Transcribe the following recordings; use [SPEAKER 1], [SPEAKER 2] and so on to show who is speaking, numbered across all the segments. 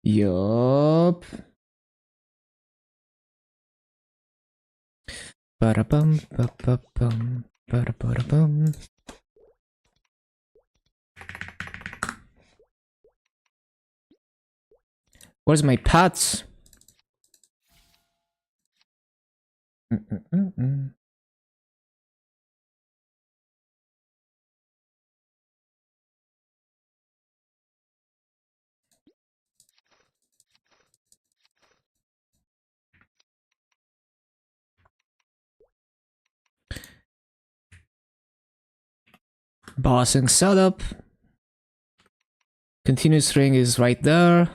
[SPEAKER 1] Yup. Ba-da-bum, ba-ba-bum, ba-da-ba-da-bum. Where's my pets? Bossing setup. Continuous string is right there.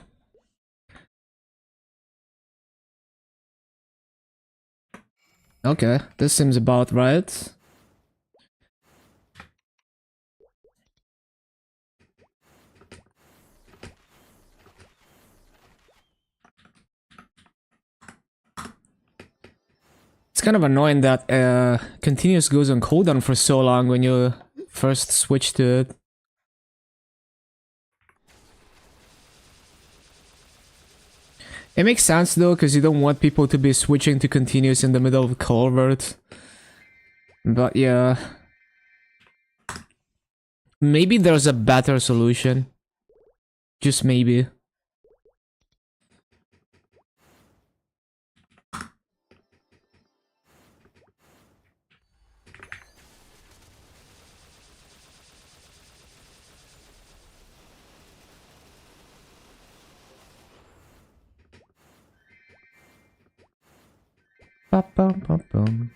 [SPEAKER 1] Okay, this seems about right. It's kind of annoying that continuous goes on cooldown for so long when you first switch to it. It makes sense though, because you don't want people to be switching to continuous in the middle of culvert. But yeah. Maybe there's a better solution. Just maybe. Ba-bum-bum-bum.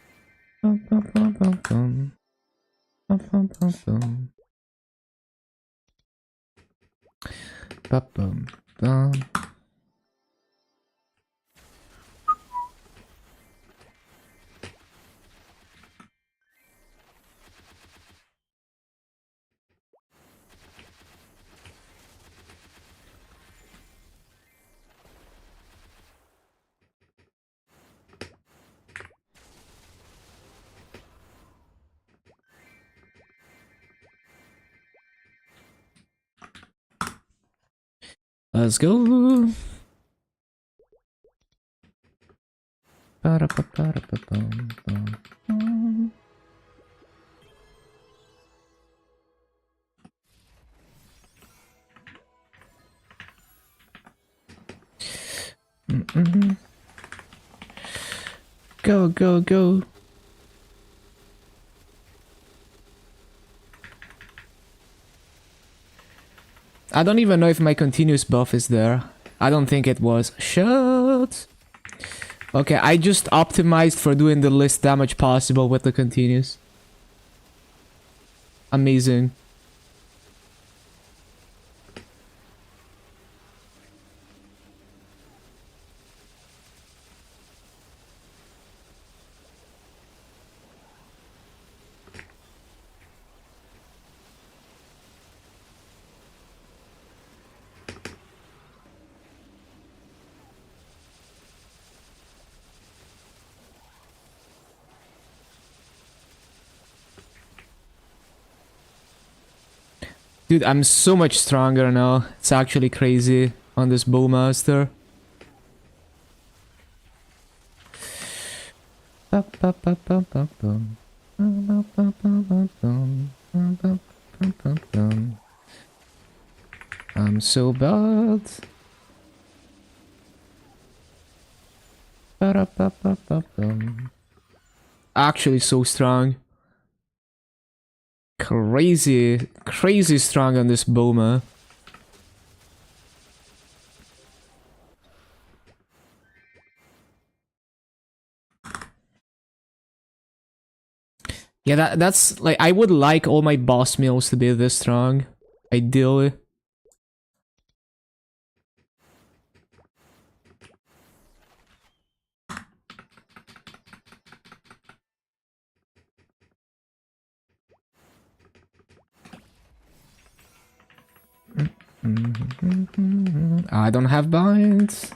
[SPEAKER 1] Ba-bum-bum-bum-bum. Ba-bum-bum-bum. Ba-bum-bum. Let's go. Ba-da-ba-ba-da-ba-bum-bum. Go, go, go. I don't even know if my continuous buff is there. I don't think it was. Shut. Okay, I just optimized for doing the least damage possible with the continuous. Amazing. Dude, I'm so much stronger now. It's actually crazy on this Bowmaster. I'm so bad. Actually so strong. Crazy strong on this Boma. Yeah, that's like, I would like all my boss meals to be this strong, ideally. I don't have binds.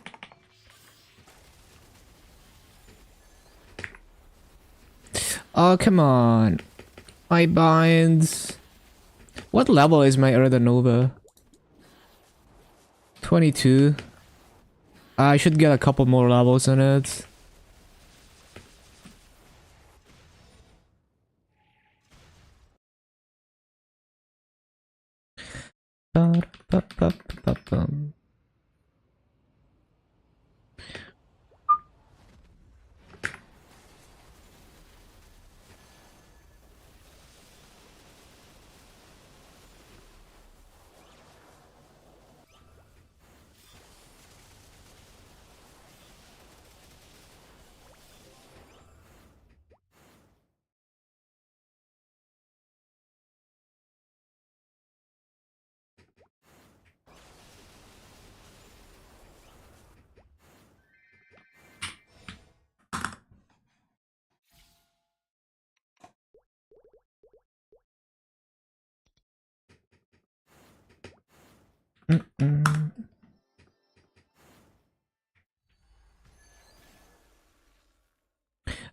[SPEAKER 1] Oh, come on. My binds. What level is my Erda Nova? 22. I should get a couple more levels on it.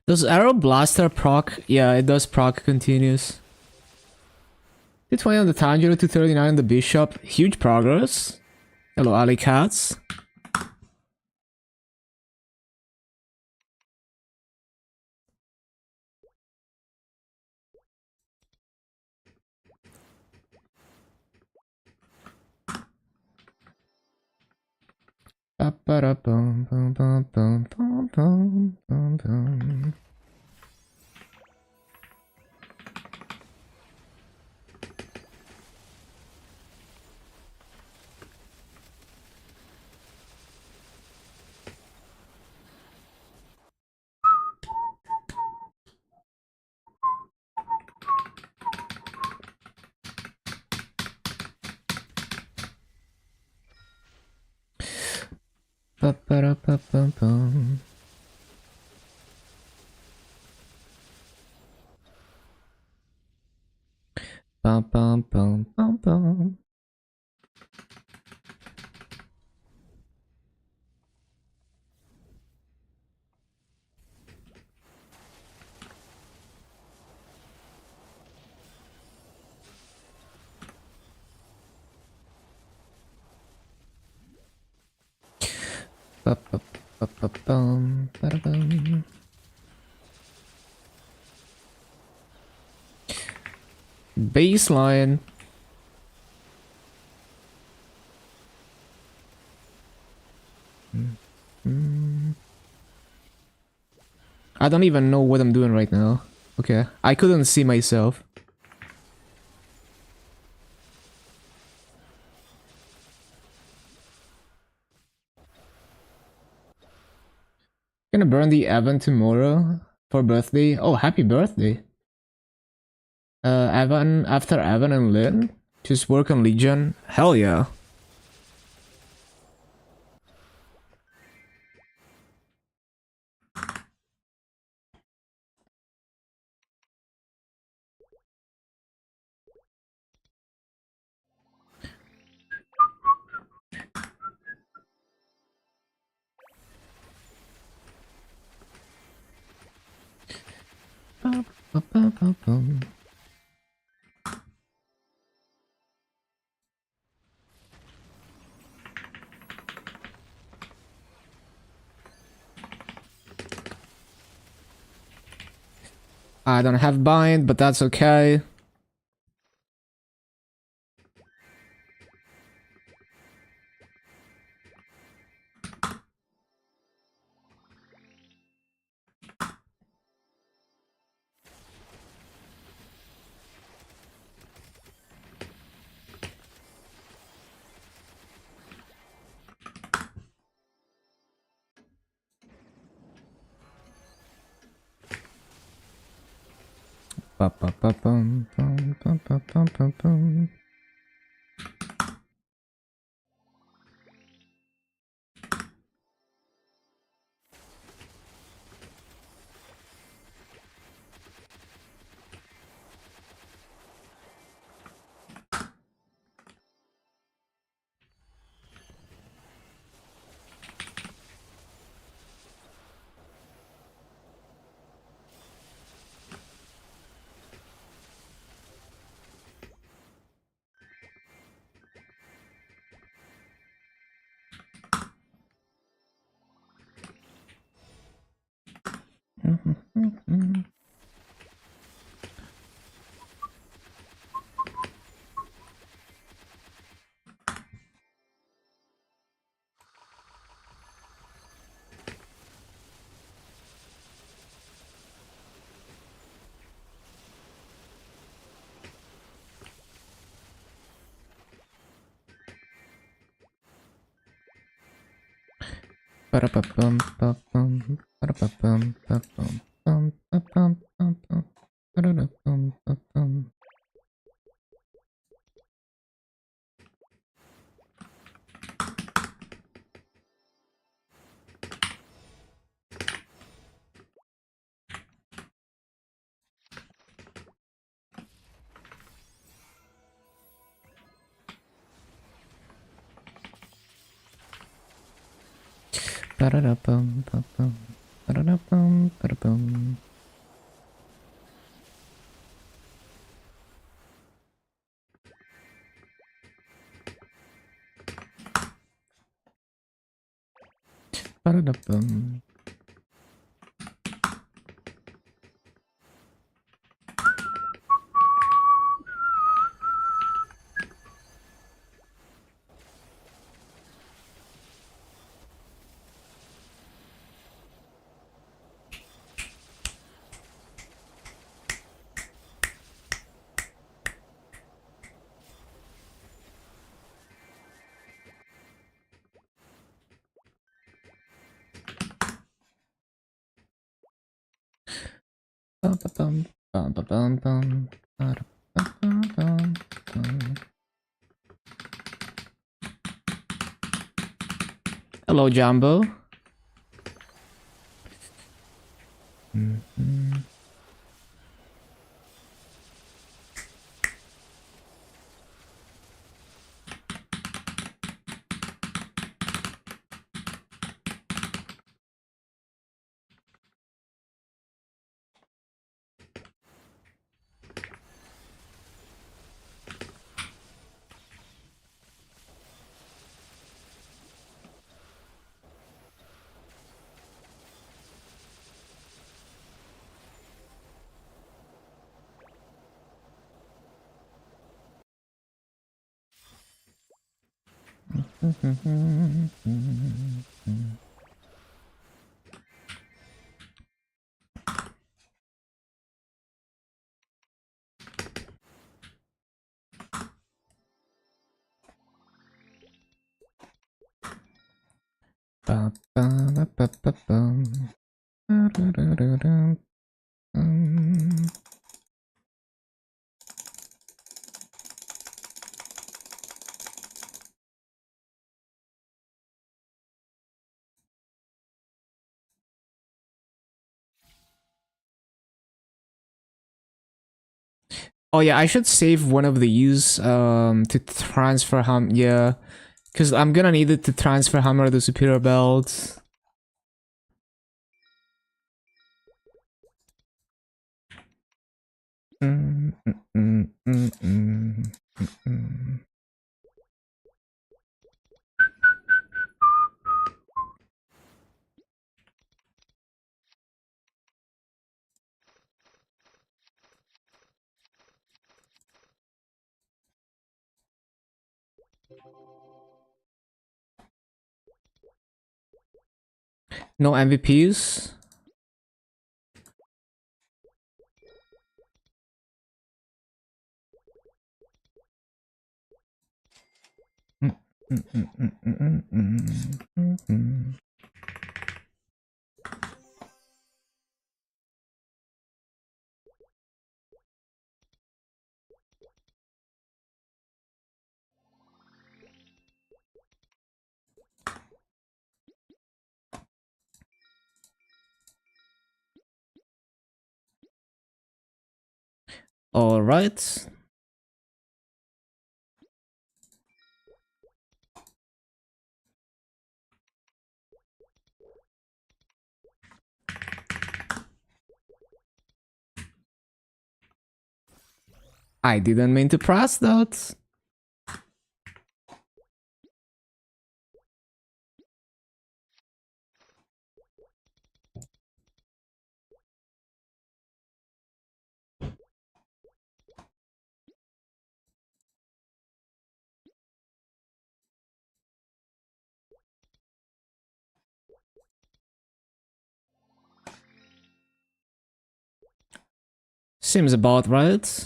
[SPEAKER 1] Does Arrow Blaster proc? Yeah, it does proc continuous. 220 on the Tanjiro, 239 on the Bishop. Huge progress. Hello, Ali Cats. Bum, bum, bum, bum, bum. Ba-ba-ba-ba-bum, ba-da-bum. Baseline. I don't even know what I'm doing right now. Okay, I couldn't see myself. Gonna burn the Evan tomorrow for birthday. Oh, happy birthday. Evan, after Evan and Lynn, just work on Legion. Hell yeah. Ba-ba-ba-bum. I don't have bind, but that's okay. Ba-ba-ba-bum, bum, bum, bum, bum, bum, bum. Hello, Jumbo. Oh yeah, I should save one of these to transfer yeah, because I'm gonna need it to transfer hammer the superior belt. No MVPs. All right. I didn't mean to press that. Seems about right.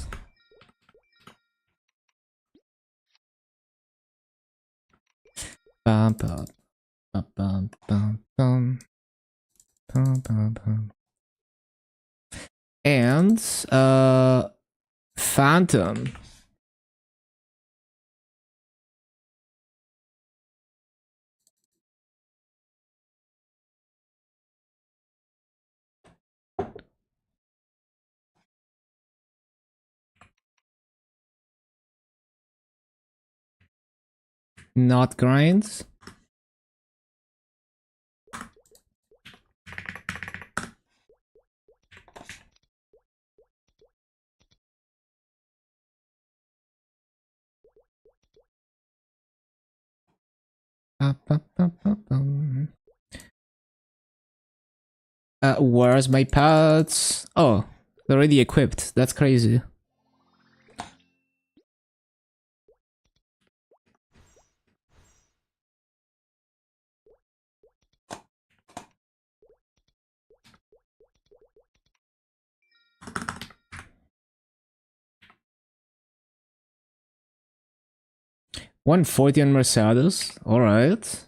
[SPEAKER 1] Bum, bum, bum, bum, bum, bum. Bum, bum, bum. And Phantom. Not grinds. Where's my pets? Oh, they're already equipped. That's crazy. $140 on Mercedes. All right.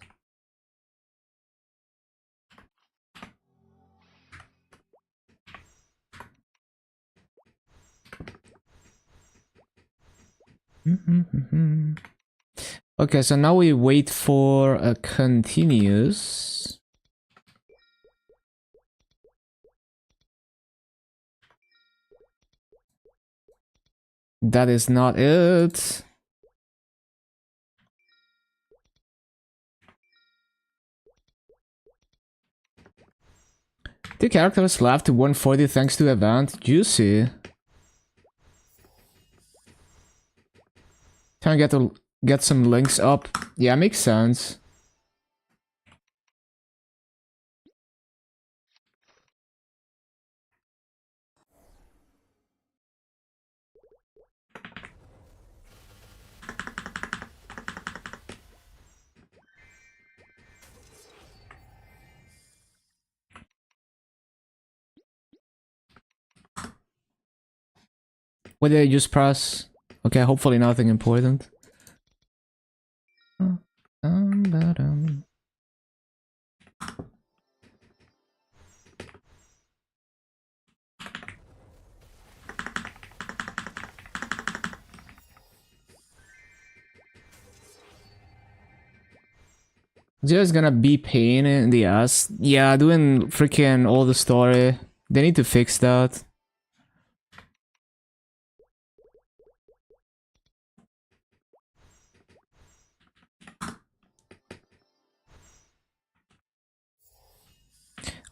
[SPEAKER 1] Okay, so now we wait for a continuous. That is not it. Two characters left to 140 thanks to event. Juicy. Trying to get some links up. Yeah, makes sense. What did I just press? Okay, hopefully nothing important. Just gonna be pain in the ass. Yeah, doing freaking all the story. They need to fix that.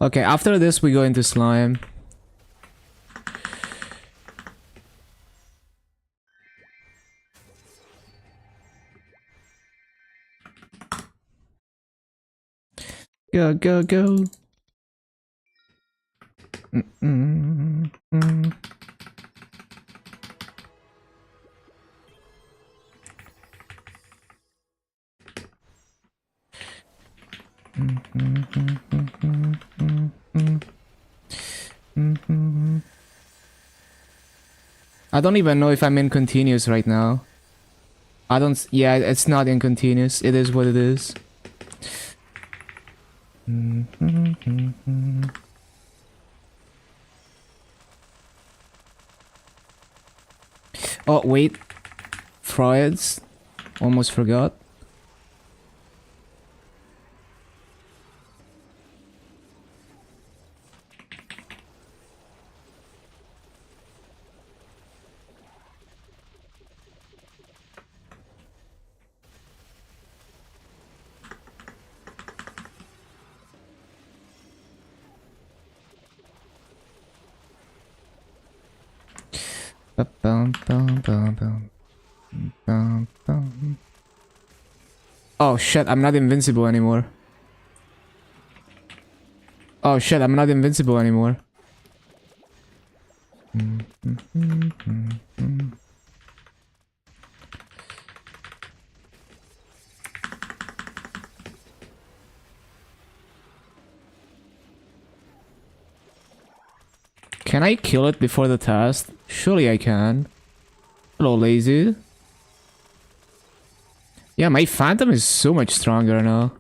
[SPEAKER 1] Okay, after this we go into slime. Go, go, go. I don't even know if I'm in continuous right now. I don't. Yeah, it's not in continuous. It is what it is. Oh, wait. Freuds. Almost forgot. Oh shit, I'm not invincible anymore. Oh shit, I'm not invincible anymore. Can I kill it before the test? Surely I can. Hello, lazy. Yeah, my Phantom is so much stronger now.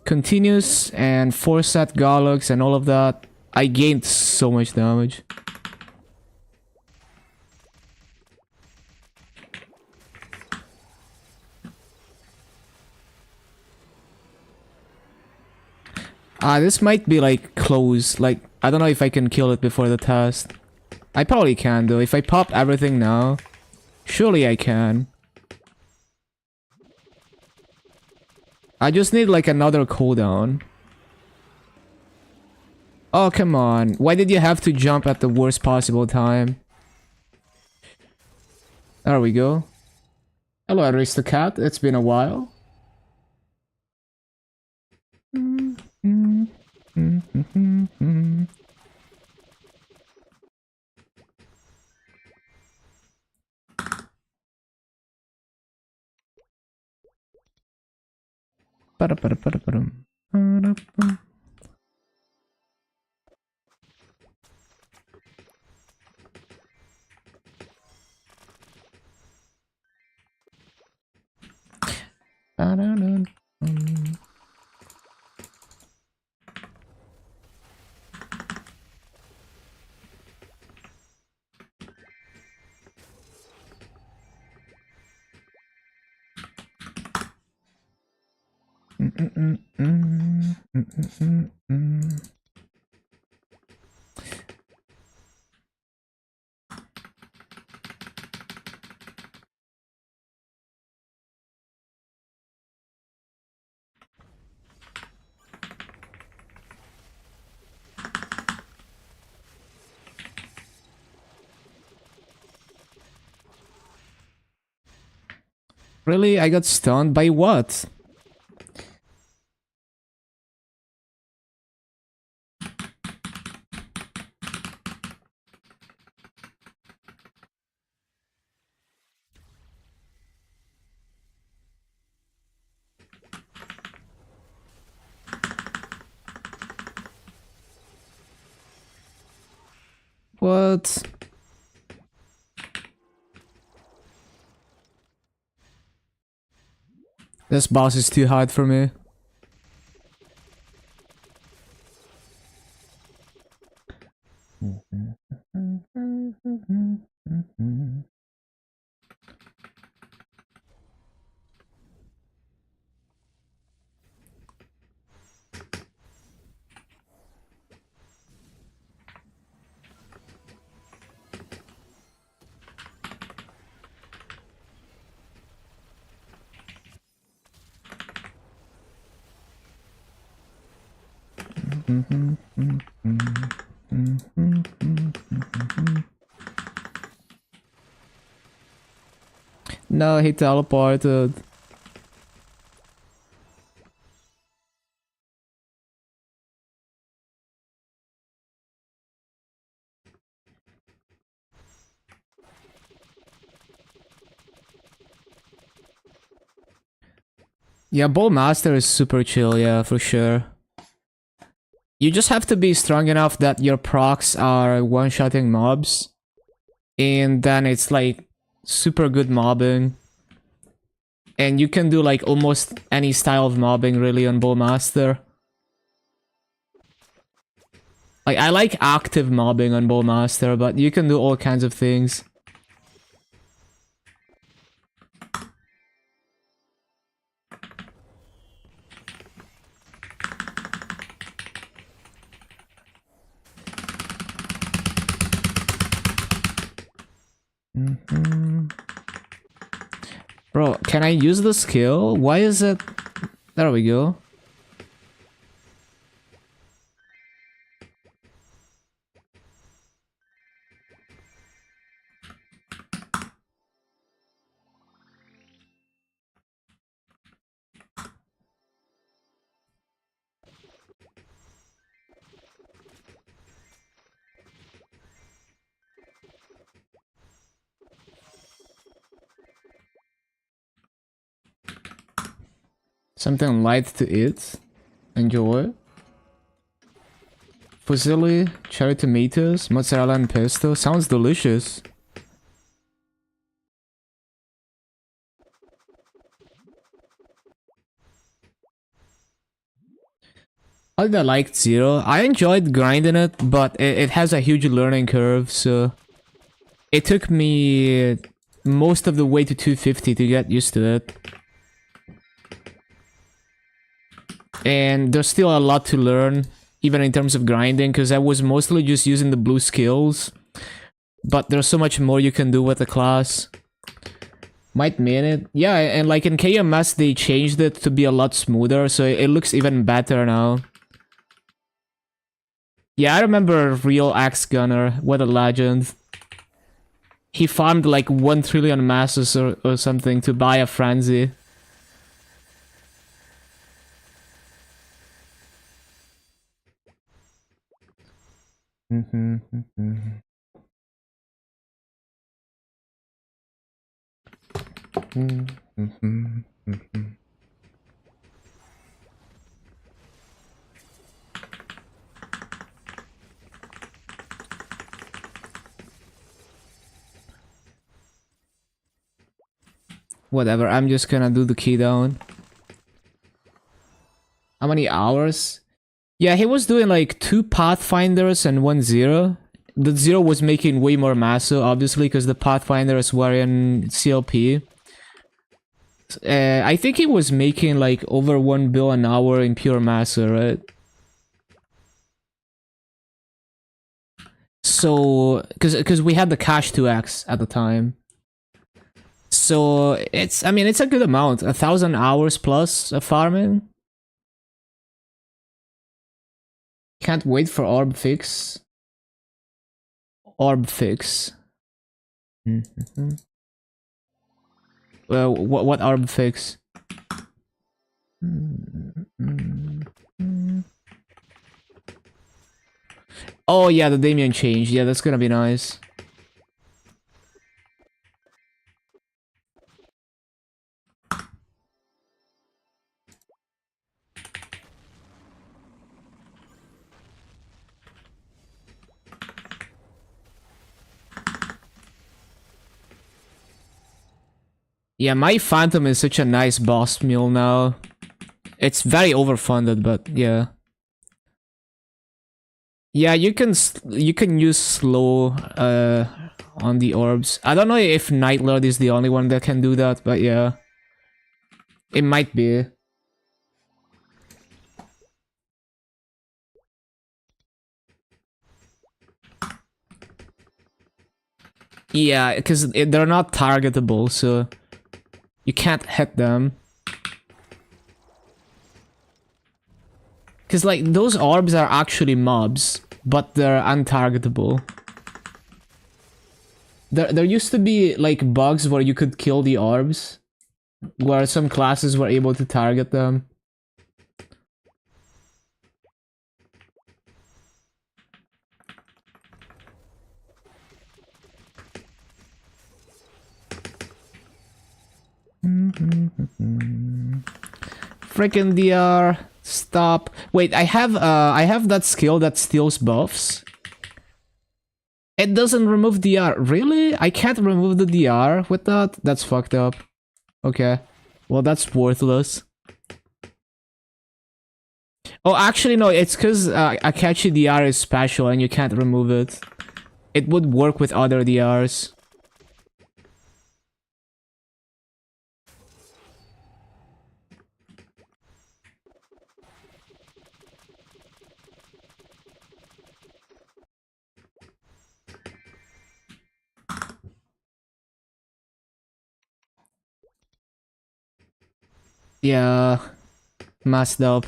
[SPEAKER 1] Continuous and 4-set Gollux and all of that. I gained so much damage. This might be like close. Like, I don't know if I can kill it before the test. I probably can though. If I pop everything now, surely I can. I just need like another cooldown. Oh, come on. Why did you have to jump at the worst possible time? There we go. Hello, Aristocat. It's been a while. Really? I got stunned by what? What? This boss is too hard for me. No, he teleported. Yeah, Bowmaster is super chill, yeah, for sure. You just have to be strong enough that your procs are one-shotting mobs. And then it's like super good mobbing. And you can do like almost any style of mobbing really on Bowmaster. Like, I like active mobbing on Bowmaster, but you can do all kinds of things. Bro, can I use the skill? Why is it... There we go. Something light to eat. Enjoy. Fusilli, cherry tomatoes, mozzarella and pesto. Sounds delicious. I liked Zero. I enjoyed grinding it, but it has a huge learning curve, so it took me most of the way to 250 to get used to it. And there's still a lot to learn, even in terms of grinding, because I was mostly just using the blue skills. But there's so much more you can do with the class. Might mean it. Yeah, and like in KMS they changed it to be a lot smoother, so it looks even better now. Yeah, I remember Real Axe Gunner. What a legend. He farmed like 1 trillion masses or something to buy a frenzy. Whatever, I'm just gonna do the key down. How many hours? Yeah, he was doing like 2 Pathfinders and 1 Zero. The Zero was making way more massa, obviously, because the Pathfinders were in CLP. I think he was making like over 1 bill an hour in pure massa, right? So, because we had the cash 2x at the time. So, I mean, it's a good amount. 1,000 hours plus of farming. Can't wait for Orb Fix. Orb Fix. Well, what Orb Fix? Oh yeah, the Damien change. Yeah, that's gonna be nice. Yeah, my Phantom is such a nice boss meal now. It's very overfunded, but yeah. Yeah, you can use slow on the orbs. I don't know if Night Lord is the only one that can do that, but yeah. It might be. Yeah, because they're not targetable, so you can't hit them. Because, like, those orbs are actually mobs, but they're untargetable. There used to be, like, bugs where you could kill the orbs, where some classes were able to target them. Freaking DR, stop. Wait, I have that skill that steals buffs. It doesn't remove DR. Really? I can't remove the DR with that? That's fucked up. Okay. Well, that's worthless. Oh, actually, no. It's because Akachi DR is special and you can't remove it. It would work with other DRs. Yeah. Messed up.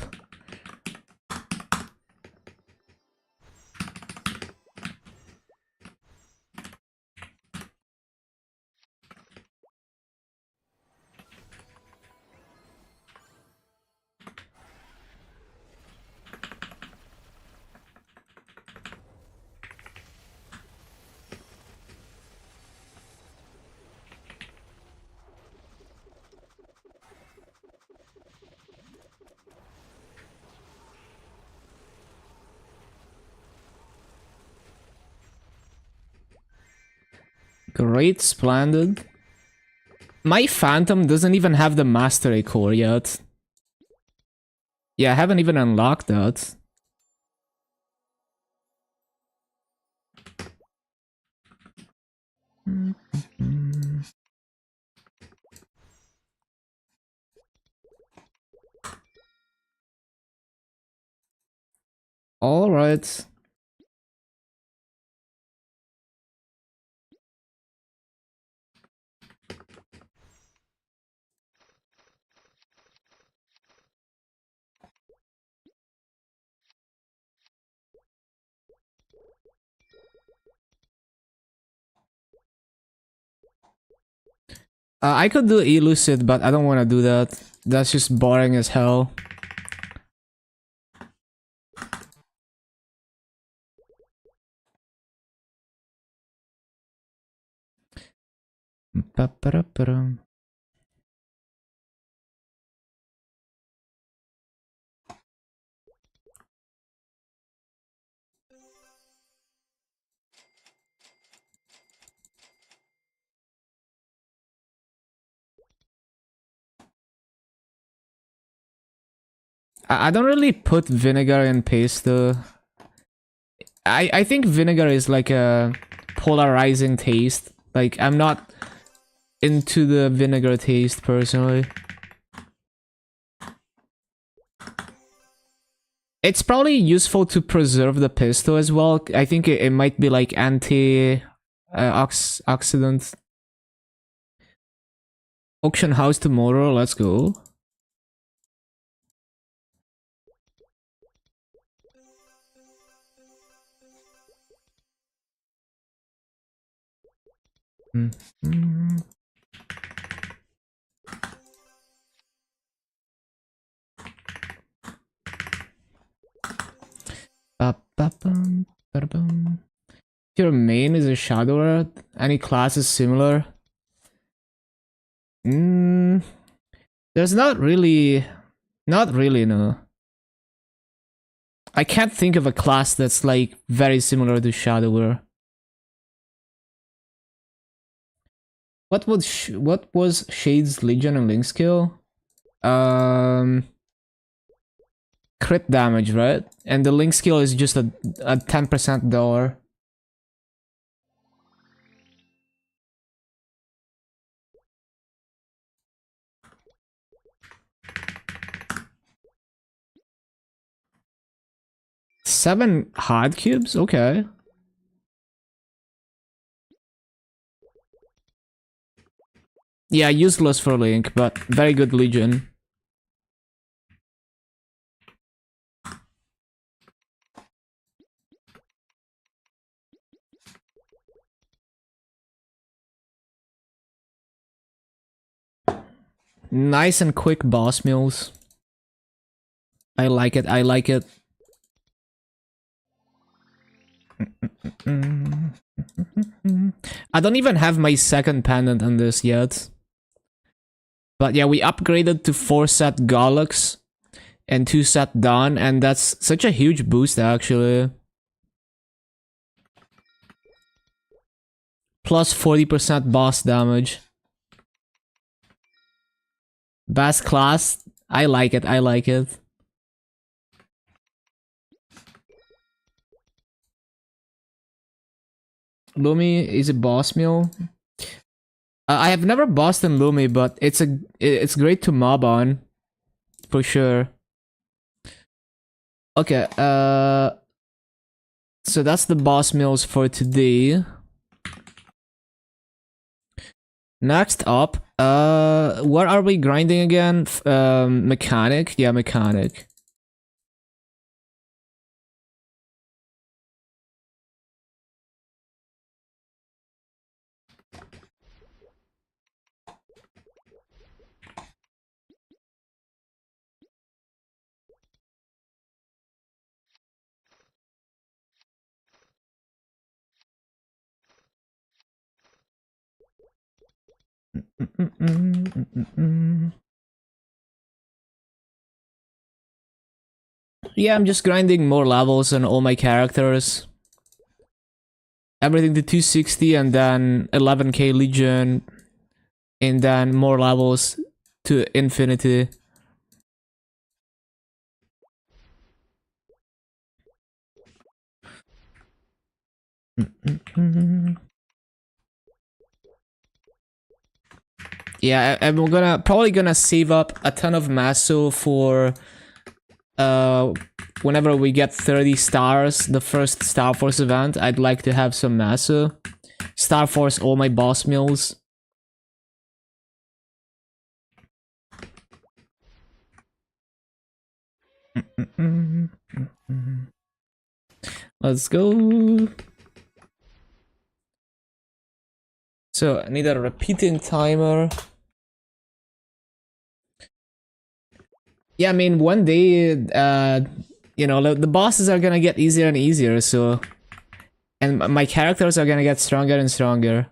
[SPEAKER 1] Great, splendid. My Phantom doesn't even have the Mastery Core yet. Yeah, I haven't even unlocked that. All right. I could do Elucid, but I don't want to do that. That's just boring as hell. Ba-ba-da-ba-dum. I don't really put vinegar in pesto. I think vinegar is like a polarizing taste. Like, I'm not into the vinegar taste personally. It's probably useful to preserve the pesto as well. I think it might be like anti-oxidant. Auction house tomorrow, let's go. Mm-hmm. Ba-ba-bum, ba-da-bum. Your main is a Shadow Earth? Any classes similar? There's not really, no. I can't think of a class that's like very similar to Shadow Earth. What was Shade's Legion and Link skill? Crit damage, right? And the Link skill is just a 10% dollar. Seven hard cubes? Okay. Yeah, useless for Link, but very good Legion. Nice and quick boss meals. I like it, I like it. I don't even have my second pendant on this yet. But yeah, we upgraded to 4 set Gollux and 2 set Dawn, and that's such a huge boost actually. Plus 40% boss damage. Best class? I like it, I like it. Lumi is a boss meal. I have never bossed in Lumi, but it's great to mob on, for sure. Okay, so that's the boss meals for today. Next up, what are we grinding again? Mechanic? Yeah, mechanic. Yeah, I'm just grinding more levels on all my characters. everything to 260 and then 11k Legion and then more levels to infinity. Yeah, and we're probably gonna save up a ton of Maso for whenever we get 30 stars, the first Star Force event. I'd like to have some Maso. Star Force all my boss mills. Let's go. So I need a repeating timer. Yeah, I mean, one day, you know, the bosses are gonna get easier and easier, so... And my characters are gonna get stronger and stronger.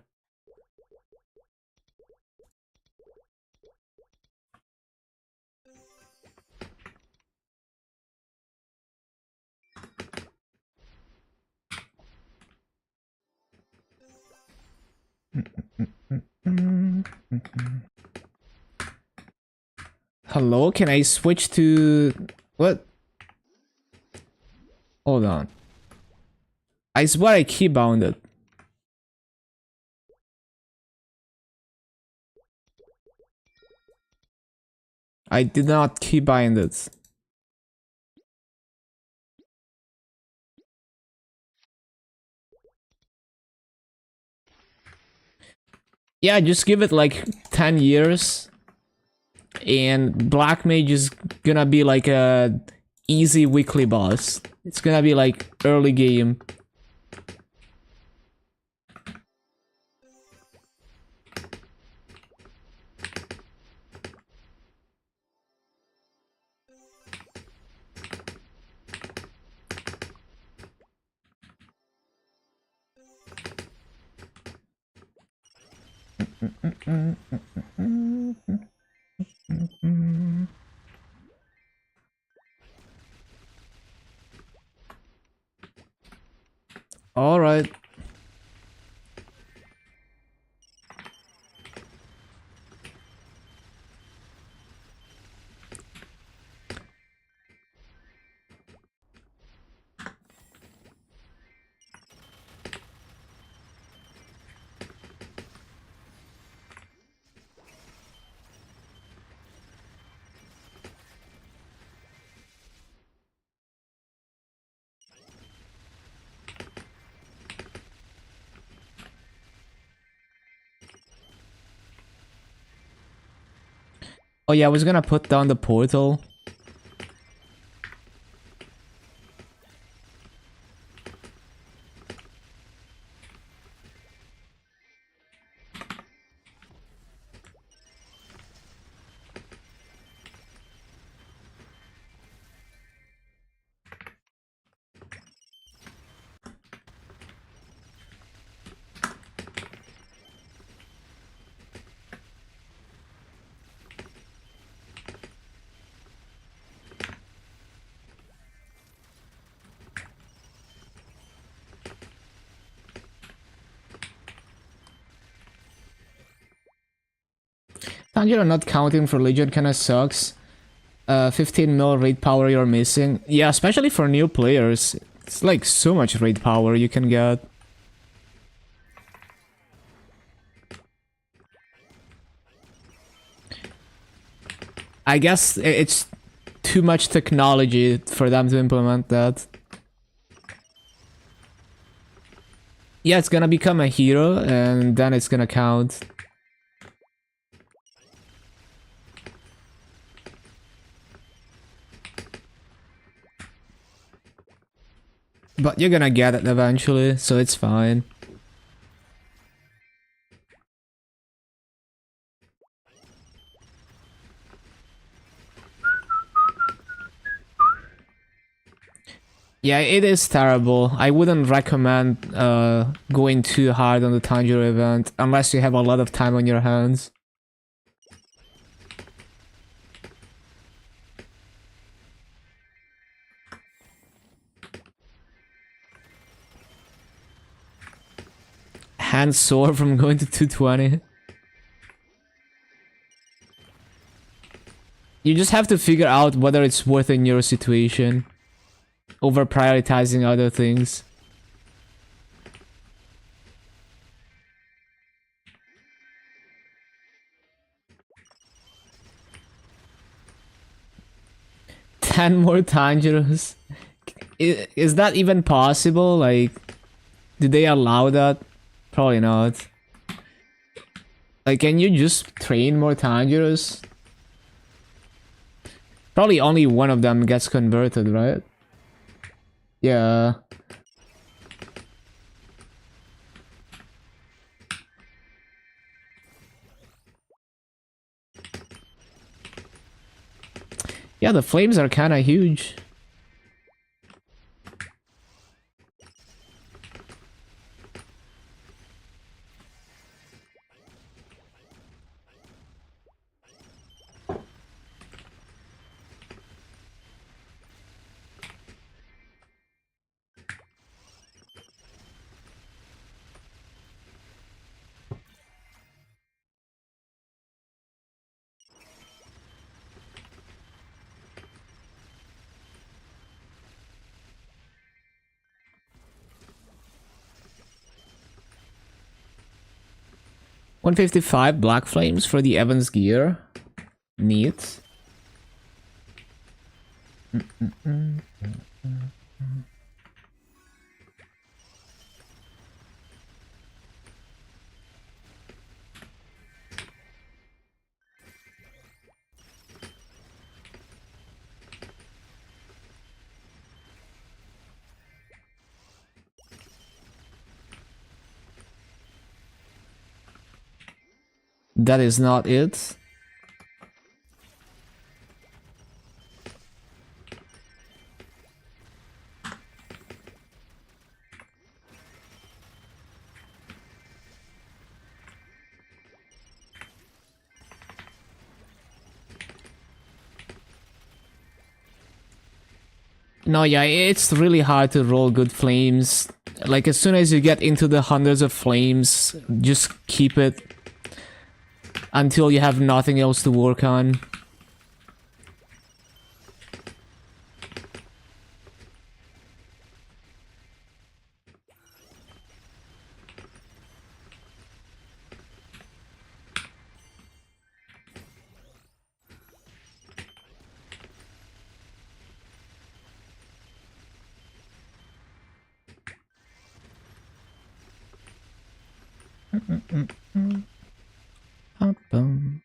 [SPEAKER 1] Hello, can I switch to... What? Hold on. I swear I keybound it. I did not keybind it. Yeah, just give it like 10 years. And Black Mage is gonna be like a easy weekly boss. It's gonna be like early game. All right. Oh yeah, I was gonna put down the portal. Tanjiro not counting for Legion kinda sucks. 15 mil raid power you're missing. Yeah, especially for new players. It's like so much raid power you can get. I guess it's too much technology for them to implement that. Yeah, it's gonna become a hero and then it's gonna count. But you're gonna get it eventually, so it's fine. Yeah, it is terrible. I wouldn't recommend going too hard on the Tanjiro event unless you have a lot of time on your hands. hand sore from going to 220. You just have to figure out whether it's worth it in your situation over prioritizing other things. Ten more Tangeros. Is that even possible? Like, did they allow that? Probably not. Like, can you just train more Tangeros? Probably only one of them gets converted, right? Yeah. Yeah, the flames are kinda huge. $155 black flames for the Evans gear. Neat. That is not it. No, yeah, it's really hard to roll good flames. Like, as soon as you get into the hundreds of flames, just keep it until you have nothing else to work on. Boom.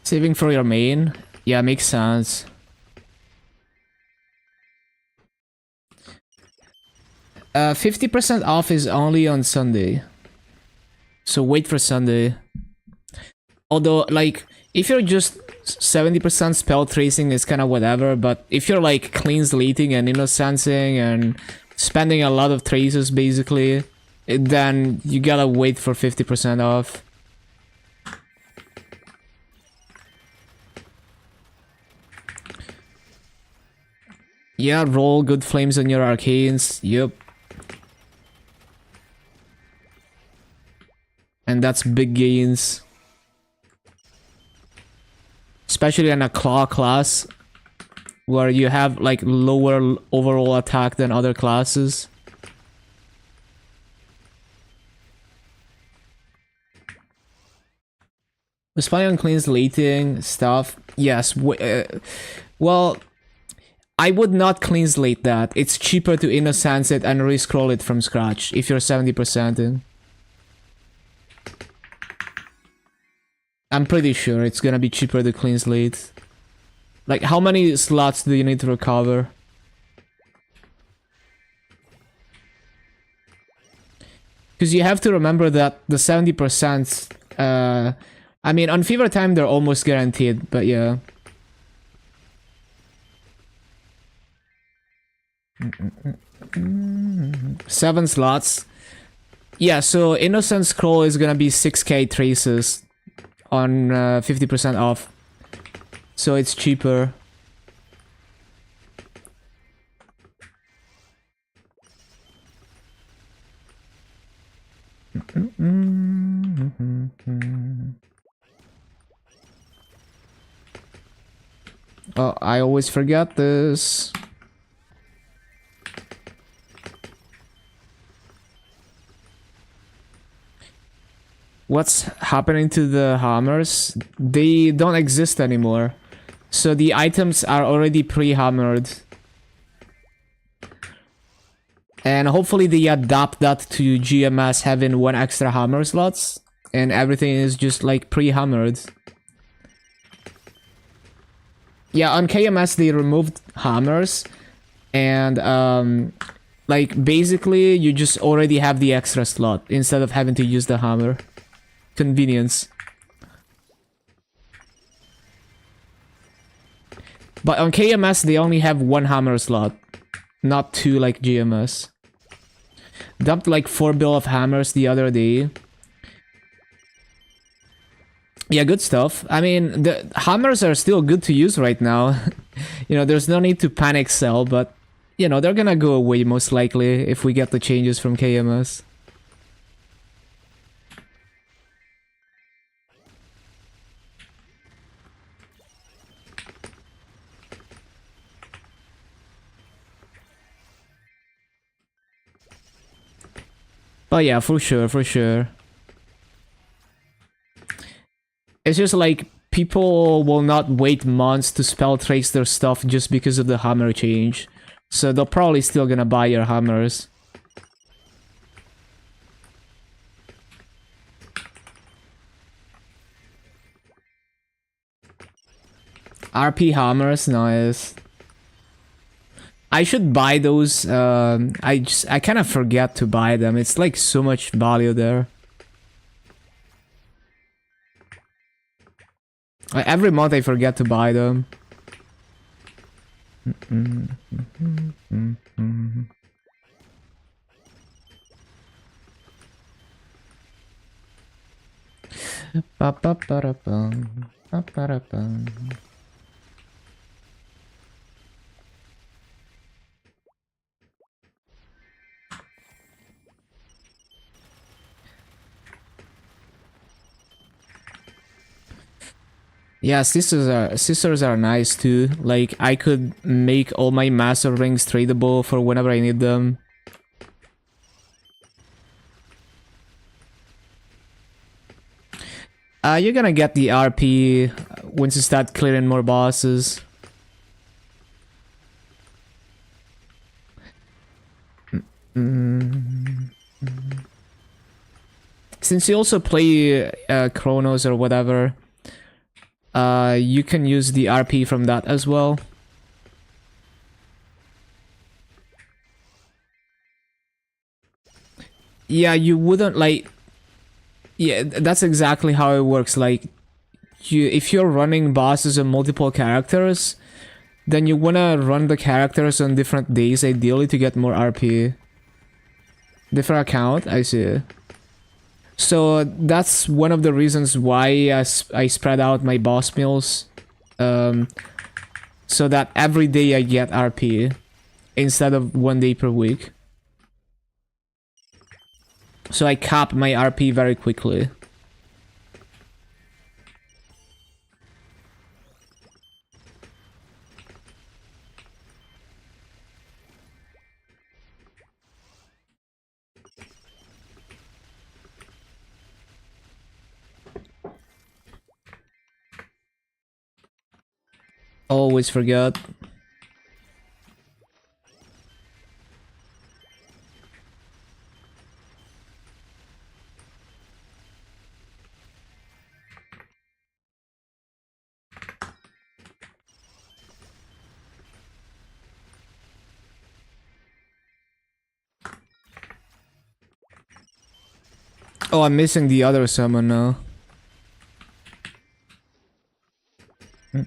[SPEAKER 1] Saving for your main? Yeah, makes sense. 50% off is only on Sunday. So wait for Sunday. Although, like, if you're just 70% spell tracing is kind of whatever, but if you're like clean slating and innocencing and spending a lot of traces basically, then you gotta wait for 50% off. Yeah, roll good flames on your arcanes. Yep. And that's big gains. Especially in a claw class, where you have like lower overall attack than other classes. Spy on clean slating stuff. Yes. Well, I would not clean slate that. It's cheaper to innocence it and re-scroll it from scratch if you're 70% in. I'm pretty sure it's gonna be cheaper to clean slate. Like, how many slots do you need to recover? Because you have to remember that the 70%, I mean, on Fever Time, they're almost guaranteed, but yeah. 7 slots. Yeah, so Innocent Scroll is gonna be 6k traces on 50% off. So it's cheaper. Oh, I always forget this. What's happening to the hammers? They don't exist anymore. So the items are already pre-hammered. And hopefully they adapt that to GMS having 1 extra hammer slots. And everything is just like pre-hammered. Yeah, on KMS they removed hammers. And like basically you just already have the extra slot instead of having to use the hammer. Convenience. But on KMS they only have 1 hammer slot, not 2 like GMS. Dumped like 4 bill of hammers the other day. Yeah, good stuff. I mean, the hammers are still good to use right now. You know, there's no need to panic sell, but you know, they're gonna go away most likely if we get the changes from KMS. But yeah, for sure, for sure. It's just like people will not wait months to spell trace their stuff just because of the hammer change. So they're probably still gonna buy your hammers. RP hammers, nice. I should buy those. I kind of forget to buy them. It's like so much value there. Every month I forget to buy them. Yeah, scissors are nice too. Like I could make all my master rings tradable for whenever I need them. You're gonna get the RP once you start clearing more bosses. Since you also play Chronos or whatever, you can use the RP from that as well. Yeah, you wouldn't like... Yeah, that's exactly how it works. Like, if you're running bosses and multiple characters, then you wanna run the characters on different days, ideally, to get more RP. Different account, I see. So that's one of the reasons why I spread out my boss meals, so that every day I get RP instead of 1 day per week. So I cap my RP very quickly. Always forget. Oh, I'm missing the other summon now. Is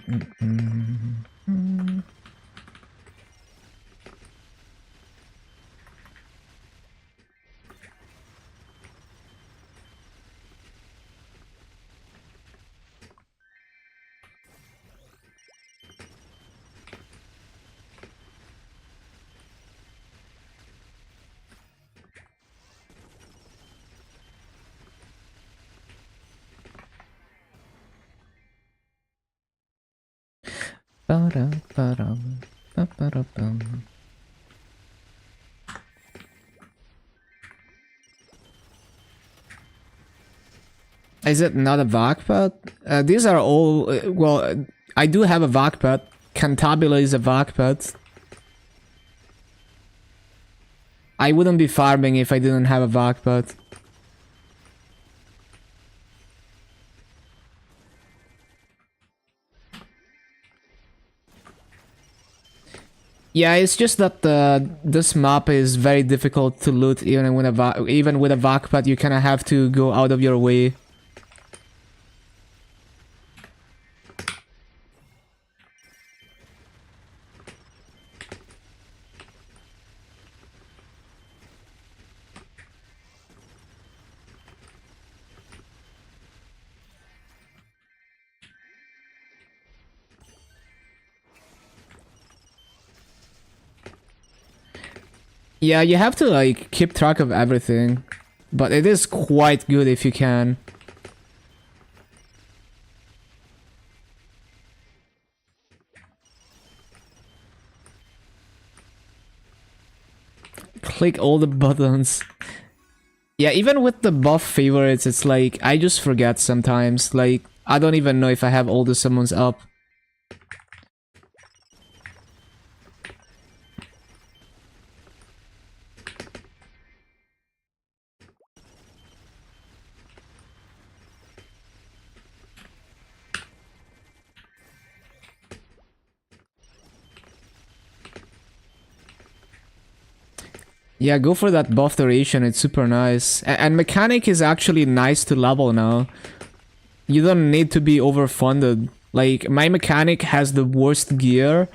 [SPEAKER 1] it not a VAC these are all... well, I do have a VAC pad. Cantabile is a VAC pad. I wouldn't be farming if I didn't have a VAC pad. Yeah, it's just that this map is very difficult to loot even with a VAC pad. You kind of have to go out of your way. Yeah, you have to like keep track of everything, but it is quite good if you can. Click all the buttons. Yeah, even with the buff favorites, it's like, I just forget sometimes. Like, I don't even know if I have all the summons up. Yeah, go for that buff duration, it's super nice. And mechanic is actually nice to level now. You don't need to be overfunded. Like, my mechanic has the worst gear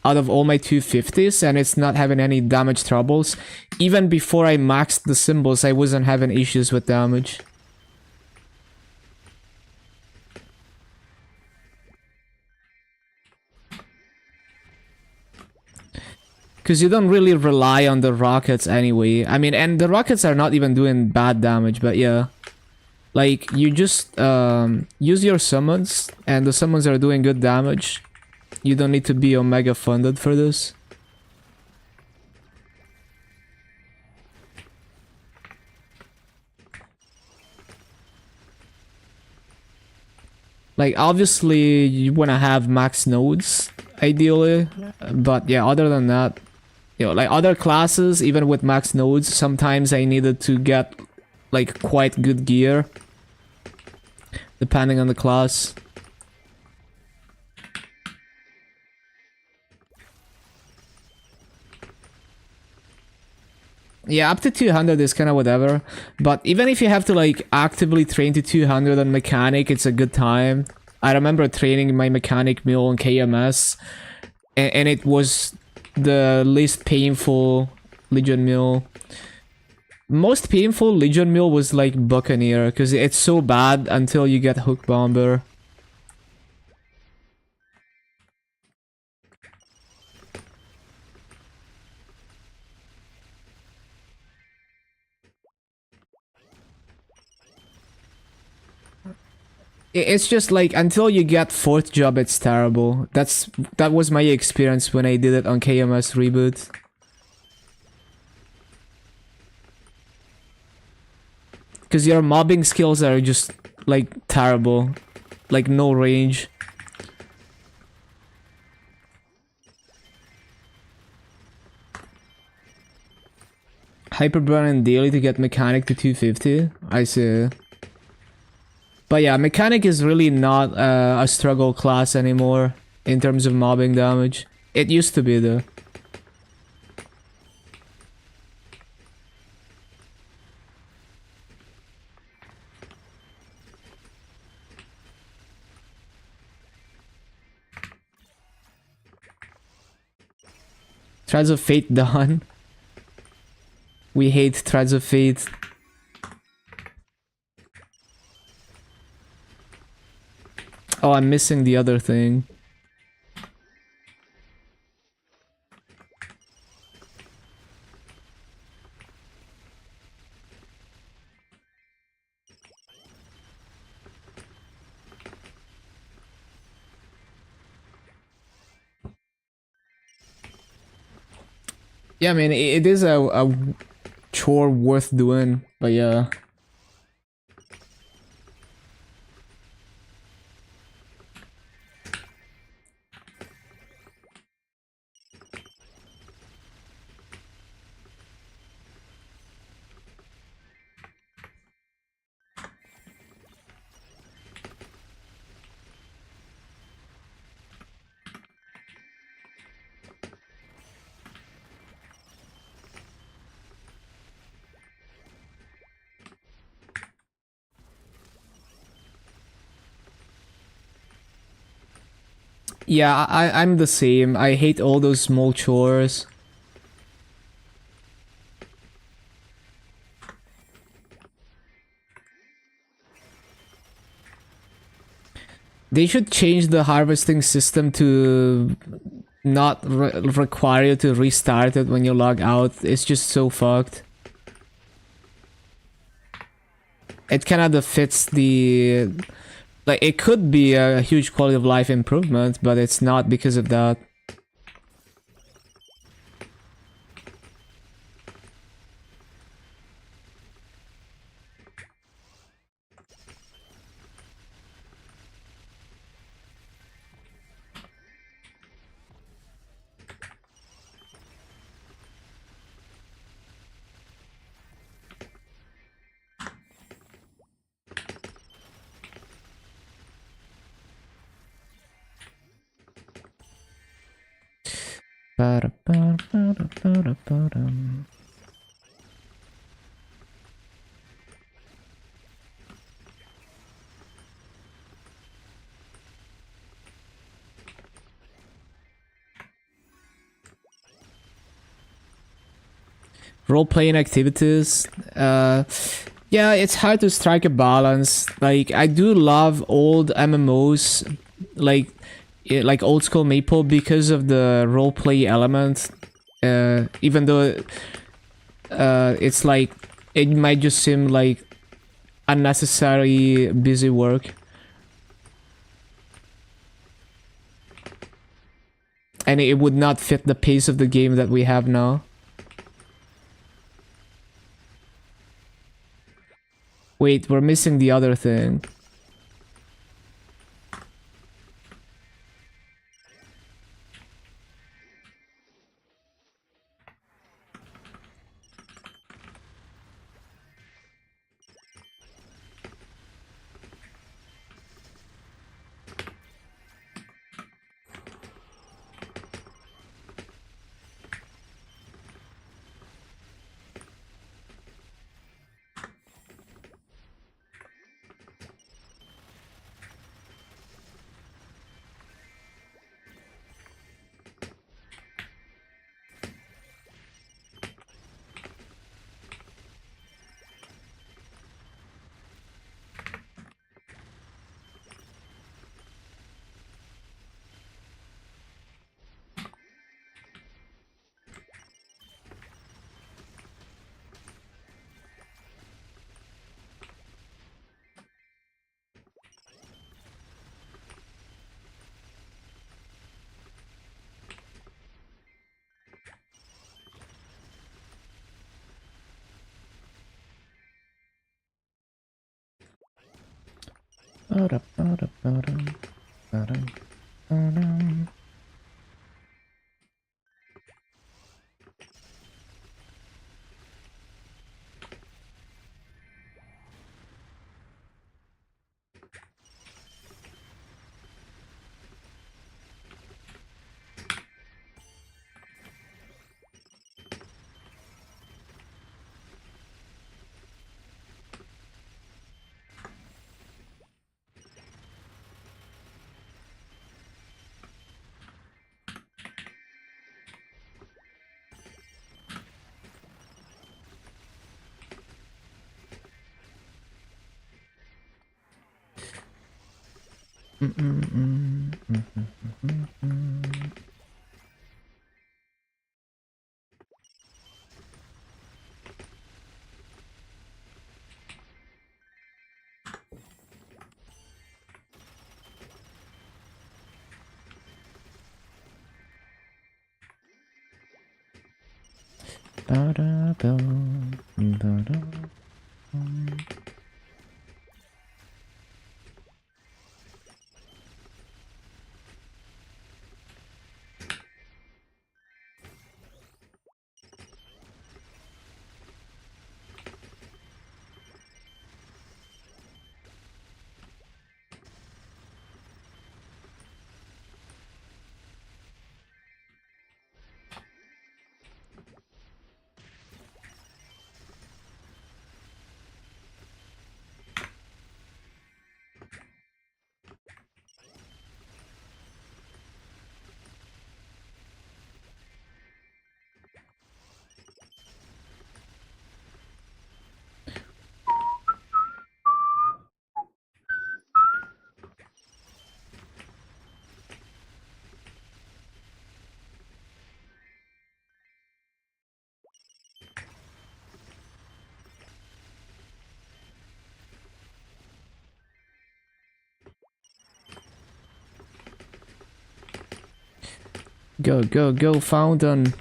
[SPEAKER 1] out of all my 250s, and it's not having any damage troubles. Even before I maxed the symbols, I wasn't having issues with damage. Because you don't really rely on the rockets anyway. I mean, and the rockets are not even doing bad damage, but yeah. Like, you just use your summons, and the summons are doing good damage. You don't need to be Omega funded for this. Like, obviously, you want to have max nodes, ideally. But yeah, other than that, you know, like other classes, even with max nodes, sometimes I needed to get like quite good gear, depending on the class. Yeah, up to 200 is kind of whatever, but even if you have to like actively train to 200 on mechanic, it's a good time. I remember training my mechanic mill on KMS, and it was the least painful Legion mill. Most painful Legion mill was like Buccaneer, because it's so bad until you get Hook Bomber. It's just like until you get 4th job, it's terrible. That was my experience when I did it on KMS reboot. Because your mobbing skills are just like terrible, like no range. Hyperburn and daily to get mechanic to 250. I see. But yeah, mechanic is really not a struggle class anymore in terms of mobbing damage. It used to be though. Threads of Fate done. We hate Threads of Fate. Oh, I'm missing the other thing. Yeah, I mean, it is a chore worth doing, but yeah. Yeah, I'm the same. I hate all those small chores. They should change the harvesting system to not require you to restart it when you log out. It's just so fucked. It kind of fits the... Like, it could be a huge quality of life improvement, but it's not because of that. Role-playing activities. Yeah, it's hard to strike a balance. Like, I do love old MMOs, like old school Maple, because of the role-play element. Even though it's like, it might just seem like unnecessary busy work. And it would not fit the pace of the game that we have now. Wait, we're missing the other thing. Go, go, go, fountain.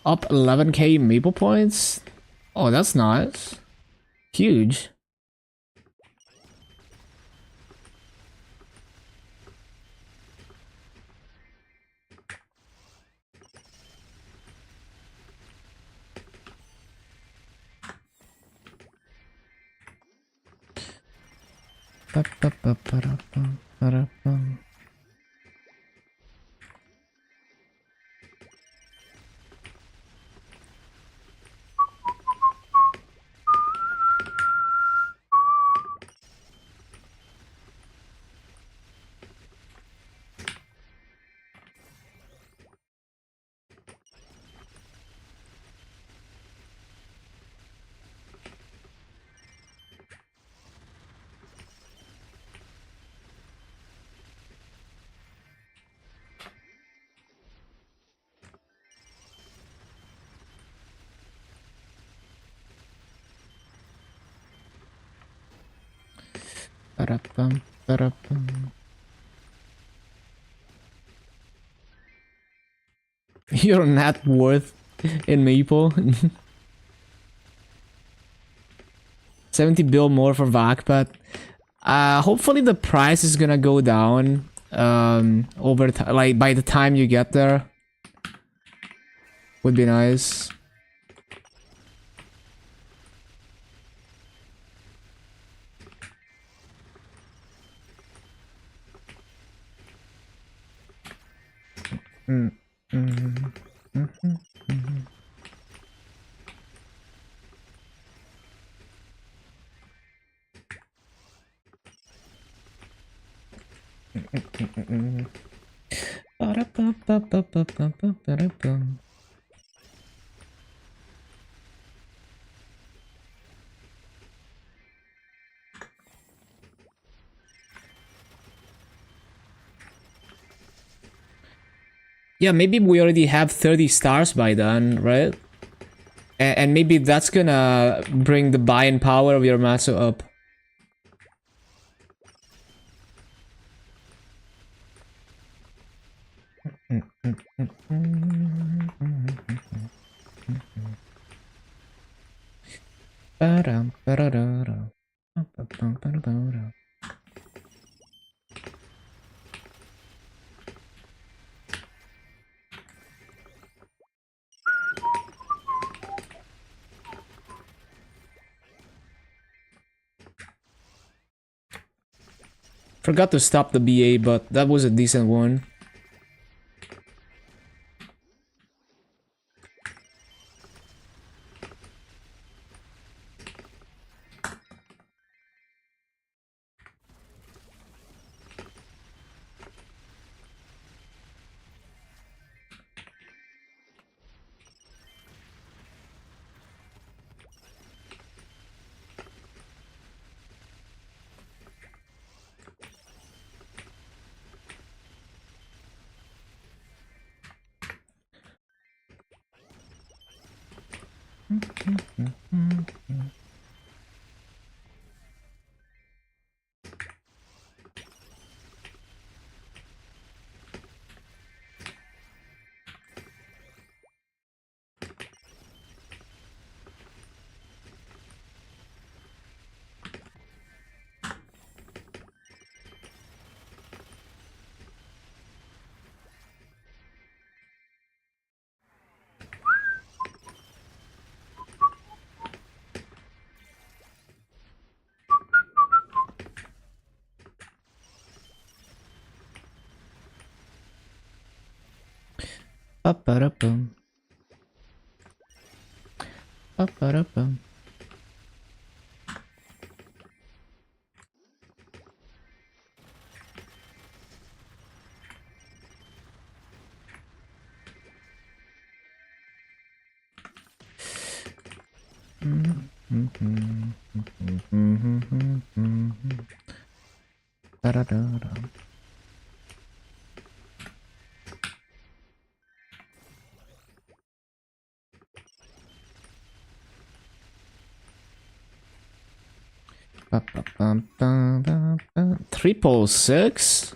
[SPEAKER 1] Up 11k maple points? Oh, that's nice. Huge. Ba-da-bum, ba-da-bum. Your net worth in Maple. 70 bill more for Vakpat. Hopefully the price is gonna go down over time, like by the time you get there. Would be nice. Yeah, maybe we already have 30 stars by then, right? And maybe that's gonna bring the buying power of your Maso up. Forgot to stop the BA, but that was a decent one. Ba-ba-da-bum. Ba-ba-da-bum. Da-da-da-da. Ba-ba-bum-bum-bum-bum. 666?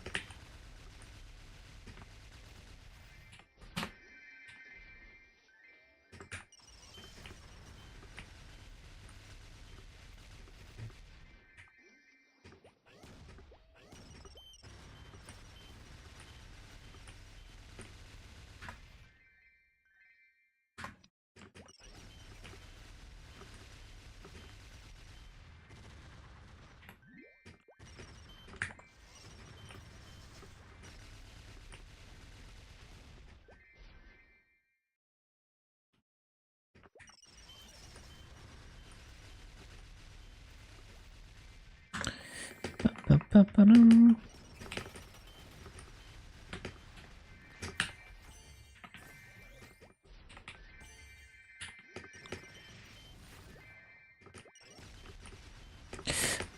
[SPEAKER 1] Ba-ba-ba-dum.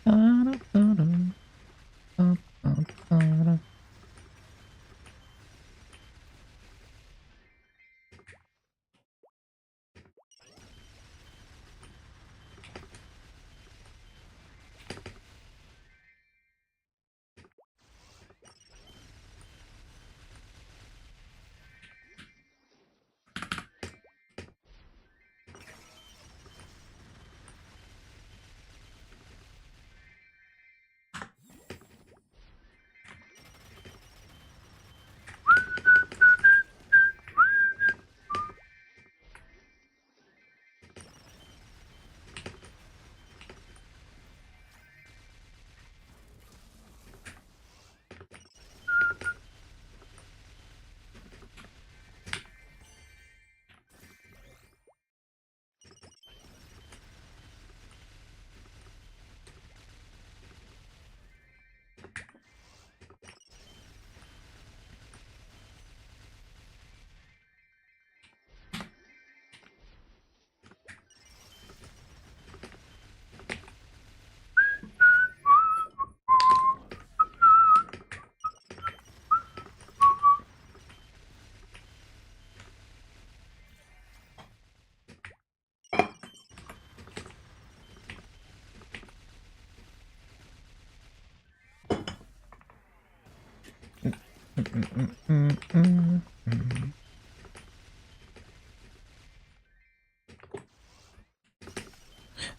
[SPEAKER 1] Ba-da-ba-dum. Ba-ba-ba-dum.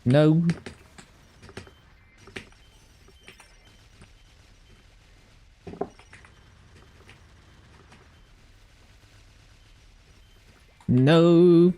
[SPEAKER 1] No. No.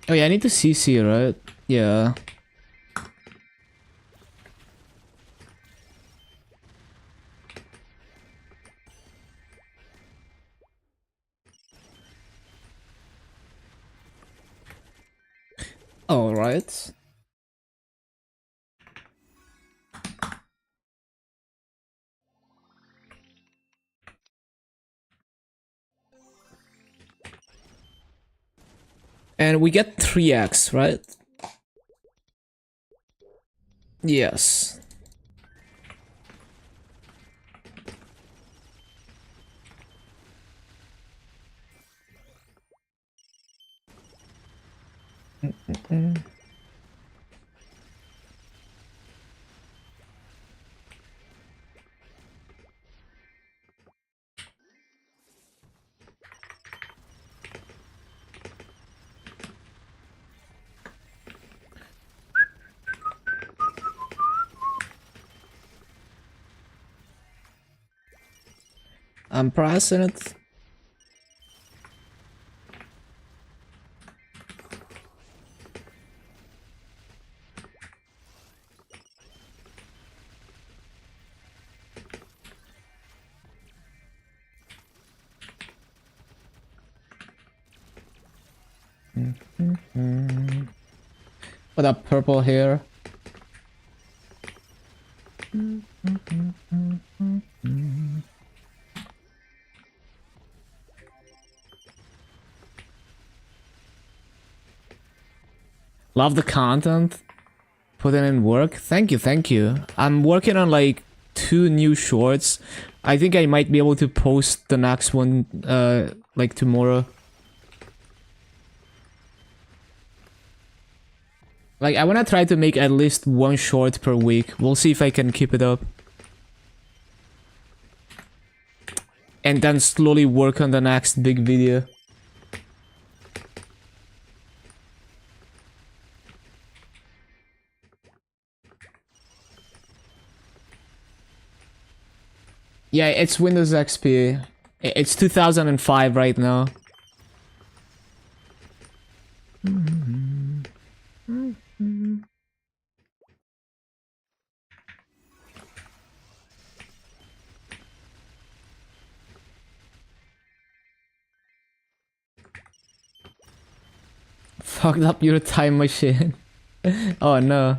[SPEAKER 1] Oh yeah, I need to CC, right? Yeah. All right. And we get 3x, right? Yes. I'm pressing it. With that purple hair. Love the content. Putting in work. Thank you, thank you. I'm working on like 2 new shorts. I think I might be able to post the next one like tomorrow. Like I wanna try to make at least 1 short per week. We'll see if I can keep it up. And then slowly work on the next big video. Yeah, it's Windows XP. It's 2005 right now. Fucked up your time machine. Oh no.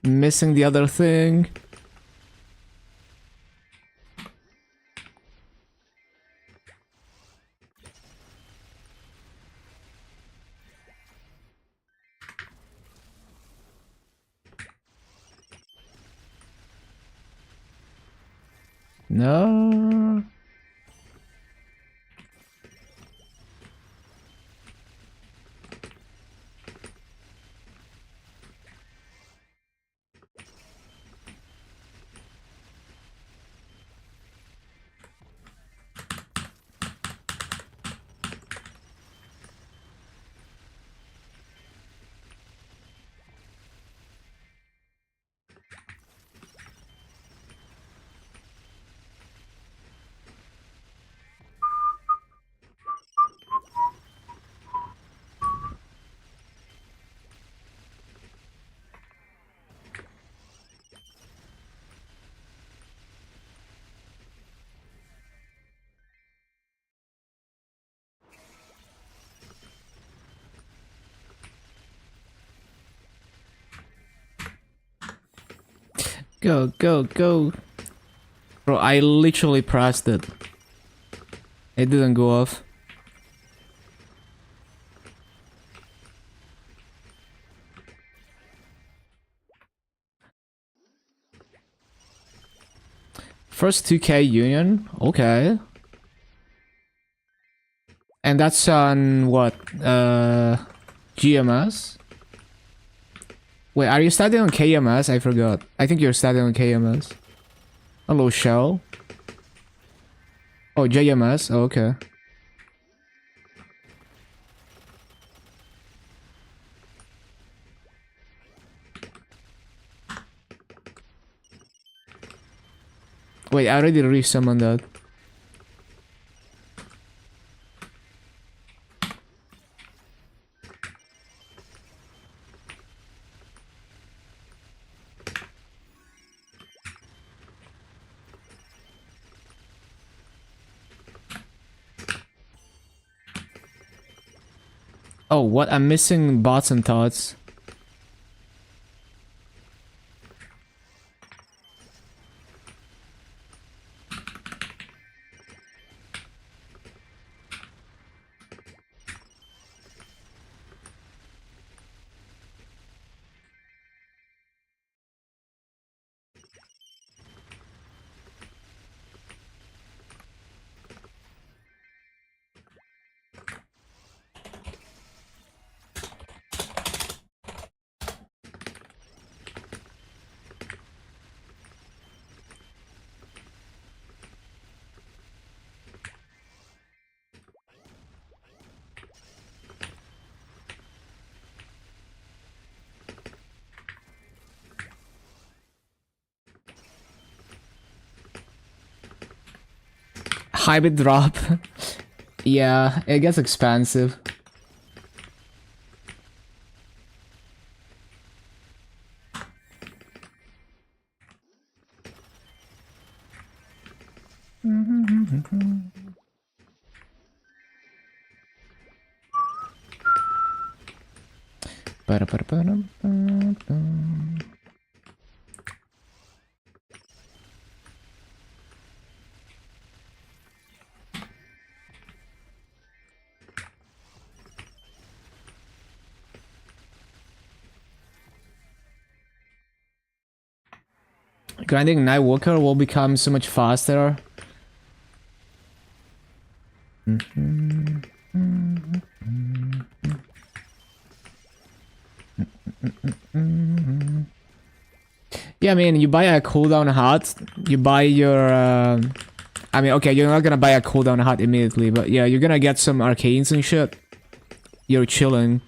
[SPEAKER 1] Missing the other thing. No. Go, go, go. Bro, I literally pressed it. It didn't go off. First 2K union? Okay. And that's on what? GMS? Wait, are you studying on KMS? I forgot. I think you're studying on KMS. Hello, Shell. Oh, JMS? Oh, okay. Wait, I already re-summoned that. Oh, what? I'm missing bots and thoughts. Hybrid drop. Yeah, it gets expensive. Grinding Nightwalker will become so much faster. Yeah, I mean, you buy a cooldown hut, you buy your... I mean, okay, you're not gonna buy a cooldown hut immediately, but yeah, you're gonna get some arcanes and shit. You're chilling.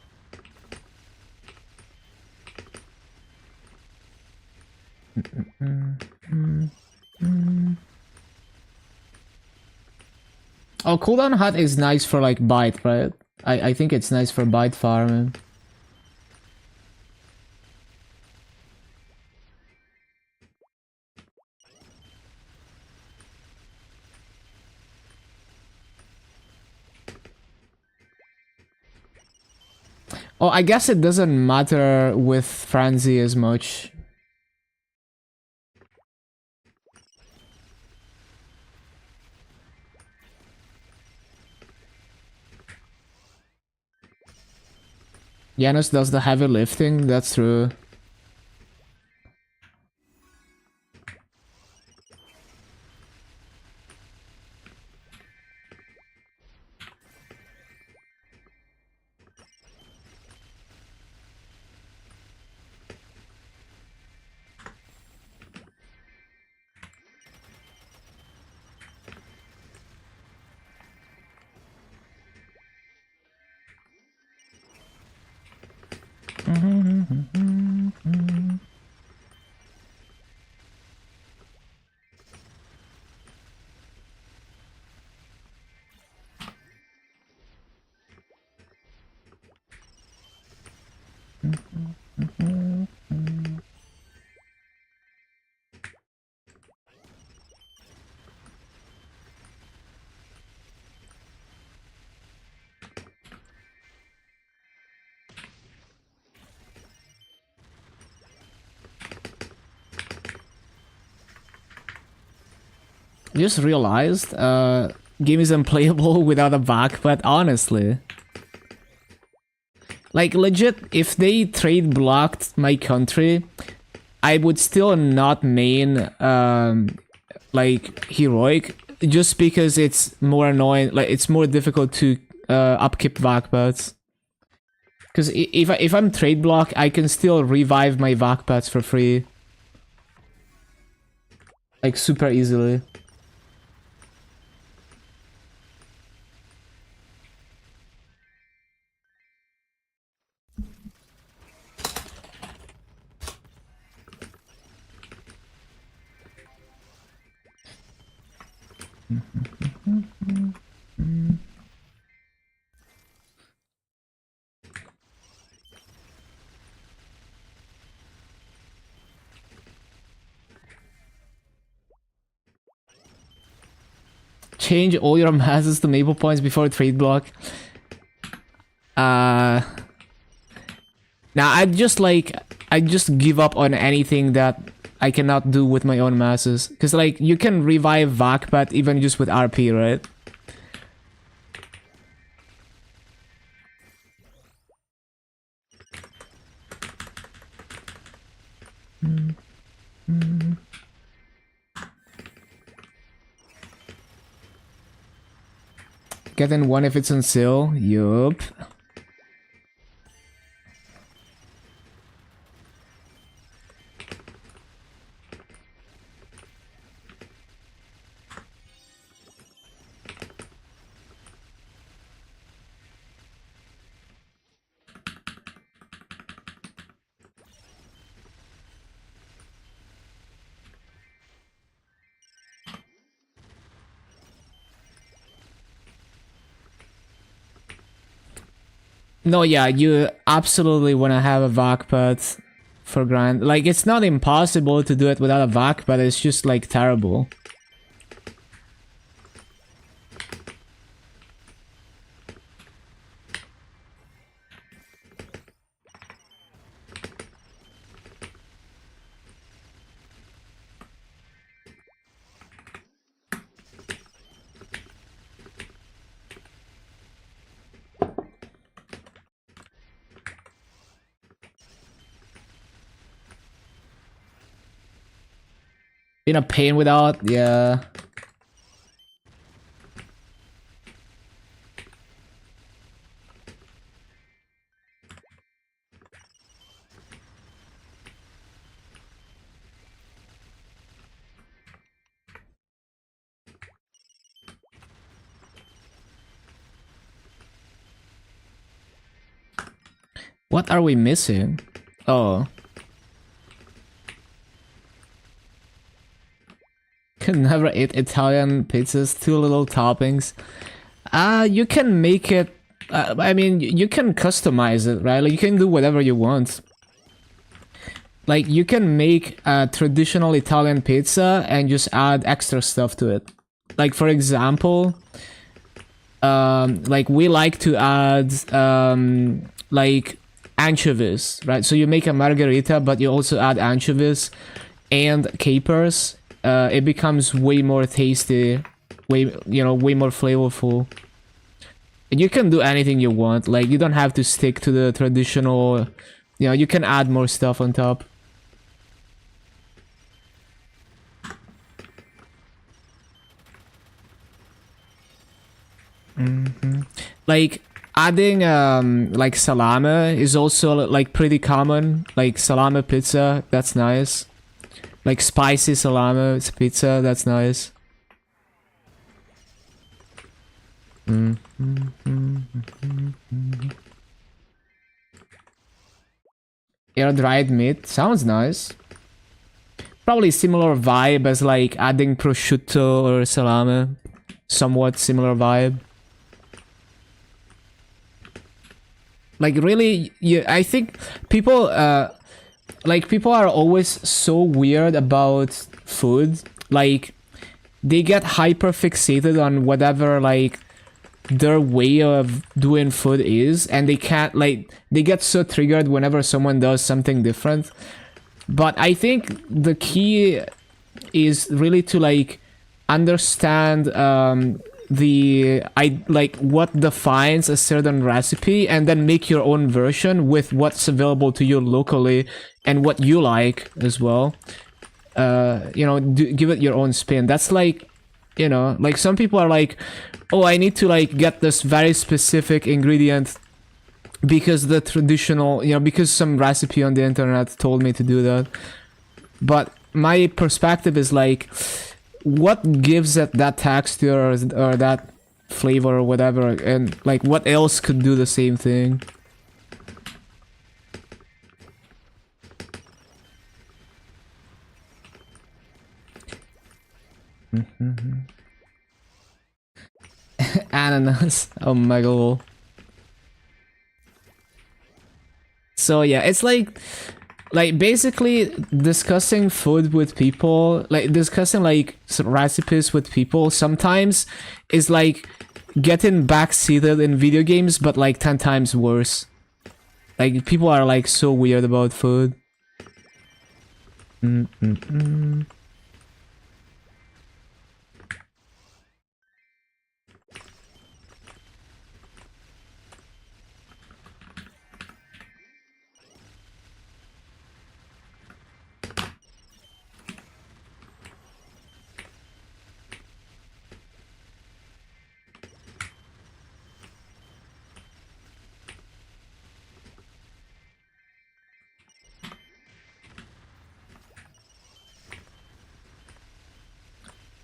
[SPEAKER 1] Oh, cooldown hut is nice for like bite, right? I think it's nice for bite farming. Oh, I guess it doesn't matter with Frenzy as much. Janus does the heavy lifting, that's true. Just realized, game is unplayable without a back, but honestly. Like, legit, if they trade blocked my country, I would still not main, like, heroic, just because it's more annoying, like, it's more difficult to, upkeep backpats. Because if I'm trade block, I can still revive my backpats for free. Like, super easily. Change all your masses to Maple points before trade block. Now I just give up on anything that I cannot do with my own masses. Cause like you can revive Vakpat even just with RP, right? Get in one if it's on sale. Yup. No, yeah, you absolutely want to have a Vakpat for grind. Like, it's not impossible to do it without a Vak, but it's just, like, terrible. In a pain without, yeah. What are we missing? Oh. Can never eat Italian pizzas, too little toppings. You can make it, I mean, you can customize it, right? Like, you can do whatever you want. Like, you can make a traditional Italian pizza and just add extra stuff to it. Like, for example, like, we like to add, like, anchovies, right? So you make a margherita, but you also add anchovies and capers. It becomes way more tasty, way more flavorful. And you can do anything you want. Like, you don't have to stick to the traditional... You know, you can add more stuff on top. Like, adding, like, salami is also, like, pretty common. Like, salami pizza, that's nice. Like, spicy salami pizza, that's nice. Air-dried meat, sounds nice. Probably similar vibe as, like, adding prosciutto or salami. Somewhat similar vibe. Like, really, I think people, like, people are always so weird about food. Like, they get hyper fixated on whatever, like, their way of doing food is, and they can't, like, they get so triggered whenever someone does something different. But I think the key is really to, like, understand like, what defines a certain recipe, and then make your own version with what's available to you locally and what you like as well. You know, give it your own spin. That's like, you know, like, some people are like, oh, I need to, like, get this very specific ingredient because the traditional, you know, because some recipe on the internet told me to do that. But my perspective is like, what gives it that texture or that flavor or whatever, and, like, what else could do the same thing? Ananas. Oh my god. So yeah, it's like basically discussing food with people, like discussing, like, recipes with people sometimes is like getting backseated in video games, but, like, 10 times worse. Like, people are, like, so weird about food.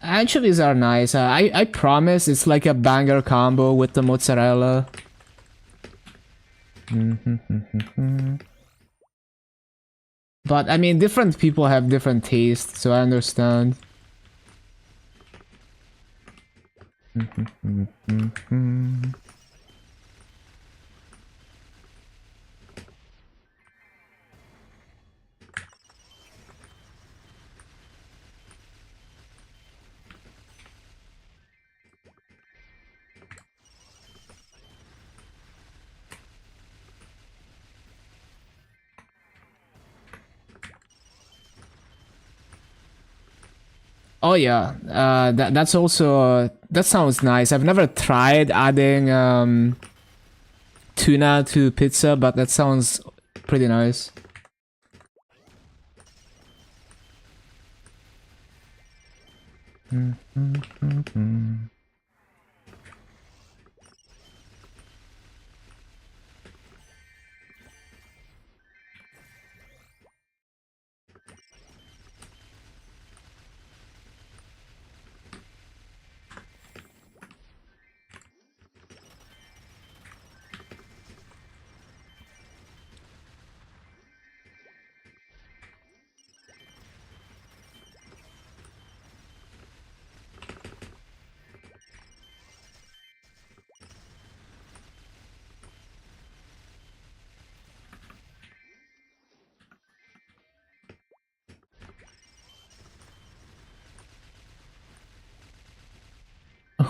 [SPEAKER 1] Anchovies are nice. I promise it's like a banger combo with the mozzarella. But I mean, different people have different tastes, so I understand. Oh yeah, that's also that sounds nice. I've never tried adding tuna to pizza, but that sounds pretty nice.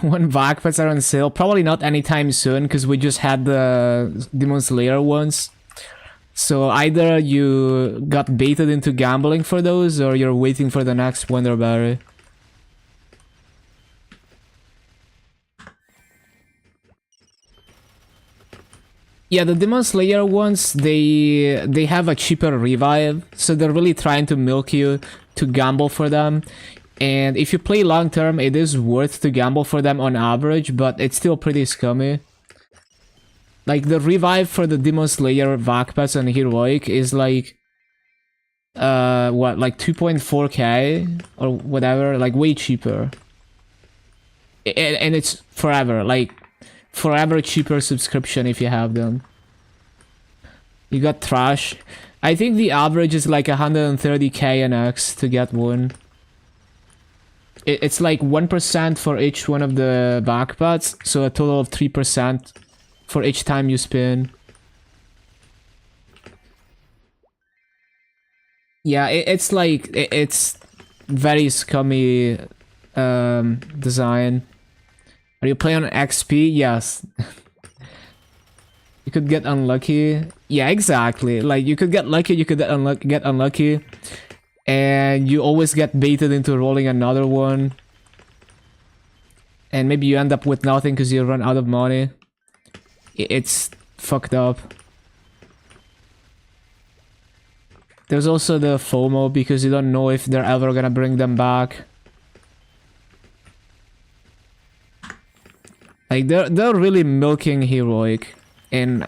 [SPEAKER 1] When backpacks are on sale, probably not anytime soon, because we just had the Demon Slayer ones. So either you got baited into gambling for those, or you're waiting for the next Wonderberry. Yeah, the Demon Slayer ones, they have a cheaper revive, so they're really trying to milk you to gamble for them. And if you play long term, it is worth to gamble for them on average, but it's still pretty scummy. Like the revive for the Demon Slayer Vakpas and Heroic is like what, like 2.4k or whatever, like way cheaper. And it's forever, like forever cheaper subscription if you have them. You got trash. I think the average is like 130k an X to get one. It's like 1% for each one of the backpats, so a total of 3% for each time you spin. Yeah, it's like it's very scummy design. Are you playing on XP? Yes. You could get unlucky. Yeah, exactly. Like you could get lucky, you could get unlucky, and you always get baited into rolling another one. And maybe you end up with nothing because you run out of money. It's fucked up. There's also the FOMO because you don't know if they're ever gonna bring them back. Like they're really milking Heroic, and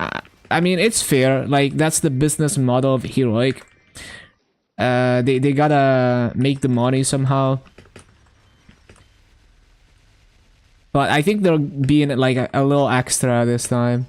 [SPEAKER 1] I mean it's fair. Like that's the business model of Heroic. They gotta make the money somehow. But I think they're being like a little extra this time.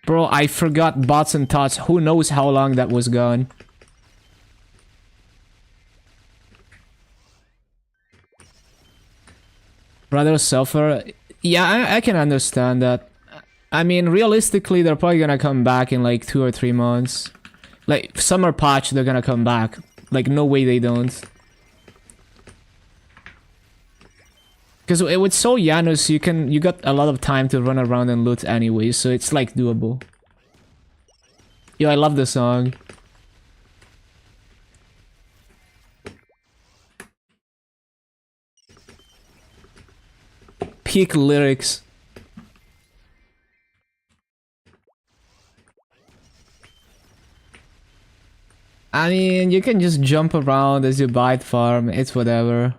[SPEAKER 1] Bro, I forgot bots and tots. Who knows how long that was gone? Brother suffer. Yeah, I can understand that. I mean, realistically, they're probably gonna come back in like 2 or 3 months. Like, summer patch, they're gonna come back. Like, no way they don't. Because with Soul Janus, you got a lot of time to run around and loot anyway, so it's like doable. Yo, I love the song. Peak lyrics. I mean, you can just jump around as you bite farm, it's whatever.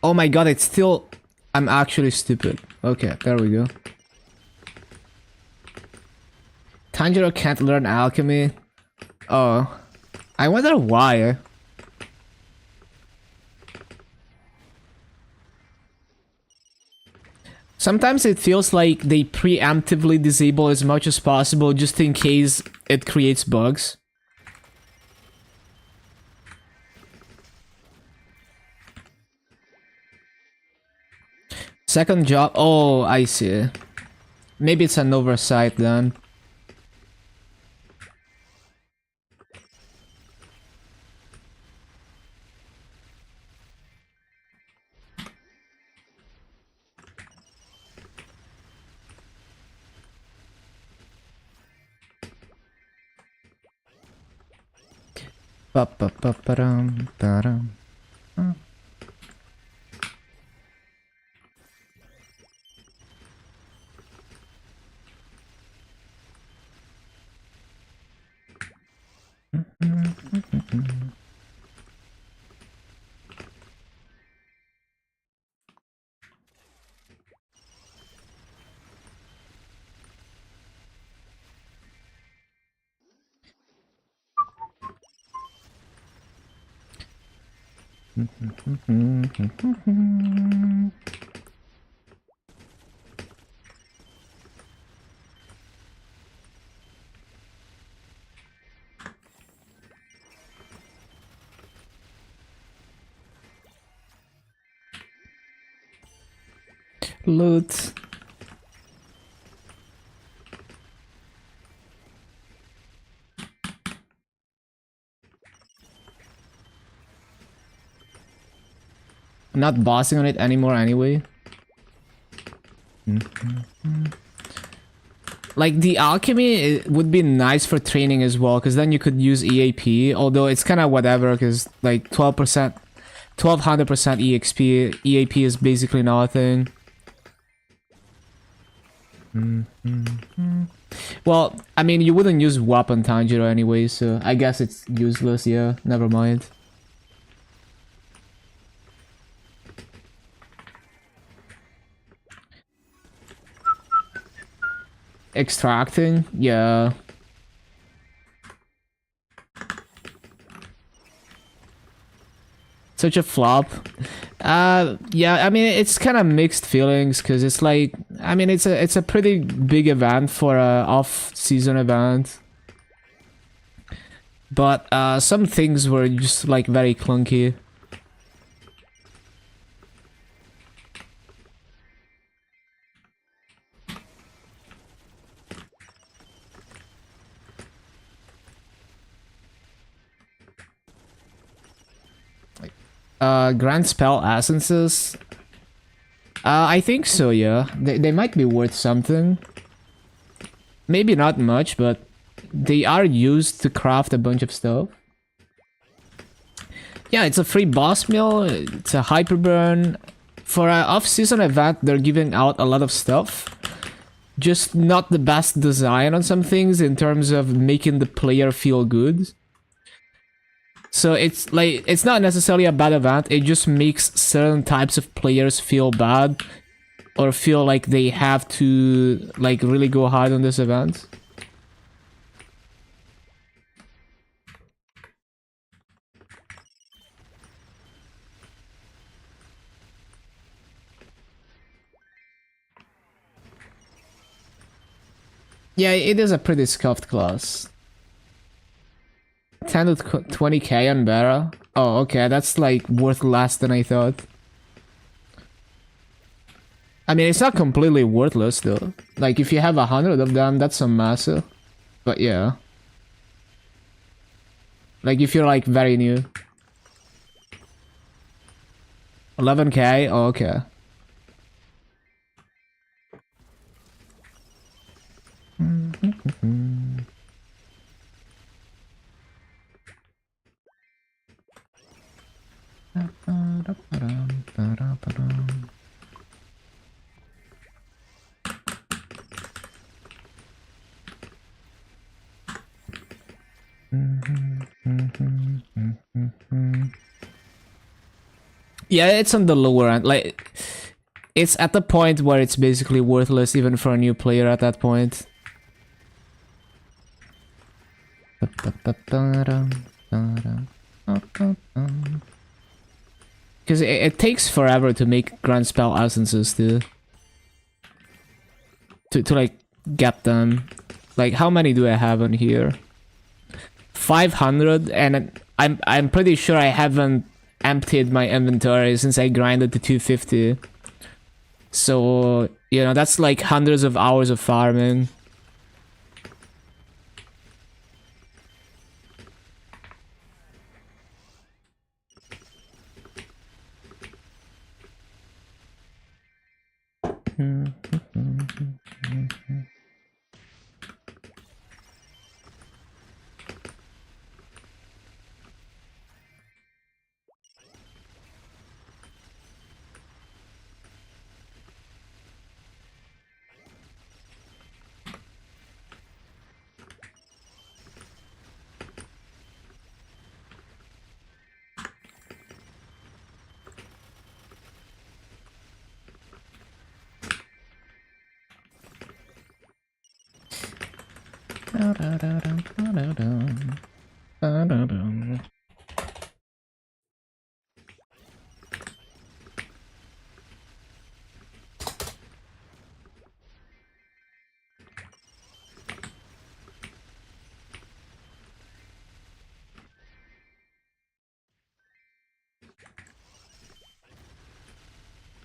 [SPEAKER 1] Oh my god, it's still... I'm actually stupid. Okay, there we go. Tanjiro can't learn alchemy. Oh. I wonder why. Sometimes it feels like they preemptively disable as much as possible just in case it creates bugs. Second job. Oh, I see. Maybe it's an oversight then. Ba ba ba ba dum ba dum. Loot. not bossing on it anymore anyway. Like the alchemy it would be nice for training as well, because then you could use EAP, although it's kind of whatever, because like 12%, 1200% EXP, EAP is basically nothing. Well, I mean, you wouldn't use weapon Tanjiro anyway, so I guess it's useless, yeah, never mind. Extracting? Yeah. Such a flop. Yeah, I mean, it's kind of mixed feelings, because it's like, I mean, it's a pretty big event for a off-season event. But some things were just like very clunky. Grand Spell Essences? I think so, yeah. They might be worth something. Maybe not much, but they are used to craft a bunch of stuff. Yeah, it's a free boss meal, it's a hyper burn. For an off-season event, they're giving out a lot of stuff. Just not the best design on some things in terms of making the player feel good. So it's like, it's not necessarily a bad event, it just makes certain types of players feel bad or feel like they have to like really go hard on this event. Yeah, it is a pretty scuffed class. 10 to 20k on Barra. Oh, okay, that's like worth less than I thought. I mean, it's not completely worthless though. Like, if you have 100 of them, that's some massive. But yeah. Like, if you're like very new. 11k? Oh, okay. Yeah, it's on the lower end. Like, it's at the point where it's basically worthless even for a new player at that point. Because it takes forever to make Grand Spell Essences to like get them. Like, how many do I have on here? 500, and I'm pretty sure I haven't emptied my inventory since I grinded to 250. So, you know, that's like hundreds of hours of farming.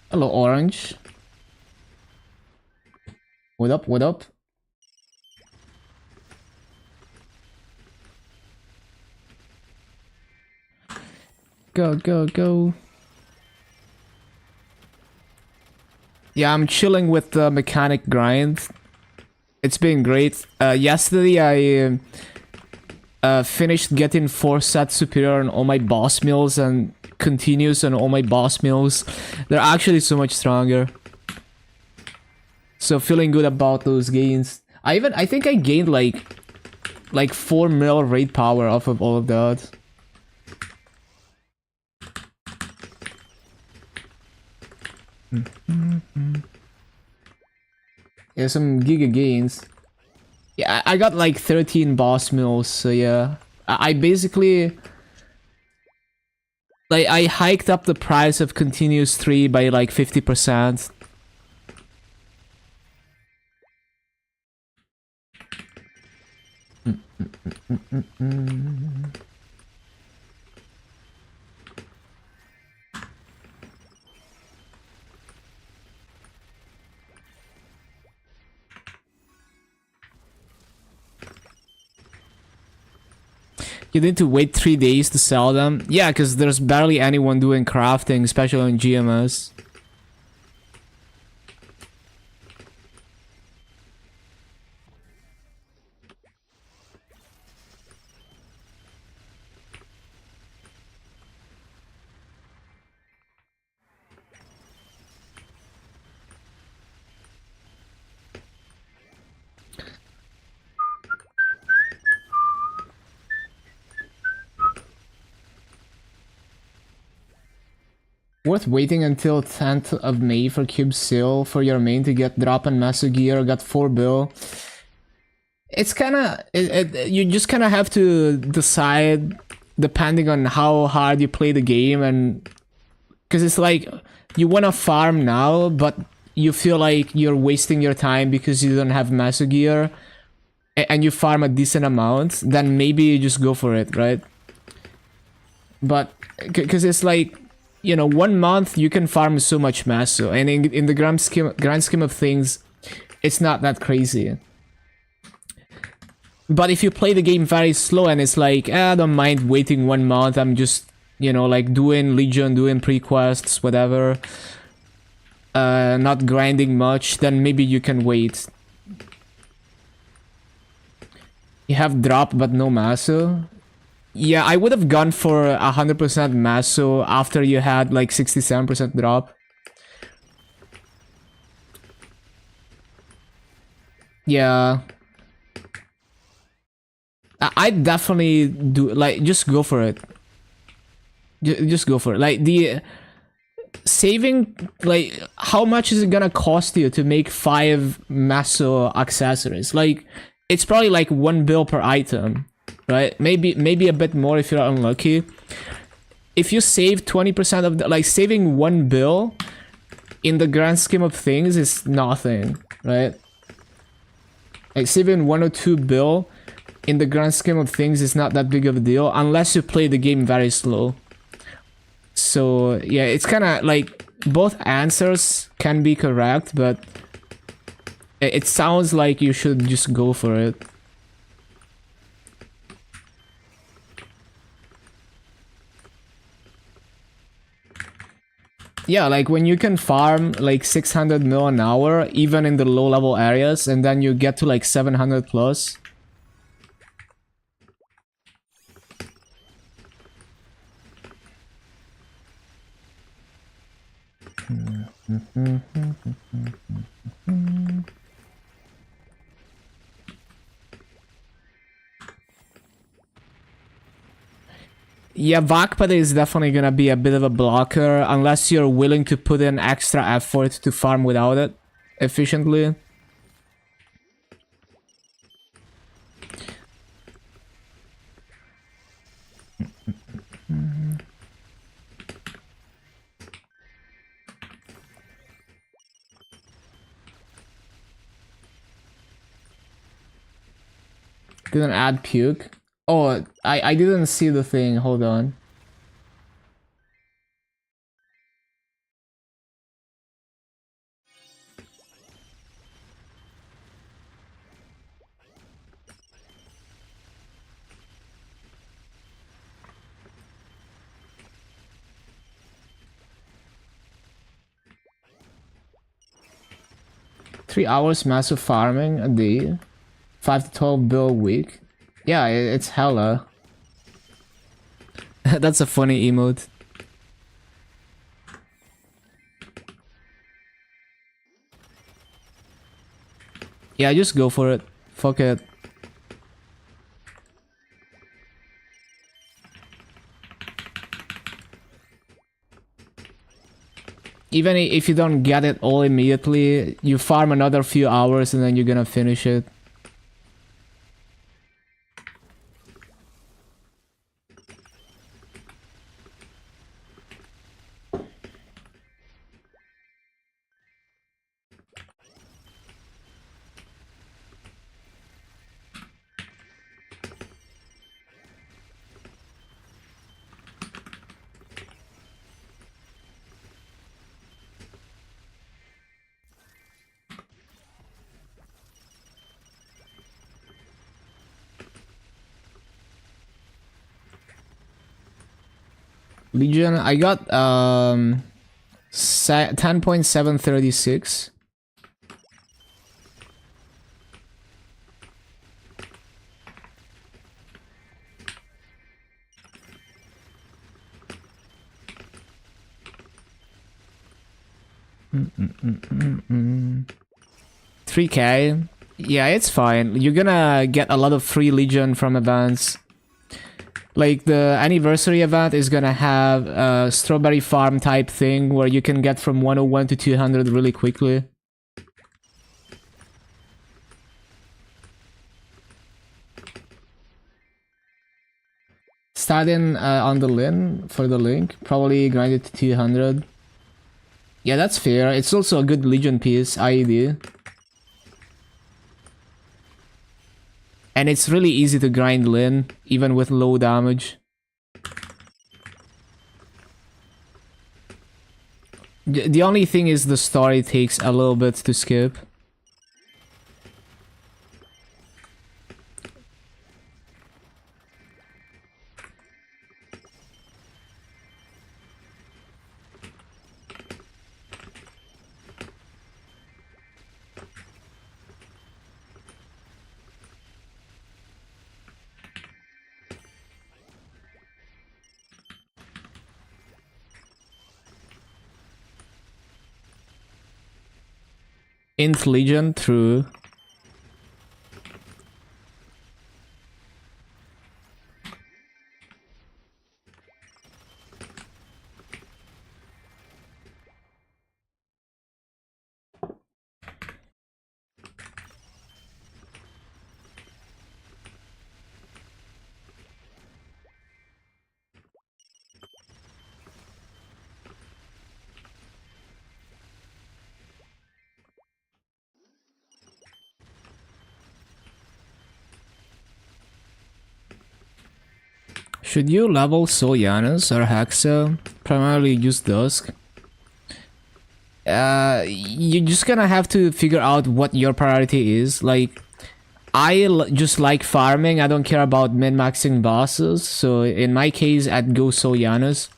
[SPEAKER 1] Hello, Orange. What up, what up? Go, go, go. Yeah, I'm chilling with the mechanic grind. It's been great. Yesterday I finished getting 4 sets superior on all my boss mills and continues on all my boss mills. They're actually so much stronger. So feeling good about those gains. I think I gained like 4 mil raid power off of all of that. Yeah, some giga gains. Yeah, I got like 13 boss mills, so yeah. I basically... Like, I hiked up the price of Continuous 3 by like 50%. You need to wait 3 days to sell them? Yeah, because there's barely anyone doing crafting, especially on GMS. Worth waiting until 10th of May for Cube Sale for your main to get drop and Masu gear, got 4 bill. It's kinda... you just kinda have to decide depending on how hard you play the game and... Because it's like, you wanna farm now, but you feel like you're wasting your time because you don't have Masu gear and you farm a decent amount, then maybe you just go for it, right? But, because it's like... You know, 1 month you can farm so much Masu, and in the grand scheme of things, it's not that crazy. But if you play the game very slow and it's like, I don't mind waiting 1 month, I'm just, you know, like doing Legion, doing pre-quests, whatever, not grinding much, then maybe you can wait. You have drop but no Masu. Yeah, I would have gone for 100% Masu after you had like 67% drop. Yeah. I'd definitely do, like, just go for it. Just go for it. Like, the saving, like, how much is it gonna cost you to make 5 Masu accessories? Like, it's probably like 1 bill per item. Right? Maybe a bit more if you're unlucky. If you save 20% of the, like, saving 1 bill in the grand scheme of things is nothing, right? Like, saving 1 or 2 bill in the grand scheme of things is not that big of a deal unless you play the game very slow. So yeah, it's kind of like both answers can be correct, but it sounds like you should just go for it. Yeah, like when you can farm like 600 mil an hour, even in the low level areas, and then you get to like 700 plus. Yeah, Vakpad is definitely gonna be a bit of a blocker unless you're willing to put in extra effort to farm without it efficiently. Didn't add puke. Oh, I didn't see the thing. Hold on. 3 hours massive farming a day, 5 to 12 bill a week. Yeah, it's hella. That's a funny emote. Yeah, just go for it. Fuck it. Even if you don't get it all immediately, you farm another few hours and then you're gonna finish it. Legion, I got 10.736. Mm. 3k. Yeah, it's fine. You're gonna get a lot of free Legion from events. Like the anniversary event is gonna have a strawberry farm type thing where you can get from 101 to 200 really quickly. Starting on the Lin for the link, probably grind it to 200. Yeah, that's fair. It's also a good Legion piece, IED. And it's really easy to grind Lin, even with low damage. The only thing is the story takes a little bit to skip. Int Legion, true. Should you level Soyanus or Hexa? Primarily use Dusk. You're just gonna have to figure out what your priority is. Like, just like farming. I don't care about min-maxing bosses. So in my case, I'd go Soyanus.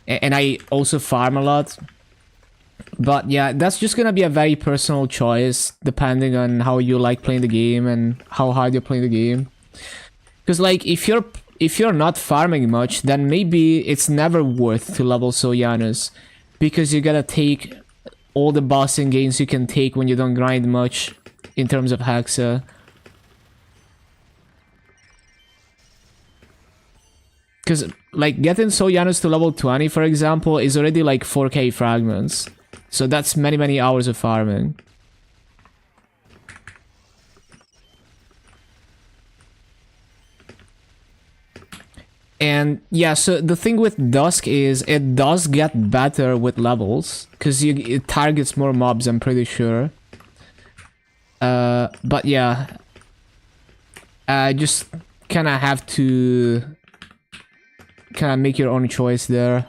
[SPEAKER 1] And I also farm a lot. But yeah, that's just gonna be a very personal choice, depending on how you like playing the game and how hard you're playing the game. Because like, if you're not farming much, then maybe it's never worth to level Soyanus, because you gotta take all the bossing gains you can take when you don't grind much in terms of Hexa. Because like getting Soyanus to level 20, for example, is already like 4k fragments. So that's many hours of farming. And yeah, so the thing with Dusk is it does get better with levels, because it targets more mobs, I'm pretty sure. But yeah, just kind of have to kind of make your own choice there.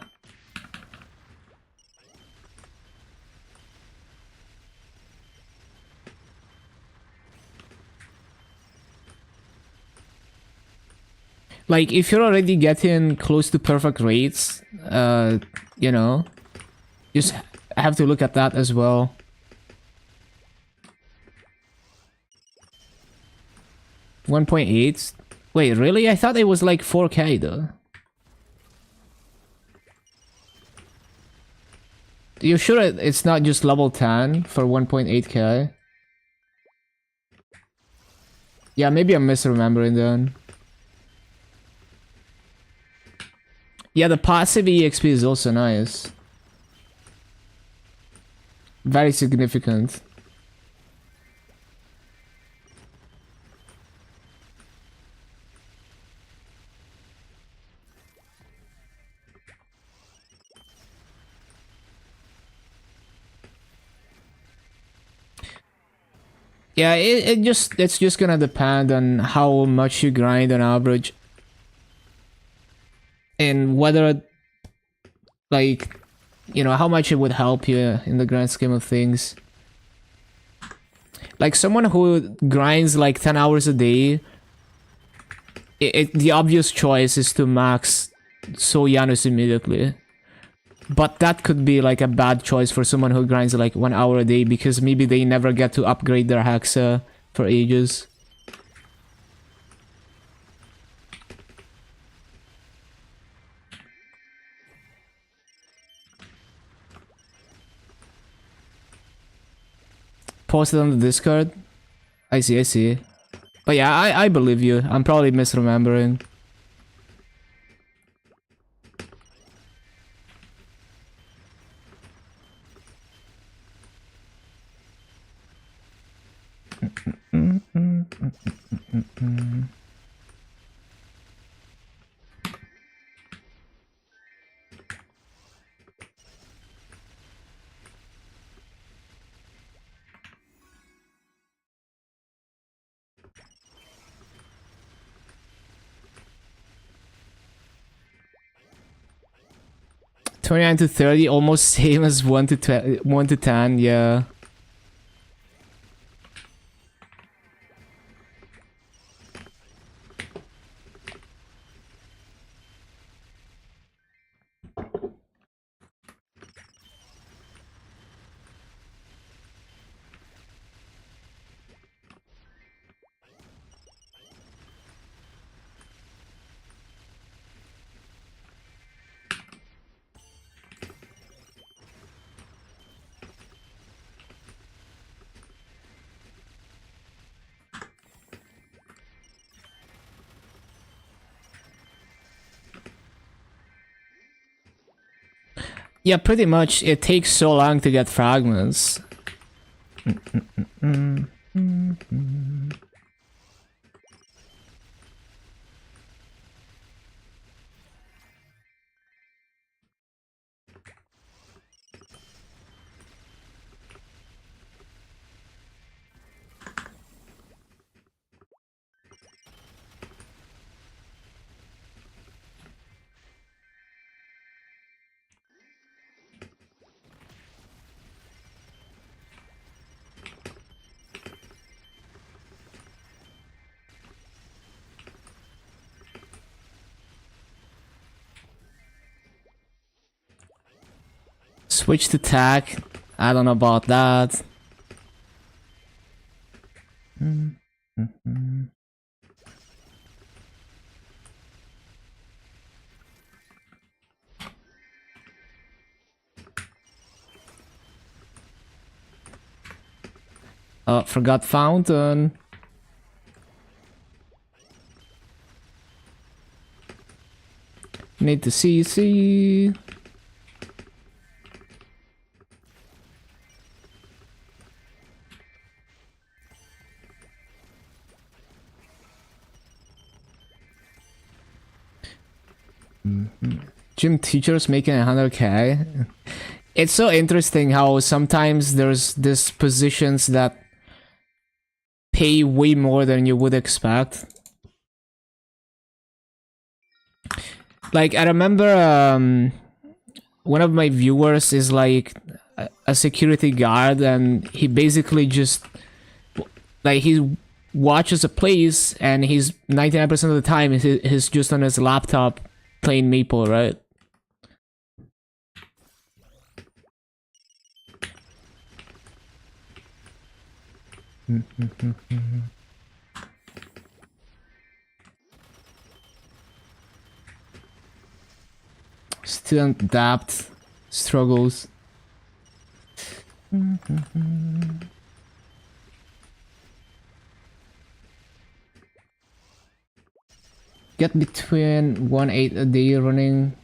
[SPEAKER 1] Like, if you're already getting close to perfect rates, you know, just have to look at that as well. 1.8? Wait, really? I thought it was like 4K though. You sure it's not just level 10 for 1.8K? Yeah, maybe I'm misremembering then. Yeah, the passive EXP is also nice. Very significant. Yeah, it's just gonna depend on how much you grind on average. And whether, like, you know, how much it would help you in the grand scheme of things. Like, someone who grinds like 10 hours a day, the obvious choice is to max Soyanus immediately. But that could be like a bad choice for someone who grinds like 1 hour a day because maybe they never get to upgrade their Hexa for ages. Post it on the Discord. I see, I see. But yeah, I believe you. I'm probably misremembering. Mm. 29 to 30, almost same as 1 to 10, yeah. Yeah, pretty much. It takes so long to get fragments. Switch to tack. I don't know about that. Oh, forgot fountain. Need to CC. Gym teachers making 100K. It's so interesting how sometimes there's these positions that pay way more than you would expect. Like, I remember one of my viewers is like a security guard, and he basically just, like, he watches a place and he's 99% of the time he's just on his laptop playing Maple, right? Student debt struggles. Get between 1.8 a day running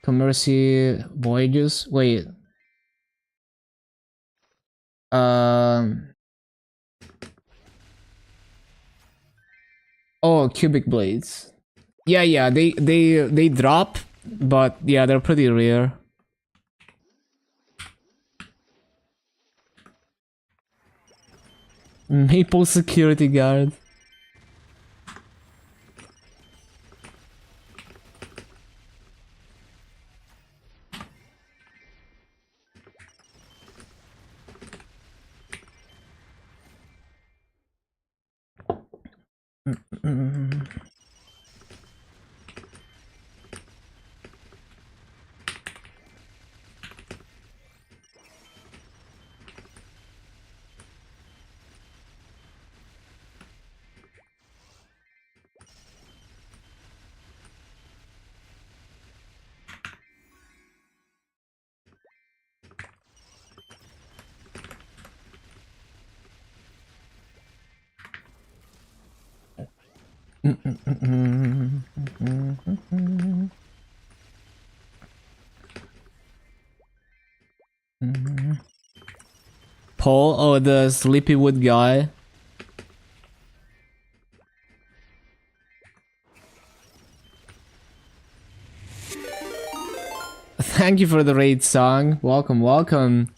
[SPEAKER 1] commercial voyages. Wait. Oh, cubic blades. Yeah, they drop, but yeah, they're pretty rare. Maple security guard. Paul, oh, the Sleepywood guy. Thank you for the raid song. Welcome, welcome.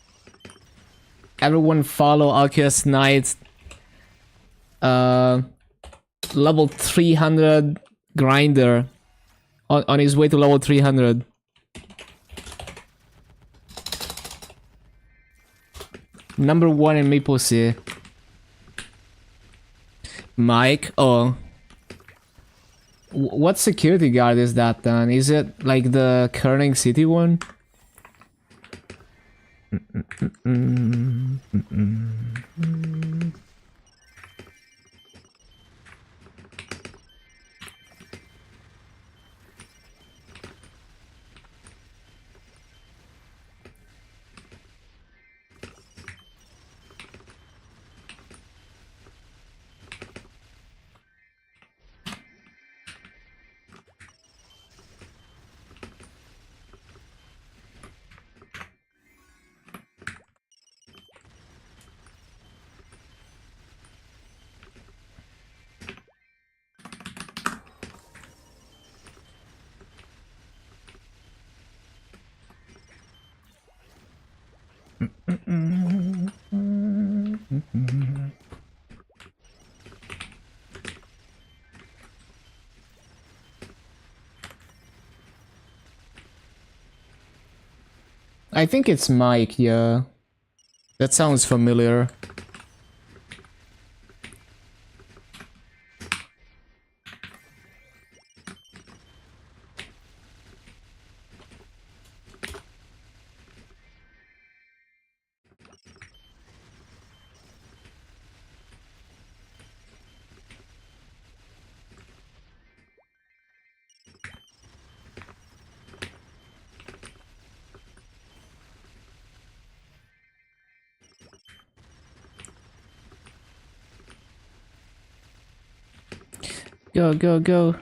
[SPEAKER 1] Everyone follow Arceus Knight. Level 300 grinder. On his way to level 300. Number 1 in Maple City. Mike, oh. What security guard is that then? Is it like the Kerning City one? I think it's Mike, yeah. That sounds familiar. Go, go, go.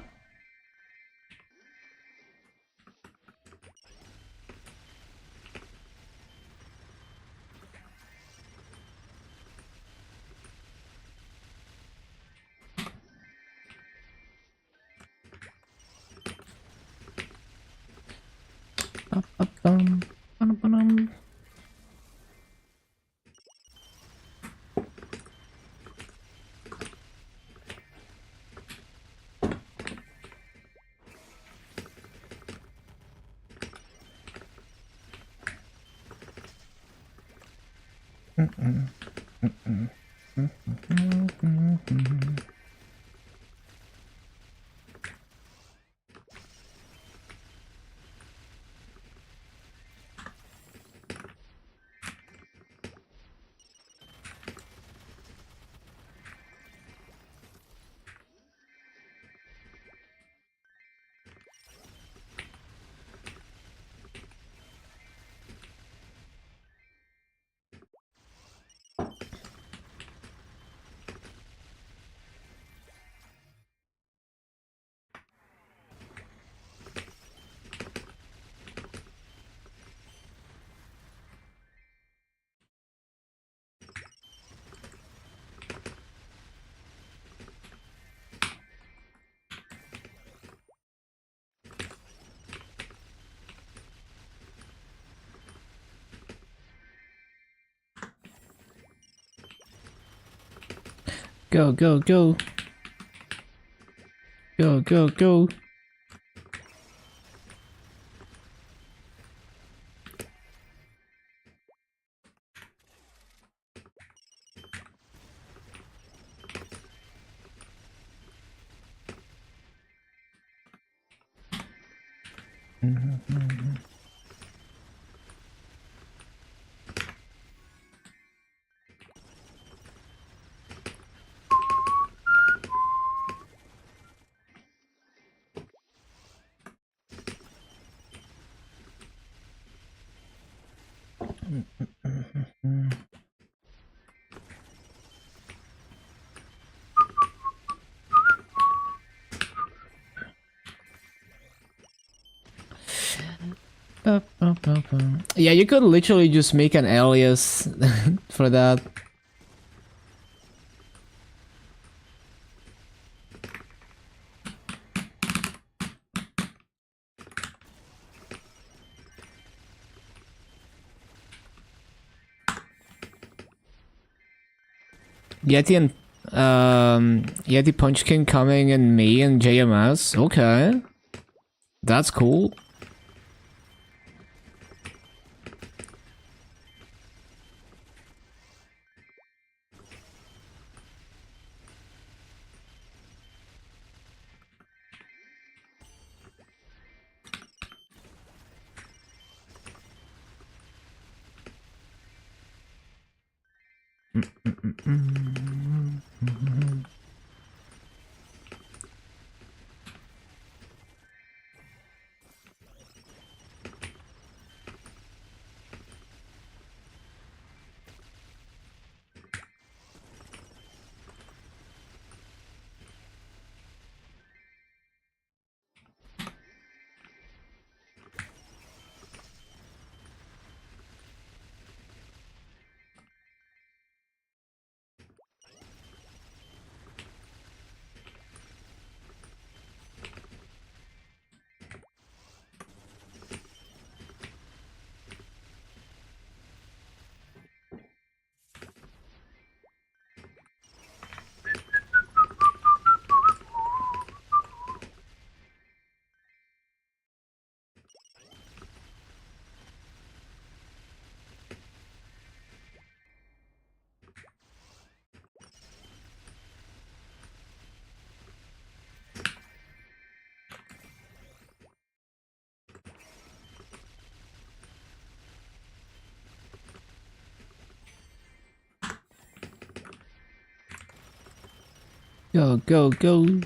[SPEAKER 1] Go, go, go. Go, go, go. Yeah, you could literally just make an alias for that. Yeti and Yeti Punchkin coming in May and JMS. Okay, that's cool. Go, go, go.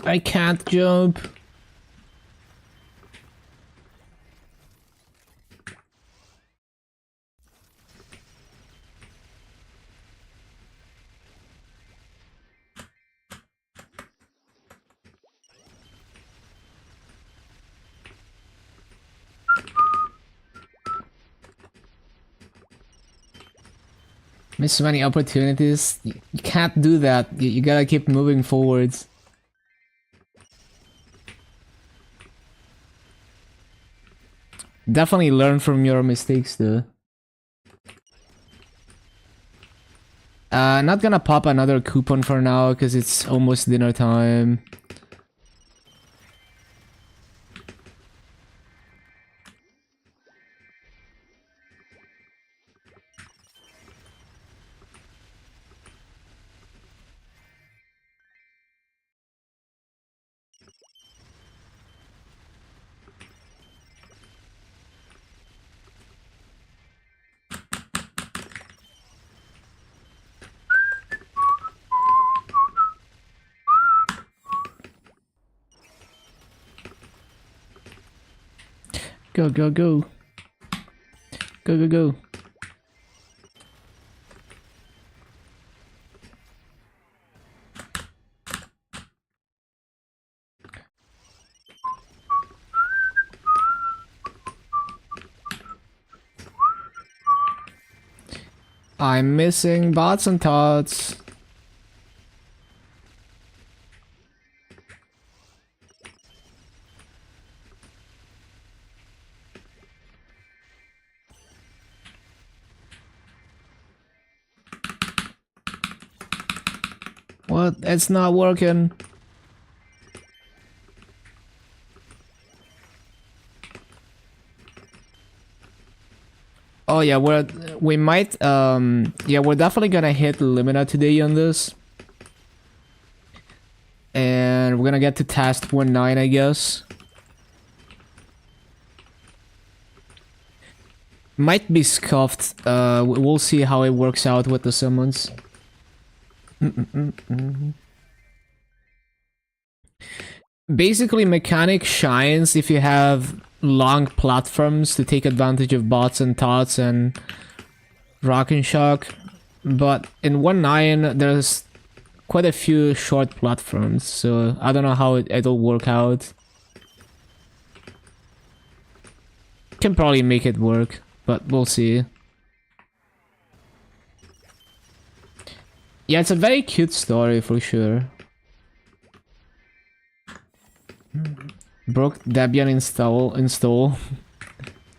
[SPEAKER 1] I can't jump. Miss so many opportunities. You can't do that. You gotta keep moving forwards. Definitely learn from your mistakes, though. Not gonna pop another coupon for now, because it's almost dinner time. Go, go, go. Go, go, go. I'm missing bots and tots. What? It's not working. Oh yeah, we might yeah, we're definitely gonna hit Lumina today on this. And we're gonna get to task 1-9, I guess. Might be scuffed. We'll see how it works out with the summons. Basically, mechanic shines if you have long platforms to take advantage of bots and tots and rock and shock. But in 1-9, there's quite a few short platforms, so I don't know how it'll work out. Can probably make it work, but we'll see. Yeah, it's a very cute story for sure. Broke Debian install.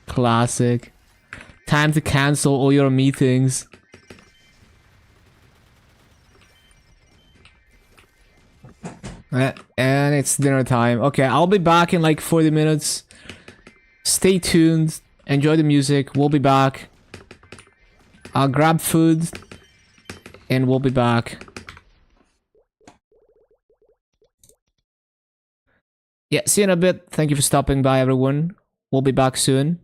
[SPEAKER 1] Classic. Time to cancel all your meetings. And it's dinner time. Okay, I'll be back in like 40 minutes. Stay tuned. Enjoy the music. We'll be back. I'll grab food. And we'll be back. Yeah, see you in a bit. Thank you for stopping by, everyone. We'll be back soon.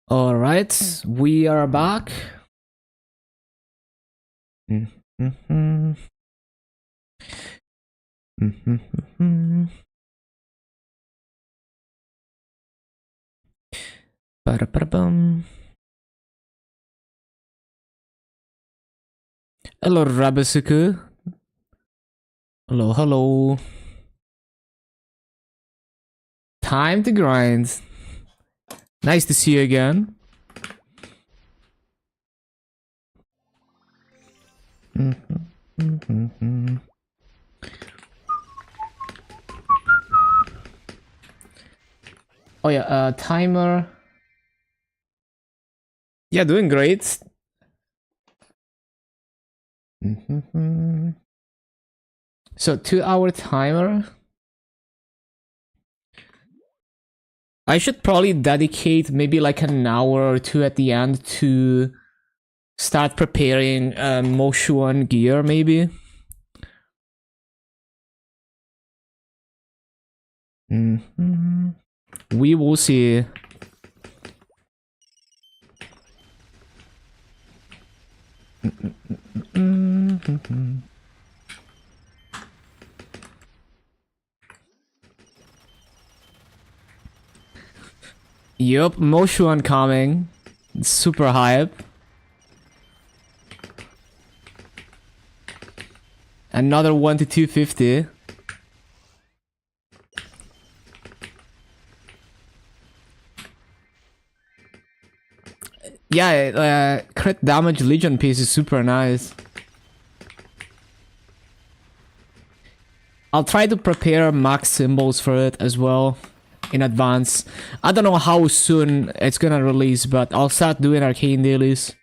[SPEAKER 1] All right, we are back. Mm-hmm. Mm-hmm. Ba-da-ba-da-bum. Hello, Rabasuku. Hello, hello. Time to grind. Nice to see you again. Mm-hmm. Oh yeah, timer. Yeah, doing great. Mm-hmm. So 2 hour timer. I should probably dedicate maybe like an hour or two at the end to start preparing Moshuan gear, maybe. Mm-hmm. We will see. Mm-hmm. Yup, Moshuan coming. Super hype. Another 1 to 250. Yeah, crit damage Legion piece is super nice. I'll try to prepare max symbols for it as well in advance. I don't know how soon it's gonna release, but I'll start doing arcane dailies.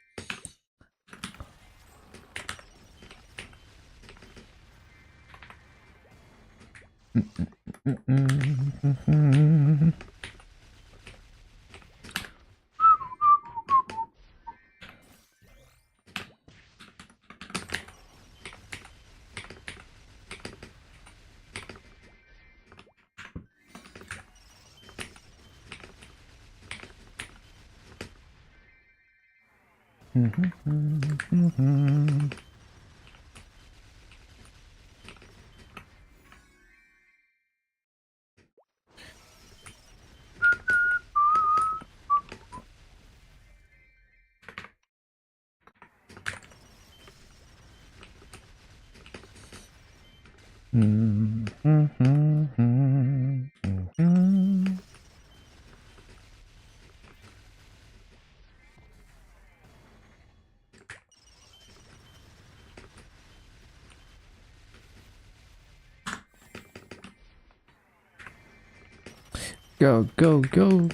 [SPEAKER 1] Go, go, go.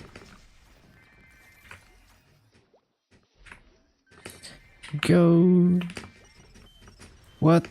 [SPEAKER 1] Go. What?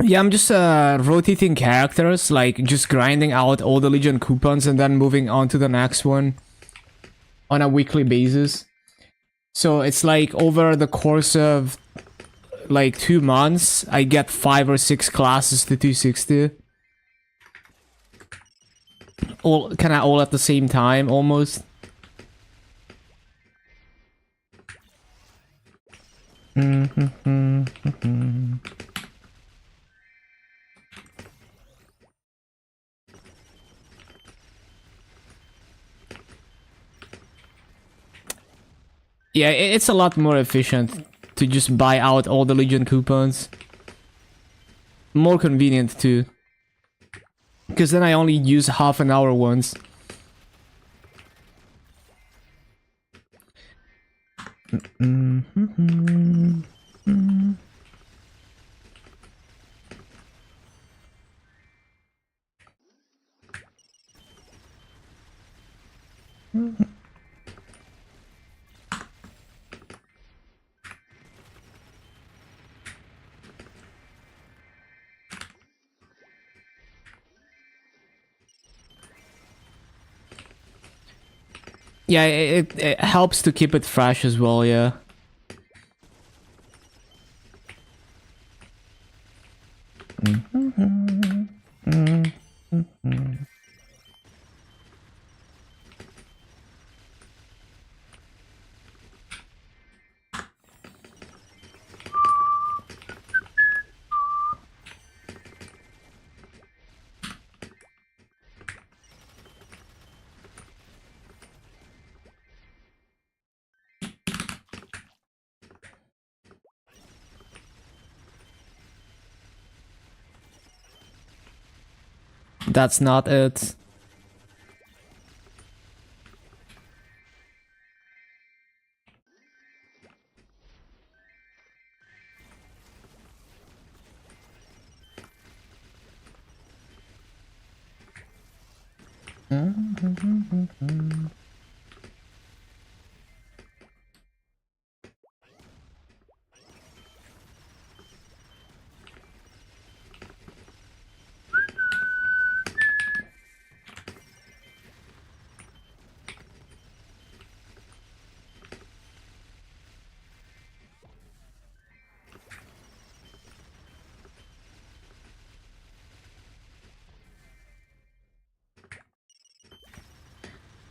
[SPEAKER 1] Yeah, I'm just rotating characters, like just grinding out all the Legion coupons and then moving on to the next one on a weekly basis. So it's like over the course of like 2 months, I get 5 or 6 classes to 260. All kind of all at the same time, almost. Yeah, it's a lot more efficient to just buy out all the Legion coupons. More convenient too. Because then I only use half an hour once. Yeah, it helps to keep it fresh as well, yeah. That's not it.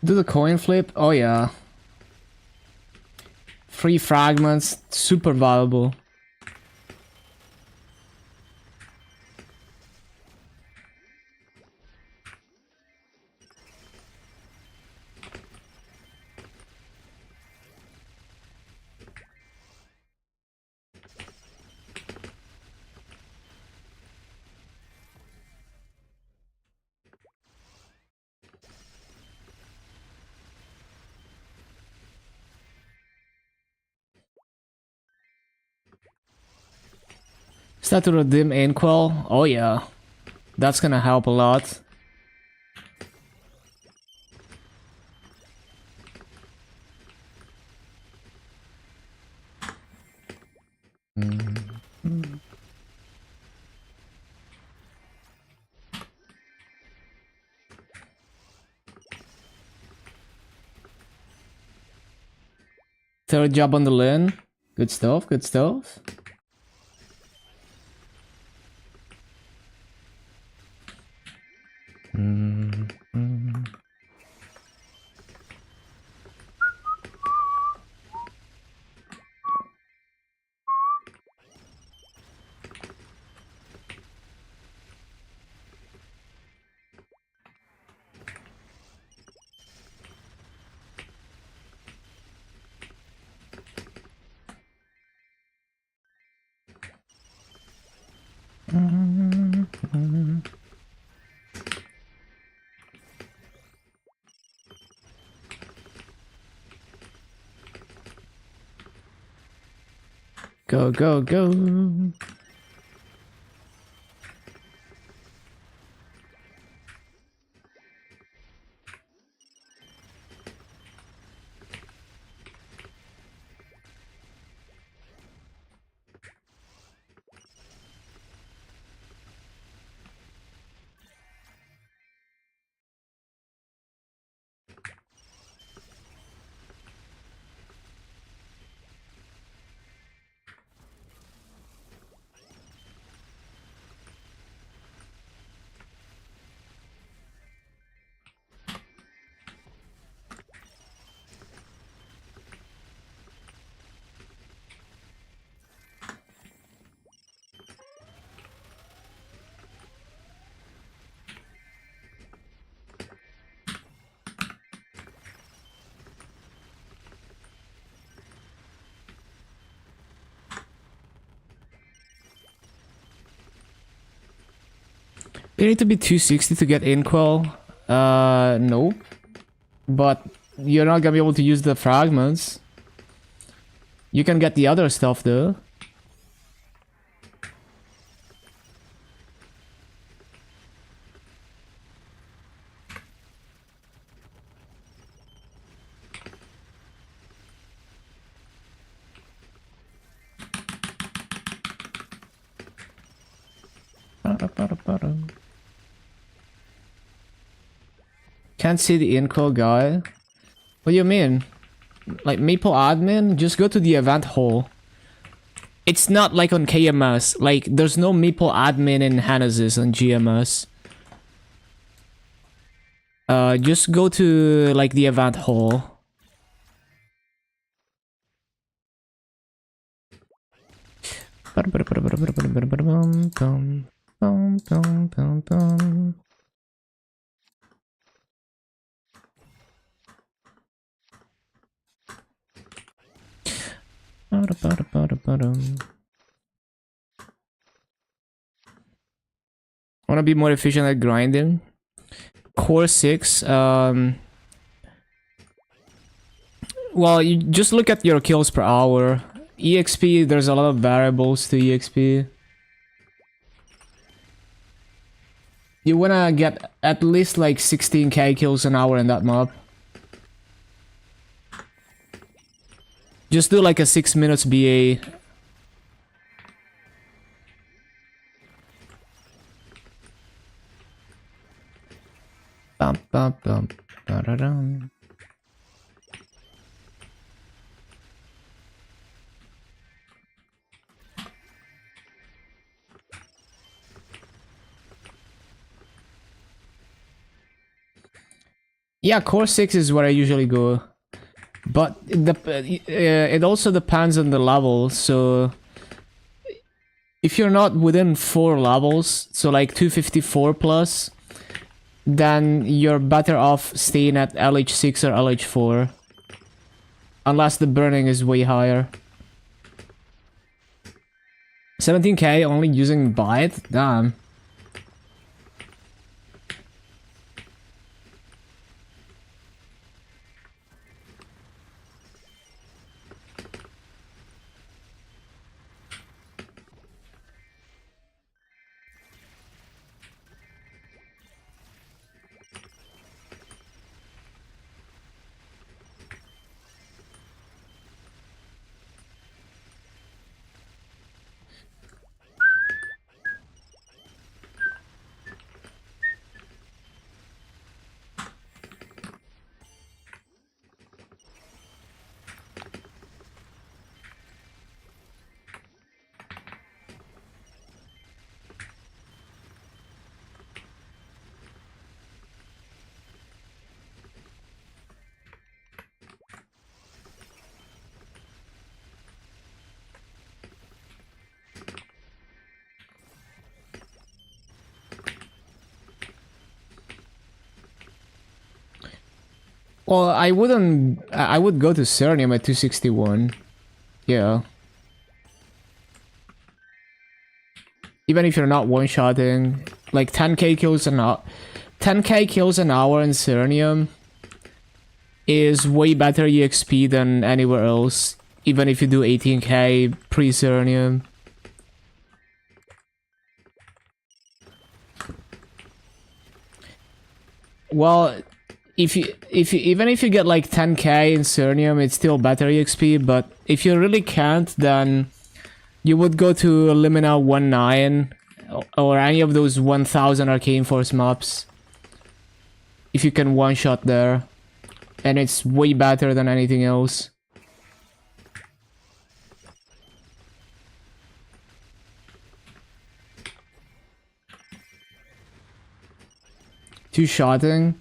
[SPEAKER 1] Do the coin flip? Oh yeah. Free fragments, super valuable. Start to redeem Inkwell? Oh yeah. That's gonna help a lot. Third job on the lane. Good stuff, good stuff. Go, go, go. You need to be 260 to get Inkwell. No. But you're not gonna be able to use the fragments. You can get the other stuff though. Can't see the info guy. What do you mean? Like Maple admin? Just go to the event hall. It's not like on KMS. Like there's no Maple admin in Genesis on GMS. Just go to like the event hall. Wanna be more efficient at grinding? Core 6, well, you just look at your kills per hour. EXP, there's a lot of variables to EXP. You wanna get at least like 16k kills an hour in that map. Just do like a 6 minutes BA. Bum, bum, bum, ba-da-dum. Yeah, core 6 is where I usually go. But it also depends on the level, so... If you're not within 4 levels, so like 254 plus, then you're better off staying at LH6 or LH4. Unless the burning is way higher. 17k only using Byte? Damn. Well, I wouldn't... I would go to Cernium at 261. Yeah. Even if you're not one-shotting. Like 10k kills an hour... 10k kills an hour in Cernium is way better EXP than anywhere else. Even if you do 18k pre-Cernium. Well... even if you get like 10k in Cernium, it's still better EXP, but if you really can't, then you would go to Limina 1.9 or any of those 1000 Arcane Force maps. If you can one-shot there. And it's way better than anything else. Two-shotting?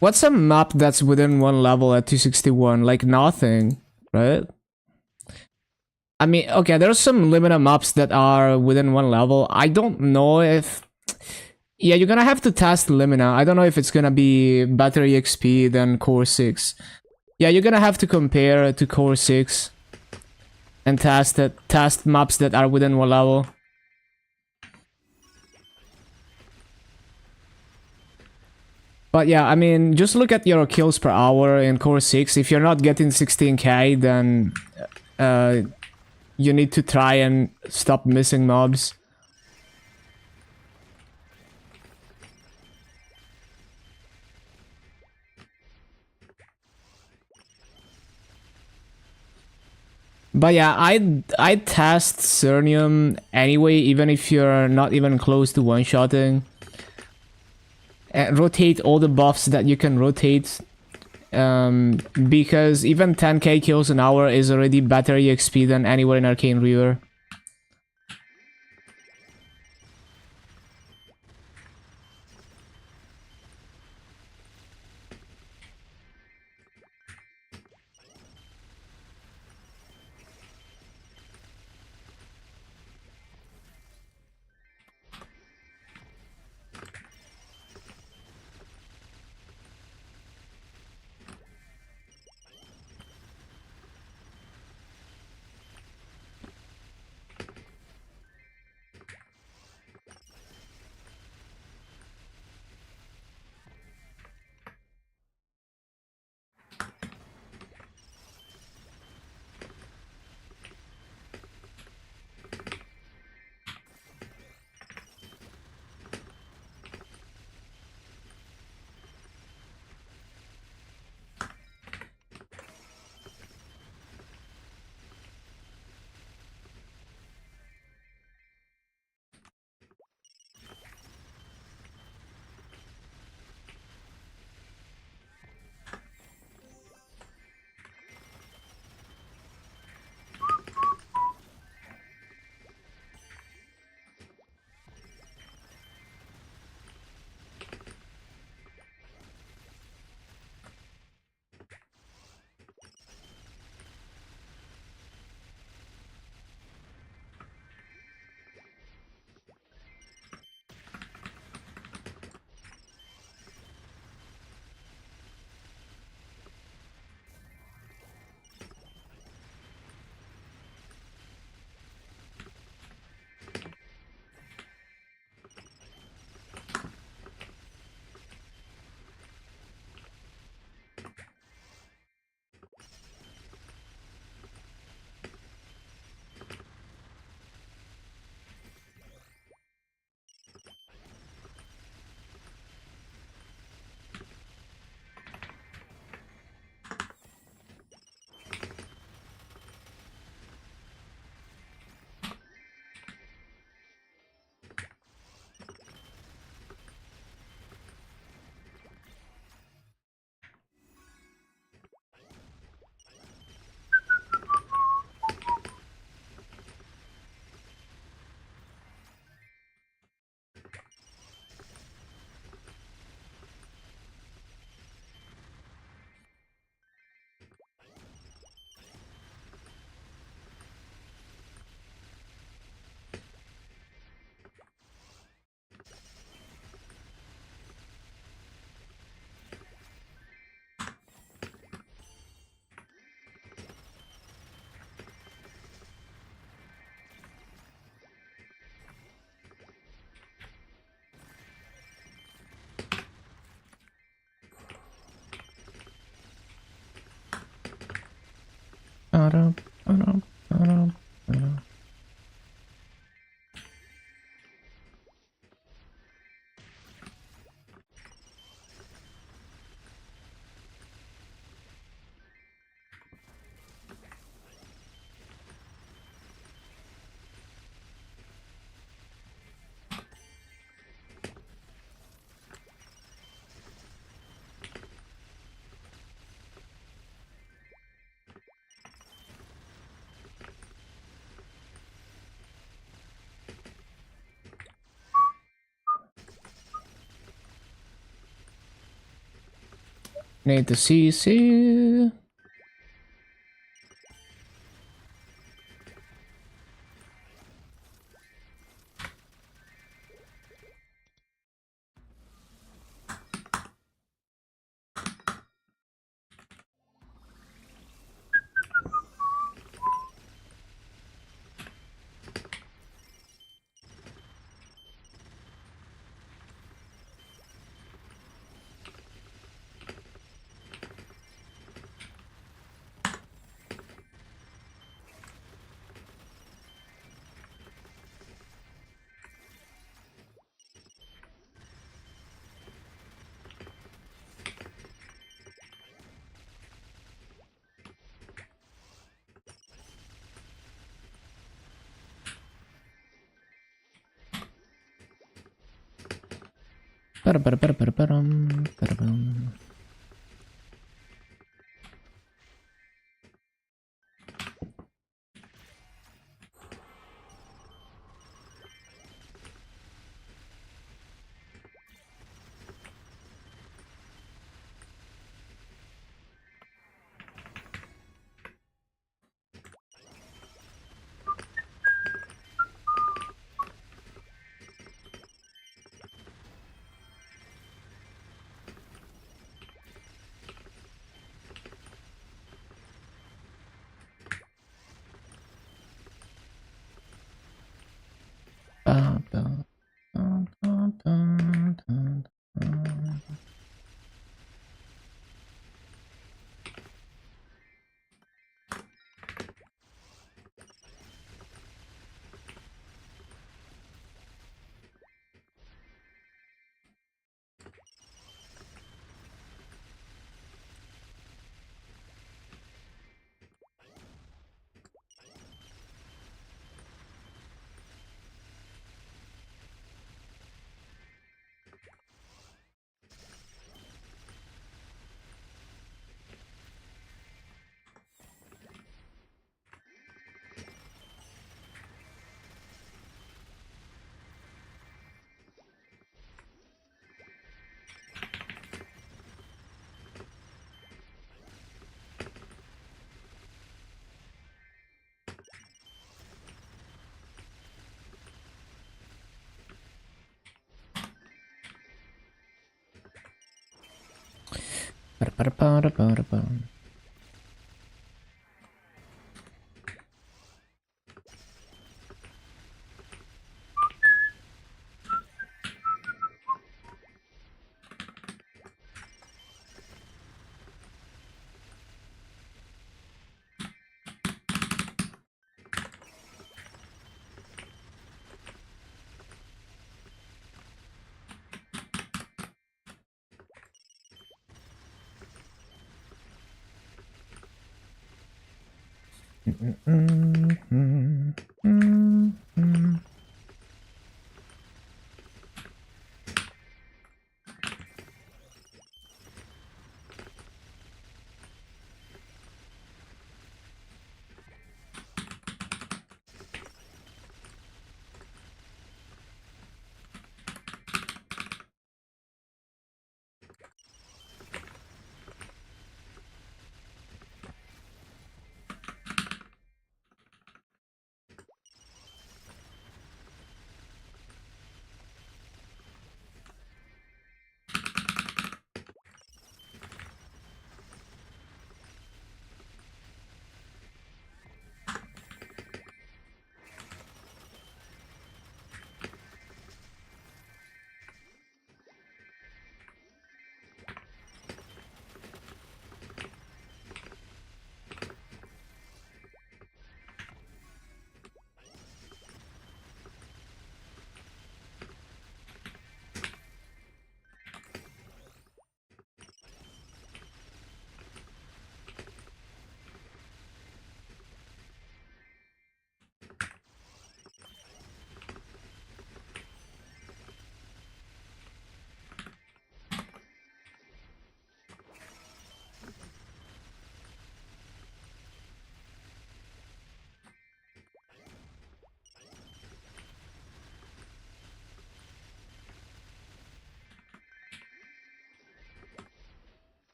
[SPEAKER 1] What's a map that's within one level at 261? Like nothing, right? I mean, okay, there's some limited maps that are within one level. I don't know if... Yeah, you're gonna have to test Limina. I don't know if it's gonna be better EXP than Core 6. Yeah, you're gonna have to compare it to Core 6. And test maps that are within one level. But yeah, I mean, just look at your kills per hour in Core 6. If you're not getting 16k, then you need to try and stop missing mobs. But yeah, I'd test Cernium anyway, even if you're not even close to one-shotting. And rotate all the buffs that you can rotate. Because even 10k kills an hour is already better EXP than anywhere in Arcane River. Need to CC.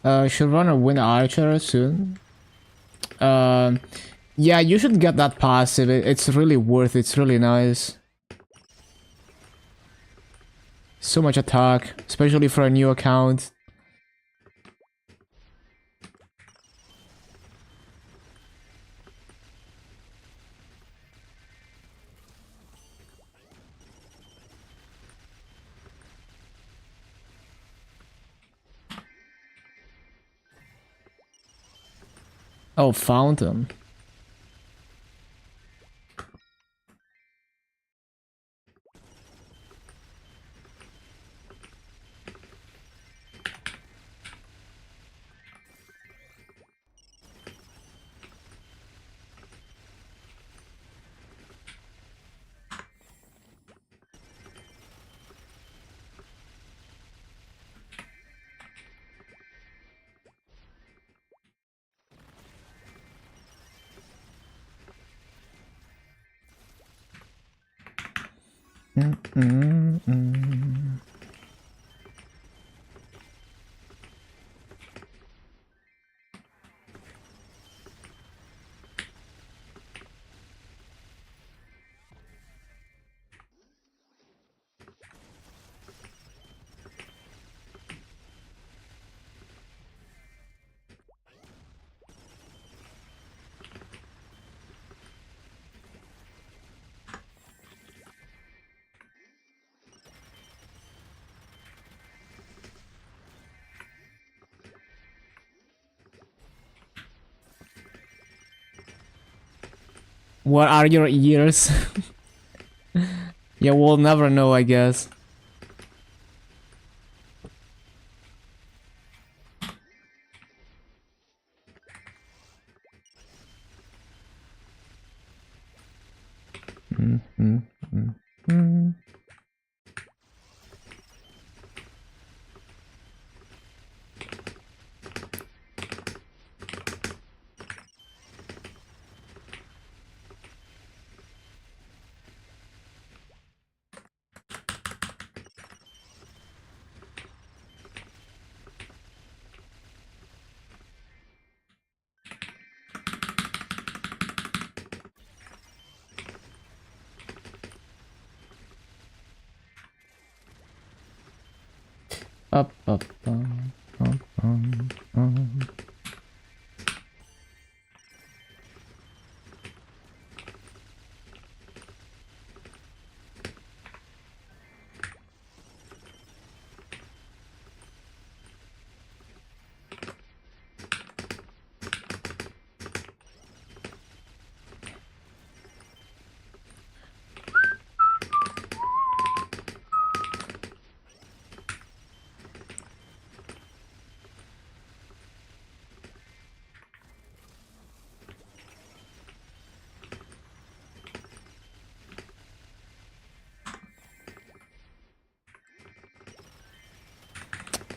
[SPEAKER 1] Should run a Wind Archer soon. Yeah, you should get that passive. It's really worth it. It's really nice. So much attack, especially for a new account. Oh, Fountain. What are your ears? Yeah, we'll never know, I guess. Up, up, up, up.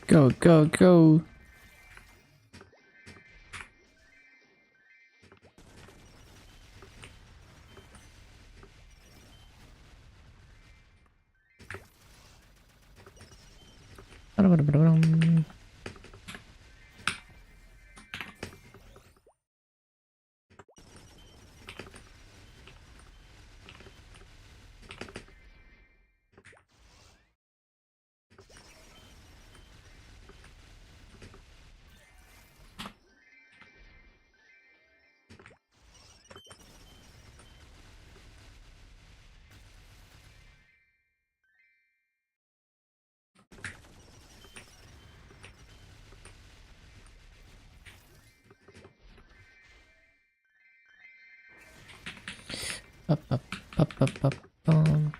[SPEAKER 1] Go, go, go. Up, up, up, up, up, um.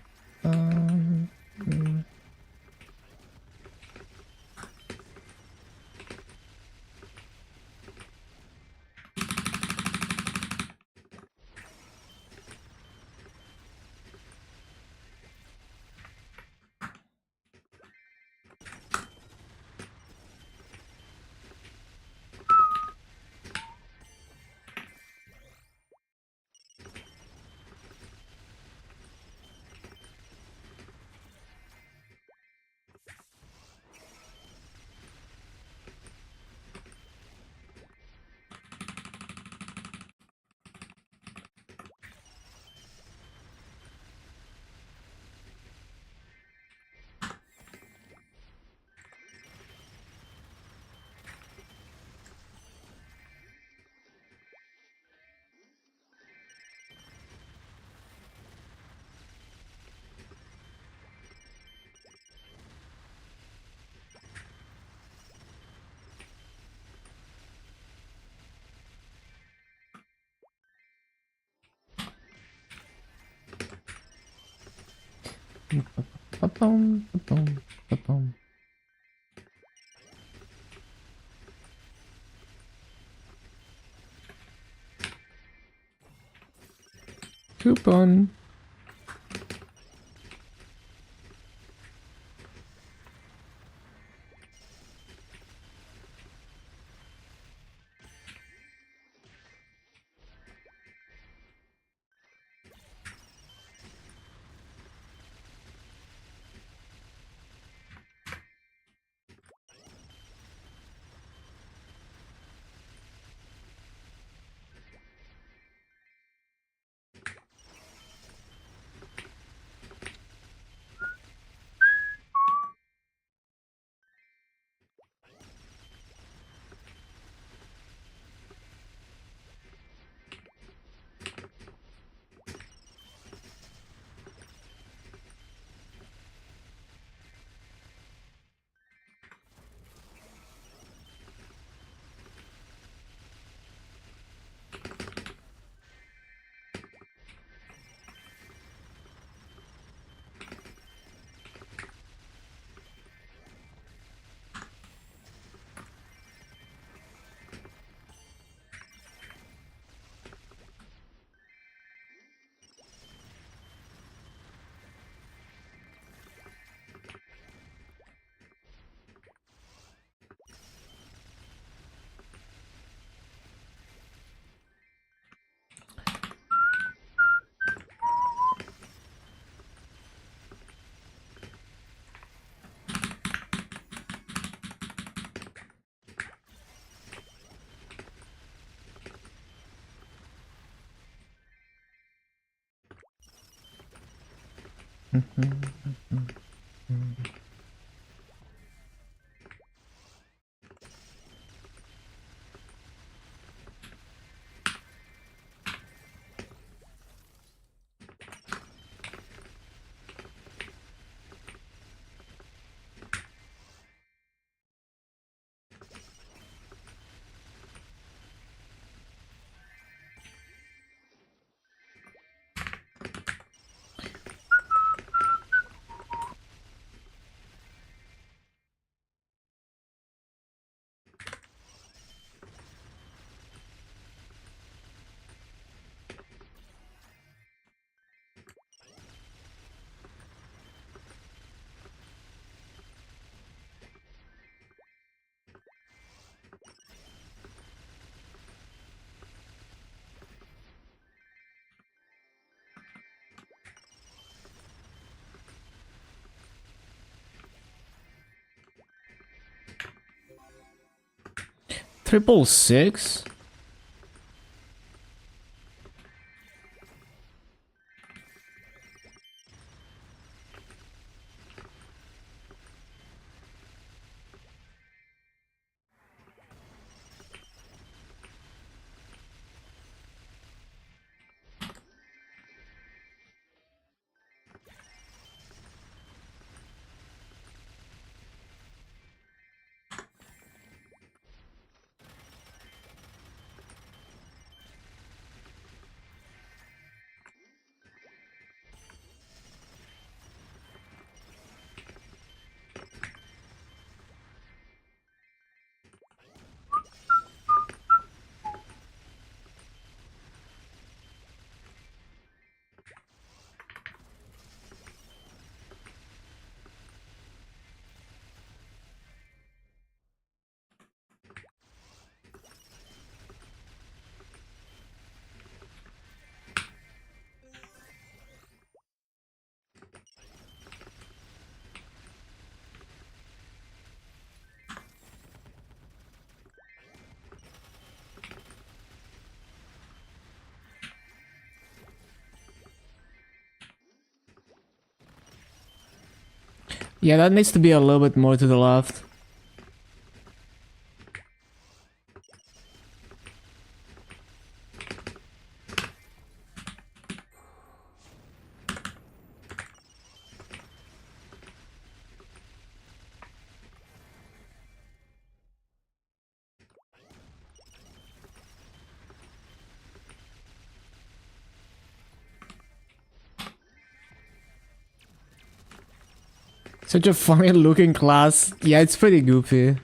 [SPEAKER 1] Ba-bum, ba-bum, ba-bum. Coupon. Triple six? Yeah, that needs to be a little bit more to the left. Such a funny looking class. Yeah, it's pretty goofy.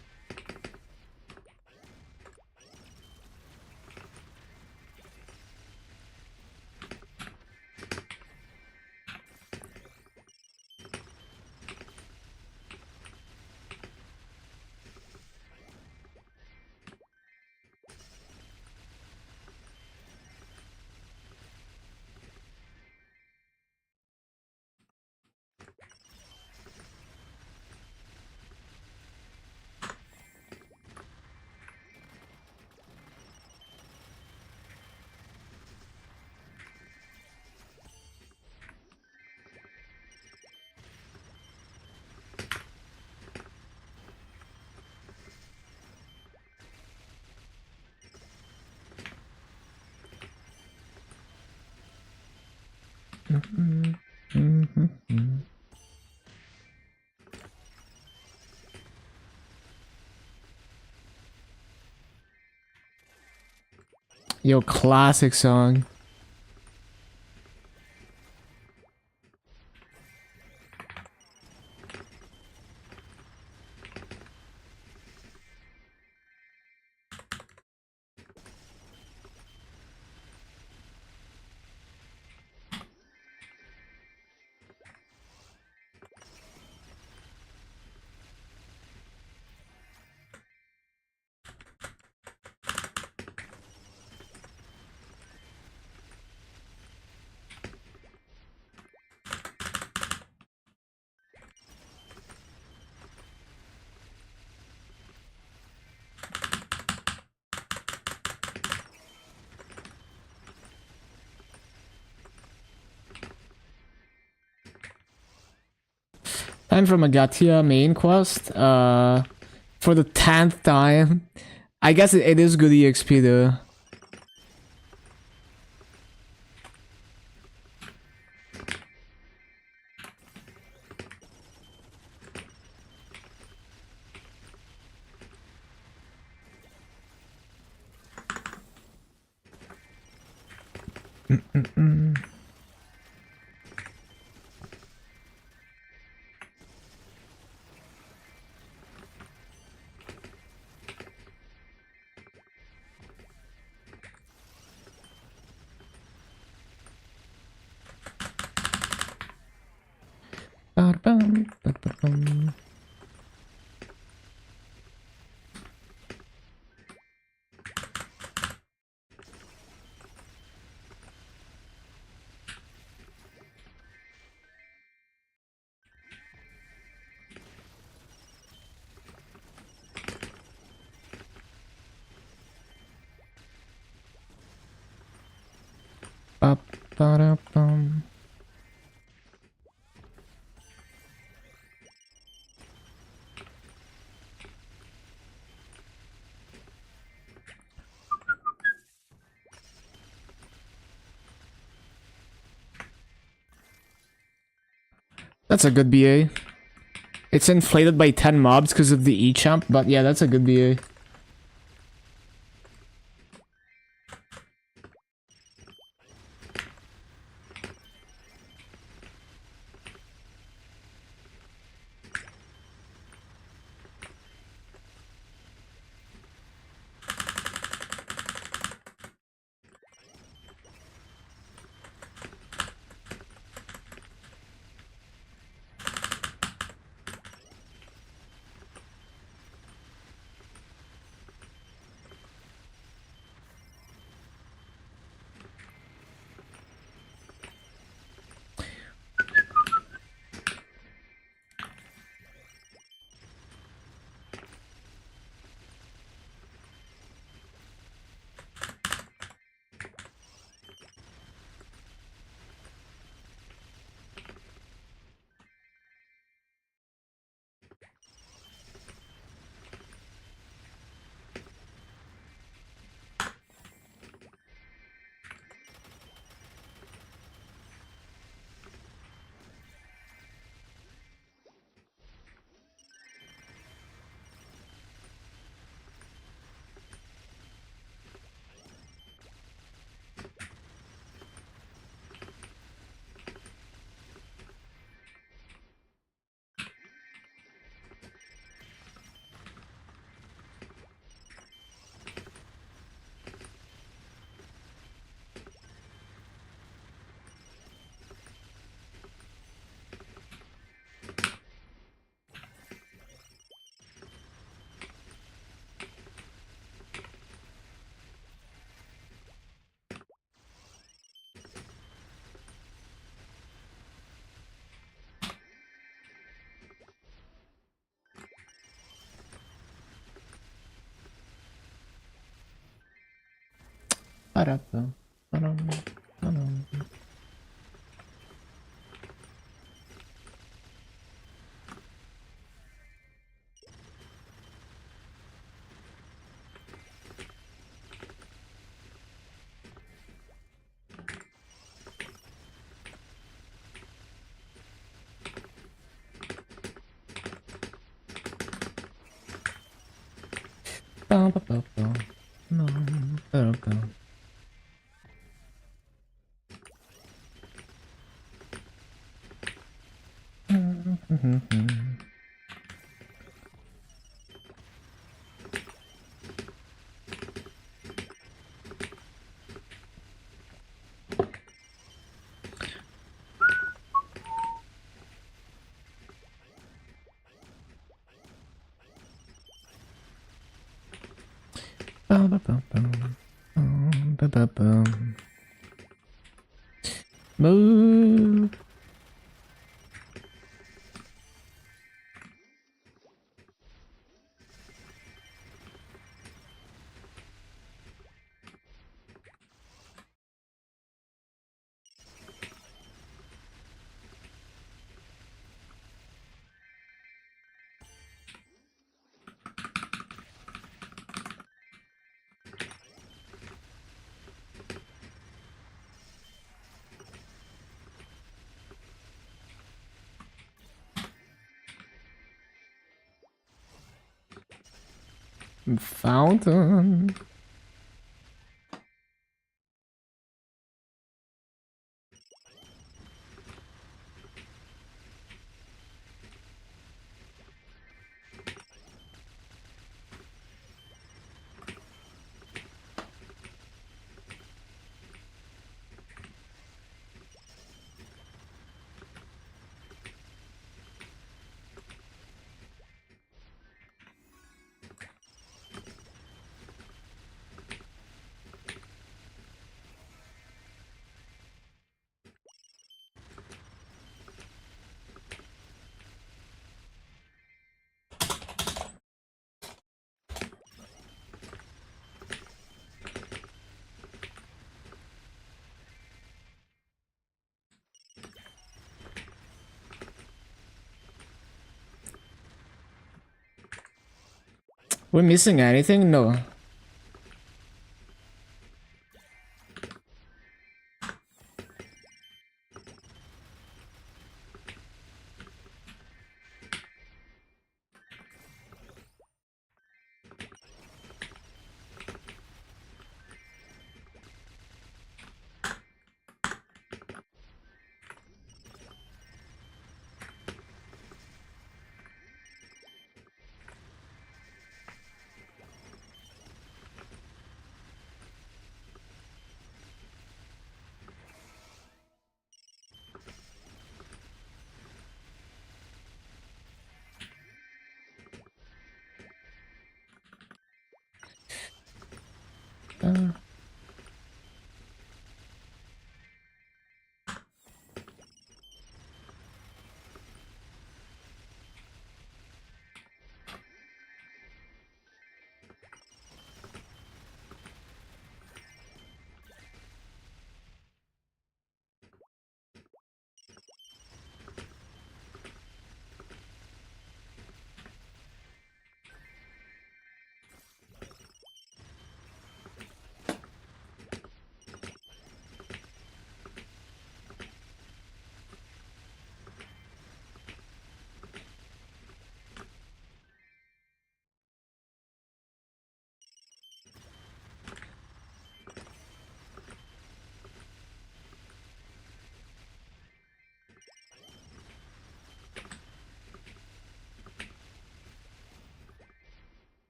[SPEAKER 1] Yo, classic song. Time for Magatia main quest. For the 10th time. I guess it is good EXP though. Ba-ba-da-bum. That's a good BA. It's inflated by 10 mobs because of the E-champ, but yeah, that's a good BA. Ba-da-bum, ba-dum, ba-dum. Bum, ba, ba, bum. Bum, ba-da-bum. Bum, ba, bum, bum. Bum, ba, ba, bum. Move. Fountain. We're missing anything? No.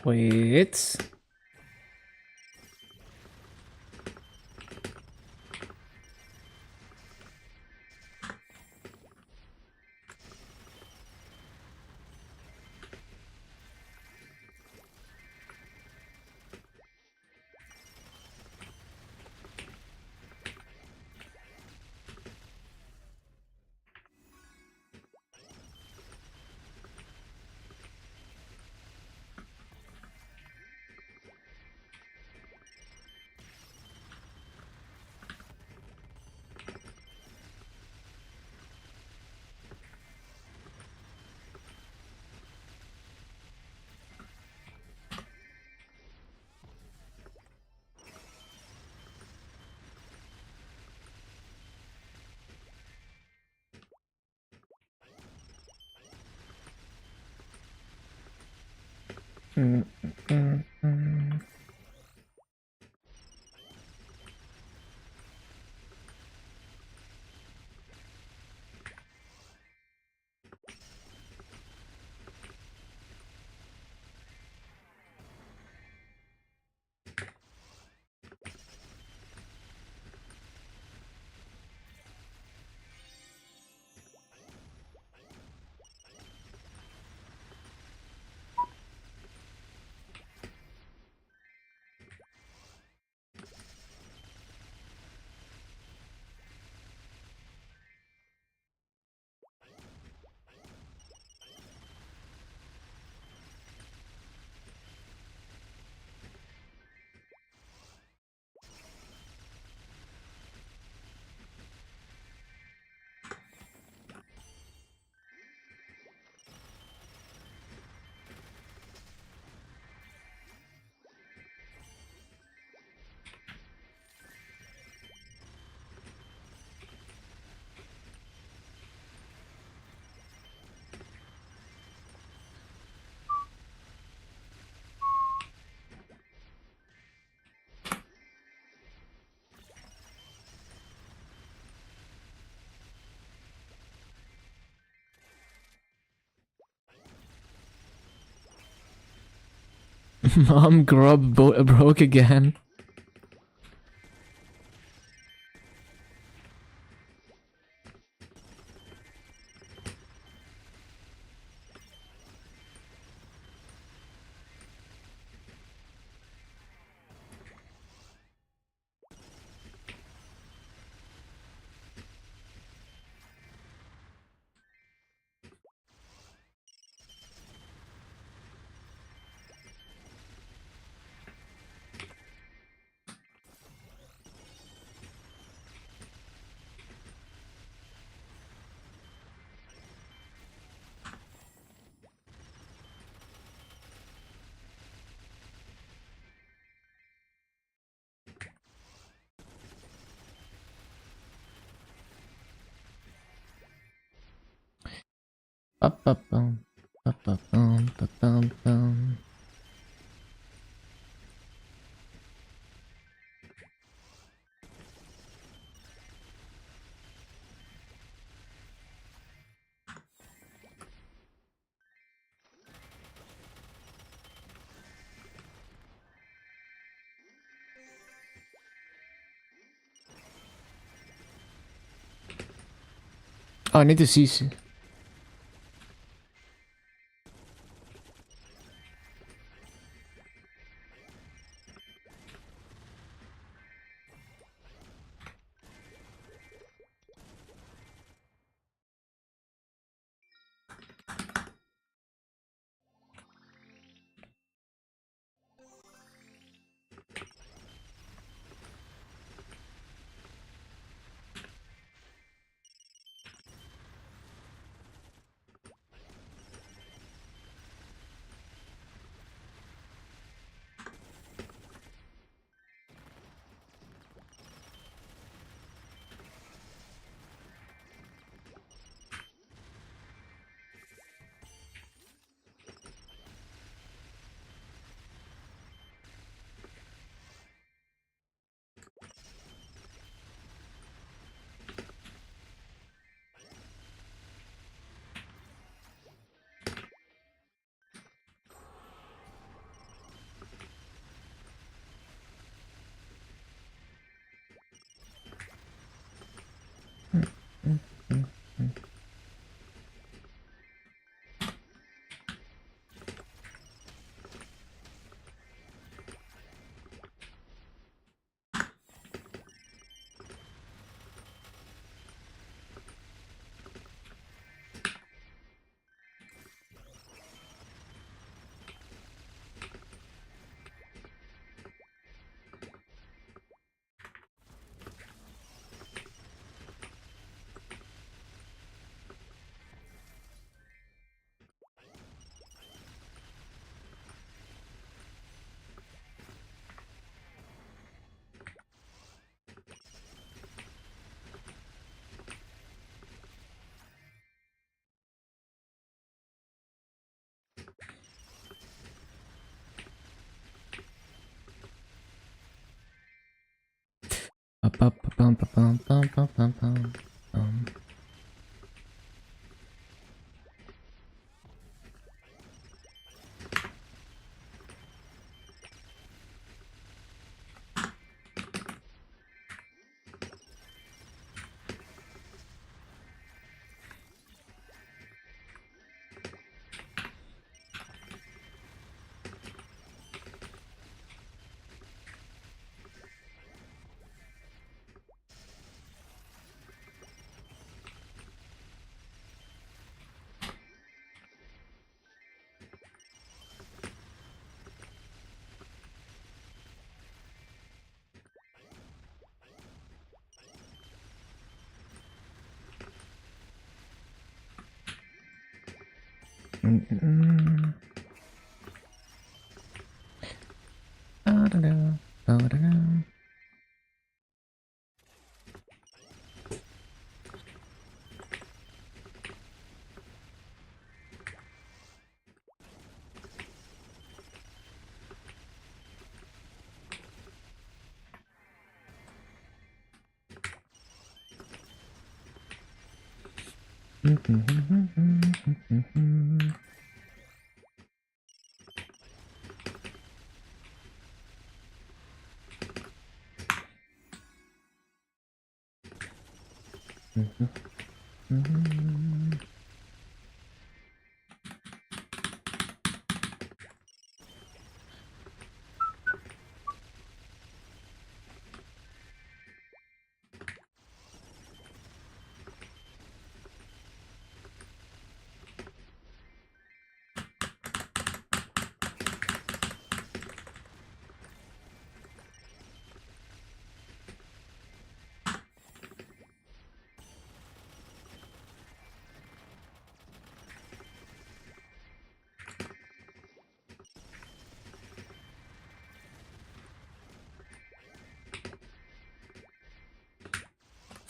[SPEAKER 1] Wait. Mom grub broke again. Ba-ba-bum, ba-ba-bum, ba-bum-bum. Oh, I need to see.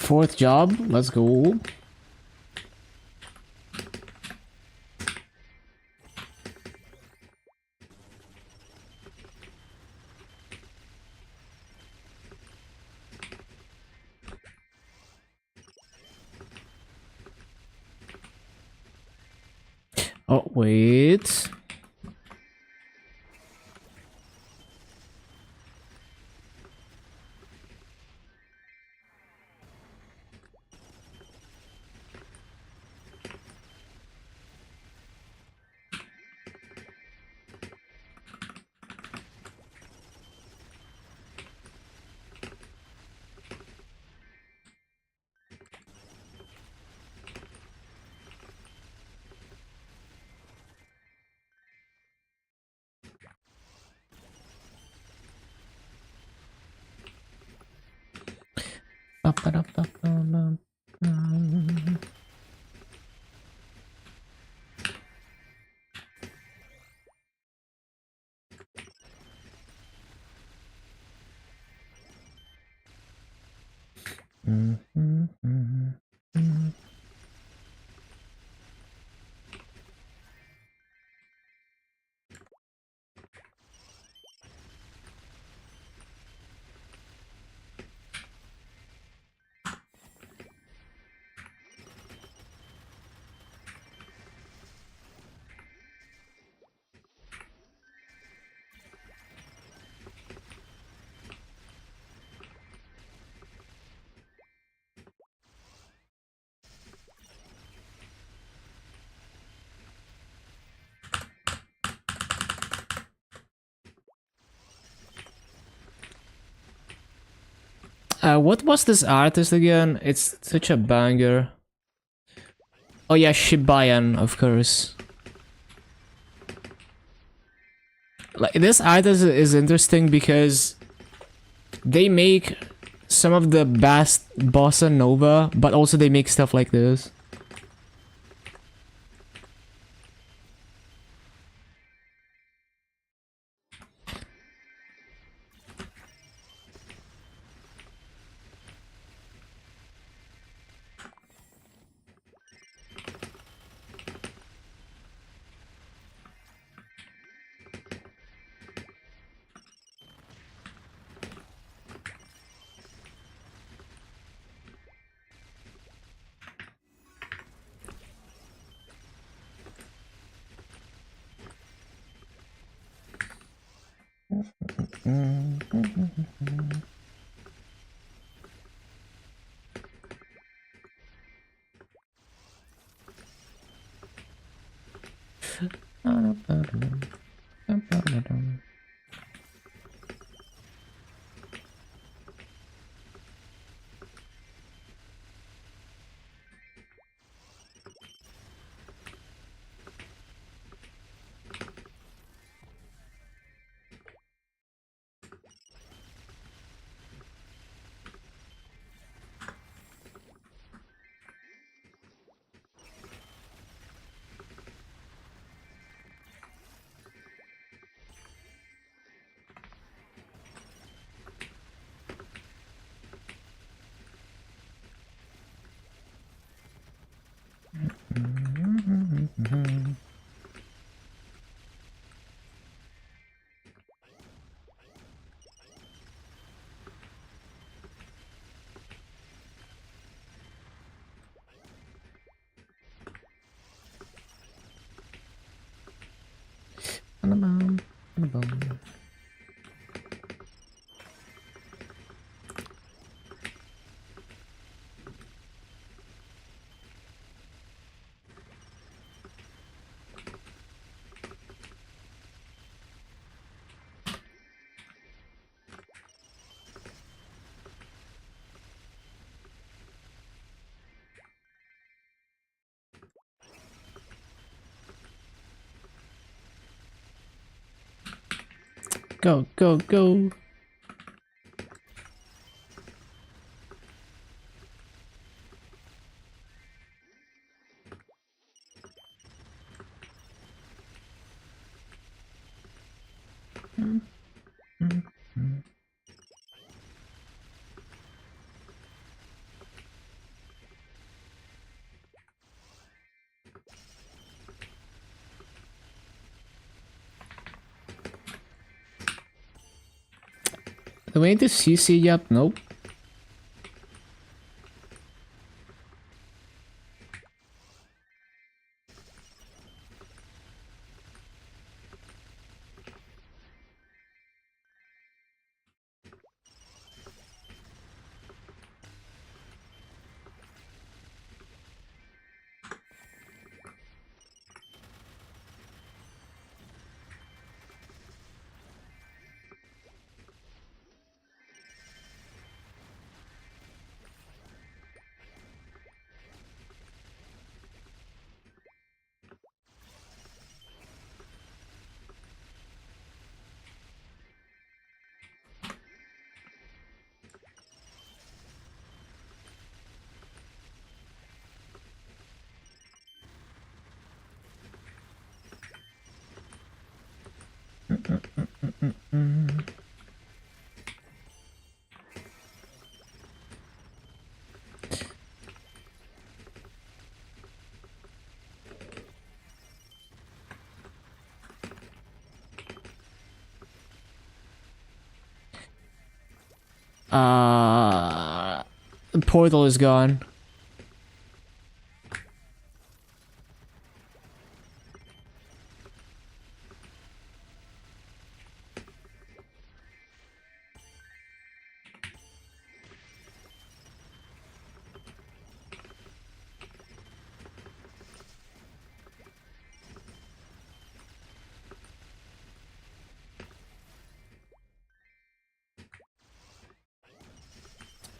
[SPEAKER 1] Fourth job, let's go. Oh, wait. What was this artist again? It's such a banger. Oh yeah, Shibayan, of course. Like, this artist is interesting because they make some of the best bossa nova, but also they make stuff like this. Go, go, go. Do we need to CC yet? Nope. The portal is gone.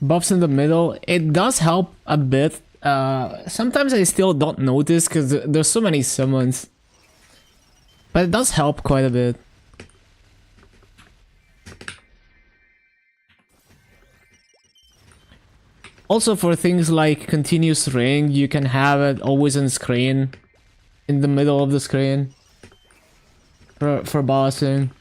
[SPEAKER 1] Buffs in the middle, it does help a bit. Sometimes I still don't notice because there's so many summons. But it does help quite a bit. Also for things like continuous ring, you can have it always on screen. In the middle of the screen. For bossing.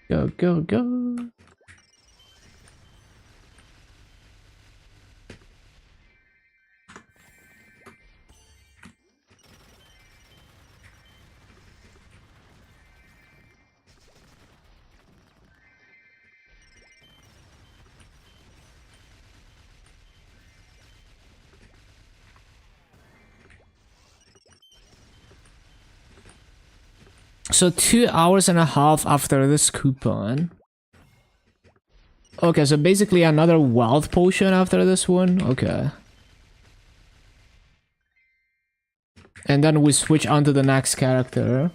[SPEAKER 1] Go, go, go. So 2.5 hours after this coupon. Okay, so basically another wealth potion after this one. Okay. And then we switch on to the next character.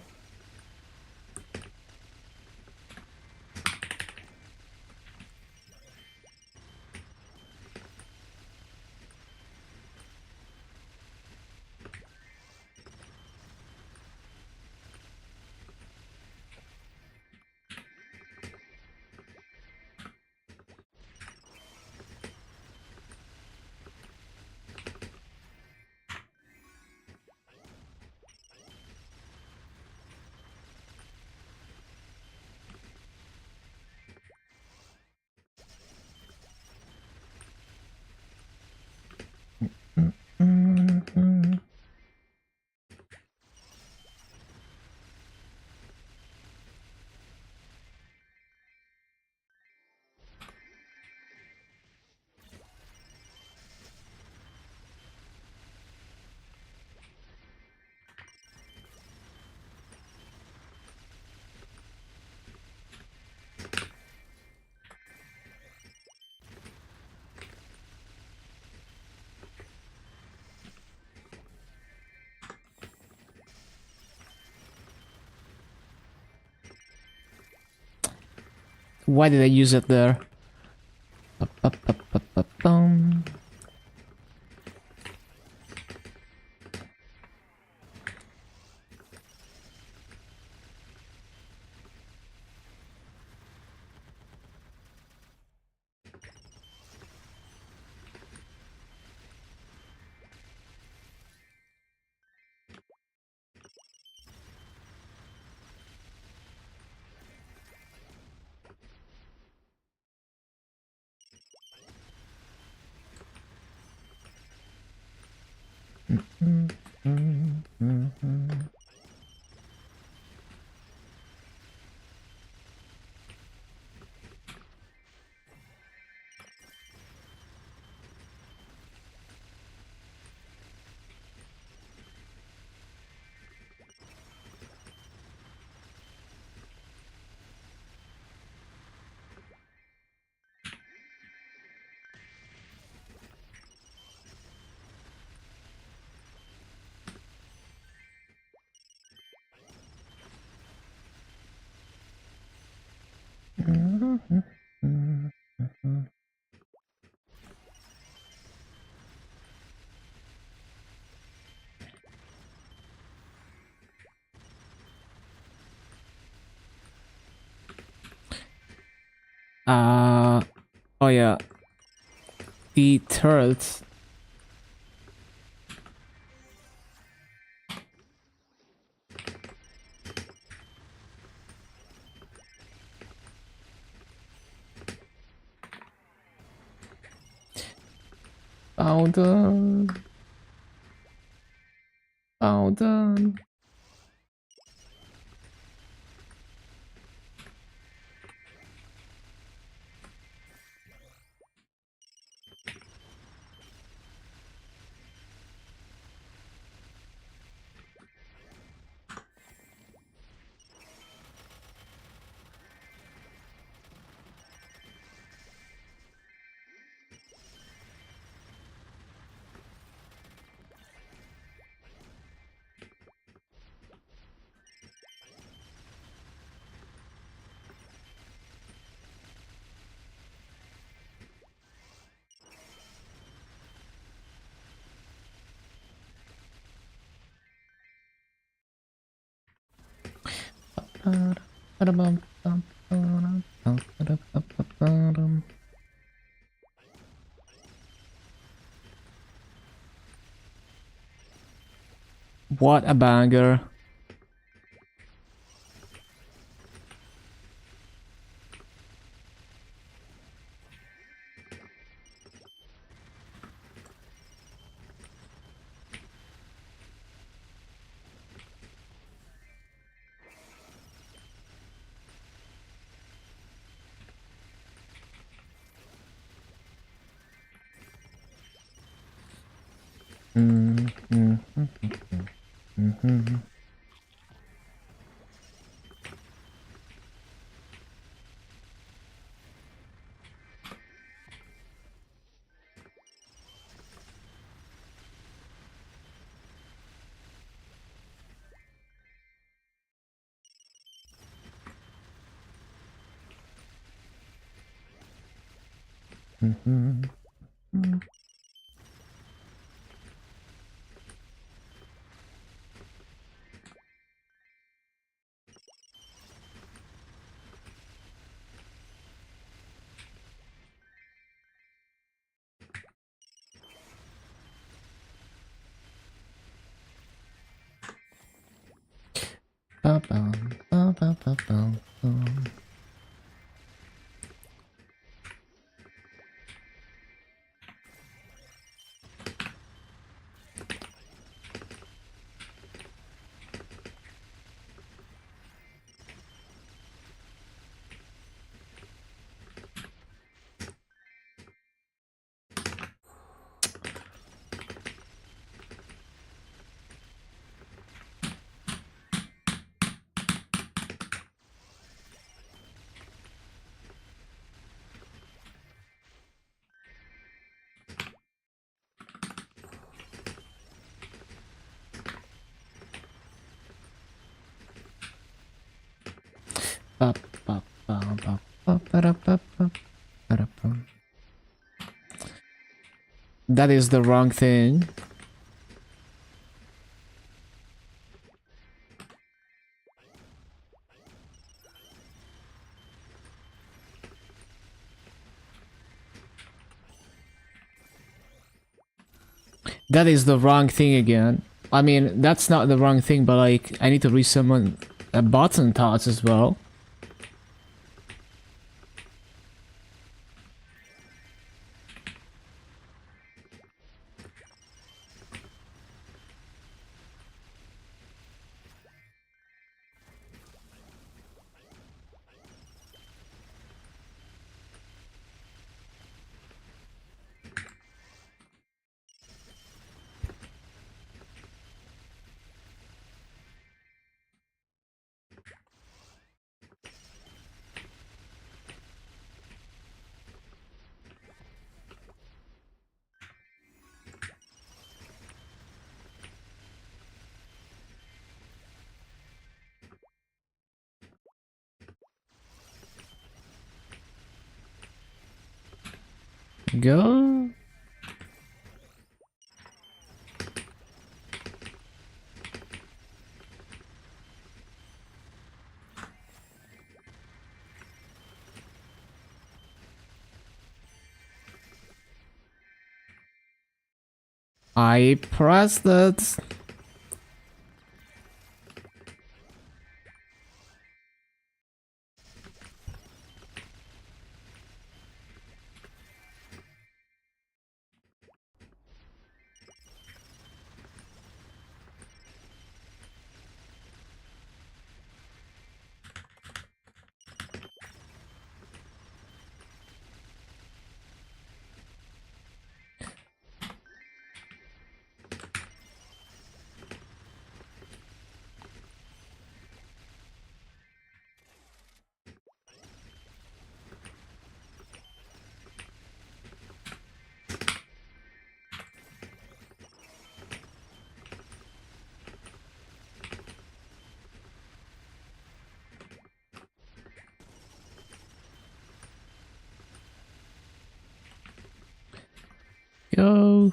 [SPEAKER 1] Why did I use it there? Ba-ba-ba-ba-ba-bum. Oh yeah. The turrets. Fountain. Fountain. What a banger. That is the wrong thing. That is the wrong thing again. I mean, that's not the wrong thing, but like, I need to resummon button tots as well. Go. I pressed it. Go.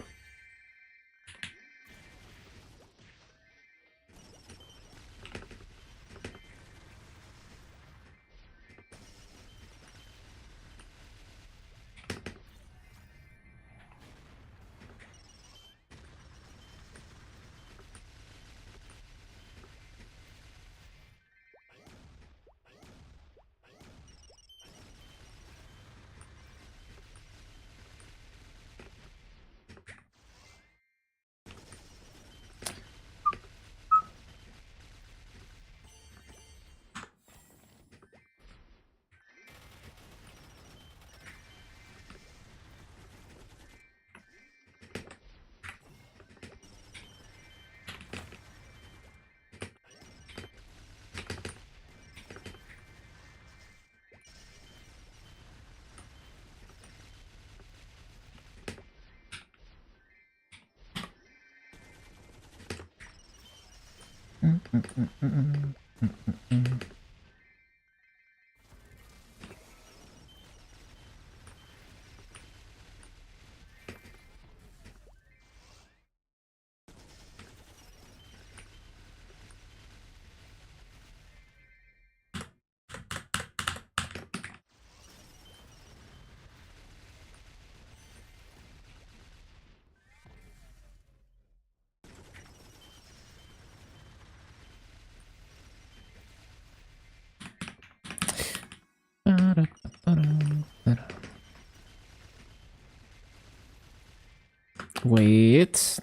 [SPEAKER 1] Wait.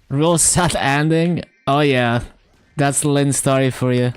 [SPEAKER 1] Real sad ending. Oh yeah, that's Lynn's story for you.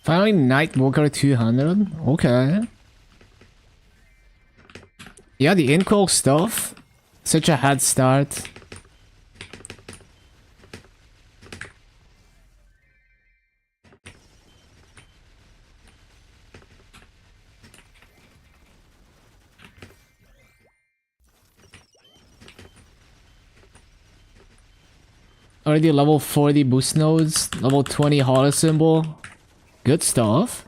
[SPEAKER 1] Finally, Nightwalker 200. Okay. Yeah, the Inkwell stuff. Such a head start. Already level 40 boost nodes. Level 20 holo symbol. Good stuff.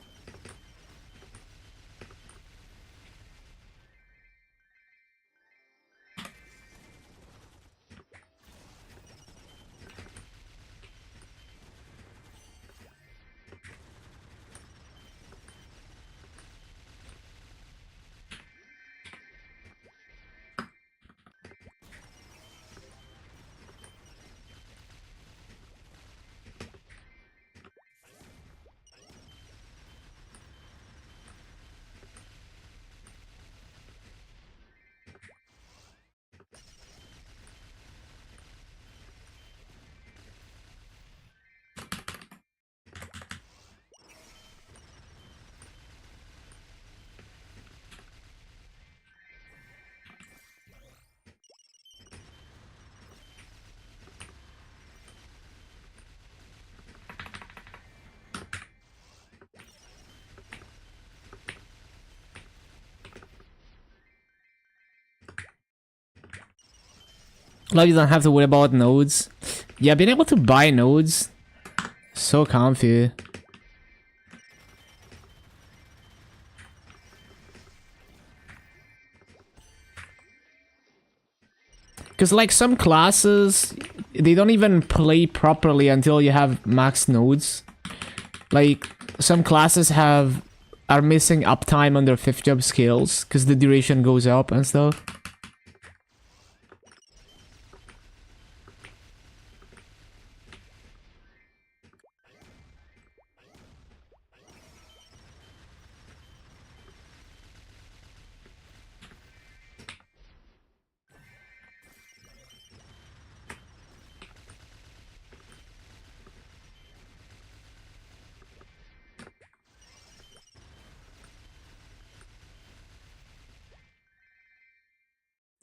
[SPEAKER 1] Like you don't have to worry about nodes. Yeah, being able to buy nodes, so comfy. Because like some classes, they don't even play properly until you have max nodes. Like some classes have are missing uptime on their 5th job skills because the duration goes up and stuff.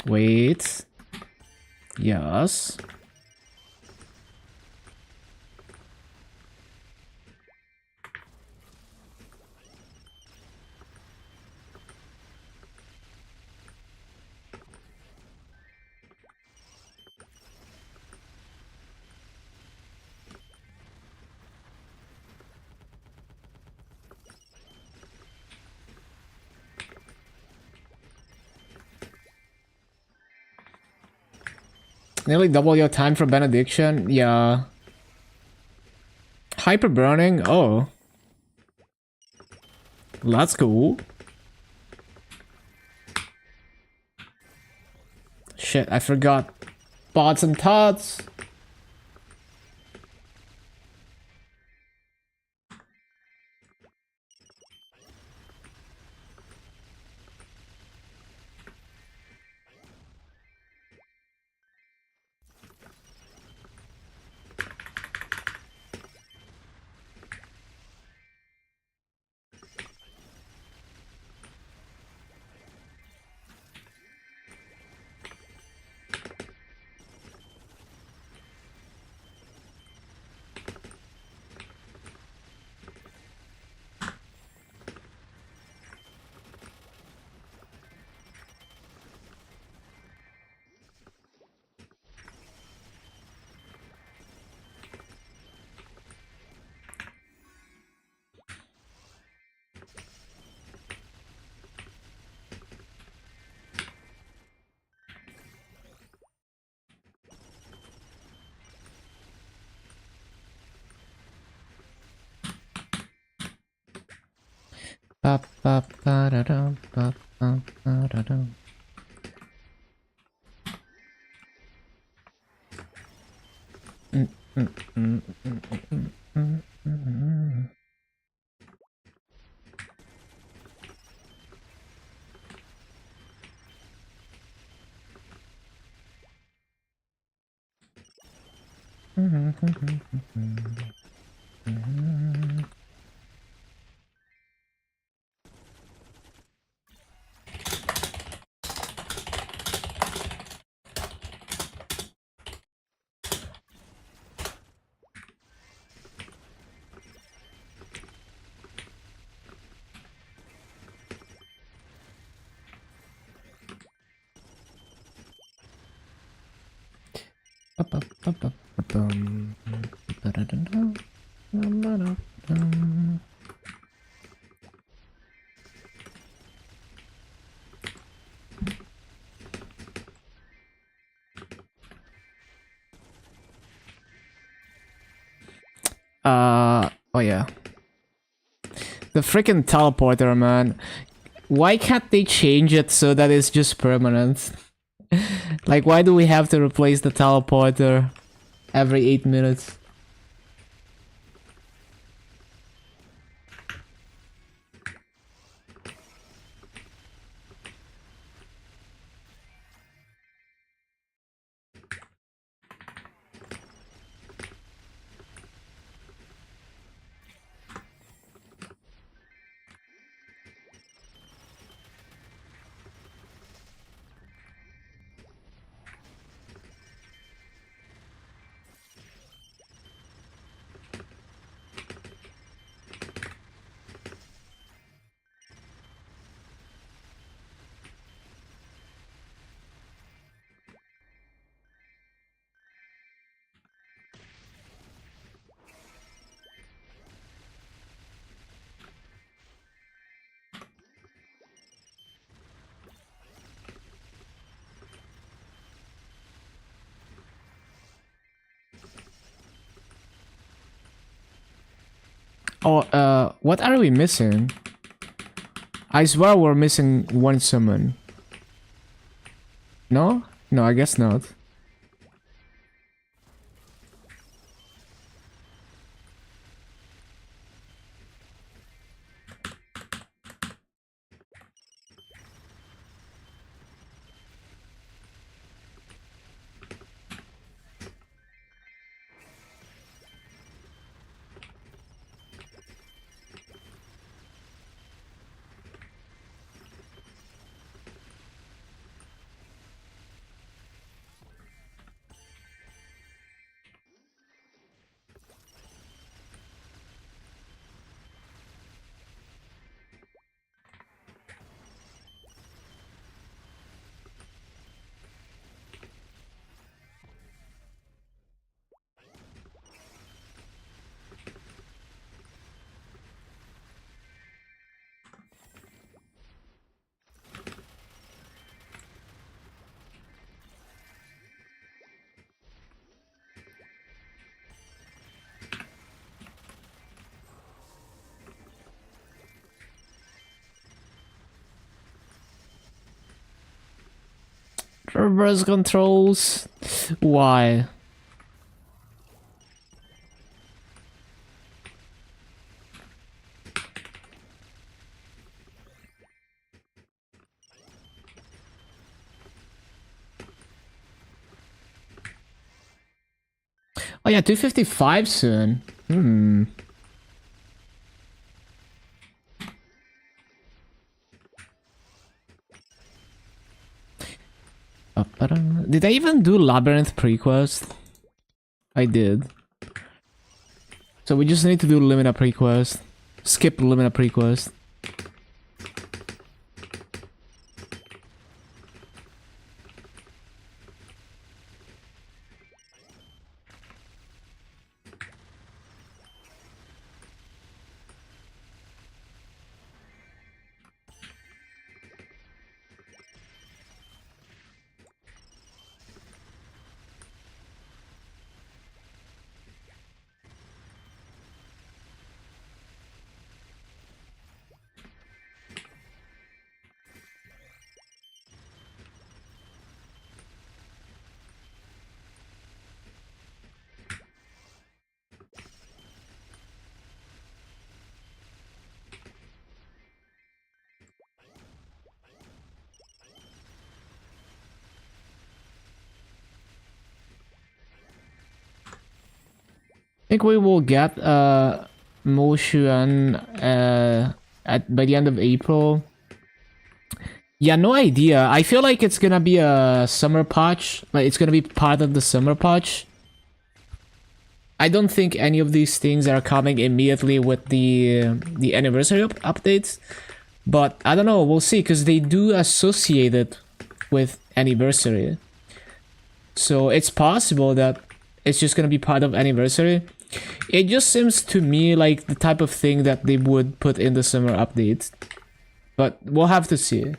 [SPEAKER 1] Wait. Yes. Nearly double your time for benediction? Yeah. Hyper burning? Oh. That's cool. Shit, I forgot. Bots and tots. Ba ba ba da dum ba ba ba da dum. Oh yeah. The freaking teleporter, man. Why can't they change it so that it's just permanent? Like, why do we have to replace the teleporter every 8 minutes? Oh, what are we missing? I swear we're missing one summon. No? No, I guess not. Reverse controls. Why? Oh yeah, 255 soon. Did I even do Labyrinth prequest? I did. So we just need to do Lumina prequest. Skip Lumina prequest. I think we will get Moshuan by the end of April. Yeah, no idea. I feel like it's gonna be a summer patch. Like it's gonna be part of the summer patch. I don't think any of these things are coming immediately with the anniversary updates. But I don't know, we'll see, because they do associate it with anniversary. So it's possible that it's just gonna be part of anniversary. It just seems to me like the type of thing that they would put in the summer update. But we'll have to see.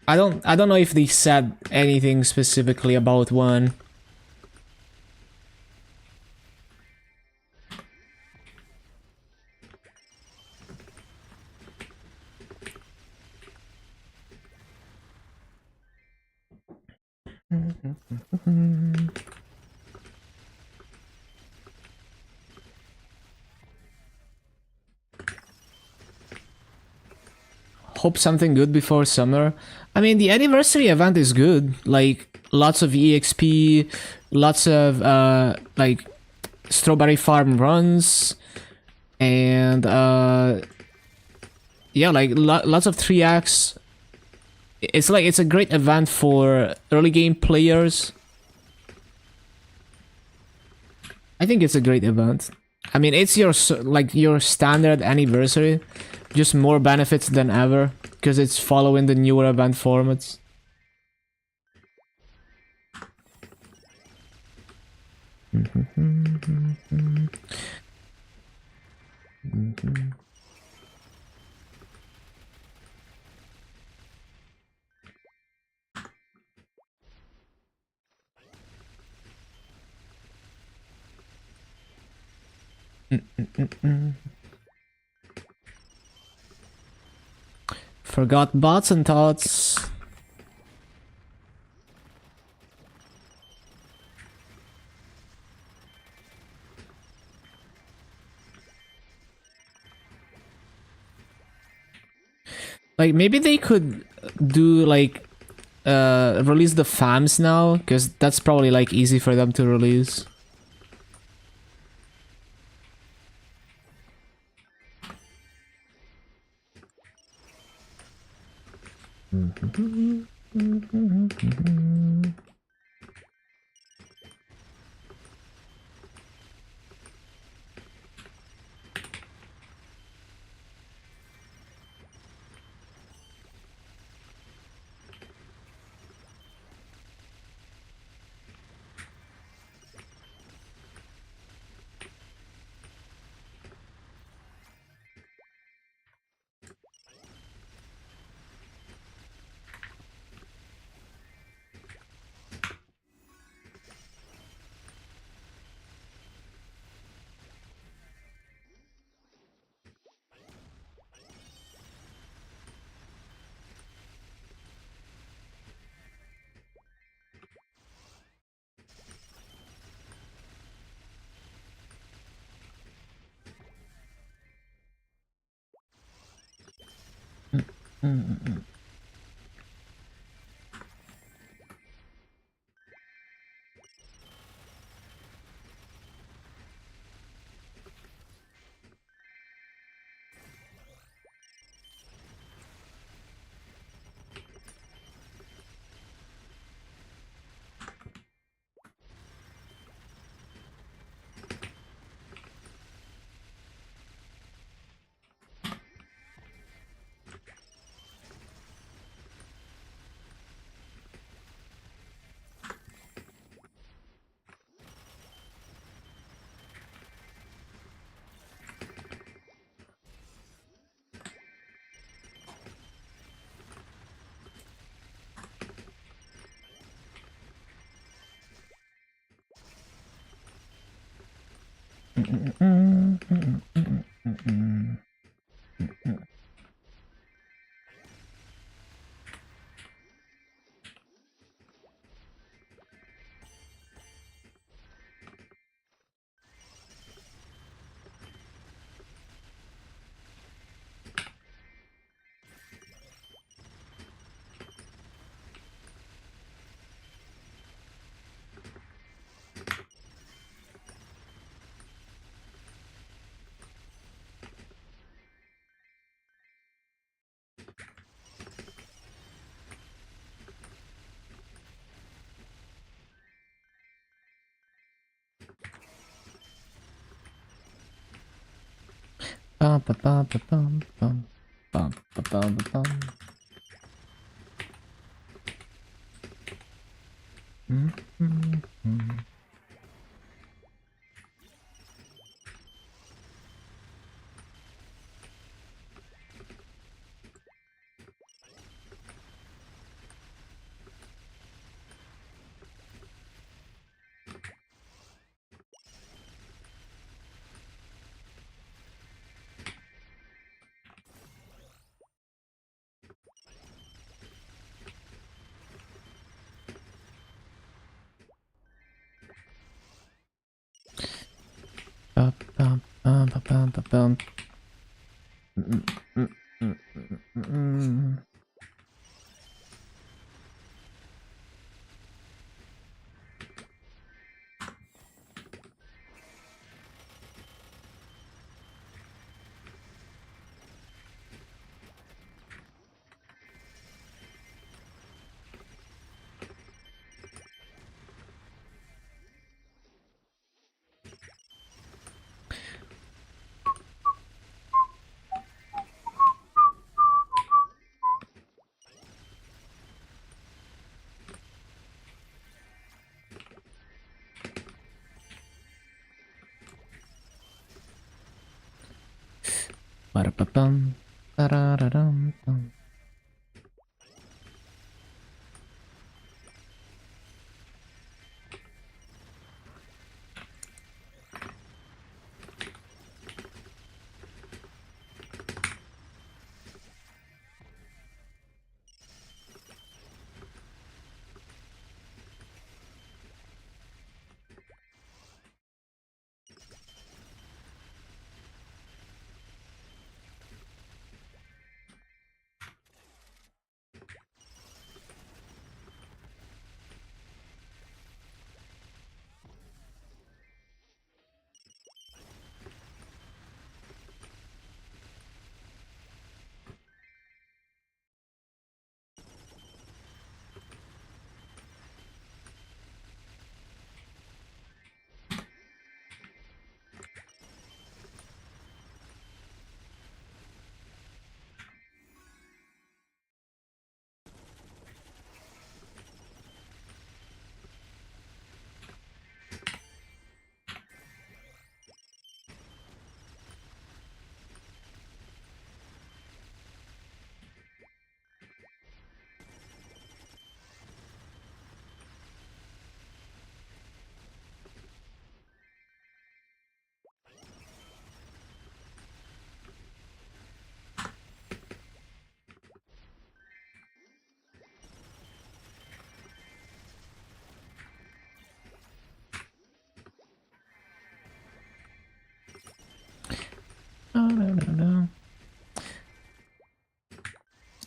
[SPEAKER 1] I don't know if they said anything specifically about one. Hope something good before summer. I mean, the anniversary event is good. Like, lots of EXP, lots of, like, strawberry farm runs, and, yeah, like, lots of 3x. It's like, it's a great event for early game players. I think it's a great event. I mean, it's your, like, your standard anniversary. Just more benefits than ever, because it's following the newer event formats. Forgot bots and thoughts. Like maybe they could do like release the FAMs now, because that's probably like easy for them to release. Bum, ba, bum, ba, bum, bum. Bum, ba, bum, ba, bum. Ba, bum, bum, ba, bum, ba, bum. Ba-da-ba-bum, ba-da-da-dum, bum.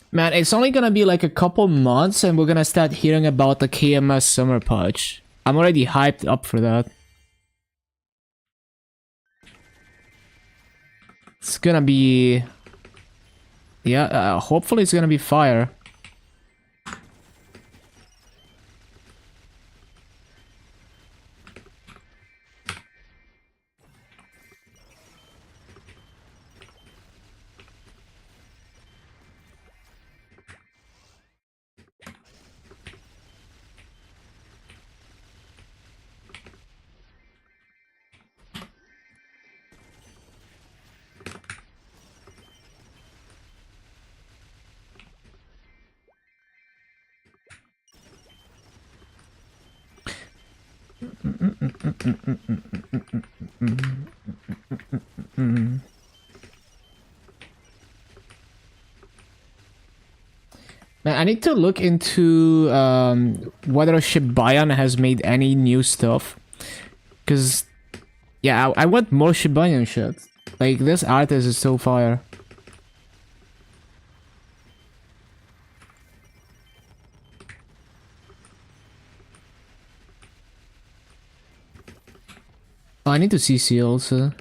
[SPEAKER 1] Man, it's only gonna be like a couple months and we're gonna start hearing about the KMS summer patch. I'm already hyped up for that. It's gonna be... Yeah, hopefully it's gonna be fire. Man, I need to look into whether Shibayan has made any new stuff. Because, yeah, I want more Shibayan shit. Like, this artist is so fire. Oh, I need to CC also.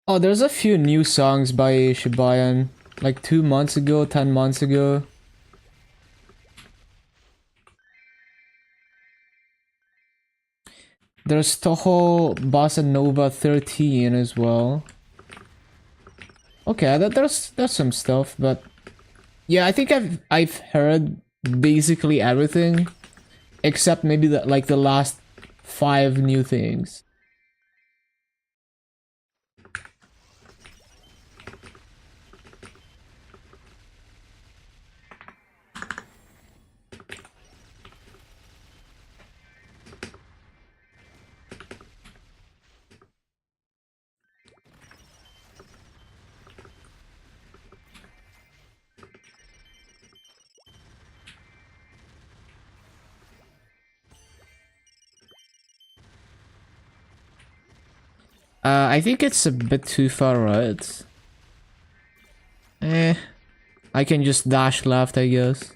[SPEAKER 1] Oh, there's a few new songs by Shibayan. Like 2 months ago, 10 months ago. There's Toho Bossa Nova 13 as well. Okay, there's some stuff, but yeah, I think I've heard basically everything except maybe the last 5 new things. I think it's a bit too far right. I can just dash left, I guess.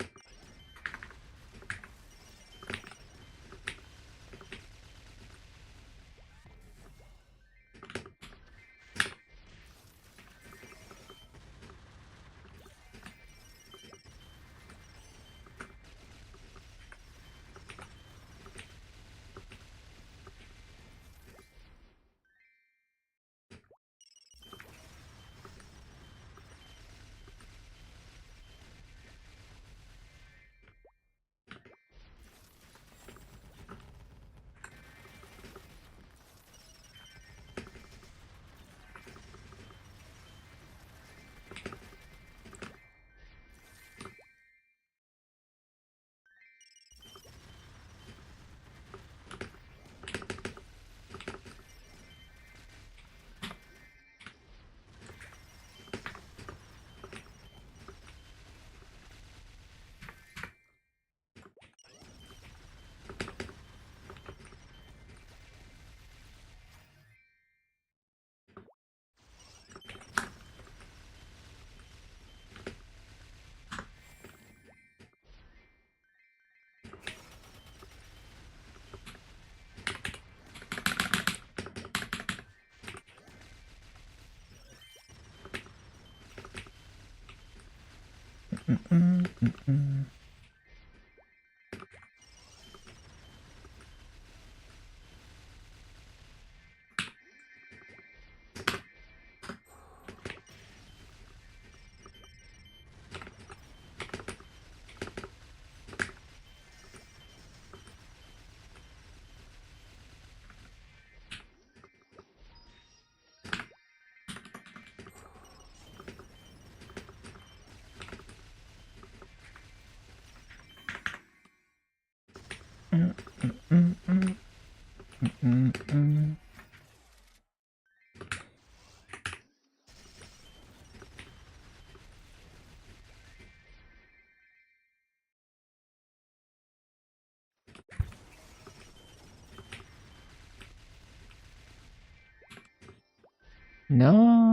[SPEAKER 1] No.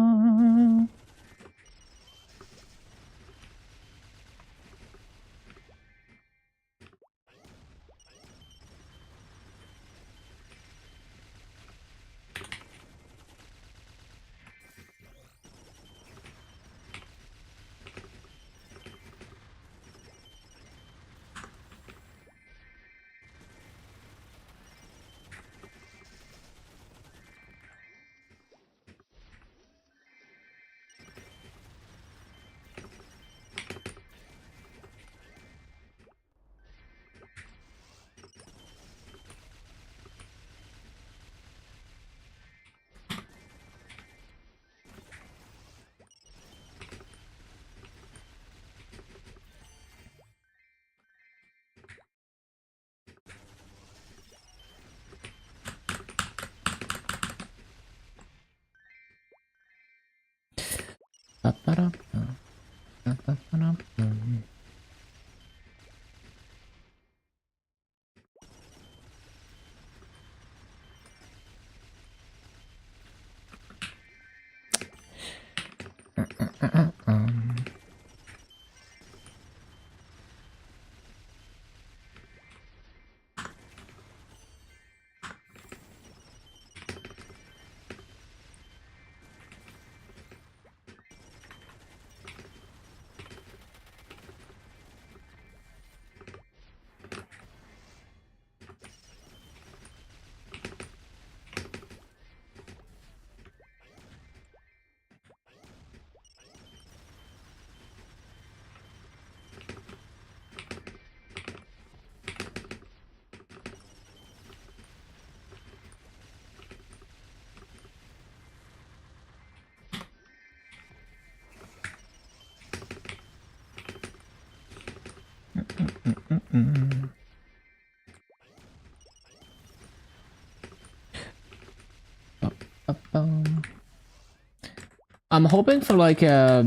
[SPEAKER 1] I'm hoping for like a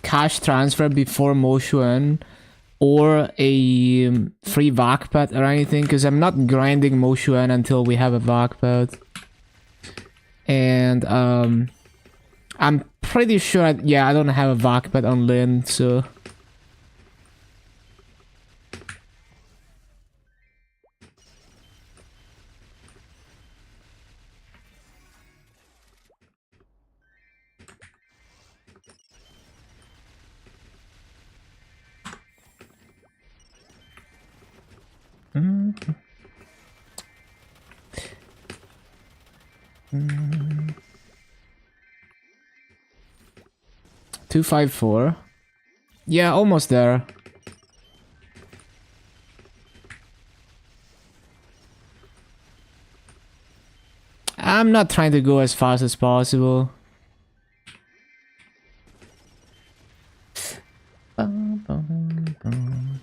[SPEAKER 1] cash transfer before Moshuan or a free Vakpet or anything, because I'm not grinding Moshuan until we have a Vakpet. And I'm pretty sure, yeah, I don't have a Vakpet on Lin, so... Mm. 254. Yeah, almost there. I'm not trying to go as fast as possible. Bum, bum, bum.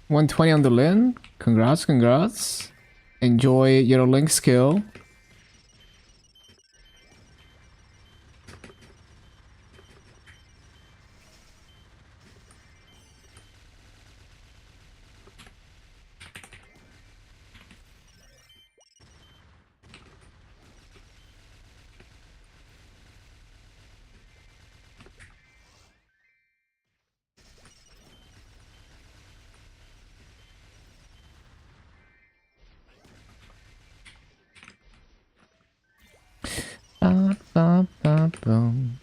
[SPEAKER 1] 120 on the Lin. Congrats, congrats. Enjoy your link skill. Ba, ba, ba, boom.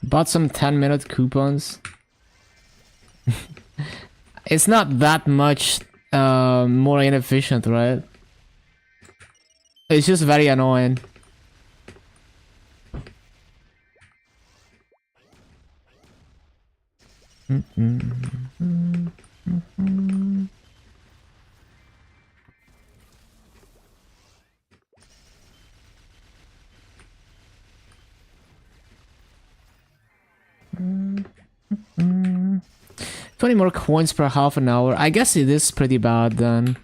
[SPEAKER 1] Bought some 10-minute coupons. It's not that much more inefficient, right? It's just very annoying. Mm. 20 more coins per half an hour. I guess it is pretty bad then.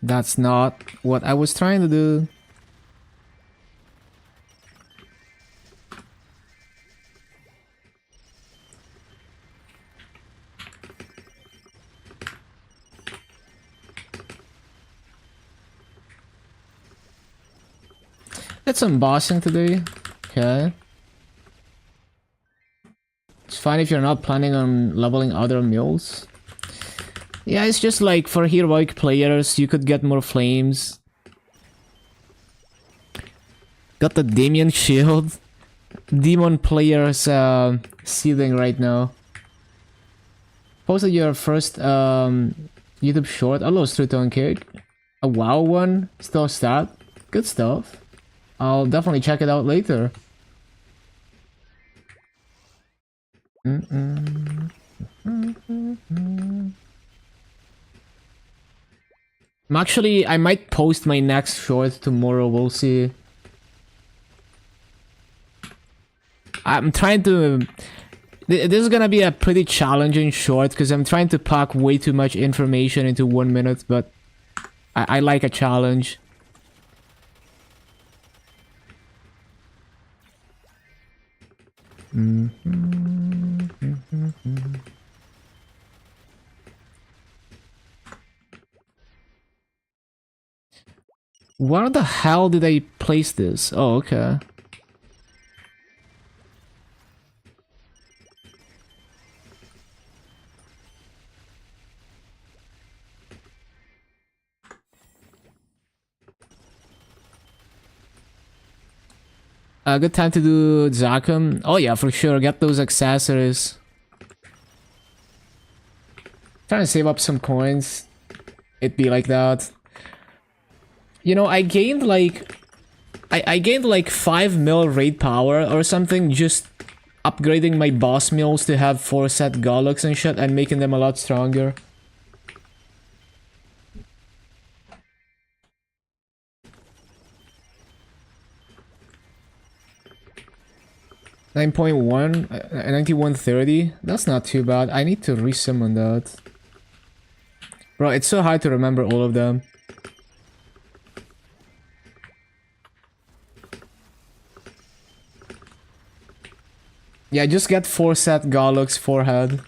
[SPEAKER 1] That's not what I was trying to do. Did some bossing today. Okay. It's fine if you're not planning on leveling other mules. Yeah, it's just like for heroic players, you could get more flames. Got the Damien shield. Demon players seething right now. Posted your first YouTube short. Hello, Struton Cake. A WoW one? Still stat? Good stuff. I'll definitely check it out later. Actually, I might post my next short tomorrow, we'll see. I'm trying to... This is gonna be a pretty challenging short, because I'm trying to pack way too much information into 1 minute, but... I like a challenge. Where the hell did I place this? Oh, okay. A good time to do Zakum. Oh yeah, for sure. Get those accessories. Trying to save up some coins. It'd be like that. You know, I gained like... I gained like 5 mil raid power or something just upgrading my boss mules to have 4 set Gollocks and shit and making them a lot stronger. $9.1, 9130. That's not too bad. I need to resummon that. Bro, it's so hard to remember all of them. Yeah, just get 4 set Gollocks forehead.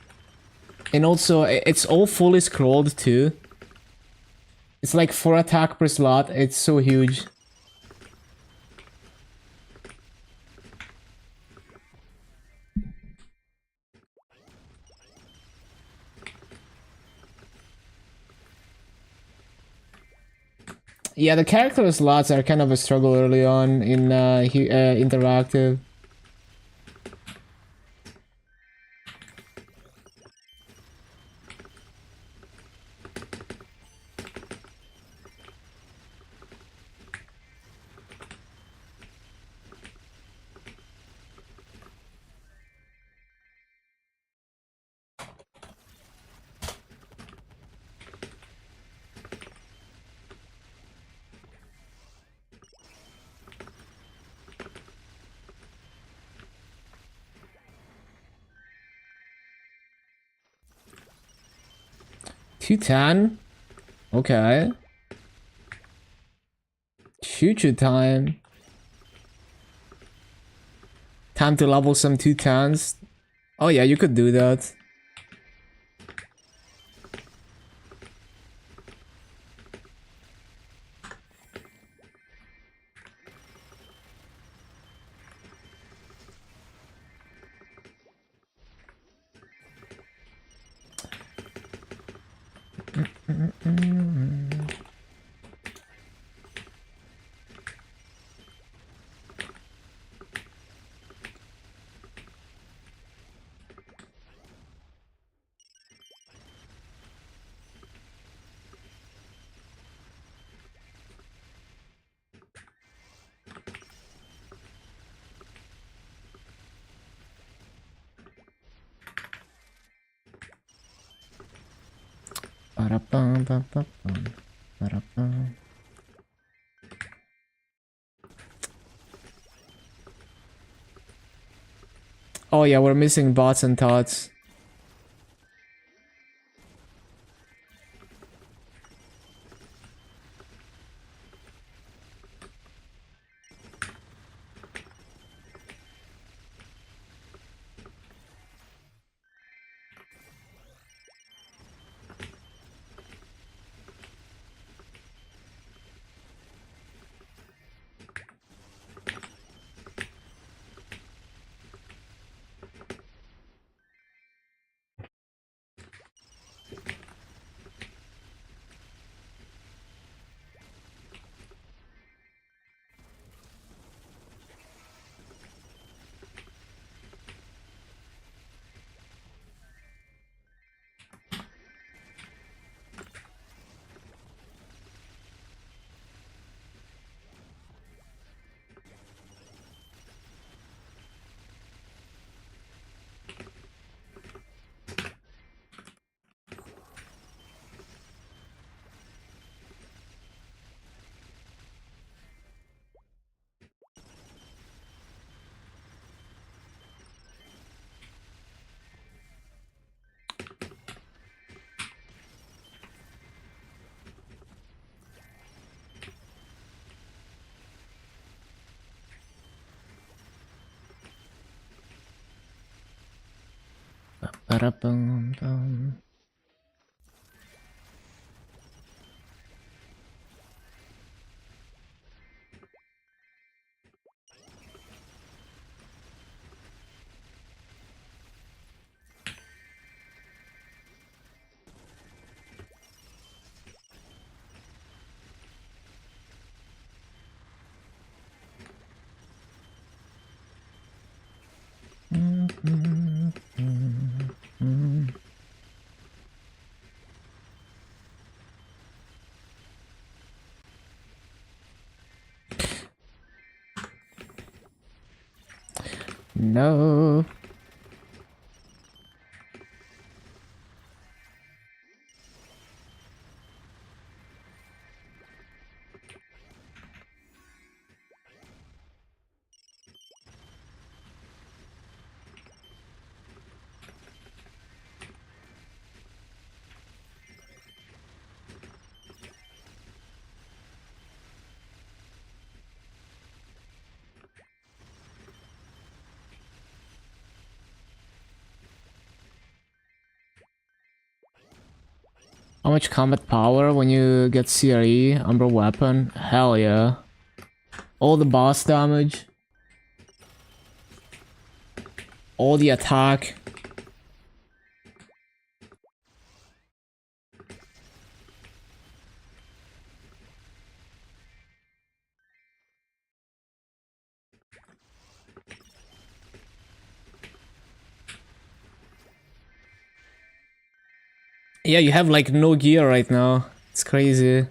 [SPEAKER 1] And also, it's all fully scrolled too. It's like 4 attack per slot. It's so huge. Yeah, the character slots are kind of a struggle early on in interactive. $210? Okay. Choo-choo time. Time to level some 210s. Oh yeah, you could do that. Oh yeah, we're missing bots and tots. Ba-da-bum-bum. No. How much combat power when you get CRE, Umbral Weapon? Hell yeah. All the boss damage. All the attack. Yeah, you have like no gear right now. It's crazy.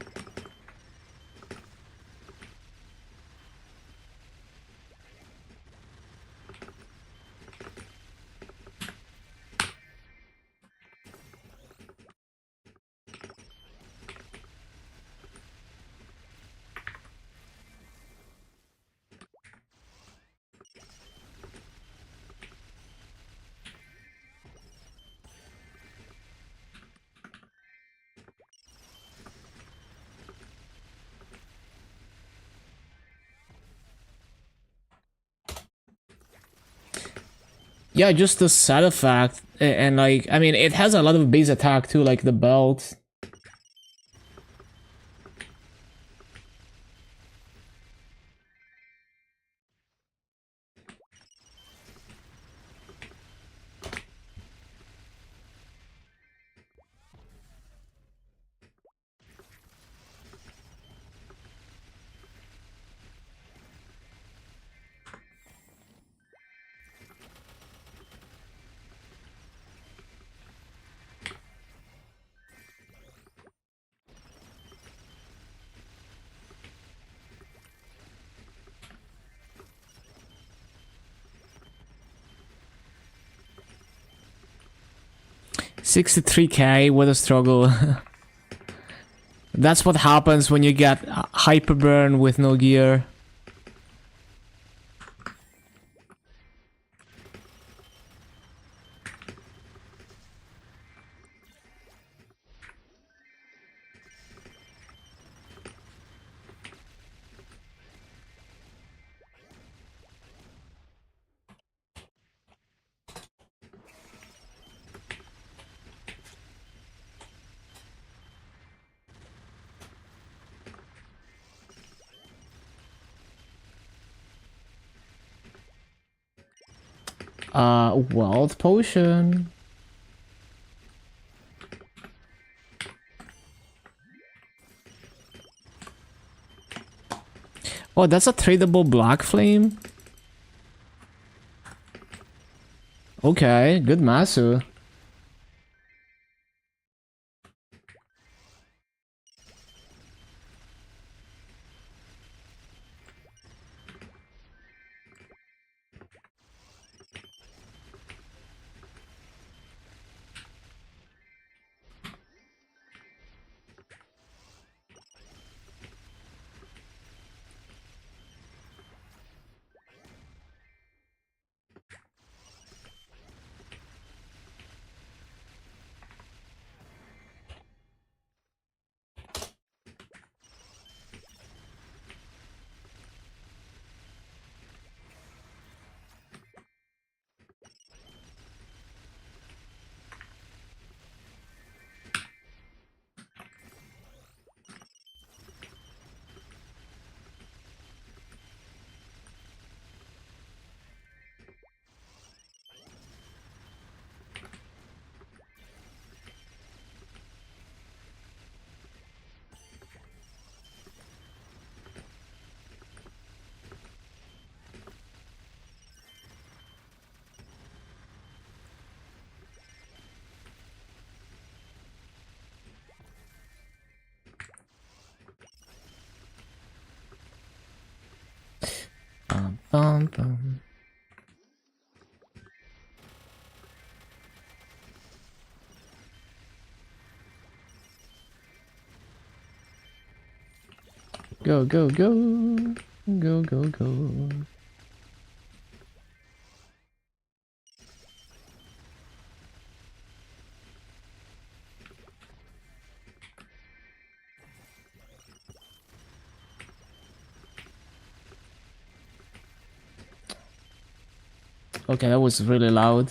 [SPEAKER 1] Yeah, just the side effect, and like, I mean, it has a lot of base attack too, like the belt. $63k with a struggle. That's what happens when you get hyper burn with no gear. Wild potion. Oh, that's a tradable black flame? Okay, good Masu. bum, bum. Go, go, go. Go, go, go. Okay, that was really loud.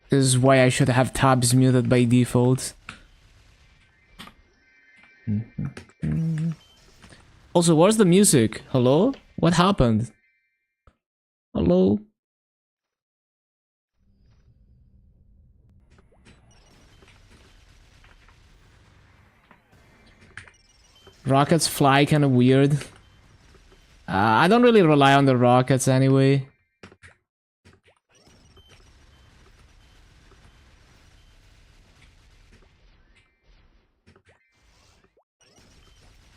[SPEAKER 1] This is why I should have tabs muted by default. Also, where's the music? Hello? What happened? Hello? Rockets fly kind of weird. I don't really rely on the rockets anyway.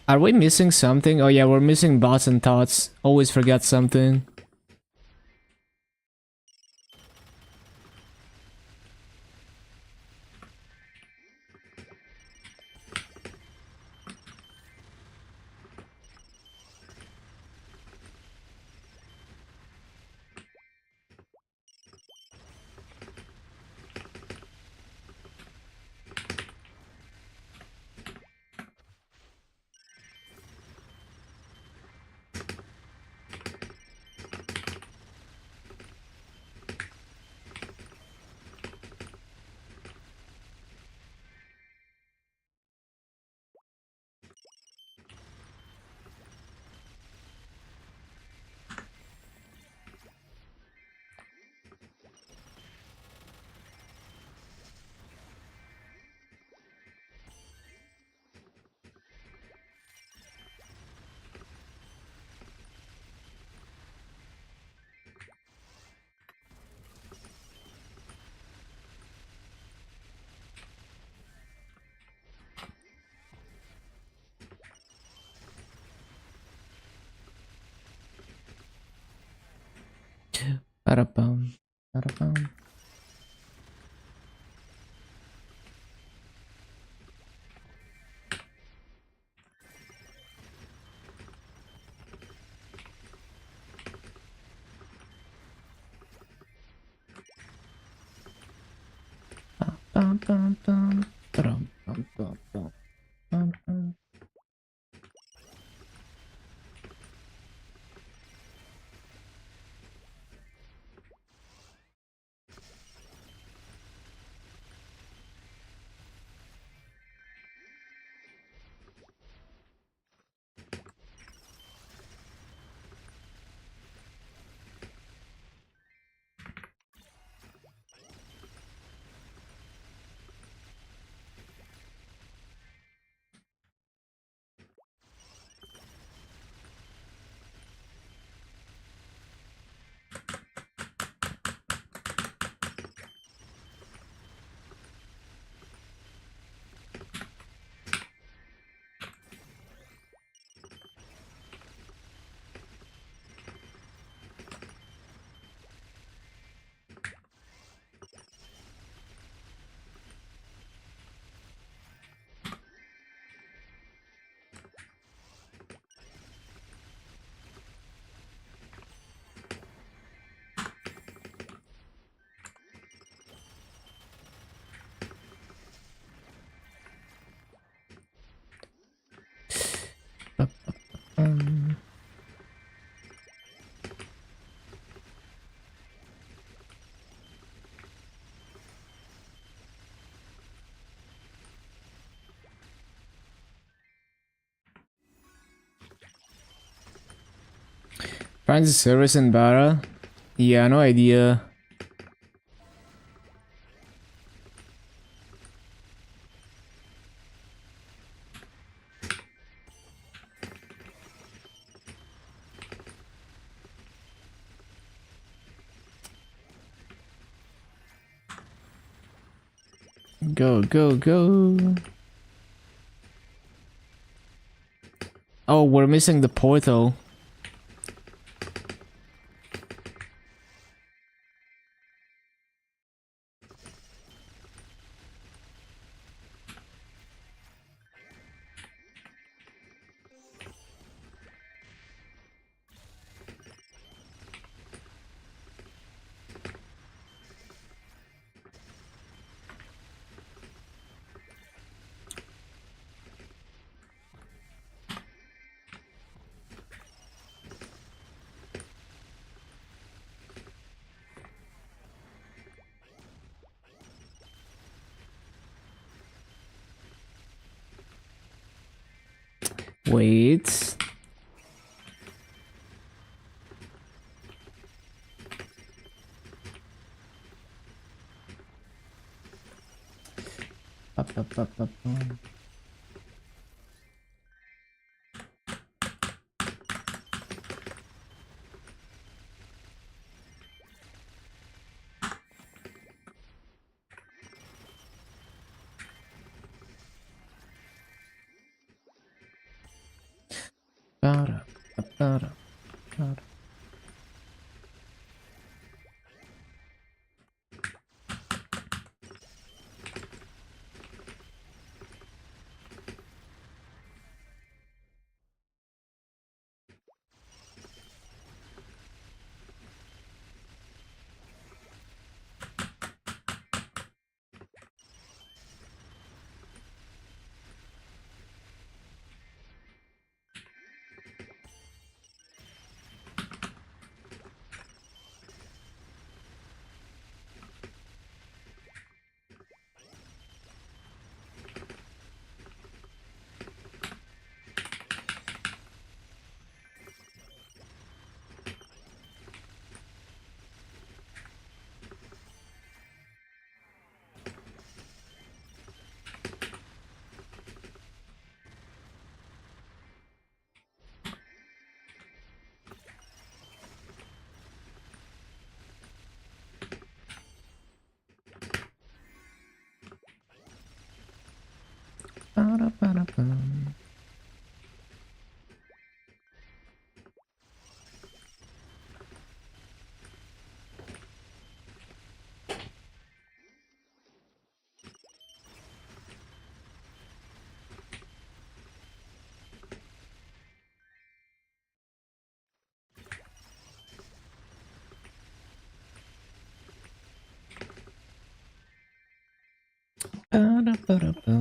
[SPEAKER 1] Are we missing something? Oh yeah, we're missing bots and tots. Always forget something. Ba-da-bum, ba-da-bum. Bum, bum, bum, ba-dum, bum, bum, bum, bum, bum. Finds a service in Bara? Yeah, no idea. Go, go, go. Oh, we're missing the portal. Wait. Up, up, up, up. Ba-da, ba-da, ba-da. Ba-da, ba-da, ba. Ba-da, ba-da, ba.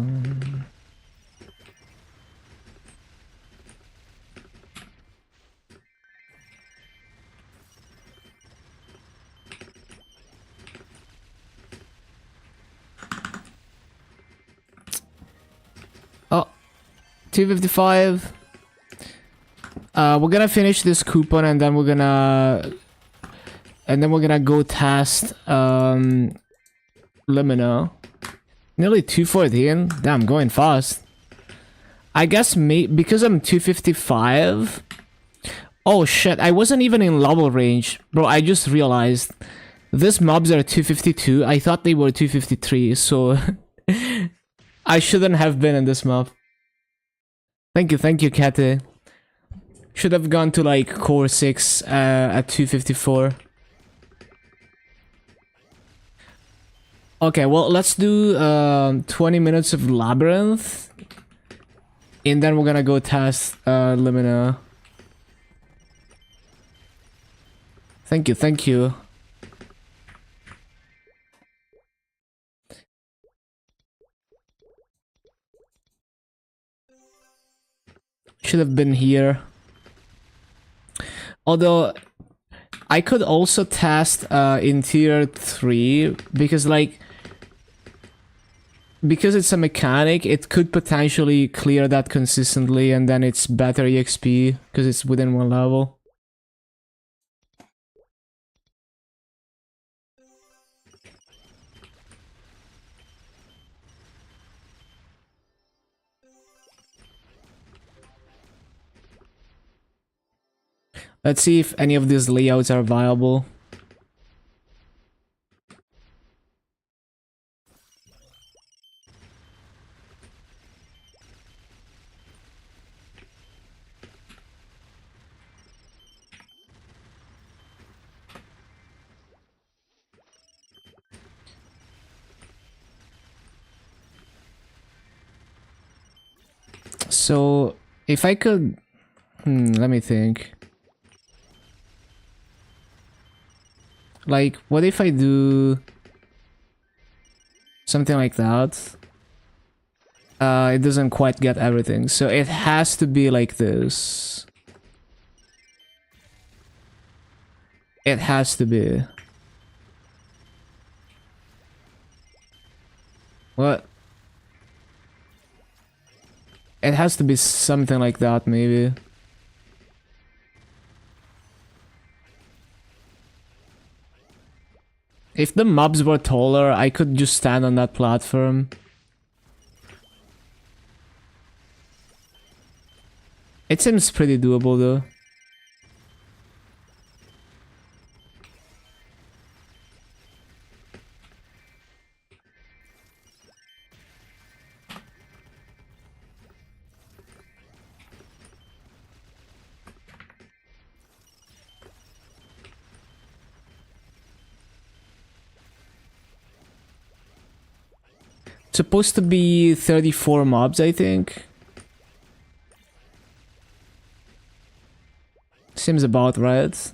[SPEAKER 1] Oh, 255. We're gonna finish this coupon and then we're gonna go test Limino. Nearly 214. Damn, going fast. I guess because I'm 255. Oh shit, I wasn't even in level range. Bro, I just realized these mobs are 252. I thought they were 253, so I shouldn't have been in this mob. Thank you, Kate. Should have gone to like core 6 at 254. Okay, well, let's do 20 minutes of Labyrinth. And then we're gonna go test Limina. Thank you. Should have been here. Although, I could also test in tier 3, because like... Because it's a mechanic, it could potentially clear that consistently, and then it's better EXP, because it's within one level. Let's see if any of these layouts are viable. So, if I could... let me think. Like, what if I do... something like that? It doesn't quite get everything, so it has to be like this. It has to be. What? It has to be something like that, maybe. If the mobs were taller, I could just stand on that platform. It seems pretty doable though. Supposed to be 34 mobs, I think. Seems about right.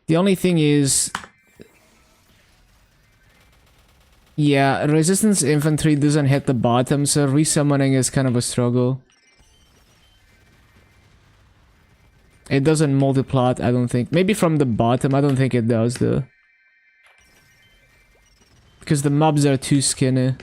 [SPEAKER 1] The only thing is... yeah, resistance infantry doesn't hit the bottom, so resummoning is kind of a struggle. It doesn't multi-plot, I don't think. Maybe from the bottom, I don't think it does though. Because the mobs are too skinny.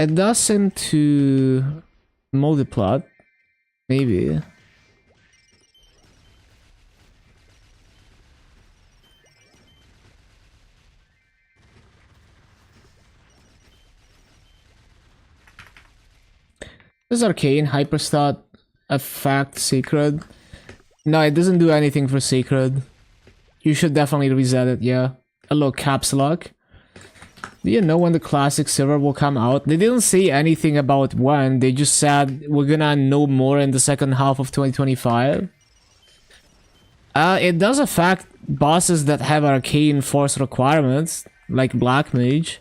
[SPEAKER 1] It does seem to multi-plot. Maybe. This is Arcane, Hyperstat, Effect, Sacred. No, it doesn't do anything for Sacred. You should definitely reset it, yeah. Hello, Caps Lock. Do you know when the classic server will come out? They didn't say anything about when, they just said we're gonna know more in the second half of 2025. It does affect bosses that have arcane force requirements, like Black Mage.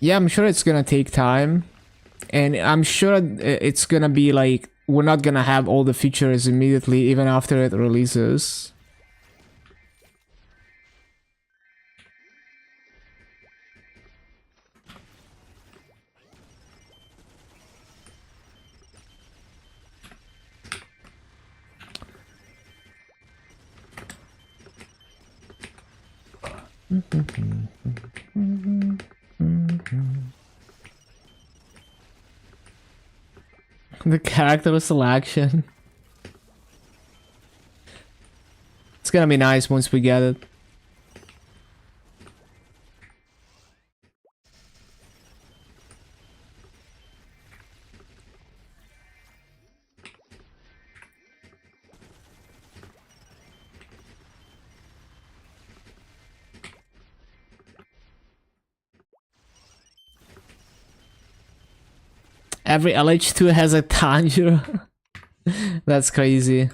[SPEAKER 1] Yeah, I'm sure it's gonna take time. And I'm sure it's gonna be like, we're not gonna have all the features immediately, even after it releases. The character selection. It's gonna be nice once we get it. Every LH2 has a Tanjiro. That's crazy.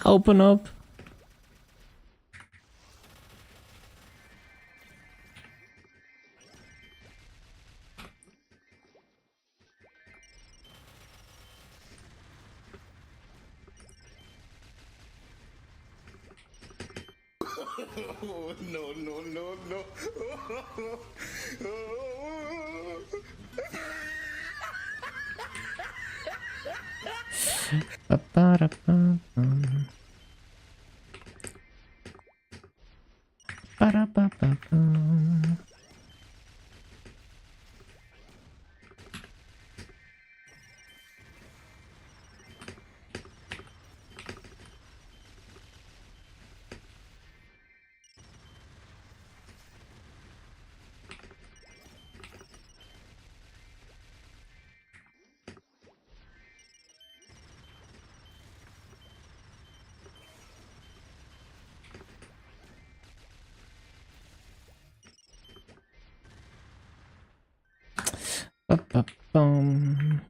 [SPEAKER 1] Open up.
[SPEAKER 2] No, no, no, no.
[SPEAKER 1] Ba-ba-da-ba-bum. Ba-da-ba-ba-bum. Ba-ba-bum.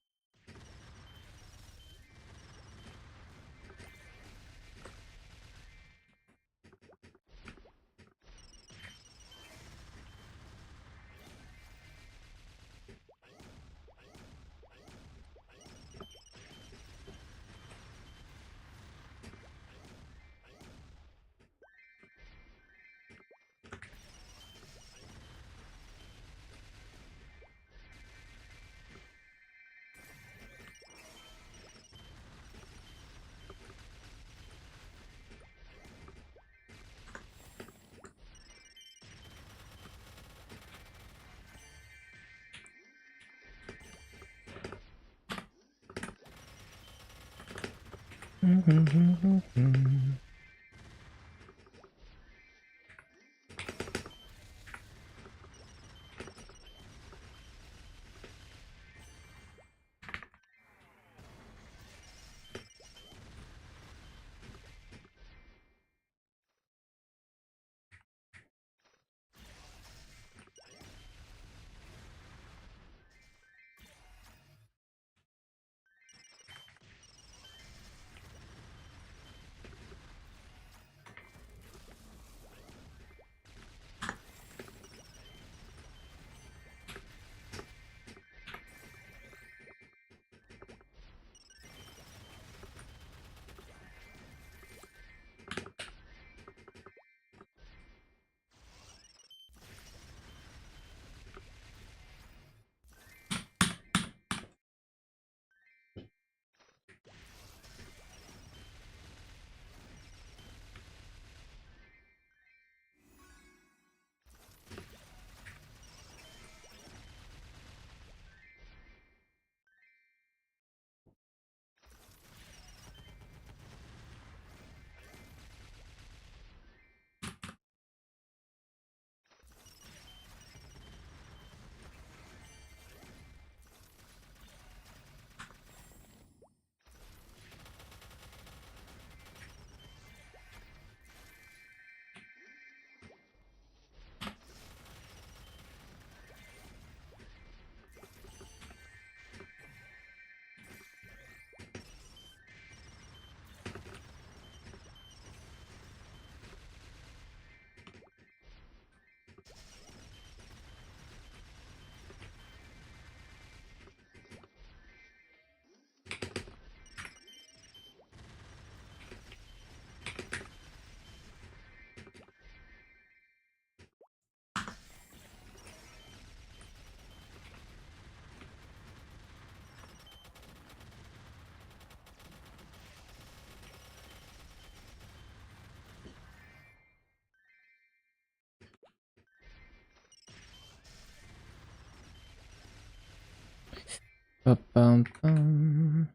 [SPEAKER 1] Ba-bum-bum.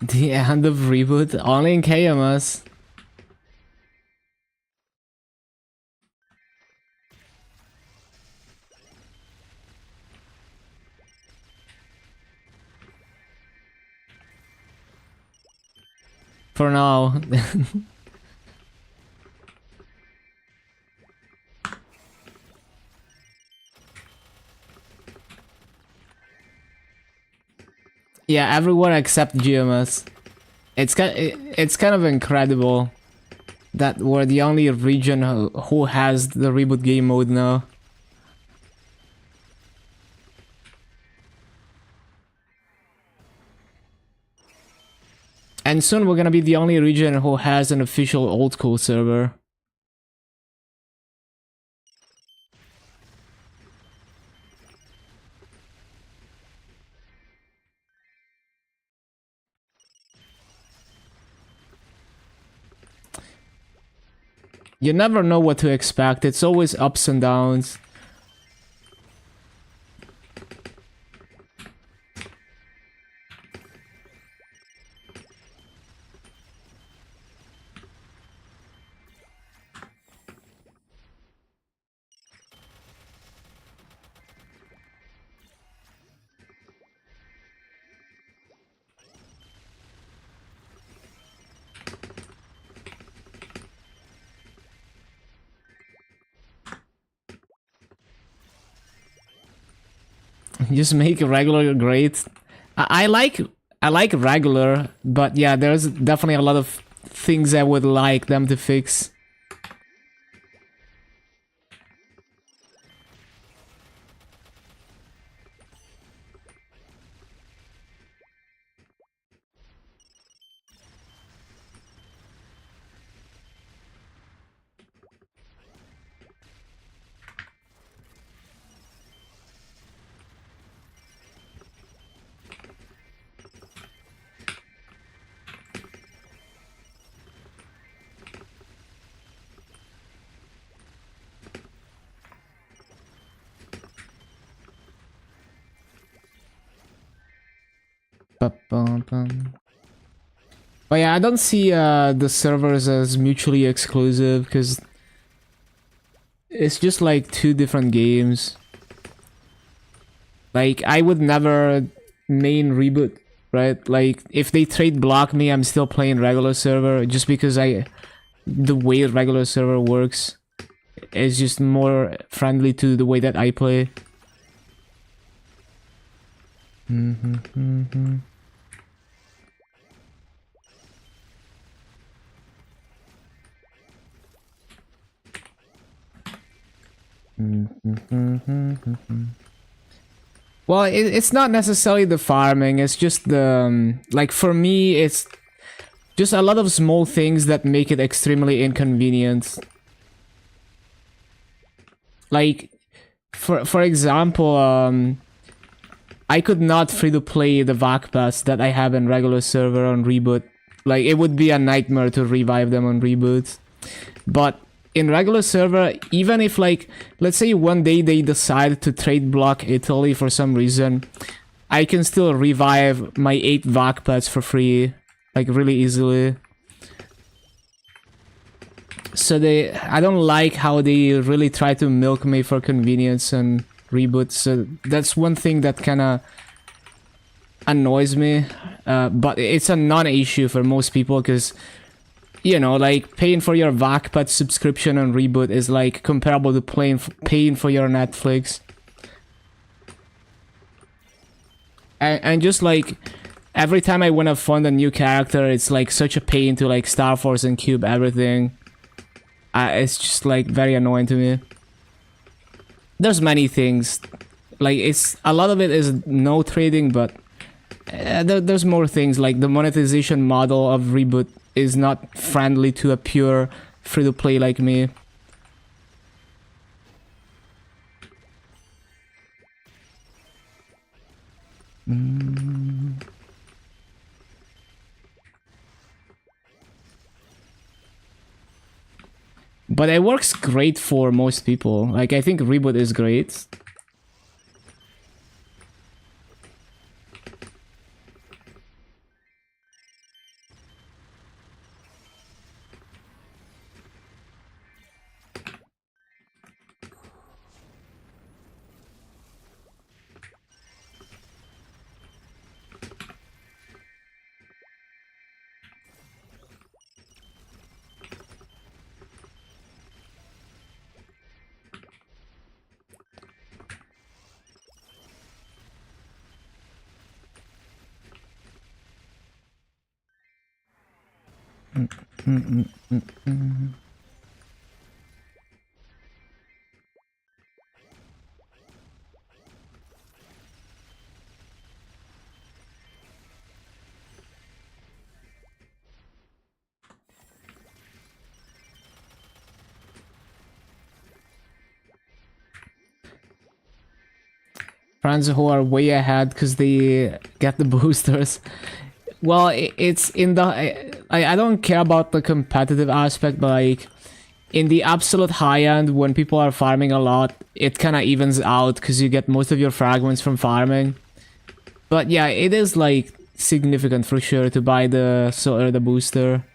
[SPEAKER 1] The end of reboot only in KMS. For now. Yeah, everyone except GMS. It's kind of incredible that we're the only region who has the reboot game mode now. And soon we're gonna be the only region who has an official old school server. You never know what to expect. It's always ups and downs. Just make regular great. I like regular, but yeah, there's definitely a lot of things I would like them to fix. Ba-bum-bum. But yeah, I don't see the servers as mutually exclusive because it's just like two different games. Like, I would never main reboot, right? Like, if they trade block me, I'm still playing regular server just because the way regular server works is just more friendly to the way that I play. Well, it's not necessarily the farming, it's just the... like, for me, it's just a lot of small things that make it extremely inconvenient. Like, for example, I could not free-to-play the VAC pass that I have in regular server on reboot. Like, it would be a nightmare to revive them on reboot. But in regular server, even if, like, let's say one day they decide to trade block Italy for some reason, I can still revive my 8 VAC pads for free, like, really easily. So I don't like how they really try to milk me for convenience and reboot. So that's one thing that kind of annoys me. But it's a non-issue for most people because, you know, like, paying for your VACPAD subscription on reboot is like comparable to paying for your Netflix. And just like every time I want to fund a new character, it's like such a pain to like Star Force and cube everything. It's just like very annoying to me. There's many things, like, it's a lot of it is no trading, but there's more things, like the monetization model of reboot is not friendly to a pure free-to-play like me. But it works great for most people. Like, I think reboot is great. friends who are way ahead because they get the boosters. Well, it's in the I don't care about the competitive aspect, but like in the absolute high end, when people are farming a lot, it kind of evens out because you get most of your fragments from farming. But yeah, it is like significant for sure to buy the booster.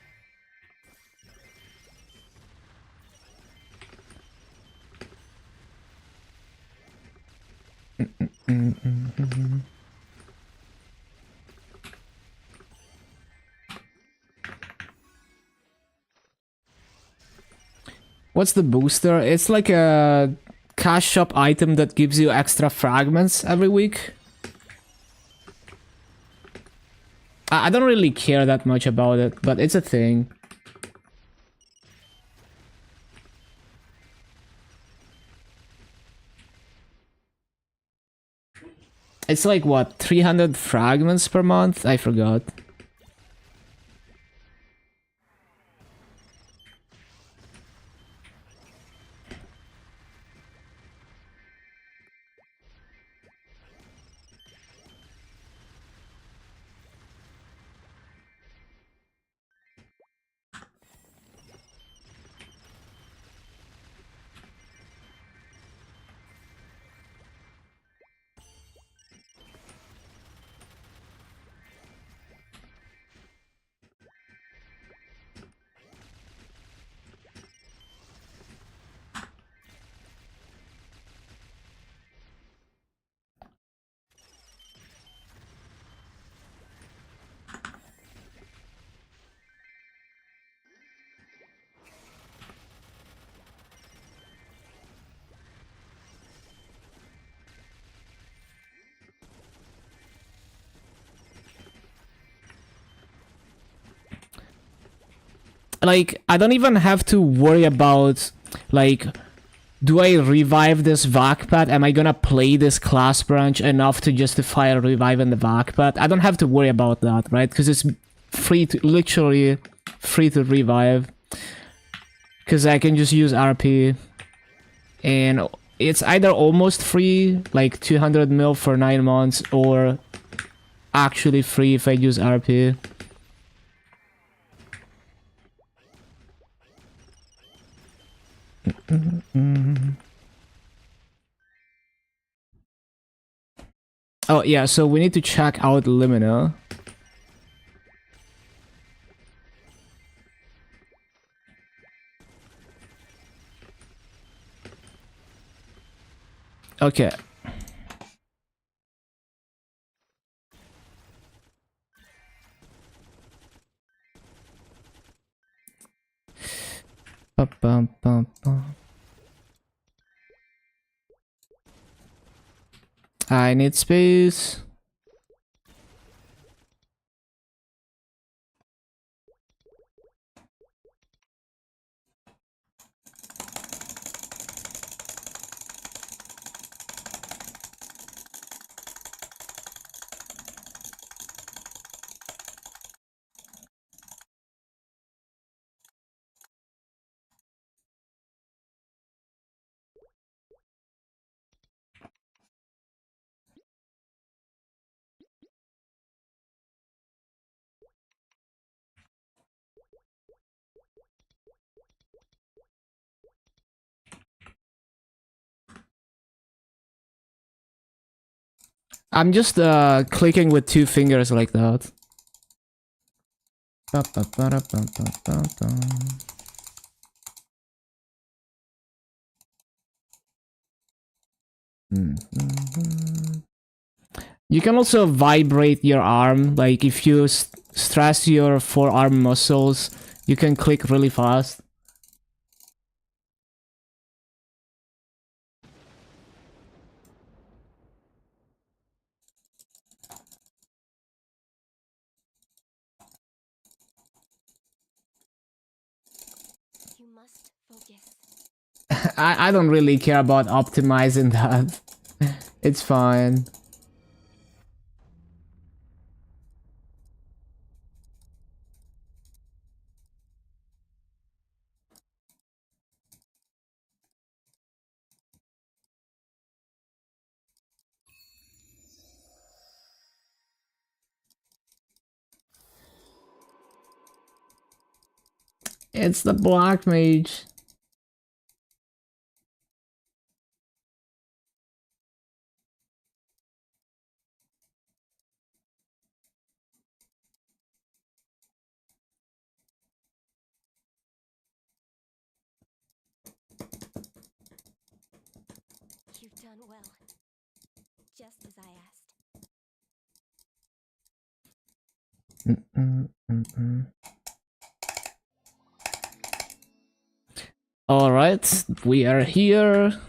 [SPEAKER 1] What's the booster? It's like a cash shop item that gives you extra fragments every week. I don't really care that much about it, but it's a thing. It's like what, 300 fragments per month? I forgot. Like, I don't even have to worry about, like, do I revive this vac pad? Am I gonna play this class branch enough to justify reviving the vac pad? I don't have to worry about that, right? Because it's free to, literally free to revive. Because I can just use RP. And it's either almost free, like 200 mil for 9 months, or actually free if I use RP. Oh yeah, so we need to check out Limina. Okay. I need space. I'm just clicking with 2 fingers like that. You can also vibrate your arm, like if you stress your forearm muscles, you can click really fast.
[SPEAKER 2] You must focus.
[SPEAKER 1] I don't really care about optimizing that. It's fine. It's the black mage.
[SPEAKER 2] You've done well. Just as I asked.
[SPEAKER 1] All right, we are here.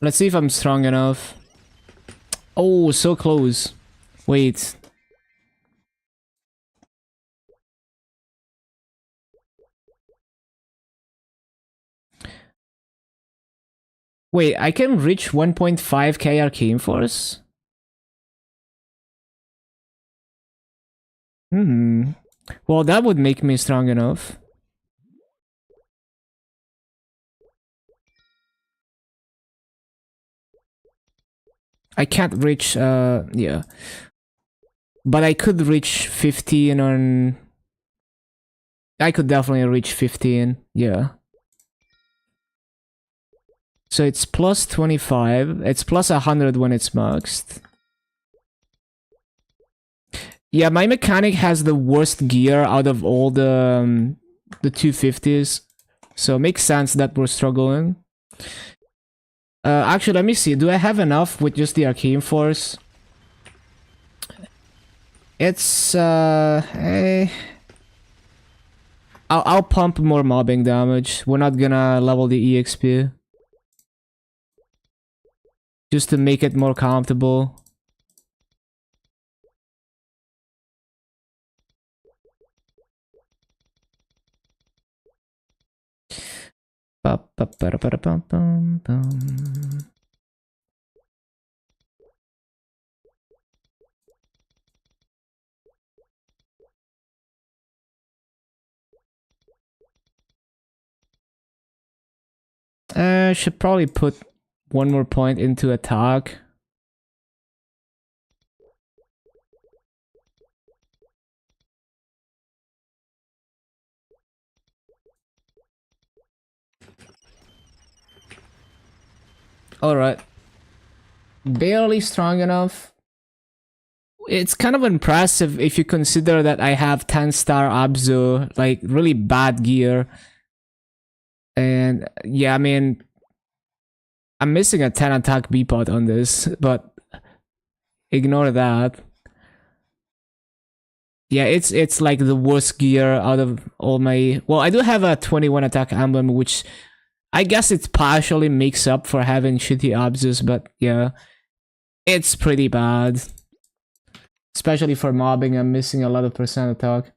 [SPEAKER 1] Let's see if I'm strong enough. Oh, so close. Wait. Wait, I can reach 1.5k arcane force? Hmm. Well, that would make me strong enough. I can't reach, yeah. But I could reach 15 on... I could definitely reach 15, yeah. So it's plus 25. It's plus 100 when it's maxed. Yeah, my mechanic has the worst gear out of all the 250s. So it makes sense that we're struggling. Actually, let me see. Do I have enough with just the arcane force? It's I'll pump more mobbing damage. We're not gonna level the EXP. Just to make it more comfortable. Should probably put one more point into attack. Alright. Barely strong enough. It's kind of impressive if you consider that I have 10-star Abzu, like really bad gear. And yeah, I mean, I'm missing a 10 attack B-pot on this, but ignore that. Yeah, it's like the worst gear out of all my... Well, I do have a 21 attack emblem, which I guess it partially makes up for having shitty Abzus, but yeah, it's pretty bad. Especially for mobbing, I'm missing a lot of percent attack.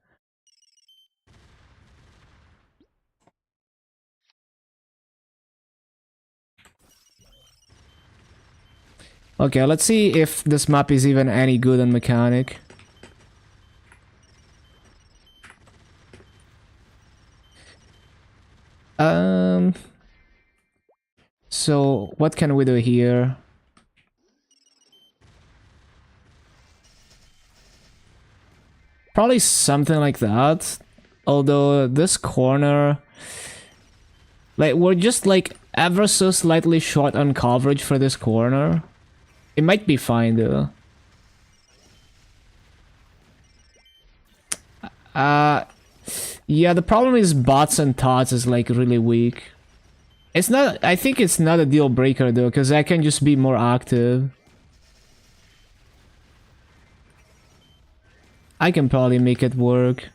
[SPEAKER 1] Okay, let's see if this map is even any good on mechanic. So what can we do here? Probably something like that. Although this corner, like we're just like ever so slightly short on coverage for this corner. It might be fine though. Yeah, the problem is bots and tots is like really weak. It's not, I think it's not a deal breaker though, because I can just be more active. I can probably make it work.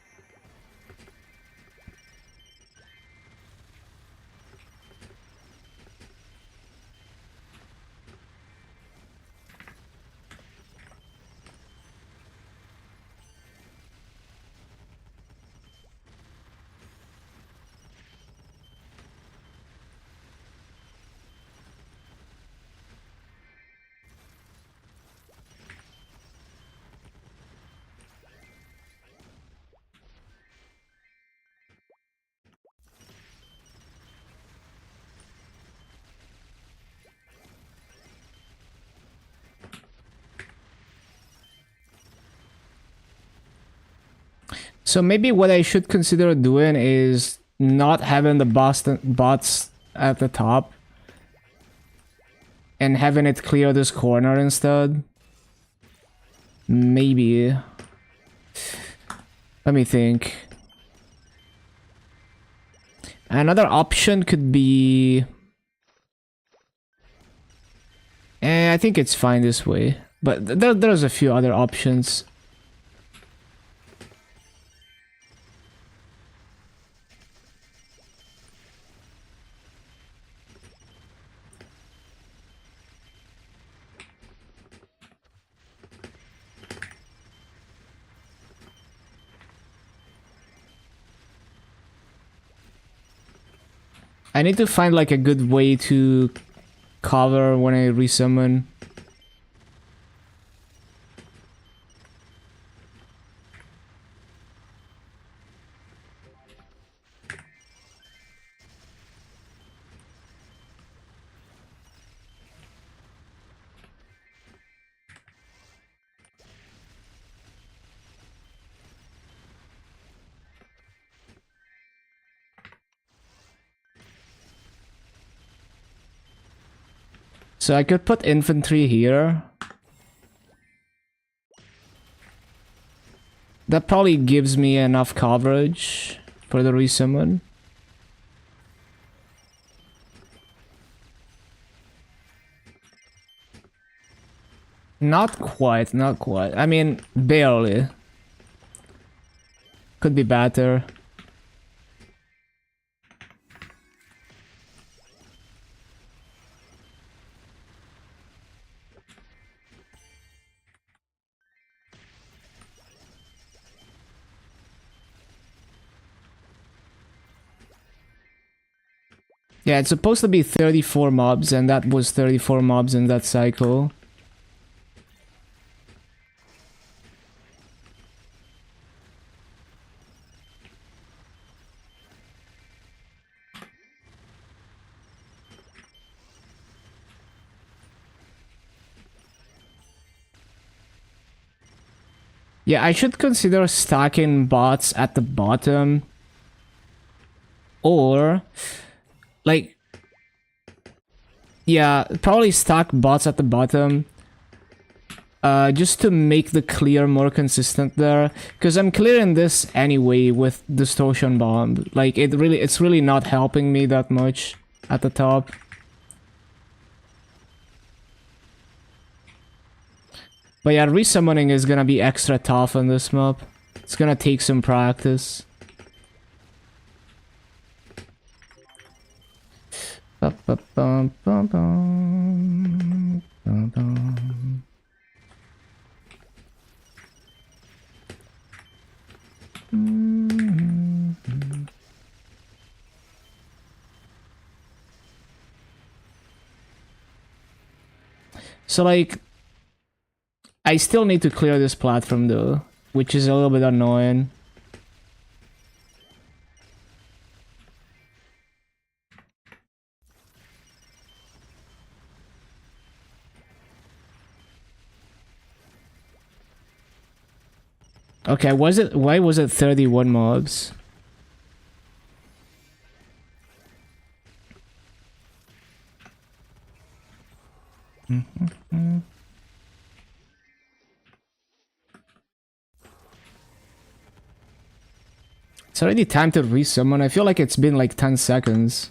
[SPEAKER 1] So maybe what I should consider doing is not having the bots at the top and having it clear this corner instead. Maybe. Let me think. Another option could be... I think it's fine this way. But there's a few other options. I need to find like a good way to cover when I resummon. So I could put infantry here. That probably gives me enough coverage for the resummon. Not quite, not quite. I mean, barely. Could be better. Yeah, it's supposed to be 34 mobs, and that was 34 mobs in that cycle. Yeah, I should consider stacking bots at the bottom. Or, like... Yeah, probably stack bots at the bottom. Just to make the clear more consistent there. Because I'm clearing this anyway with Distortion Bomb. Like, it's really not helping me that much at the top. But yeah, resummoning is gonna be extra tough on this map. It's gonna take some practice. So like, I still need to clear this platform though, which is a little bit annoying. Okay, why was it 31 mobs? It's already time to resummon. I feel like it's been like 10 seconds.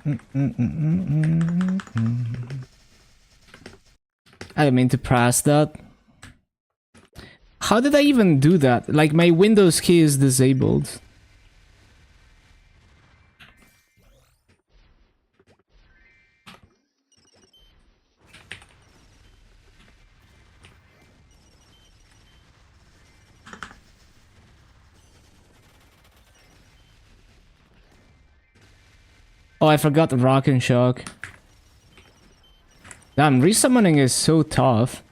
[SPEAKER 1] I didn't mean to press that. How did I even do that? Like, my Windows key is disabled. Oh, I forgot the Rock and Shock. Damn, resummoning is so tough.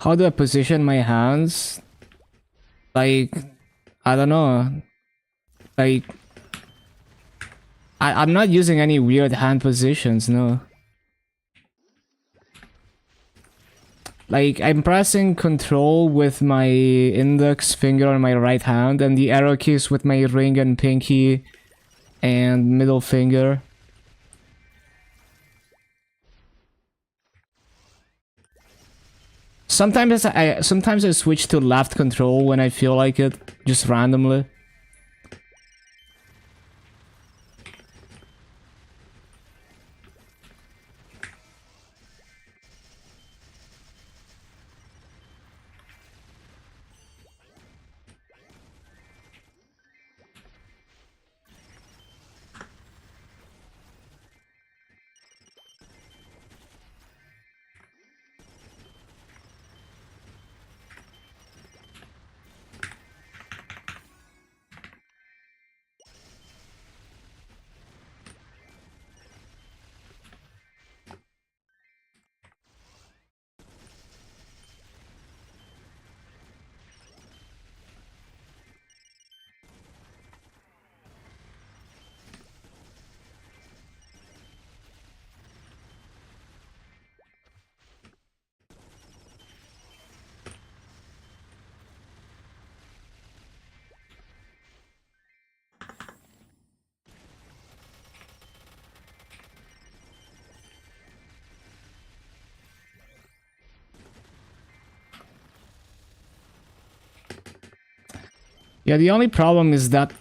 [SPEAKER 1] How do I position my hands? Like, I don't know. Like, I'm not using any weird hand positions, no. Like, I'm pressing control with my index finger on my right hand and the arrow keys with my ring and pinky and middle finger. Sometimes I switch to left control when I feel like it, just randomly. Yeah, the only problem is that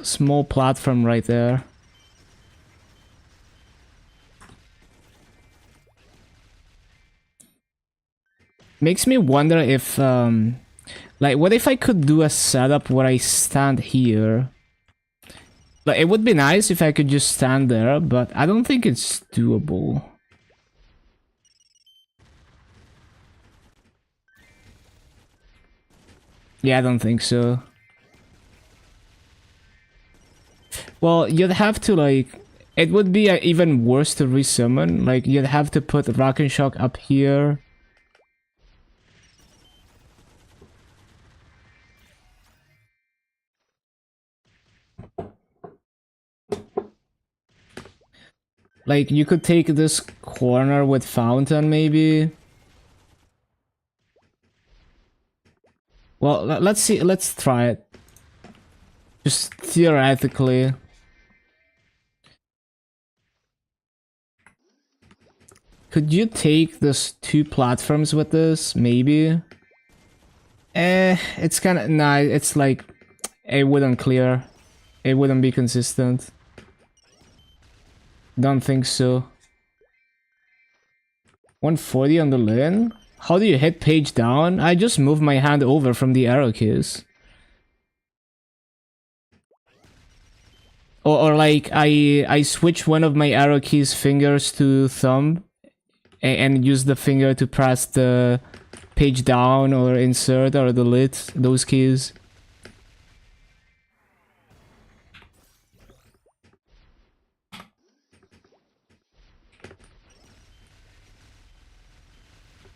[SPEAKER 1] small platform right there. Makes me wonder if, like, what if I could do a setup where I stand here? Like, it would be nice if I could just stand there, but I don't think it's doable. Yeah, I don't think so. Well, you'd have to, like... It would be even worse to resummon. Like, you'd have to put Rock and Shock up here. Like, you could take this corner with Fountain, maybe. Well, let's see. Let's try it. Just theoretically. Could you take this two platforms with this? Maybe. It's kind of... Nah, it's like... It wouldn't clear. It wouldn't be consistent. Don't think so. 140 on the lid? How do you hit page down? I just moved my hand over from the arrow keys. or like I switch one of my arrow keys fingers to thumb and use the finger to press the page down or insert or delete those keys.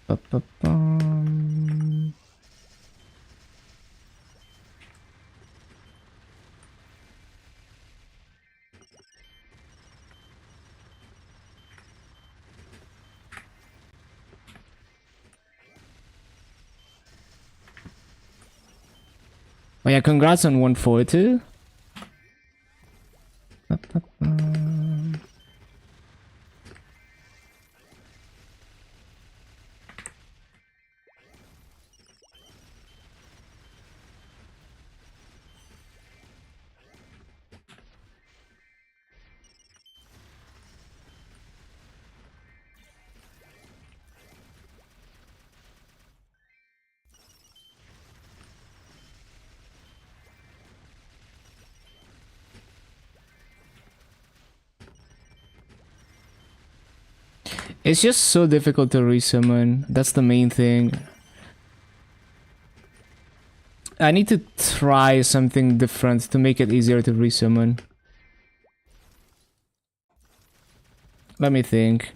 [SPEAKER 1] Ba-ba-bum. Oh yeah, congrats on 140. Ba-ba-bum. It's just so difficult to resummon. That's the main thing. I need to try something different to make it easier to resummon. Let me think.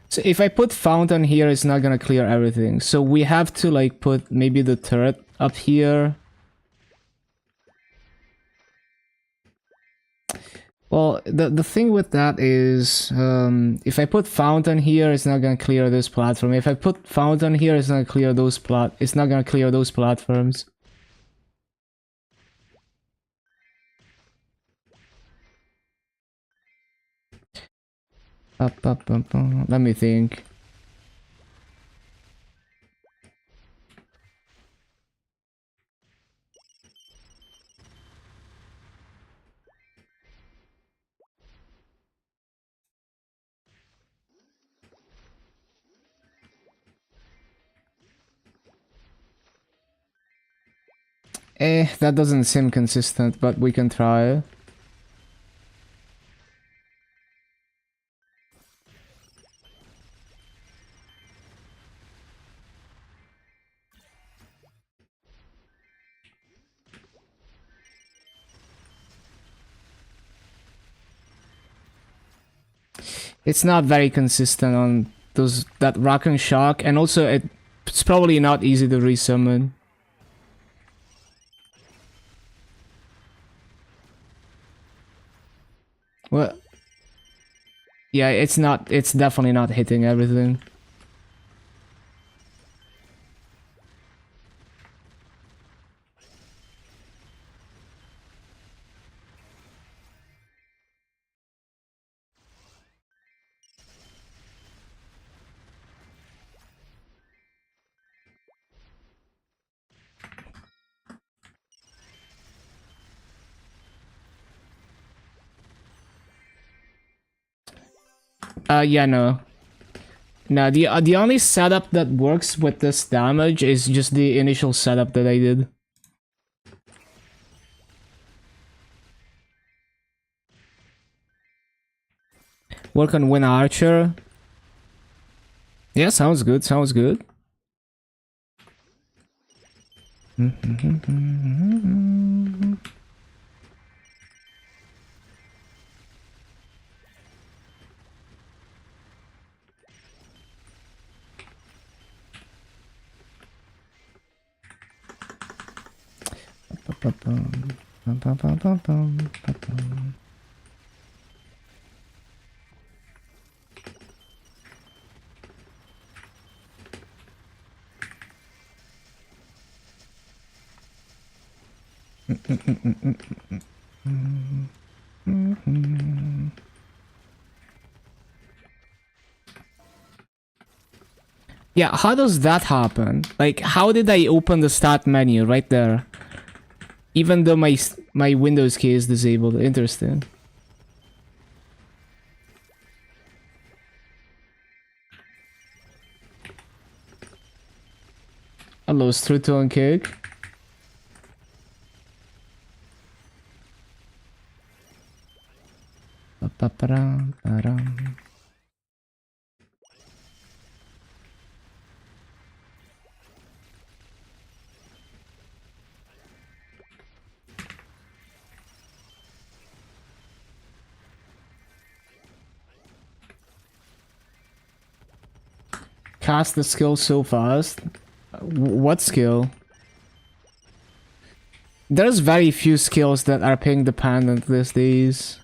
[SPEAKER 1] So if I put fountain here, it's not gonna clear everything. So we have to like put maybe the turret up here. Well, the thing with that is, if I put fountain here, it's not gonna clear this platform. If I put fountain here, it's not gonna clear those It's not gonna clear those platforms. Let me think. That doesn't seem consistent, but we can try. It's not very consistent on that rock and shock, and also it's probably not easy to resummon. Well, yeah, it's definitely not hitting everything. Yeah, no. No, the only setup that works with this damage is just the initial setup that I did. Work on Win Archer. Yeah, sounds good, sounds good. Yeah, how does that happen? Like, how did I open the stat menu right there? Even though my Windows key is disabled. Interesting. Hello, strudel and cake. Ba-ba-ba-dum. Cast the skill so fast. What skill? There's very few skills that are ping dependent these days.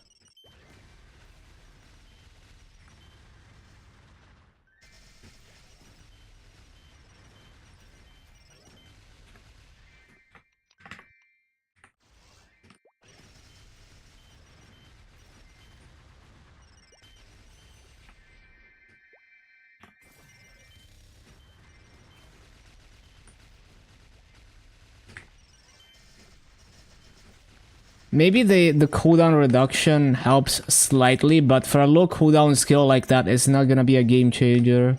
[SPEAKER 1] Maybe the cooldown reduction helps slightly, but for a low cooldown skill like that, it's not gonna be a game changer.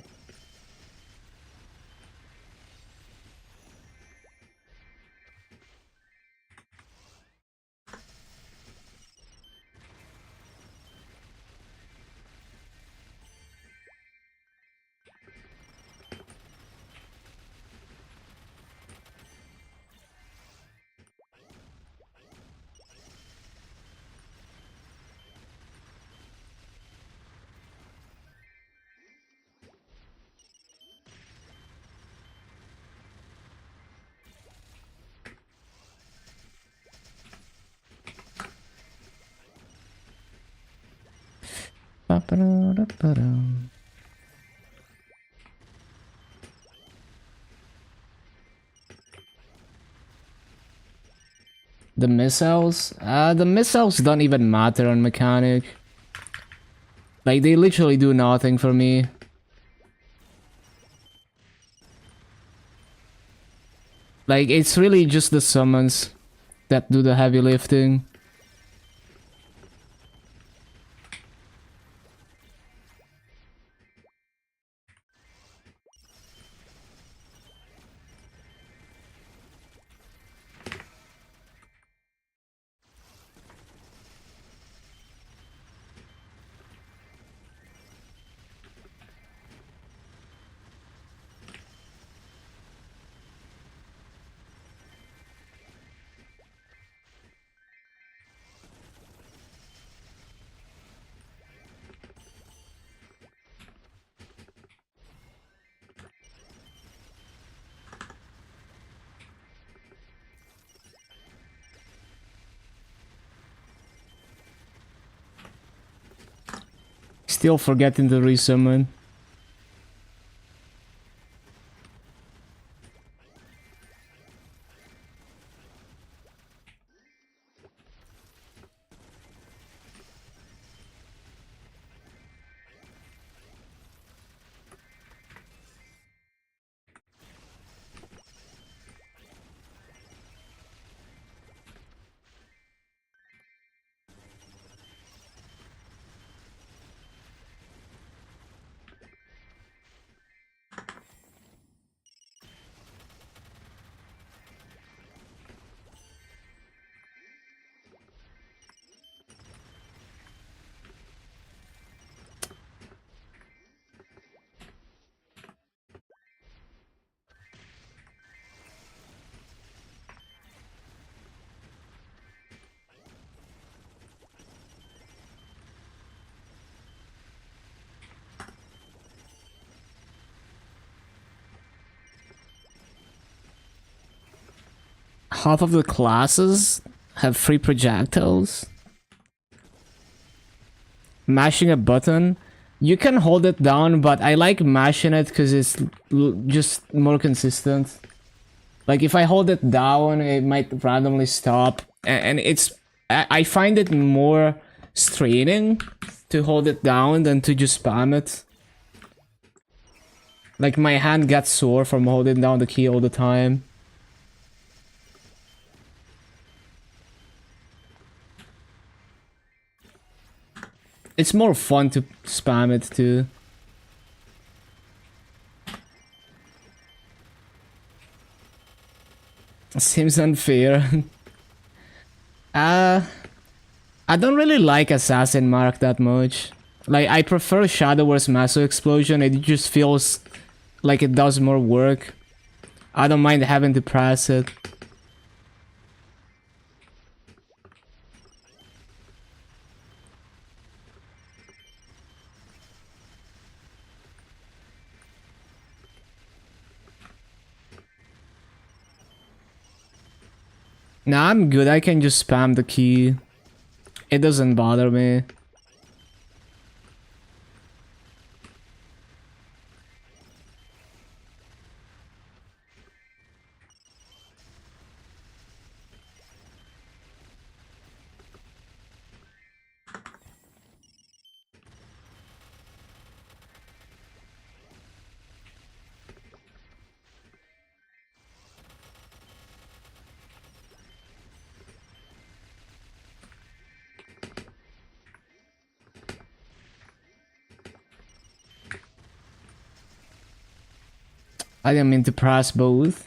[SPEAKER 1] Ba-ba-da-da-ba-dum. The missiles? The missiles don't even matter on mechanic. Like, they literally do nothing for me. Like, it's really just the summons that do the heavy lifting. Still forgetting to resummon. Half of the classes have free projectiles. Mashing a button. You can hold it down, but I like mashing it because it's just more consistent. Like, if I hold it down, it might randomly stop. And it's... I find it more straining to hold it down than to just spam it. Like, my hand gets sore from holding down the key all the time. It's more fun to spam it too. Seems unfair. uh, I don't really like Assassin Mark that much. Like, I prefer Shadow Wars Massive Explosion. It just feels like it does more work. I don't mind having to press it. Nah, I'm good. I can just spam the key. It doesn't bother me. I didn't mean to press both.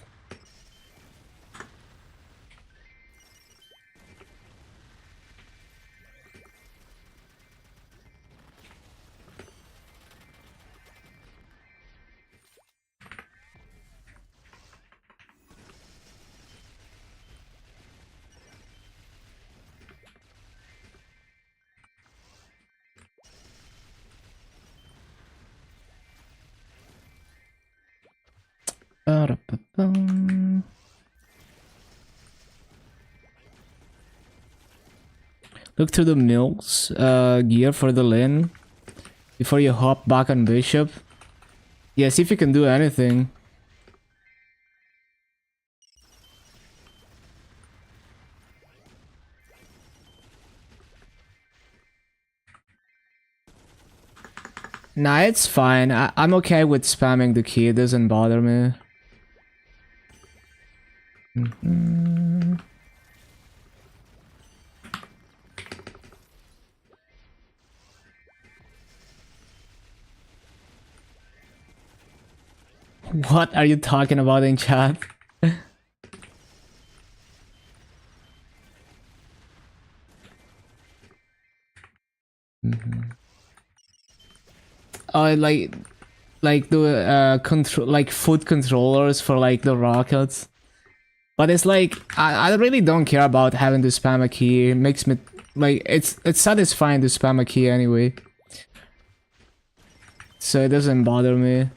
[SPEAKER 1] Ba-da-ba-bum. Look to the mills gear for the lane before you hop back on bishop. Yeah, see if you can do anything. Nah, it's fine. I'm okay with spamming the key. It doesn't bother me. Mhm. What are you talking about in chat? Mhm. Oh, like the control, like foot controllers for like the rockets. But it's like I really don't care about having to spam a key. It makes me like it's satisfying to spam a key anyway, so it doesn't bother me.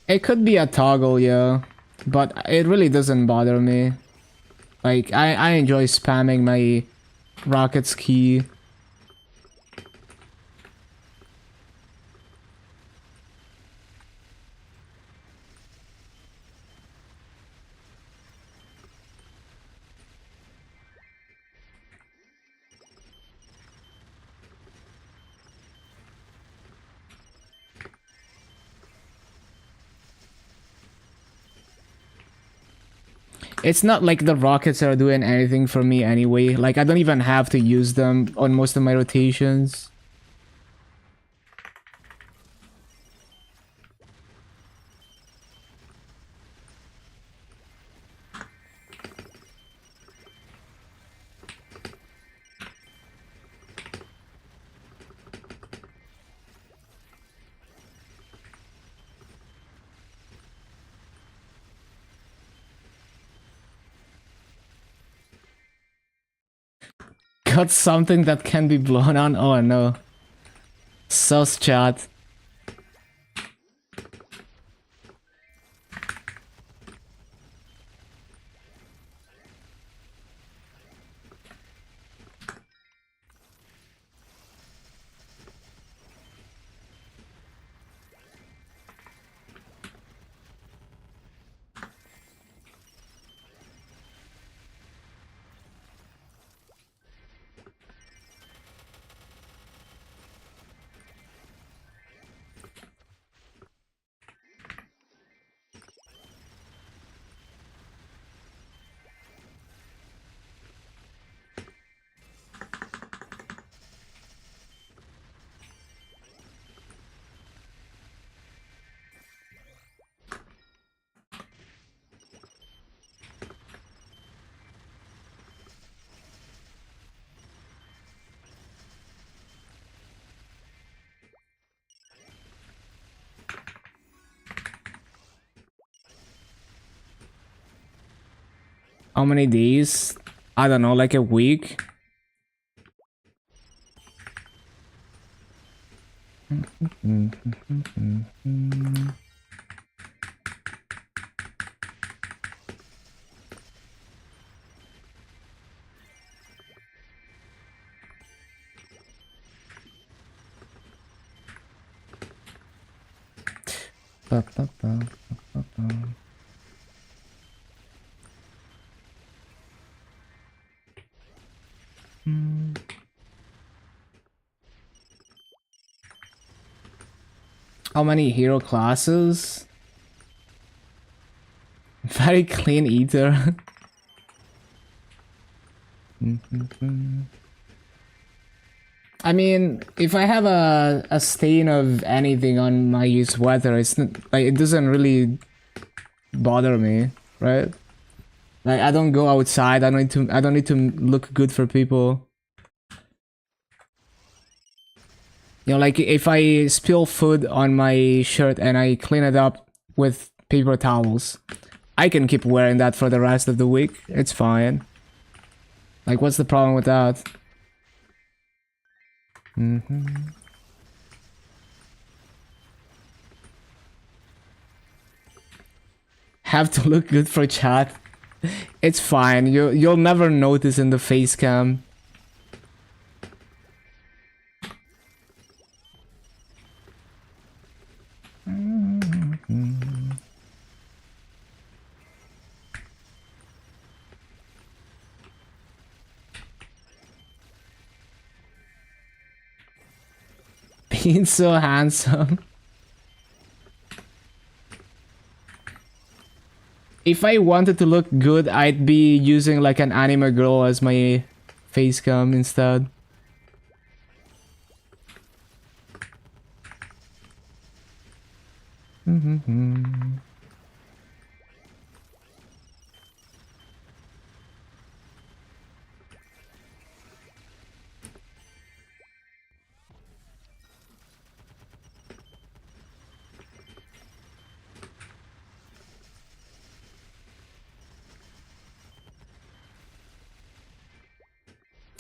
[SPEAKER 1] It could be a toggle, yeah, but it really doesn't bother me. Like I enjoy spamming my rockets key. It's not like the rockets are doing anything for me anyway. Like I don't even have to use them on most of my rotations. Got something that can be blown on? Oh no. Sus chat. How many days? I don't know, like a week. Ba, ba, ba, ba, ba. How many hero classes? Very clean eater. I mean, if I have a stain of anything on my sweater, it's not, like it doesn't really bother me, right? Like I don't go outside. I don't need to look good for people. You know, like if I spill food on my shirt and I clean it up with paper towels, I can keep wearing that for the rest of the week. It's fine. Like, what's the problem with that? Have to look good for chat. It's fine. You'll never notice in the face cam. Being so handsome. If I wanted to look good, I'd be using like an anime girl as my face cam instead.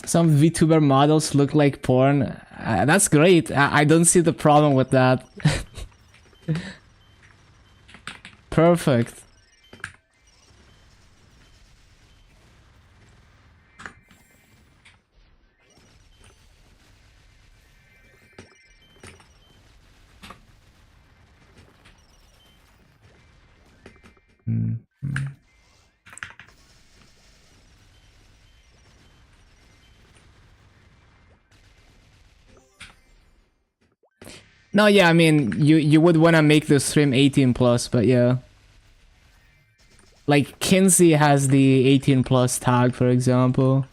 [SPEAKER 1] Some VTuber models look like porn. That's great. I don't see the problem with that. Perfect. No, yeah, I mean, you would want to make the stream 18 plus, but yeah. Like, Kinsey has the 18 plus tag, for example.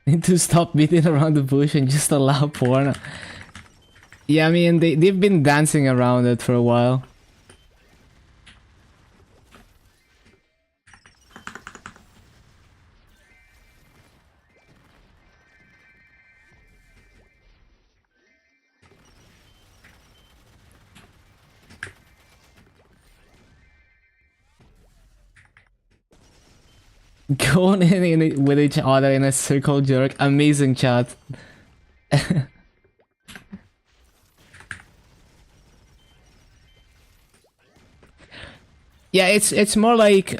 [SPEAKER 1] Need to stop beating around the bush and just allow porn. Yeah, I mean, they've been dancing around it for a while. Going in it with each other in a circle jerk. Amazing chat. Yeah, it's more like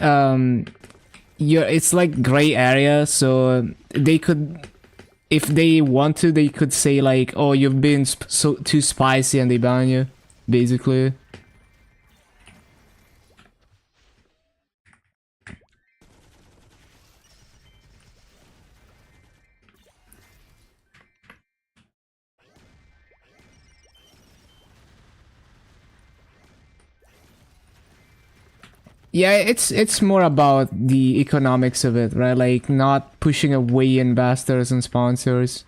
[SPEAKER 1] it's like gray area, so they could if they want to, they could say like, "Oh, you've been so too spicy," and they ban you, basically. Yeah, it's more about the economics of it, right? Like not pushing away investors and sponsors.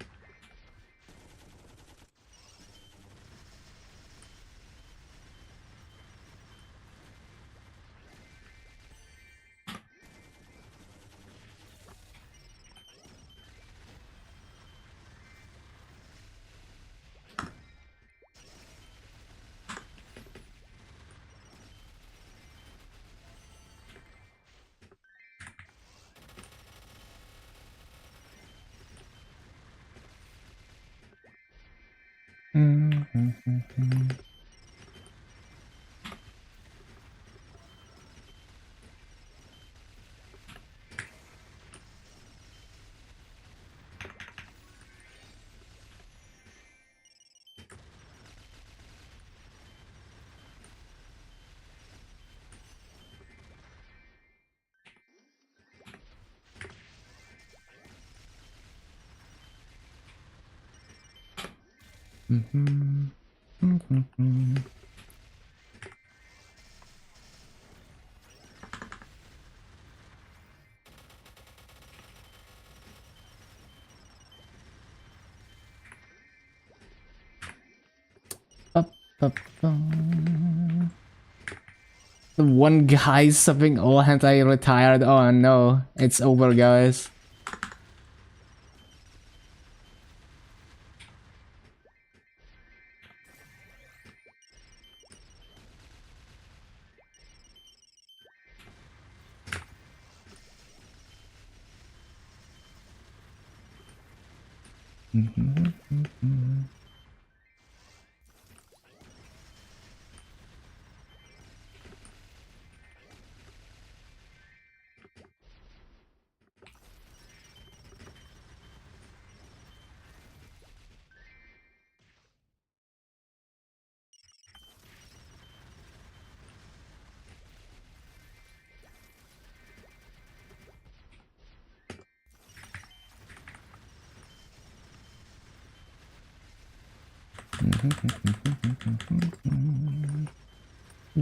[SPEAKER 1] The one guy subbing all hentai retired. Oh no, it's over, guys.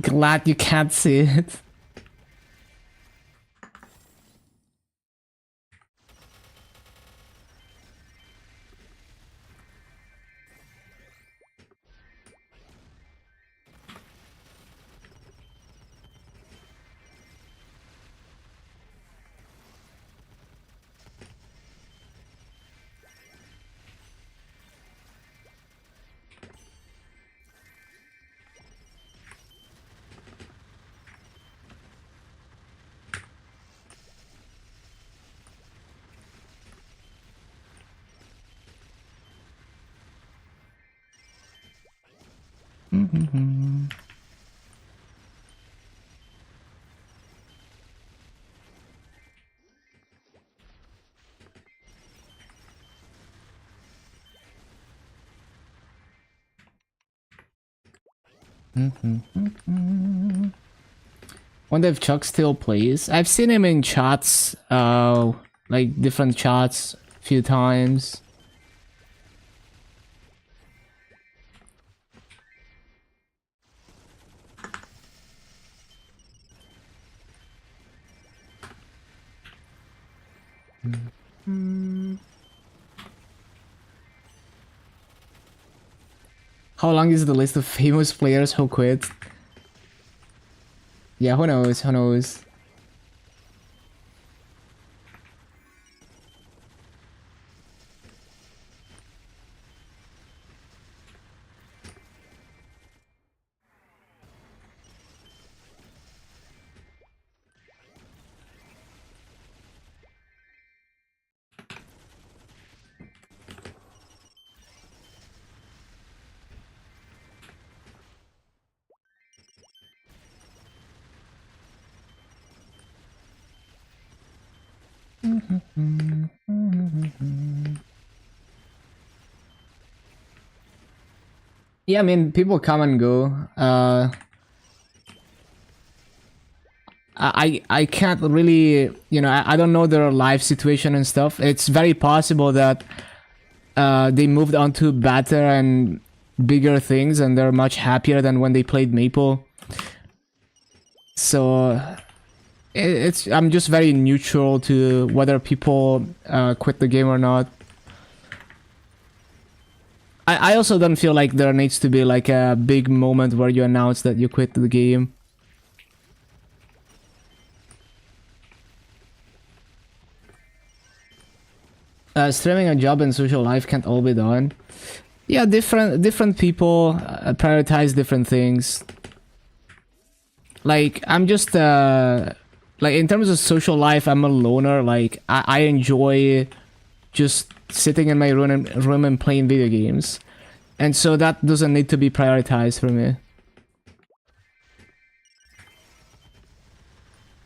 [SPEAKER 1] Glad you can't see it. Wonder if Chuck still plays. I've seen him in chats, like different chats, a few times. How long is the list of famous players who quit? Yeah, who knows? Who knows? Yeah, I mean, people come and go. I can't really, you know, I don't know their life situation and stuff. It's very possible that they moved on to better and bigger things, and they're much happier than when they played Maple. So it's I'm just very neutral to whether people quit the game or not. I also don't feel like there needs to be like a big moment where you announce that you quit the game. Streaming a job and social life can't all be done. Yeah, different people prioritize different things. Like I'm just like in terms of social life, I'm a loner. Like I enjoy just sitting in my room and playing video games, and so that doesn't need to be prioritized for me.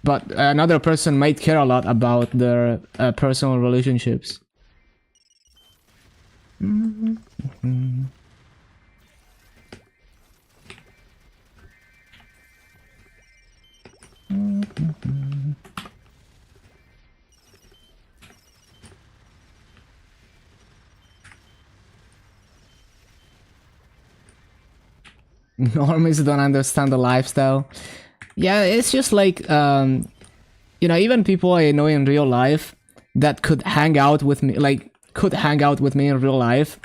[SPEAKER 1] But another person might care a lot about their personal relationships. Normies don't understand the lifestyle. Yeah, it's just like you know, even people I know in real life that could hang out with me, like could hang out with me in real life.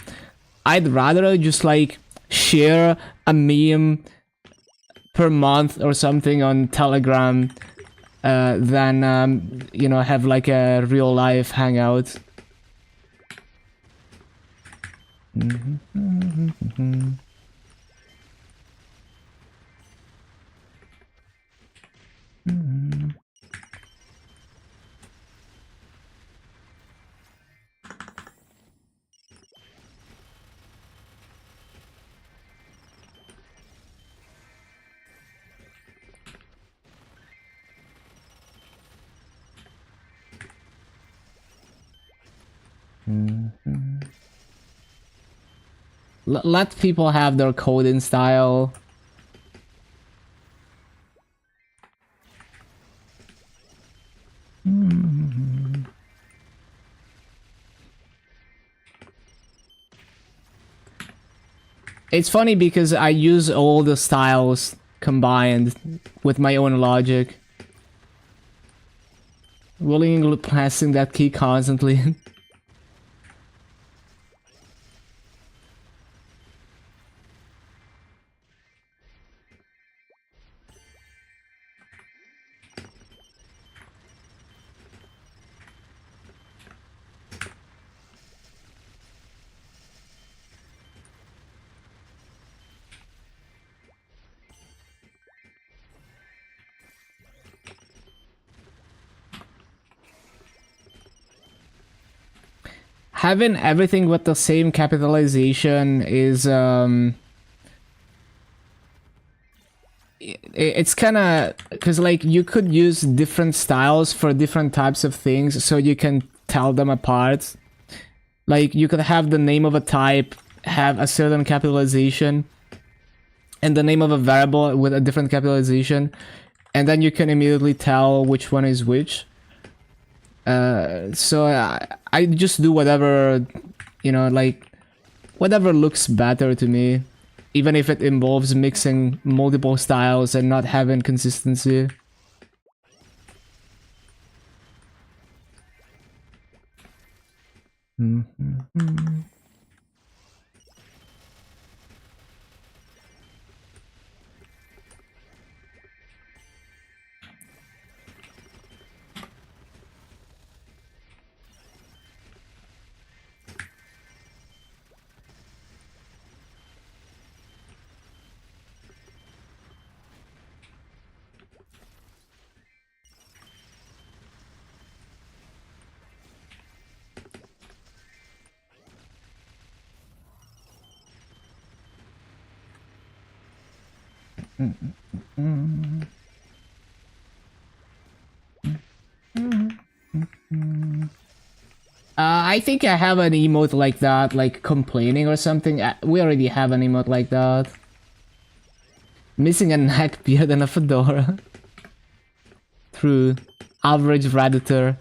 [SPEAKER 1] I'd rather just like share a meme per month or something on Telegram than you know, have like a real life hangout. Let people have their coding style. It's funny because I use all the styles combined with my own logic. Willingly pressing that key constantly. Having everything with the same capitalization is it's kind of because like you could use different styles for different types of things so you can tell them apart. Like you could have the name of a type have a certain capitalization and the name of a variable with a different capitalization, and then you can immediately tell which one is which. So I just do whatever, you know, like whatever looks better to me, even if it involves mixing multiple styles and not having consistency. I think I have an emote like that, like complaining or something. We already have an emote like that. Missing a neck beard and a fedora. True. Average Redditor.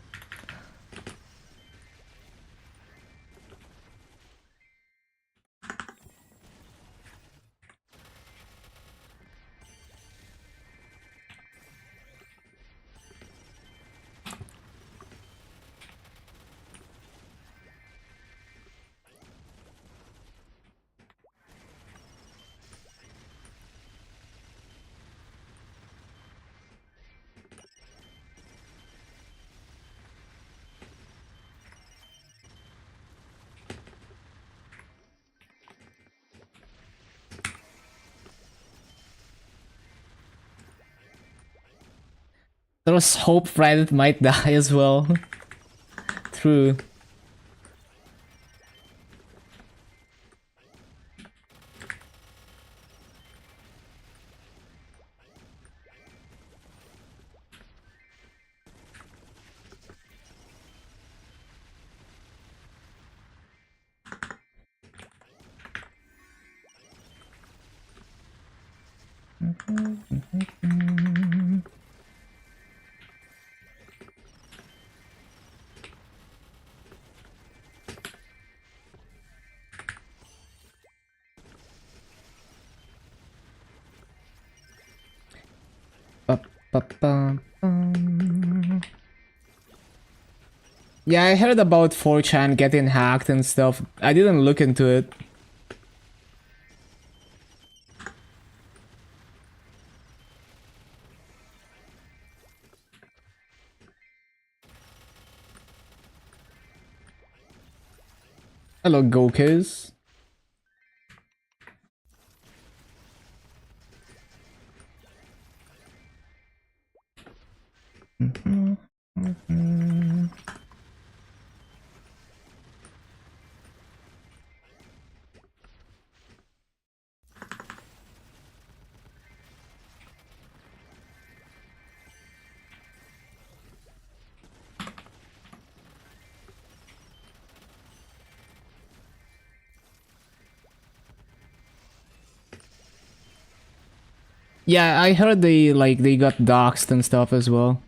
[SPEAKER 1] There was hope Reddit might die as well. True. Yeah, I heard about 4chan getting hacked and stuff. I didn't look into it. Hello, Gokus. Yeah, I heard they got doxxed and stuff as well.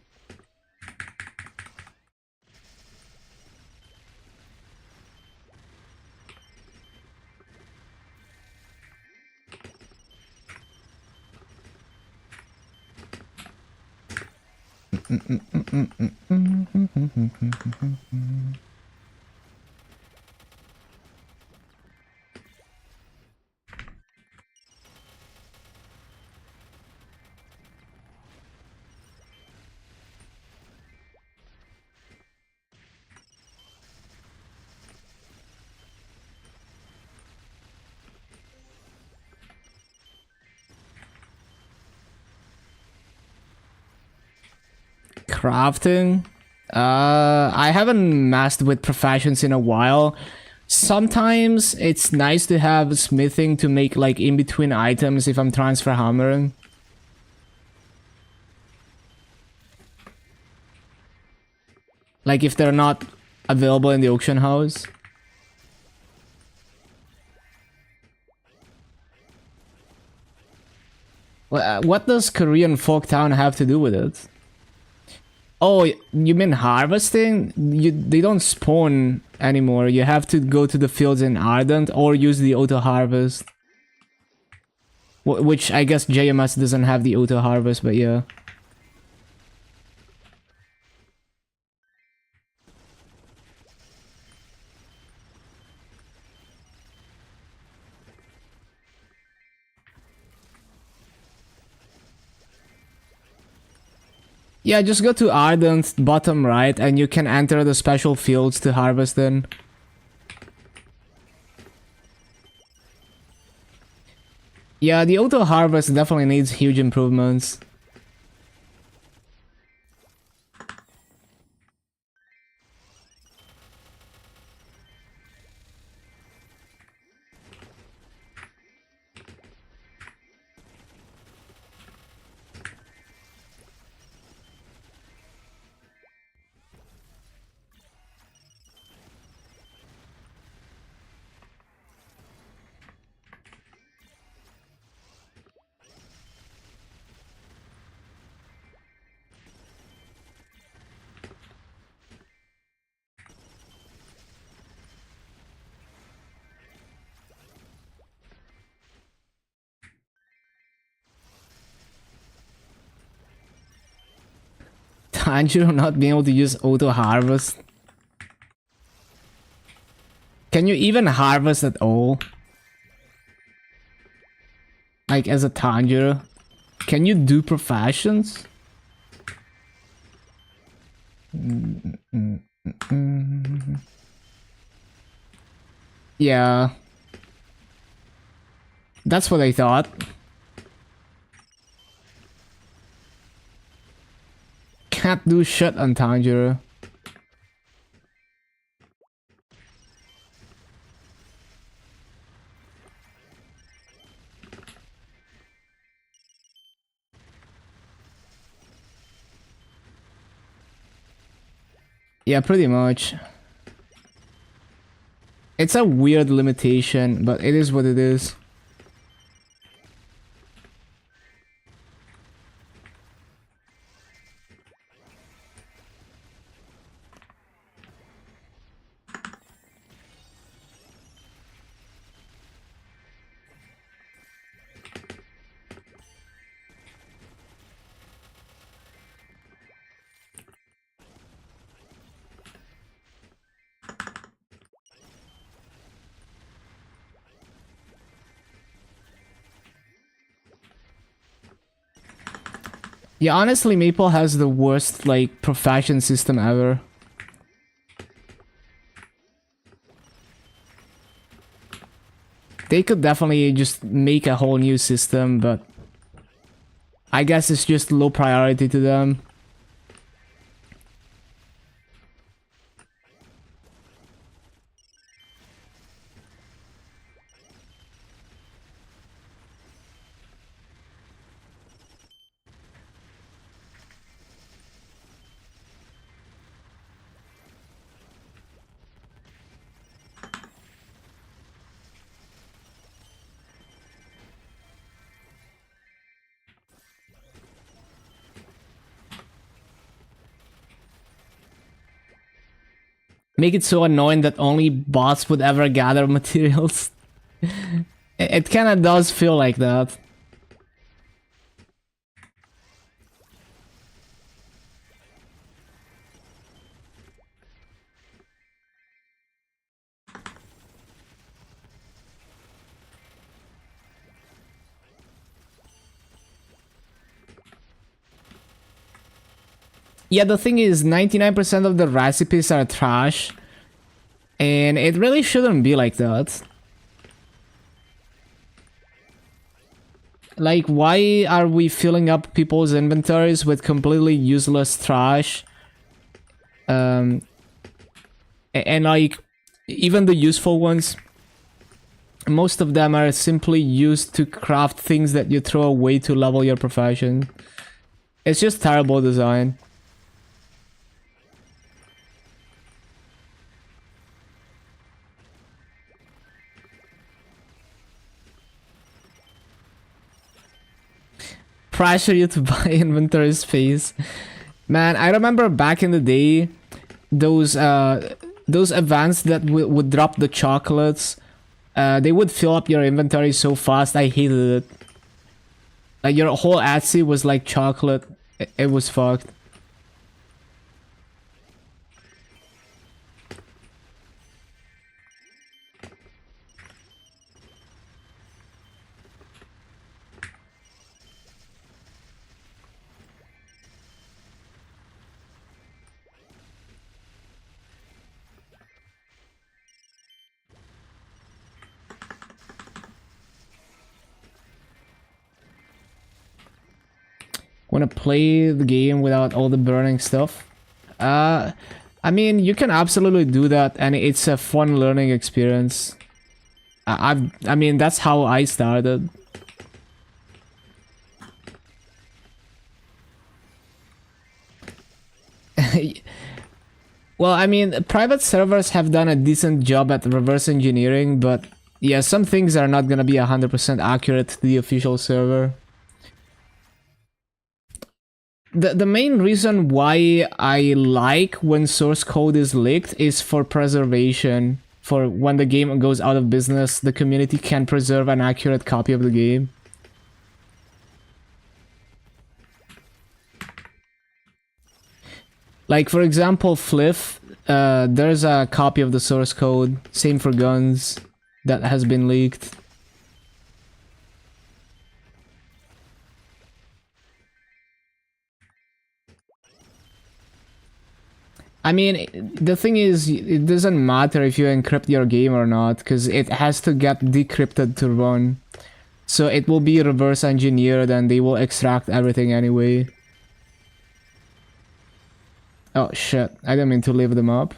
[SPEAKER 1] Crafting? I haven't messed with professions in a while. Sometimes it's nice to have smithing to make like in-between items if I'm transfer hammering. Like if they're not available in the auction house. What does Korean Folktown have to do with it? Oh, you mean harvesting? They don't spawn anymore. You have to go to the fields in Ardent or use the auto harvest. Which I guess JMS doesn't have the auto harvest, but yeah. Yeah, just go to Ardent, bottom right, and you can enter the special fields to harvest in. Yeah, the auto harvest definitely needs huge improvements. Tanjiro not being able to use auto harvest? Can you even harvest at all? Like as a Tanjiro? Can you do professions? Yeah. That's what I thought. Can't do shit on Tanjiro. Yeah, pretty much. It's a weird limitation, but it is what it is. Yeah, honestly, Maple has the worst, like, profession system ever. They could definitely just make a whole new system, but I guess it's just low priority to them. Make it so annoying that only bots would ever gather materials. It kinda does feel like that. Yeah, the thing is, 99% of the recipes are trash. And it really shouldn't be like that. Like, why are we filling up people's inventories with completely useless trash? And like, even the useful ones, most of them are simply used to craft things that you throw away to level your profession. It's just terrible design. Pressure you to buy inventory space. Man, I remember back in the day, those events that would drop the chocolates, they would fill up your inventory so fast. I hated it. Like your whole Etsy was like chocolate. It was fucked. Wanna play the game without all the burning stuff? I mean, you can absolutely do that, and it's a fun learning experience. I mean, that's how I started. Well, I mean, private servers have done a decent job at reverse engineering, but yeah, some things are not gonna be 100% accurate to the official server. The main reason why I like when source code is leaked is for preservation. For when the game goes out of business, the community can preserve an accurate copy of the game. Like for example, Fliff, there's a copy of the source code, same for guns, that has been leaked. I mean, the thing is, it doesn't matter if you encrypt your game or not, because it has to get decrypted to run. So it will be reverse engineered and they will extract everything anyway. Oh shit, I didn't mean to leave them up.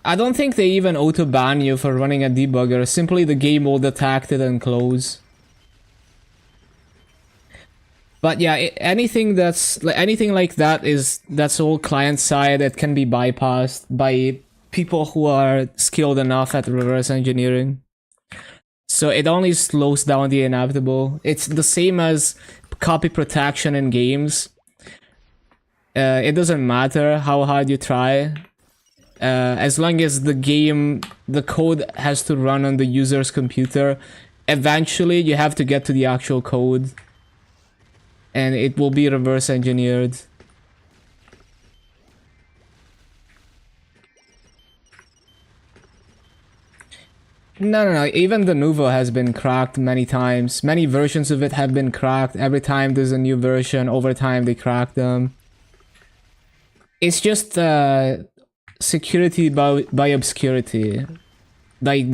[SPEAKER 1] I don't think they even auto-ban you for running a debugger, simply the game will detect it and close. But yeah, anything that's anything like that that's all client side. It can be bypassed by people who are skilled enough at reverse engineering. So it only slows down the inevitable. It's the same as copy protection in games. It doesn't matter how hard you try. As long as the code has to run on the user's computer, eventually you have to get to the actual code. And it will be reverse engineered. No. Even the Nuvo has been cracked many times. Many versions of it have been cracked. Every time there's a new version, over time they crack them. It's just security by obscurity. Like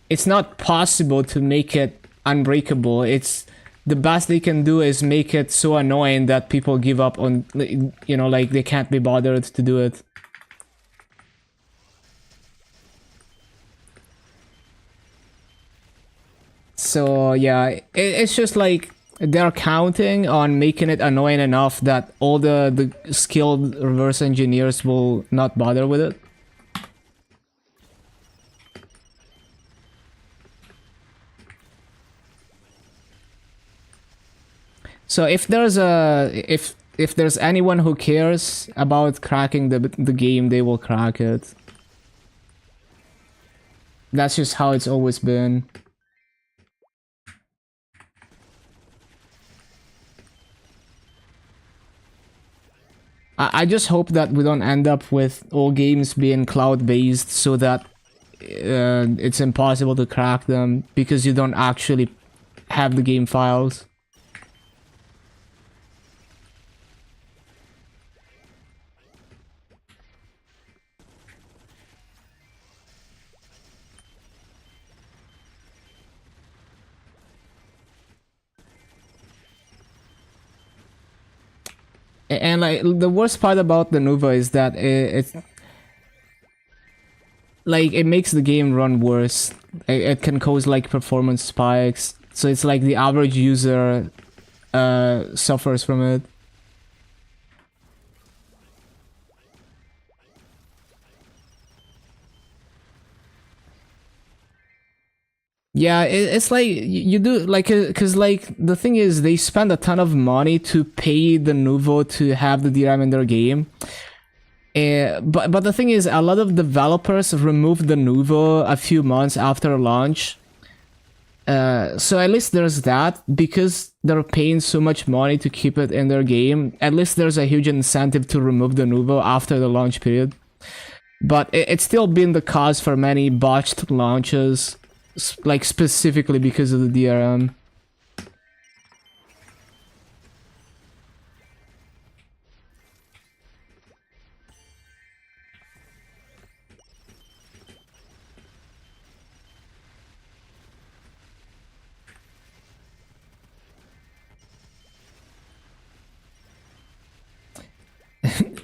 [SPEAKER 1] it's not possible to make it unbreakable. It's the best they can do is make it so annoying that people give up on, you know, like they can't be bothered to do it. So yeah, it's just like they're counting on making it annoying enough that all the skilled reverse engineers will not bother with it. So if there's if there's anyone who cares about cracking the game, they will crack it. That's just how it's always been. I just hope that we don't end up with all games being cloud-based so that it's impossible to crack them because you don't actually have the game files. And like the worst part about the Nuva is that it's like it makes the game run worse. It can cause like performance spikes. So it's like the average user suffers from it. Yeah, it's like you do like because like the thing is they spend a ton of money to pay the Nuvo to have the DRM in their game. But the thing is, a lot of developers removed the Nuvo a few months after launch. So at least there's that, because they're paying so much money to keep it in their game. At least there's a huge incentive to remove the Nuvo after the launch period. But it's still been the cause for many botched launches, like specifically because of the DRM.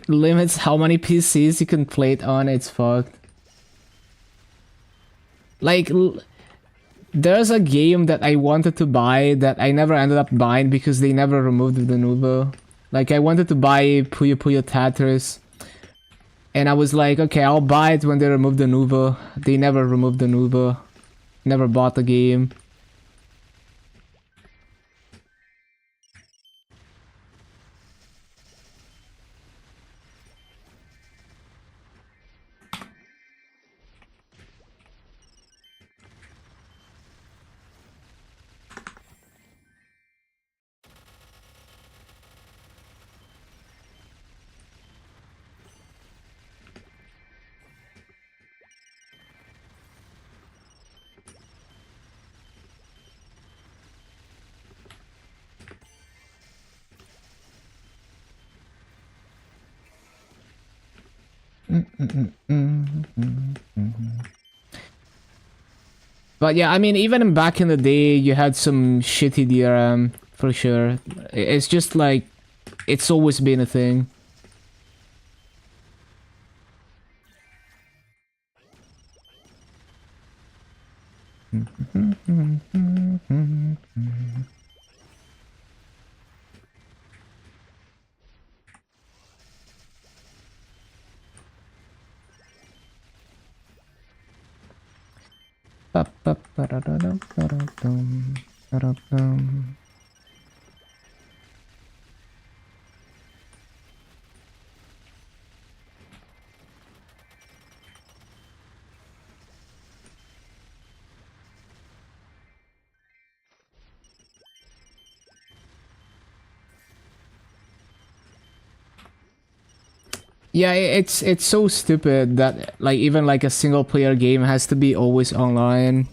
[SPEAKER 1] Limits how many PCs you can play it on, it's fucked. Like, there's a game that I wanted to buy that I never ended up buying because they never removed the Nuvo. Like, I wanted to buy Puyo Puyo Tetris, and I was like, okay, I'll buy it when they remove the Nuvo. They never removed the Nuvo. Never bought the game. But yeah, I mean, even back in the day, you had some shitty DRM for sure. It's just like it's always been a thing. Yeah, it's so stupid that like even like a single player game has to be always online.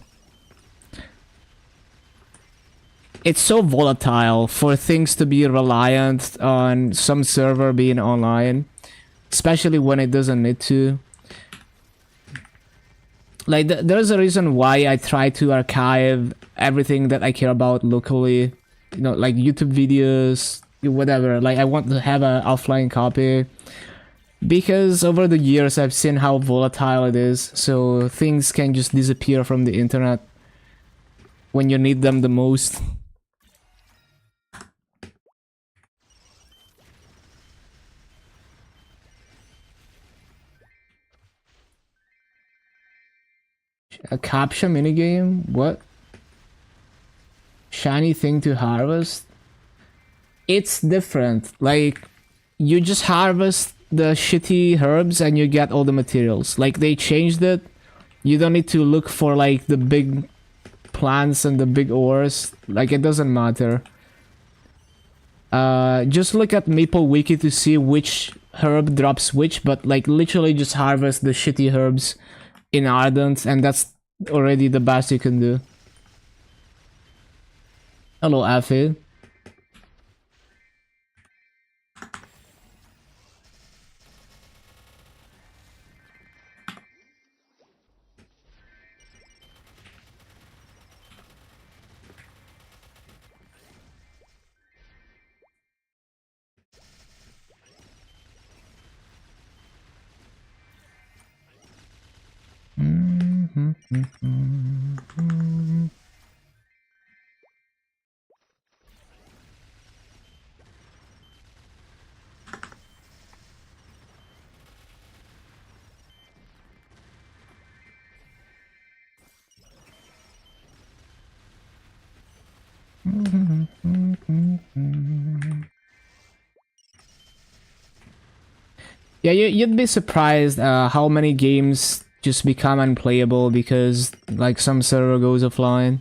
[SPEAKER 1] It's so volatile for things to be reliant on some server being online, especially when it doesn't need to. Like there's a reason why I try to archive everything that I care about locally, you know, like YouTube videos, whatever. Like I want to have an offline copy. Because over the years I've seen how volatile it is, so things can just disappear from the internet when you need them the most. A captcha minigame? What? Shiny thing to harvest? It's different. Like, you just harvest the shitty herbs and you get all the materials. Like, they changed it. You don't need to look for like the big plants and the big ores. Like, it doesn't matter. Just look at Maple Wiki to see which herb drops which, but like literally just harvest the shitty herbs in Ardent and that's already the best you can do. Hello, Aphid. Yeah, you'd be surprised how many games just become unplayable because like some server goes offline.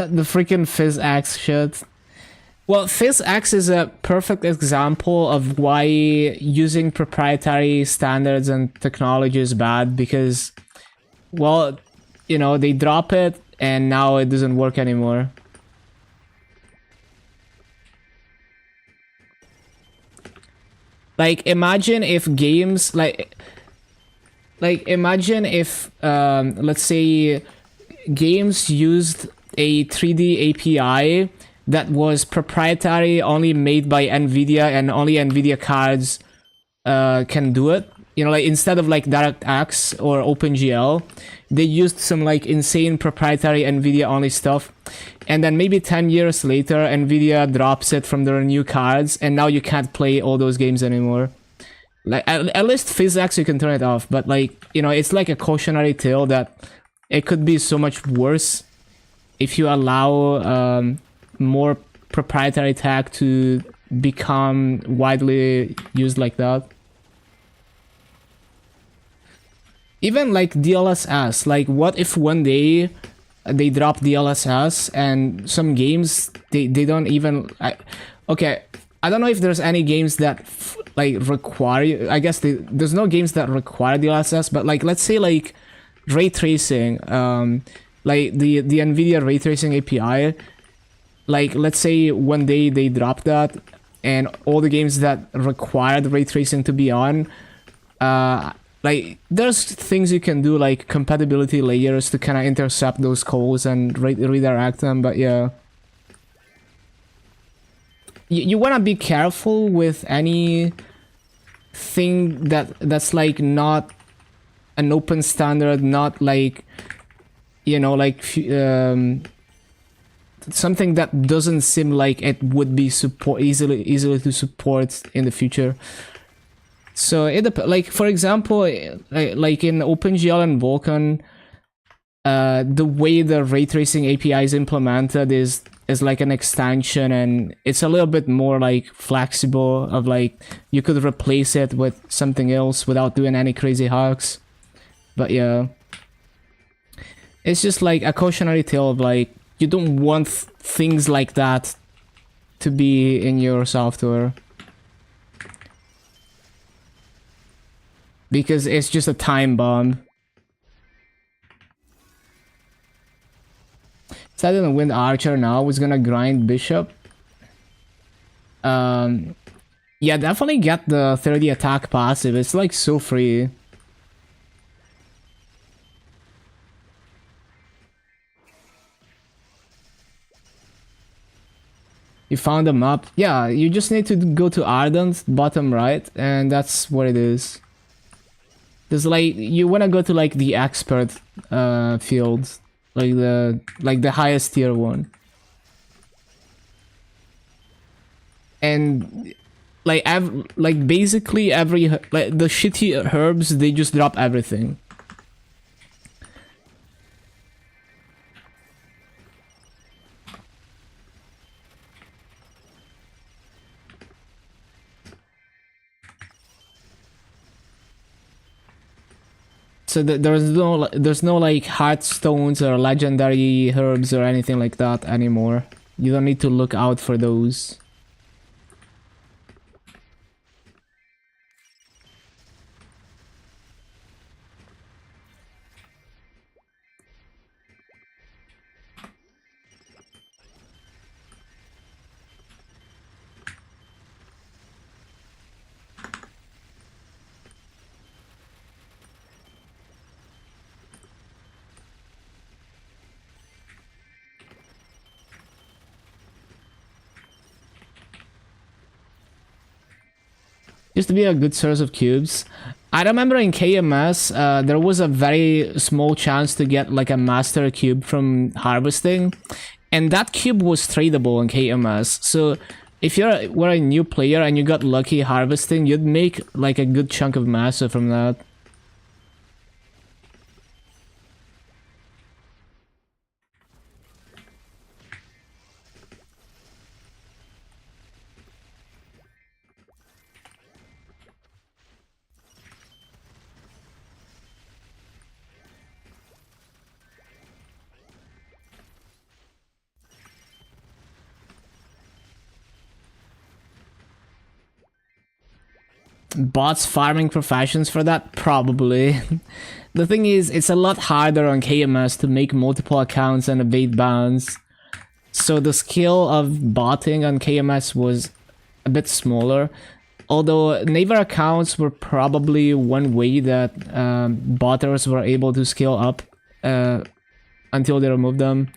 [SPEAKER 1] The freaking Fizz Axe shit. Well, Fizz Axe is a perfect example of why using proprietary standards and technology is bad because, well, you know, they drop it and now it doesn't work anymore. Like, imagine if games, like imagine if, let's say, games used a 3D API that was proprietary, only made by NVIDIA, and only NVIDIA cards can do it. You know, like instead of like DirectX or OpenGL, they used some like insane proprietary NVIDIA only stuff. And then maybe 10 years later, NVIDIA drops it from their new cards, and now you can't play all those games anymore. Like at least PhysiX you can turn it off, but like, you know, it's like a cautionary tale that it could be so much worse if you allow more proprietary tech to become widely used like that. Even like DLSS, like what if one day they drop DLSS, and some games they don't even. Okay, I don't know if there's any games that like require. I guess there's no games that require DLSS, but like let's say like ray tracing, like the NVIDIA ray tracing API. Like let's say one day they drop that, and all the games that required ray tracing to be on, like there's things you can do like compatibility layers to kind of intercept those calls and redirect them. But yeah, you want to be careful with any thing that's like not an open standard, not like, you know, like something that doesn't seem like it would be easily to support in the future. So like for example, like in OpenGL and Vulkan, the way the ray tracing API is implemented is like an extension, and it's a little bit more like flexible. Of like you could replace it with something else without doing any crazy hacks. But yeah, it's just like a cautionary tale of like you don't want things like that to be in your software, because it's just a time bomb. Instead of win Archer now, was gonna grind Bishop. Yeah, definitely get the 30 attack passive. It's like so free. You found a map? Yeah, you just need to go to Ardent, bottom right, and that's what it is. There's like, you wanna go to like the expert field, like the highest tier one. And like basically every like the shitty herbs, they just drop everything. So there's no like heartstones or legendary herbs or anything like that anymore. You don't need to look out for those. Used to be a good source of cubes. I remember in KMS, there was a very small chance to get like a master cube from harvesting, and that cube was tradable in KMS. So if were a new player and you got lucky harvesting, you'd make like a good chunk of master from that. Bots farming professions for that? Probably. The thing is, it's a lot harder on KMS to make multiple accounts and evade bans. So the skill of botting on KMS was a bit smaller. Although neighbor accounts were probably one way that botters were able to scale up until they removed them.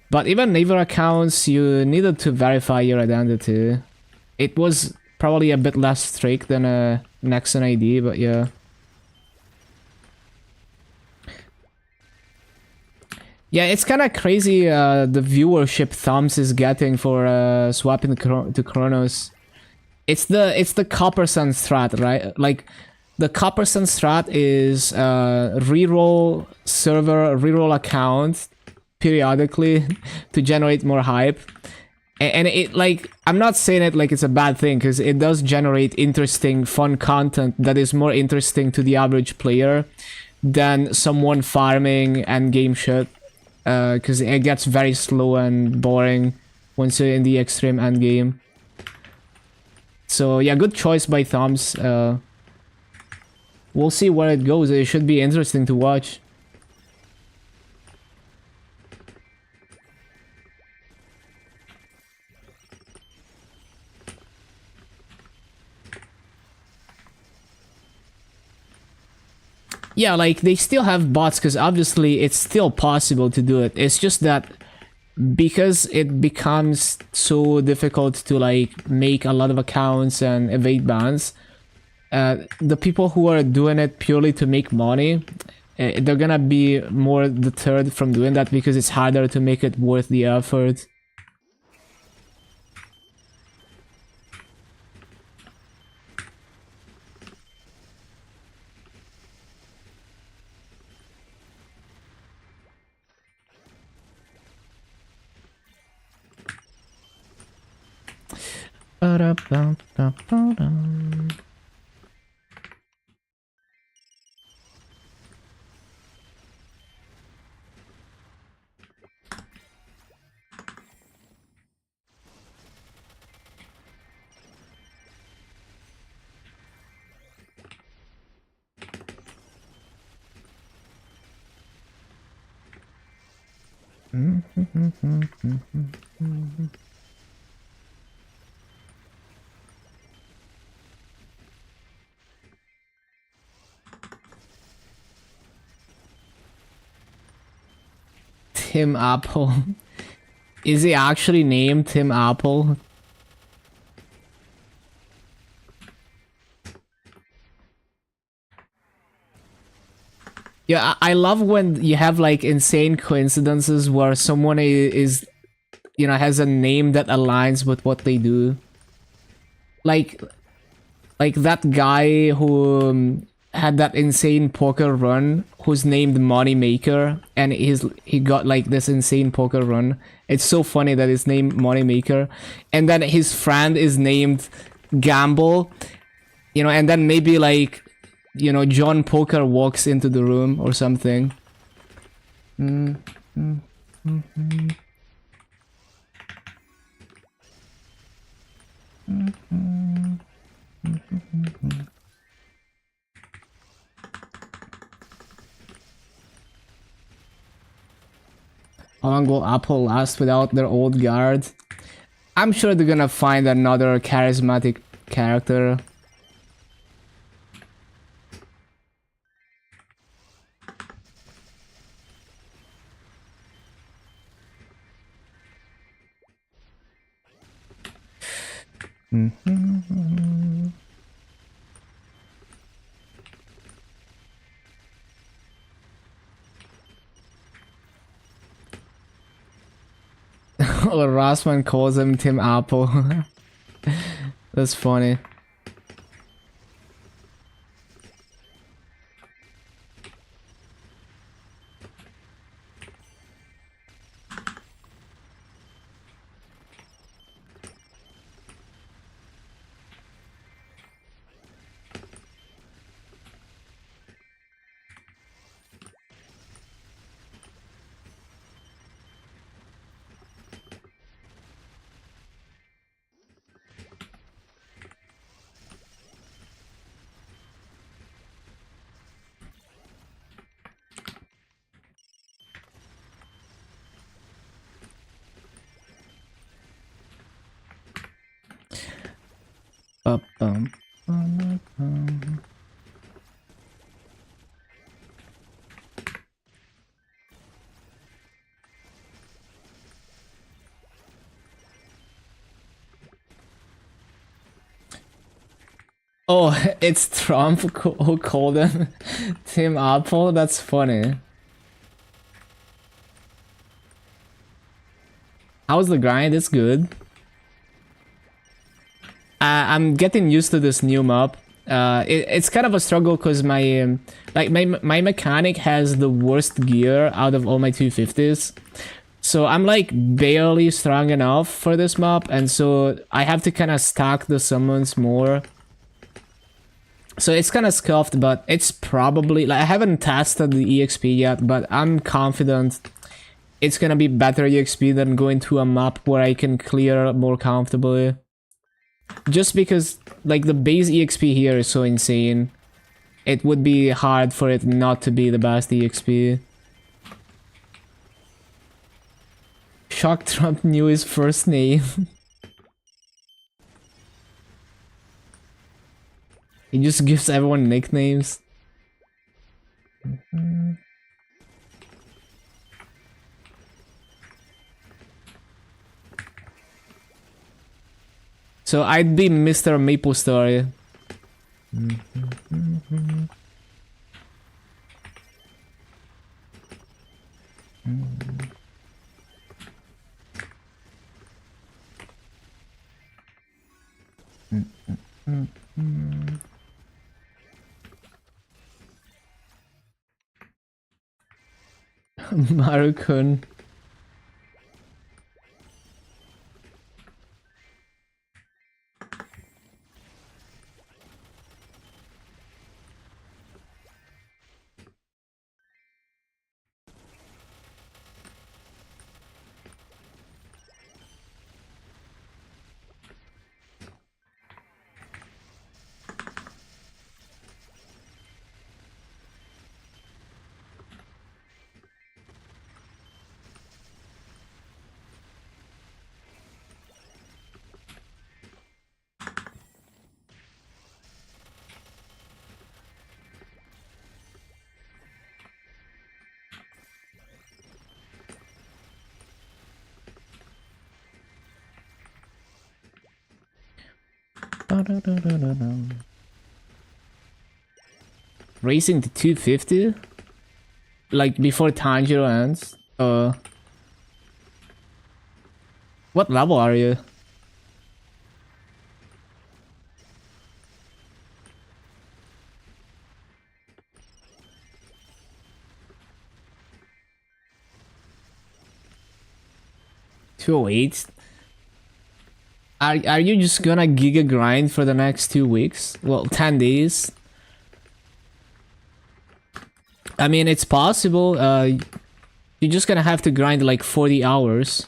[SPEAKER 1] But even neighbor accounts, you needed to verify your identity. It was probably a bit less strict than a Nexon ID, but yeah. Yeah, it's kind of crazy the viewership Thumbs is getting for swapping to Chronos. It's the Copper Sun strat, right? Like the Copper Sun strat is reroll server, reroll account periodically to generate more hype. And it, like, I'm not saying it like it's a bad thing, because it does generate interesting, fun content that is more interesting to the average player than someone farming endgame shit. because it gets very slow and boring once you're in the extreme end game. So yeah, good choice by Thumbs. We'll see where it goes. It should be interesting to watch. Yeah, like, they still have bots, because obviously it's still possible to do it. It's just that because it becomes so difficult to, like, make a lot of accounts and evade bans, the people who are doing it purely to make money, they're gonna be more deterred from doing that because it's harder to make it worth the effort. Tim Apple. Is he actually named Tim Apple? Yeah, I love when you have, like, insane coincidences where someone is, you know, has a name that aligns with what they do. Like that guy who had that insane poker run, who's named Moneymaker, and he got, like, this insane poker run. It's so funny that it's named Moneymaker, and then his friend is named Gamble, you know, and then maybe, like, you know, John Poker walks into the room or something. How long will Apple last without their old guard? I'm sure they're gonna find another charismatic character. Or Rossman calls him Tim Apple. That's funny. Oh, it's Trump who called him Tim Apple? That's funny. How's the grind? It's good. I'm getting used to this new map. It's kind of a struggle because my my mechanic has the worst gear out of all my 250s. So I'm, like, barely strong enough for this map, and so I have to kind of stack the summons more. So it's kind of scuffed, but it's probably, like, I haven't tested the EXP yet, but I'm confident it's gonna be better EXP than going to a map where I can clear more comfortably. Just because, like, the base EXP here is so insane. It would be hard for it not to be the best EXP. Shock Trump knew his first name. He just gives everyone nicknames. So I'd be Mr. MapleStory. Maru-kun. Racing to 250? Like before Tanjiro ends? What level are you? $208? Are you just gonna giga grind for the next 2 weeks? Well, 10 days? I mean, it's possible. You're just gonna have to grind like 40 hours.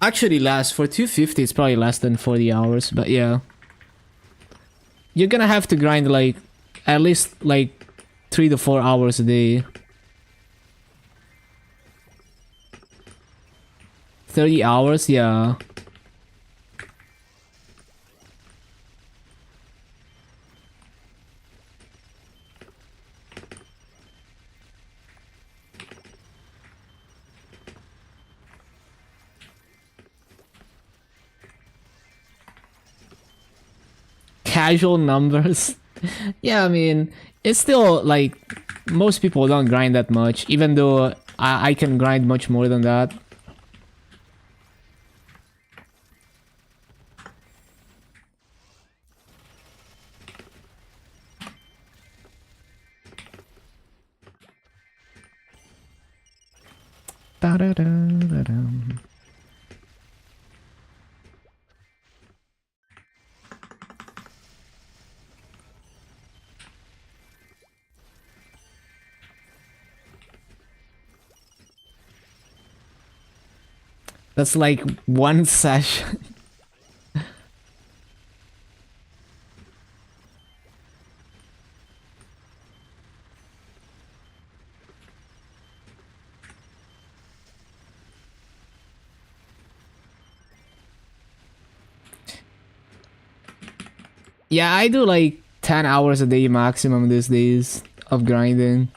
[SPEAKER 1] Actually, less. For 250, it's probably less than 40 hours, but yeah. You're gonna have to grind like at least like 3 to 4 hours a day. 30 hours, yeah. Casual numbers. Yeah, I mean, it's still like most people don't grind that much, even though I can grind much more than that. Da-da-da-da-dum. That's like one session. Yeah, I do like 10 hours a day maximum these days of grinding.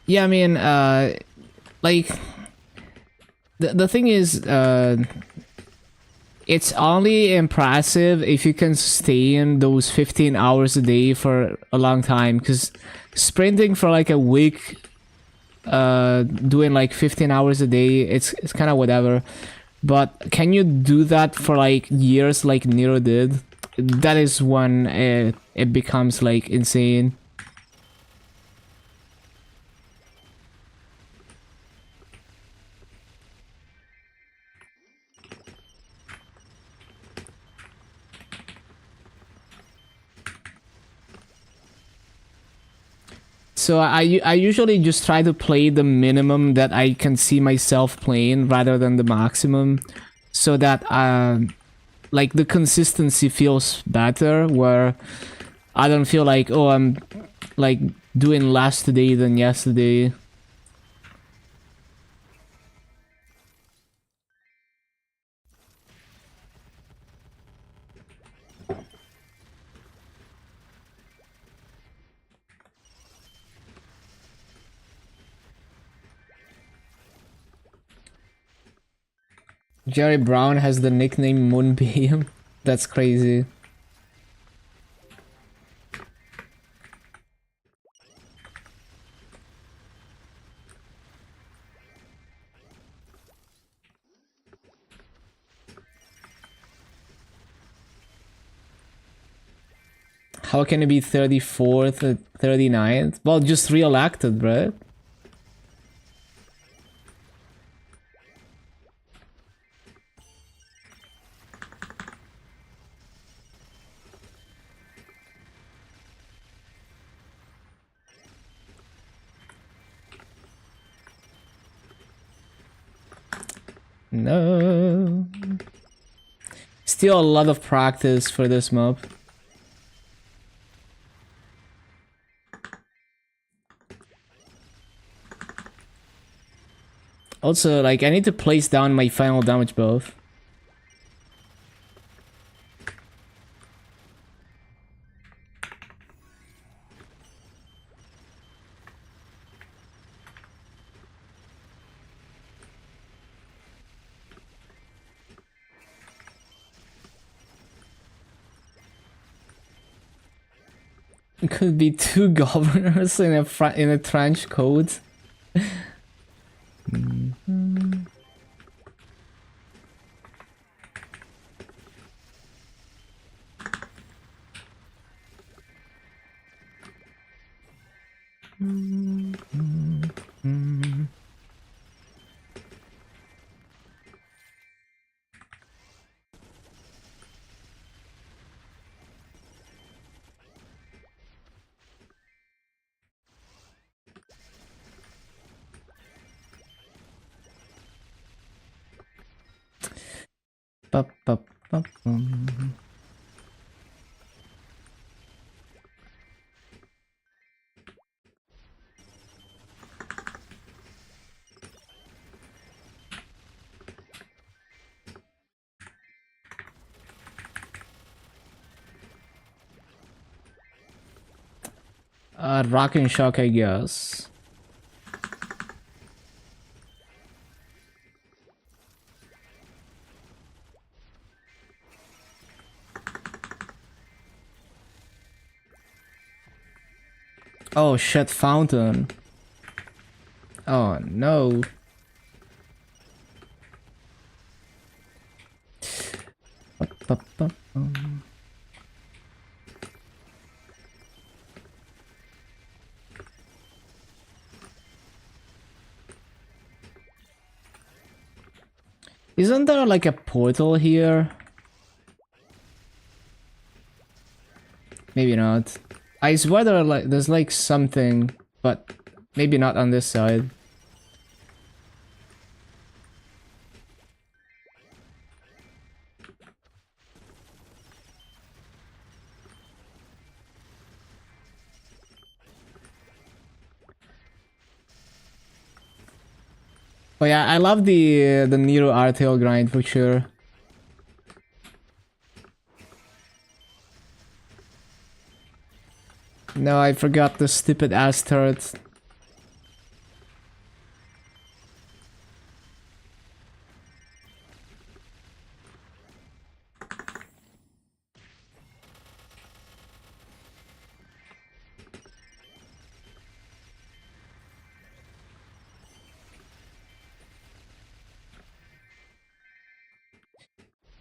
[SPEAKER 1] Yeah, I mean, like, The thing is, it's only impressive if you can sustain those 15 hours a day for a long time, because sprinting for like a week, doing like 15 hours a day, it's kind of whatever. But can you do that for like years like Nero did? That is when it becomes like insane. So I usually just try to play the minimum that I can see myself playing rather than the maximum, so that like the consistency feels better, where I don't feel like, oh, I'm like doing less today than yesterday. Jerry Brown has the nickname Moonbeam. That's crazy. How can it be 34th and 39th? Well, just re-elected, bro. No. Still a lot of practice for this map. Also, like, I need to place down my final damage buff. It could be two governors in a trench coat. Rock and Shock, I guess. Oh shit, fountain. Oh no. Isn't there like a portal here? Maybe not. I swear there's like something, but maybe not on this side. But yeah, I love the Nero R-Tail grind for sure. No, I forgot the stupid ass turret.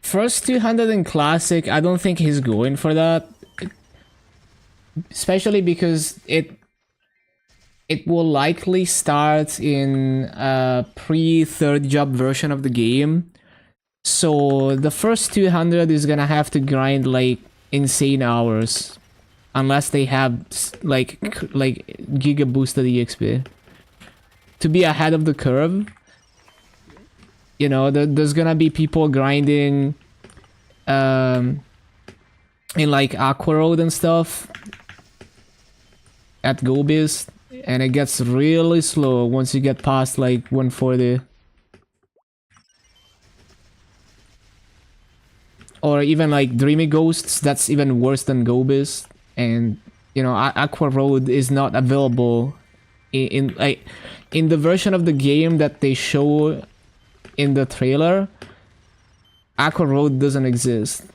[SPEAKER 1] First 200 in Classic, I don't think he's going for that. Especially because it will likely start in a pre-third job version of the game. So the first 200 is gonna have to grind like insane hours. Unless they have like giga boosted EXP. To be ahead of the curve. You know, there's gonna be people grinding in like Aqua Road and stuff at Gobiz, and it gets really slow once you get past like 140. Or even like Dreamy Ghosts, that's even worse than Gobiz. And you know, Aqua Road is not available in like in the version of the game that they show in the trailer. Aqua Road doesn't exist.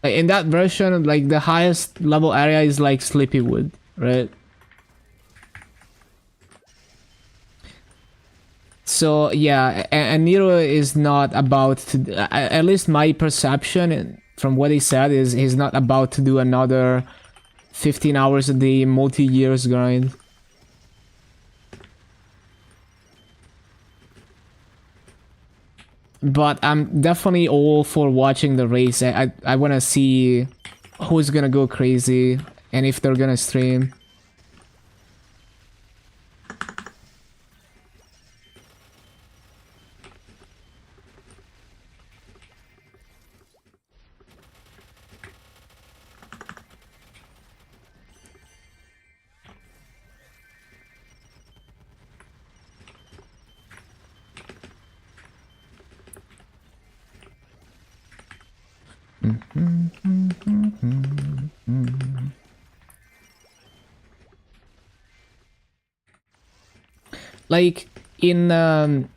[SPEAKER 1] Like, in that version, like the highest level area is like Sleepywood, right? So yeah, and Nero is not about to. At least my perception from what he said is he's not about to do another 15 hours a day multi-years grind. But I'm definitely all for watching the race. I want to see who's gonna go crazy and if they're gonna stream. Like in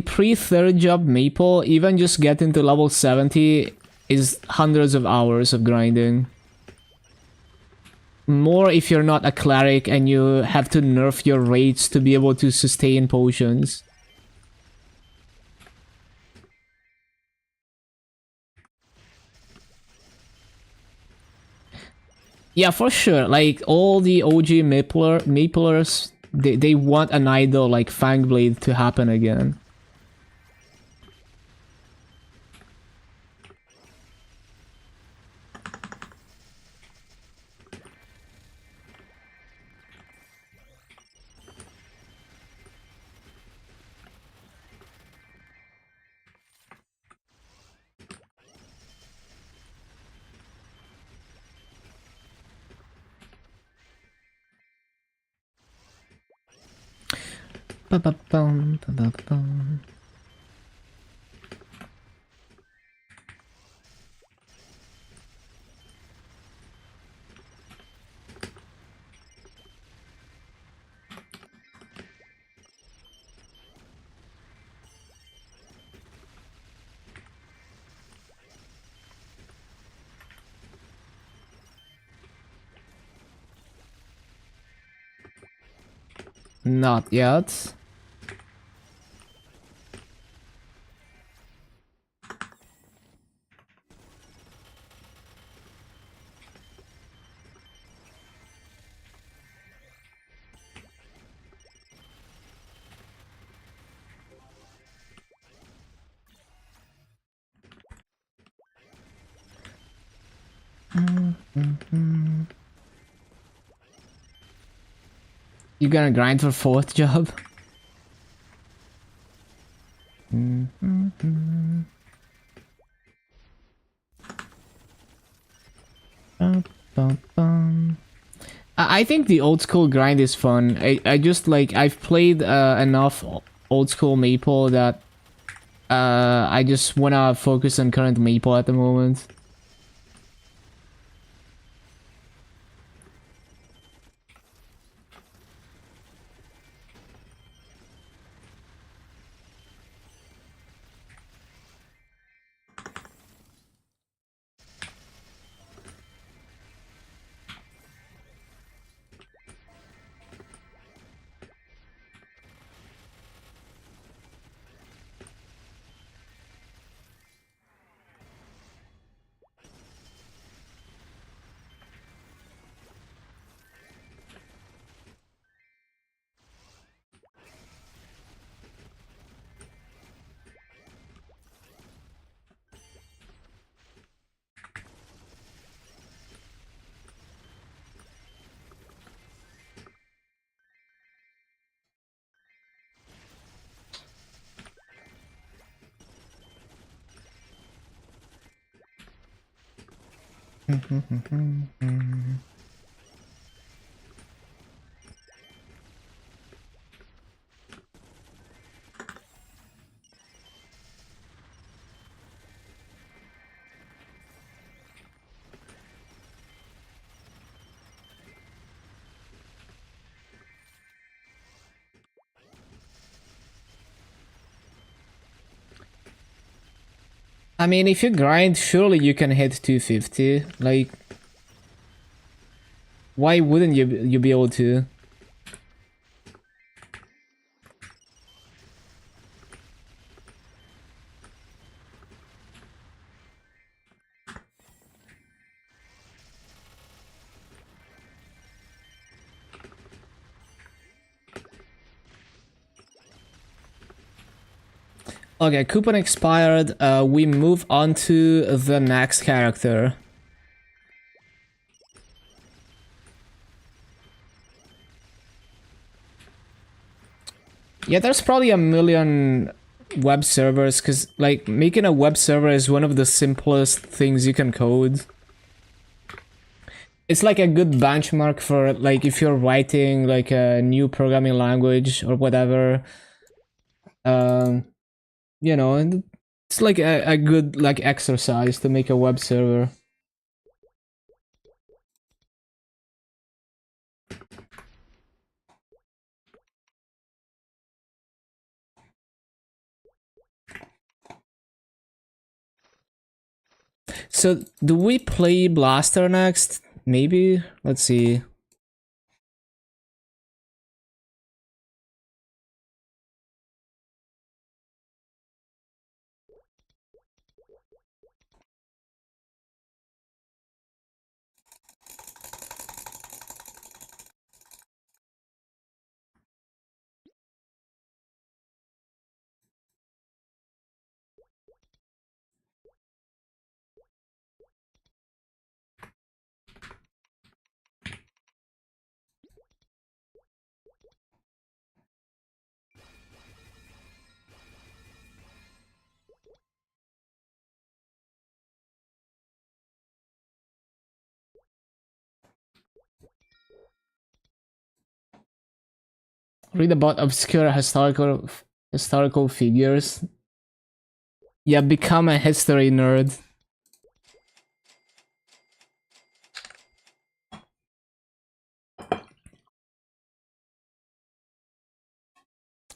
[SPEAKER 1] pre-third job Maple, even just getting to level 70 is hundreds of hours of grinding. More if you're not a cleric and you have to nerf your rates to be able to sustain potions. Yeah, for sure. Like all the OG Maplers, they want an idol like Fangblade to happen again. Ba-ba-bum, ba-ba-bum. Not yet. You gonna grind for fourth job? I think the old school grind is fun. I just like I've played enough old school Maple that I just wanna focus on current Maple at the moment. I mean, if you grind, surely you can hit 250. Like, why wouldn't you be able to? Okay, coupon expired. We move on to the next character. Yeah, there's probably a million web servers, because, like, making a web server is one of the simplest things you can code. It's like a good benchmark for, like, if you're writing, like, a new programming language or whatever. You know, and it's like a good, like, exercise to make a web server. So, do we play Blaster next? Maybe? Let's see. Read about obscure historical figures. Yeah, become a history nerd.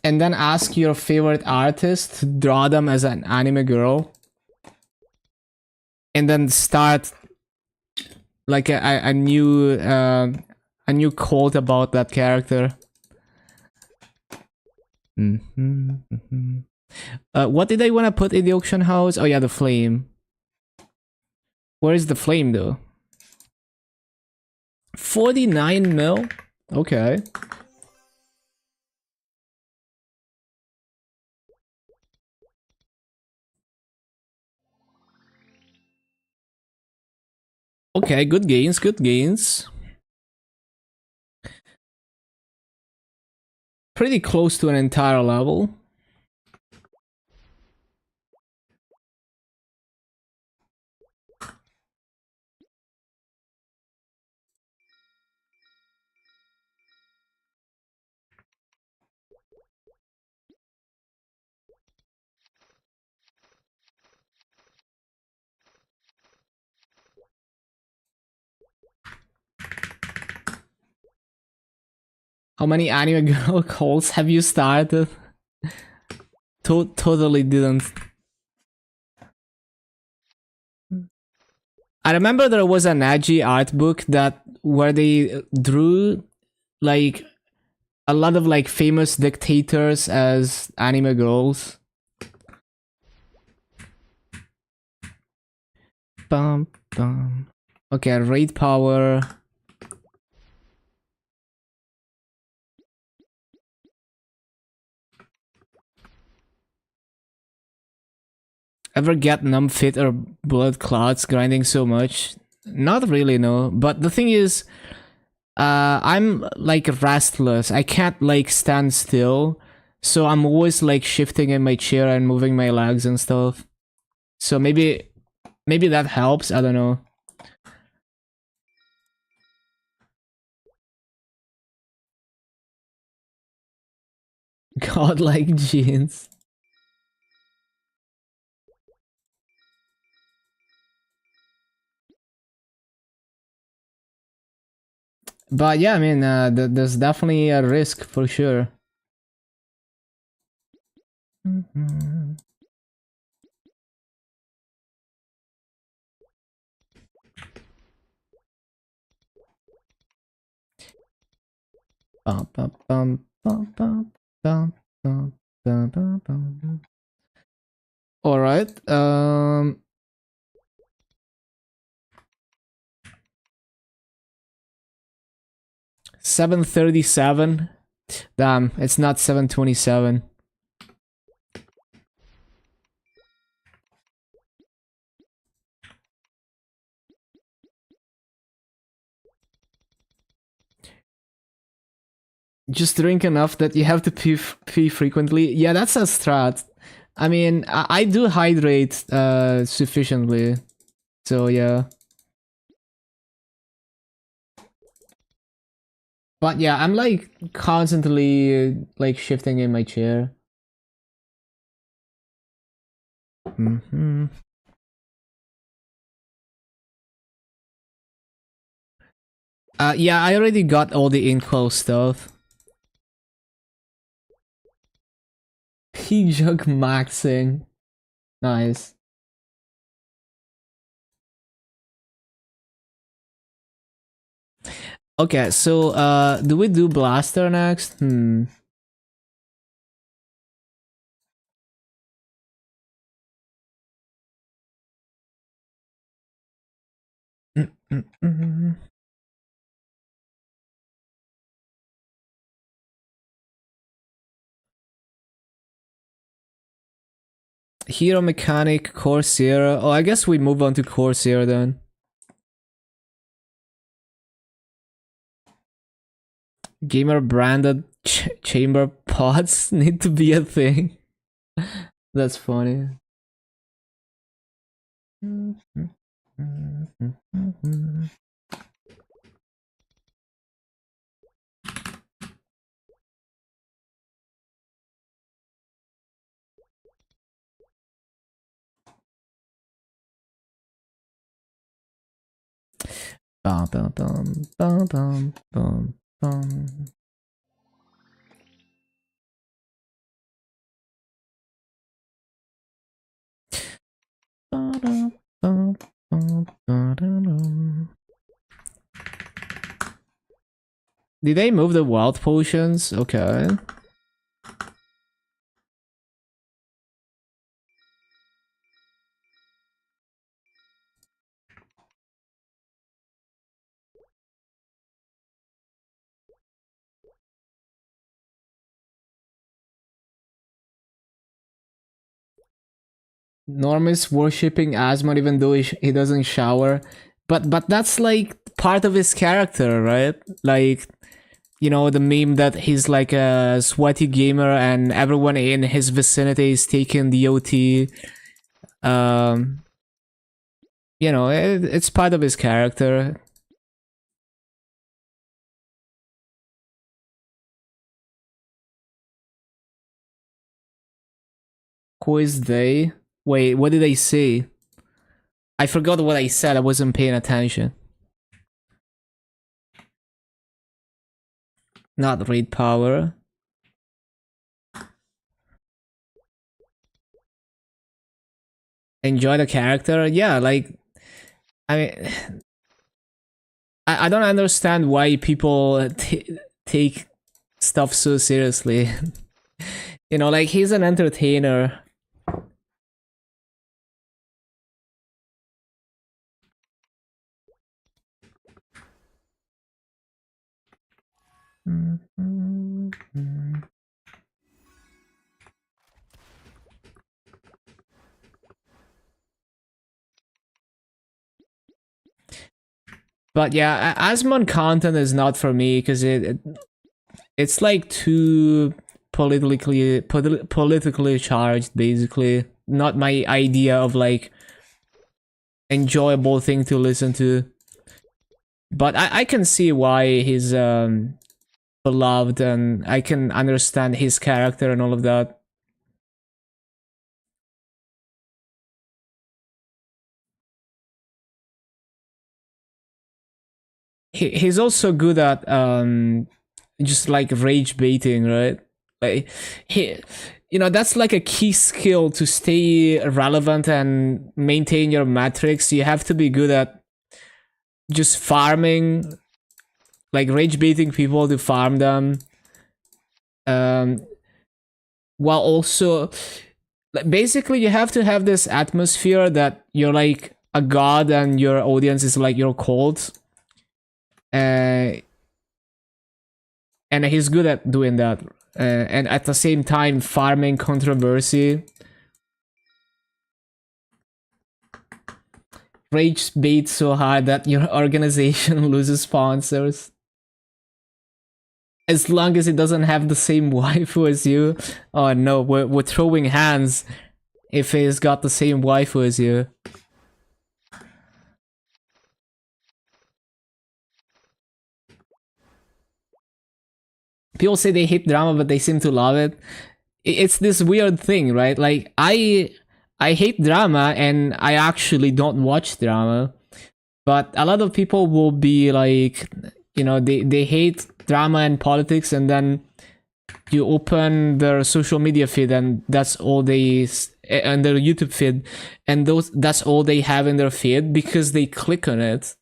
[SPEAKER 1] And then ask your favorite artist to draw them as an anime girl. And then start like a new quote about that character. What did I want to put in the auction house? Oh yeah, the flame. Where is the flame though? 49 mil? Okay. Okay, good gains, good gains. Pretty close to an entire level. How many anime girl calls have you started? Totally didn't. I remember there was an Agi art book that where they drew like a lot of like famous dictators as anime girls. Bum bum. Okay, raid power. Ever get numb fit or blood clots grinding so much? Not really, no. But the thing is, I'm like restless. I can't like stand still. So I'm always like shifting in my chair and moving my legs and stuff. So maybe that helps. I don't know. Godlike genes. But yeah, I mean, there's definitely a risk for sure. Bum, bum, bum, bum, bum, bum, bum, bum, bum, bum. All right. 7:37. Damn, it's not 7:27. Just drink enough that you have to pee frequently. Yeah, that's a strat. I mean, I do hydrate sufficiently. So yeah. But yeah, I'm like constantly like shifting in my chair. Yeah, I already got all the info stuff. P-Jug maxing. Nice. Okay, so do we do Blaster next? Hero Mechanic, Corsair. Oh, I guess we move on to Corsair then. Gamer branded chamber pods need to be a thing. That's funny. Bum, bum, bum, bum, bum, bum, bum. Did they move the wild potions? Okay. Norm is worshipping Asmon even though he doesn't shower. But that's like part of his character, right? Like, you know, the meme that he's like a sweaty gamer and everyone in his vicinity is taking the OT. Um, you know, it's part of his character. Quiz day. Wait, what did I say? I forgot what I said. I wasn't paying attention. Not read power. Enjoy the character. Yeah, like, I mean, I don't understand why people take stuff so seriously. You know, like, he's an entertainer. But yeah, Asmon content is not for me because it's like too politically charged, basically. Not my idea of like enjoyable thing to listen to. But I can see why his beloved, and I can understand his character and all of that. He's also good at just like rage baiting, right? Like he, that's like a key skill to stay relevant and maintain your metrics. You have to be good at just farming, like rage baiting people to farm them, um while also, like, basically you have to have this atmosphere that you're like a god and your audience is like your cult. uh and he's good at doing that, and at the same time farming controversy. Rage bait so hard that your organization loses sponsors, as long as it doesn't have the same waifu as you. Oh no, we're throwing hands if it's got the same waifu as you. People say they hate drama, but they seem to love it. It's this weird thing, right? Like I hate drama, and I actually don't watch drama. But a lot of people will be like, they hate drama and politics, and then you open their social media feed, and that's all they, and their YouTube feed, and that's all they have in their feed because they click on it.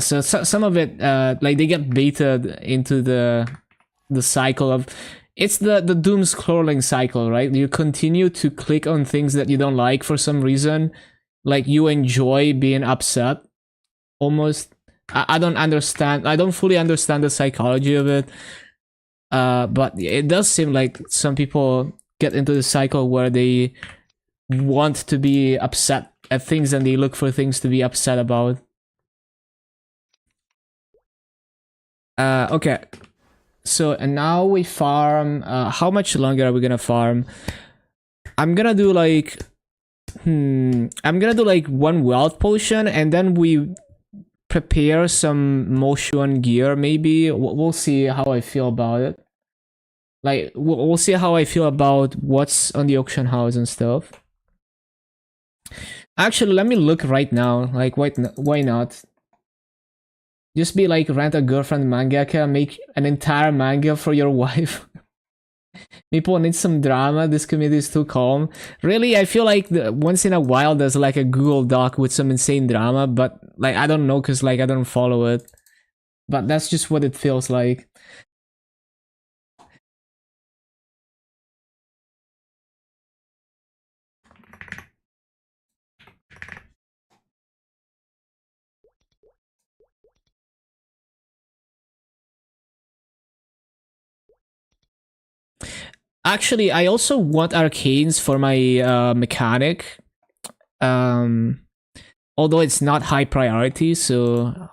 [SPEAKER 1] So some of it, like they get baited into the cycle of, it's the doom scrolling cycle, right? You continue to click on things that you don't like for some reason, like you enjoy being upset. Almost, I don't understand. I don't fully understand the psychology of it, but it does seem like some people get into the cycle where they want to be upset at things and they look for things to be upset about. Okay, so and now we farm. How much longer are we gonna farm? I'm gonna do like, I'm gonna do like one wealth potion, and then we prepare some motion gear. Maybe we'll see how I feel about it. Like we'll see how I feel about what's on the auction house and stuff. Actually, let me look right now. Like, why not? Just be like, rent a girlfriend mangaka, make an entire manga for your wife. People need some drama. This community is too calm. Really, I feel like once in a while there's like a Google Doc with some insane drama, but like I don't know, cause like I don't follow it. But that's just what it feels like. Actually, I also want arcanes for my mechanic. Although it's not high priority, so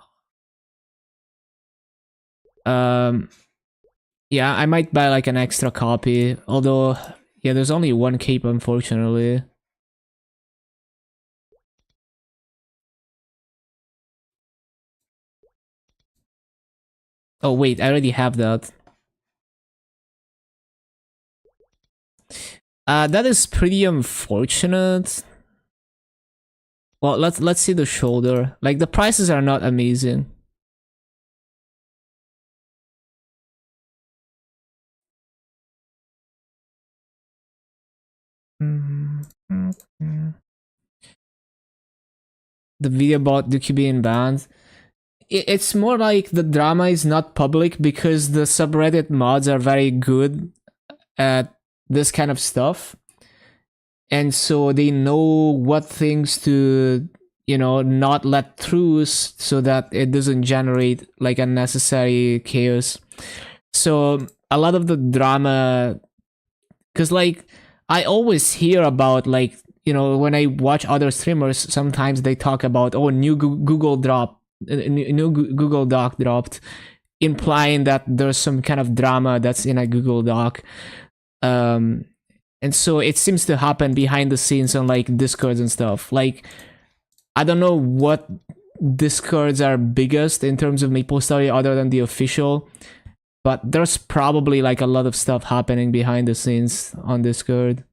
[SPEAKER 1] yeah, I might buy like an extra copy. Although, yeah, there's only one cape, unfortunately. Oh wait, I already have that. That is pretty unfortunate. Well, let's see the shoulder. Like the prices are not amazing. The video about Dookie being banned. It's more like the drama is not public because the subreddit mods are very good at this kind of stuff. And so they know what things to, not let through so that it doesn't generate like unnecessary chaos. So a lot of the drama, because like I always hear about like, when I watch other streamers, sometimes they talk about, oh, new Google Google Doc dropped, implying that there's some kind of drama that's in a Google Doc. And so it seems to happen behind the scenes on like Discords and stuff. Like, I don't know what Discords are biggest in terms of MapleStory other than the official. But there's probably like a lot of stuff happening behind the scenes on Discord.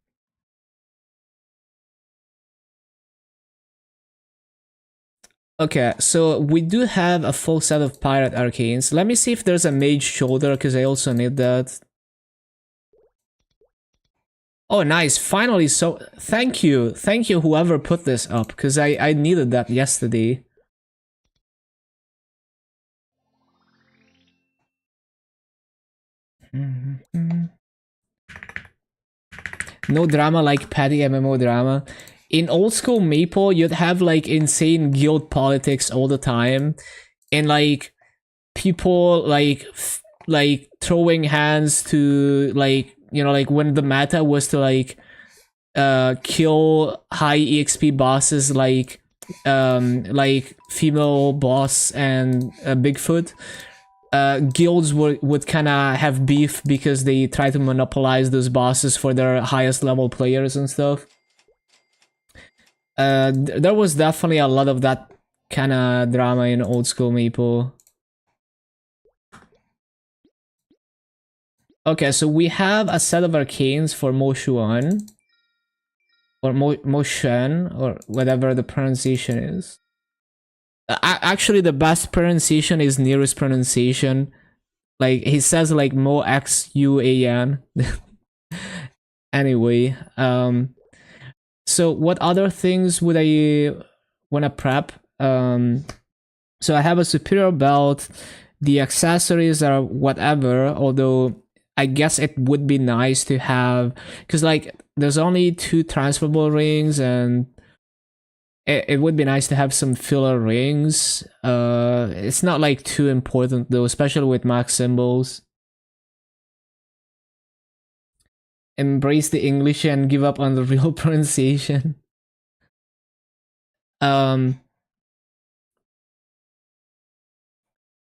[SPEAKER 1] Okay, so we do have a full set of Pirate Arcanes. Let me see if there's a Mage Shoulder, because I also need that. Oh, nice. Finally, so thank you. Thank you whoever put this up, because I needed that yesterday. No drama like petty MMO drama. In old school Maple, you'd have like insane guild politics all the time, and like people like throwing hands to like, you know, like when the meta was to like kill high exp bosses like female boss and Bigfoot. Guilds would kind of have beef because they try to monopolize those bosses for their highest level players and stuff. There was definitely a lot of that kind of drama in old school Maple. Okay, so we have a set of arcanes for Moshuan. Or Moshen, or whatever the pronunciation is. Actually, the best pronunciation is nearest pronunciation. Like, he says like Mo X-U-A-N. Anyway, so what other things would I want to prep? So I have a superior belt. The accessories are whatever, although I guess it would be nice to have, because like there's only 2 transferable rings, and it would be nice to have some filler rings. It's not like too important though, especially with max symbols. Embrace the English and give up on the real pronunciation.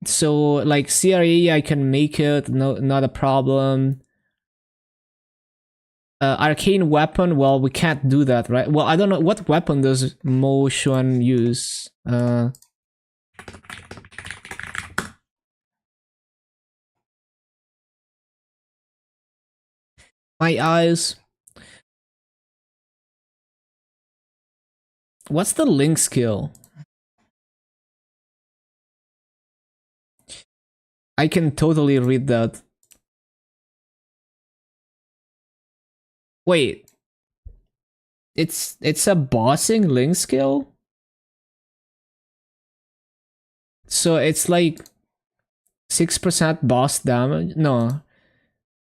[SPEAKER 1] So like CRE, I can make it, no, not a problem. Arcane weapon, well, we can't do that, right? Well, I don't know, what weapon does Mo Xuan use? My eyes. What's the link skill? I can totally read that. Wait. It's a bossing link skill? So it's like 6% boss damage? No.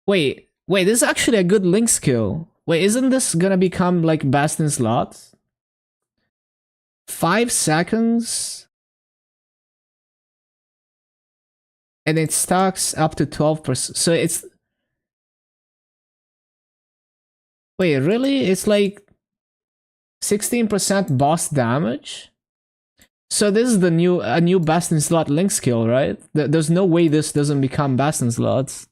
[SPEAKER 1] Wait, this is actually a good link skill. Wait, isn't this gonna become like best in slots? 5 seconds? And it stacks up to 12%. So it's... Wait, really? It's like 16% boss damage? So this is a new best in slot link skill, right? There's no way this doesn't become best in slots.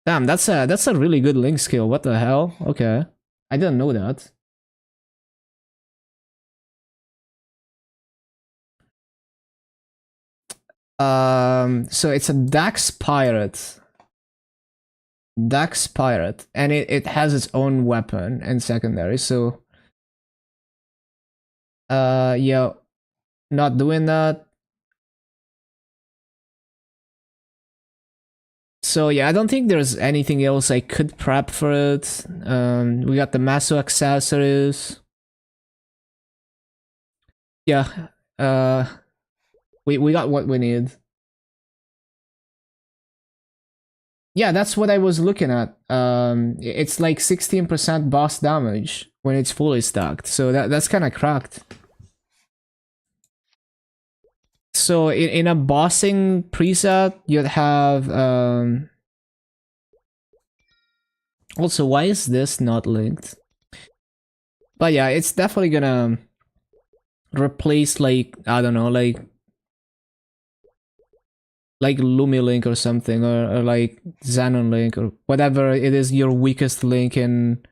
[SPEAKER 1] Damn, that's a really good link skill. What the hell? Okay. I didn't know that. So it's a Dax Pirate. Dax Pirate. And it has its own weapon and secondary, so... yeah. Not doing that. So yeah, I don't think there's anything else I could prep for it. We got the Maso accessories. Yeah. We got what we need. Yeah, that's what I was looking at. It's like 16% boss damage when it's fully stacked. So that's kind of cracked. So in a bossing preset, you'd have... Also, why is this not linked? But yeah, it's definitely gonna replace like, I don't know, like Lumilink or something, or like Xenon Link, or whatever it is your weakest link in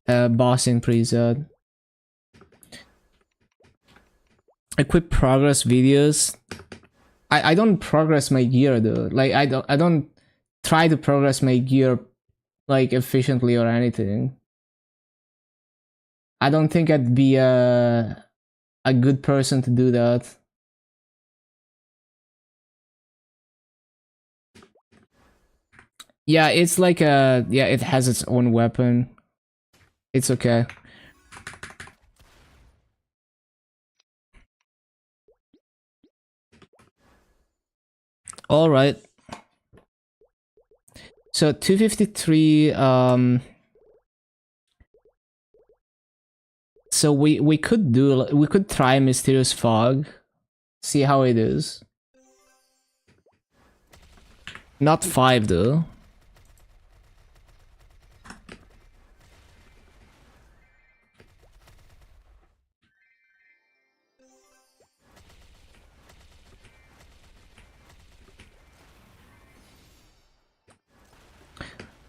[SPEAKER 1] bossing preset. equip progress videos. I don't progress my gear though. Like I don't try to progress my gear like efficiently or anything. I don't think I'd be a good person to do that. Yeah, it's like yeah, it has its own weapon. It's okay. All right. So 253 so we could try Mysterious Fog. See how it is. Not 5 though.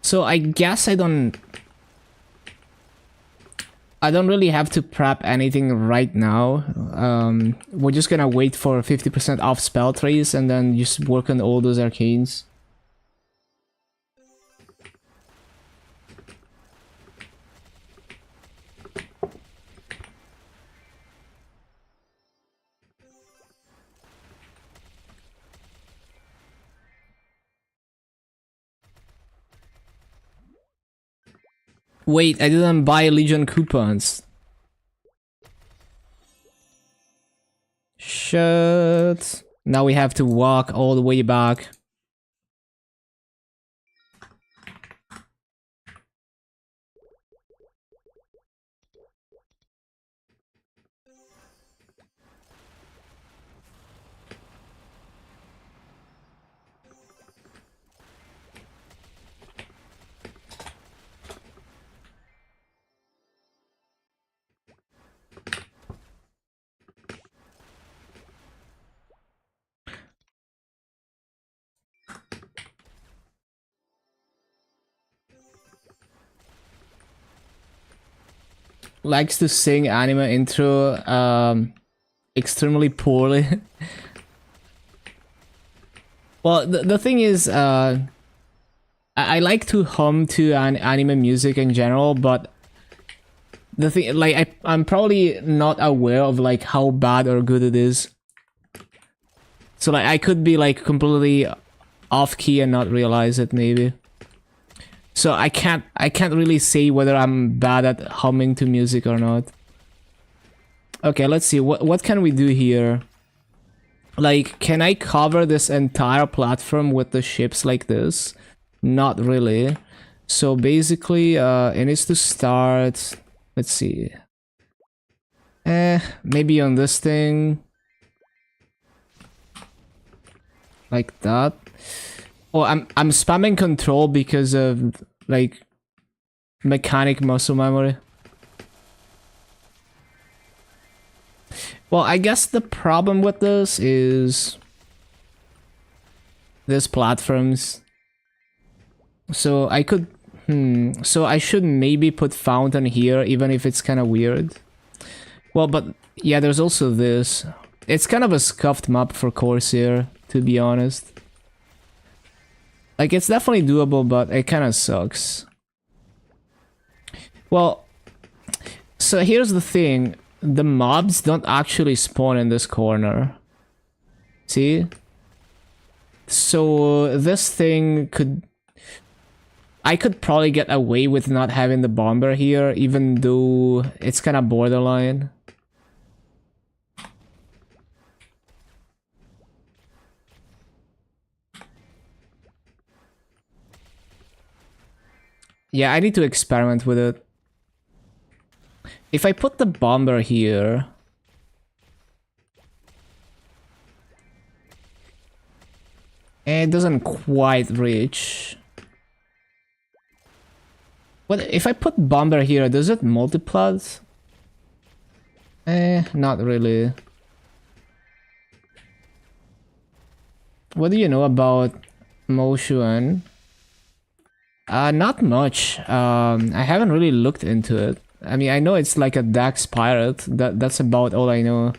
[SPEAKER 1] So I guess I don't really have to prep anything right now. We're just gonna wait for 50% off spell trees and then just work on all those arcanes. Wait, I didn't buy Legion coupons. Shit. Now we have to walk all the way back. Likes to sing anime intro extremely poorly. Well, the thing is, I like to hum to anime music in general, but the thing, like, I'm probably not aware of like how bad or good it is. So like, I could be like completely off key and not realize it, maybe. So I can't really say whether I'm bad at humming to music or not. Okay, let's see. What can we do here? Like, can I cover this entire platform with the ships like this? Not really. So basically, it needs to start. Let's see. Maybe on this thing. Like that. Oh, I'm spamming control because of like mechanic muscle memory. Well, I guess the problem with this is there's platforms. So I could so I should maybe put fountain here even if it's kind of weird. Well, but yeah, there's also this. It's kind of a scuffed map for Corsair, to be honest. Like, it's definitely doable, but it kind of sucks. Well, so here's the thing. The mobs don't actually spawn in this corner. See? So this thing could... I could probably get away with not having the bomber here, even though it's kind of borderline. Yeah, I need to experiment with it. If I put the bomber here... it doesn't quite reach. What if I put bomber here, does it multiply? Not really. What do you know about Moshuan? Not much. I haven't really looked into it. I mean, I know it's like a Dax pirate. That's about all I know.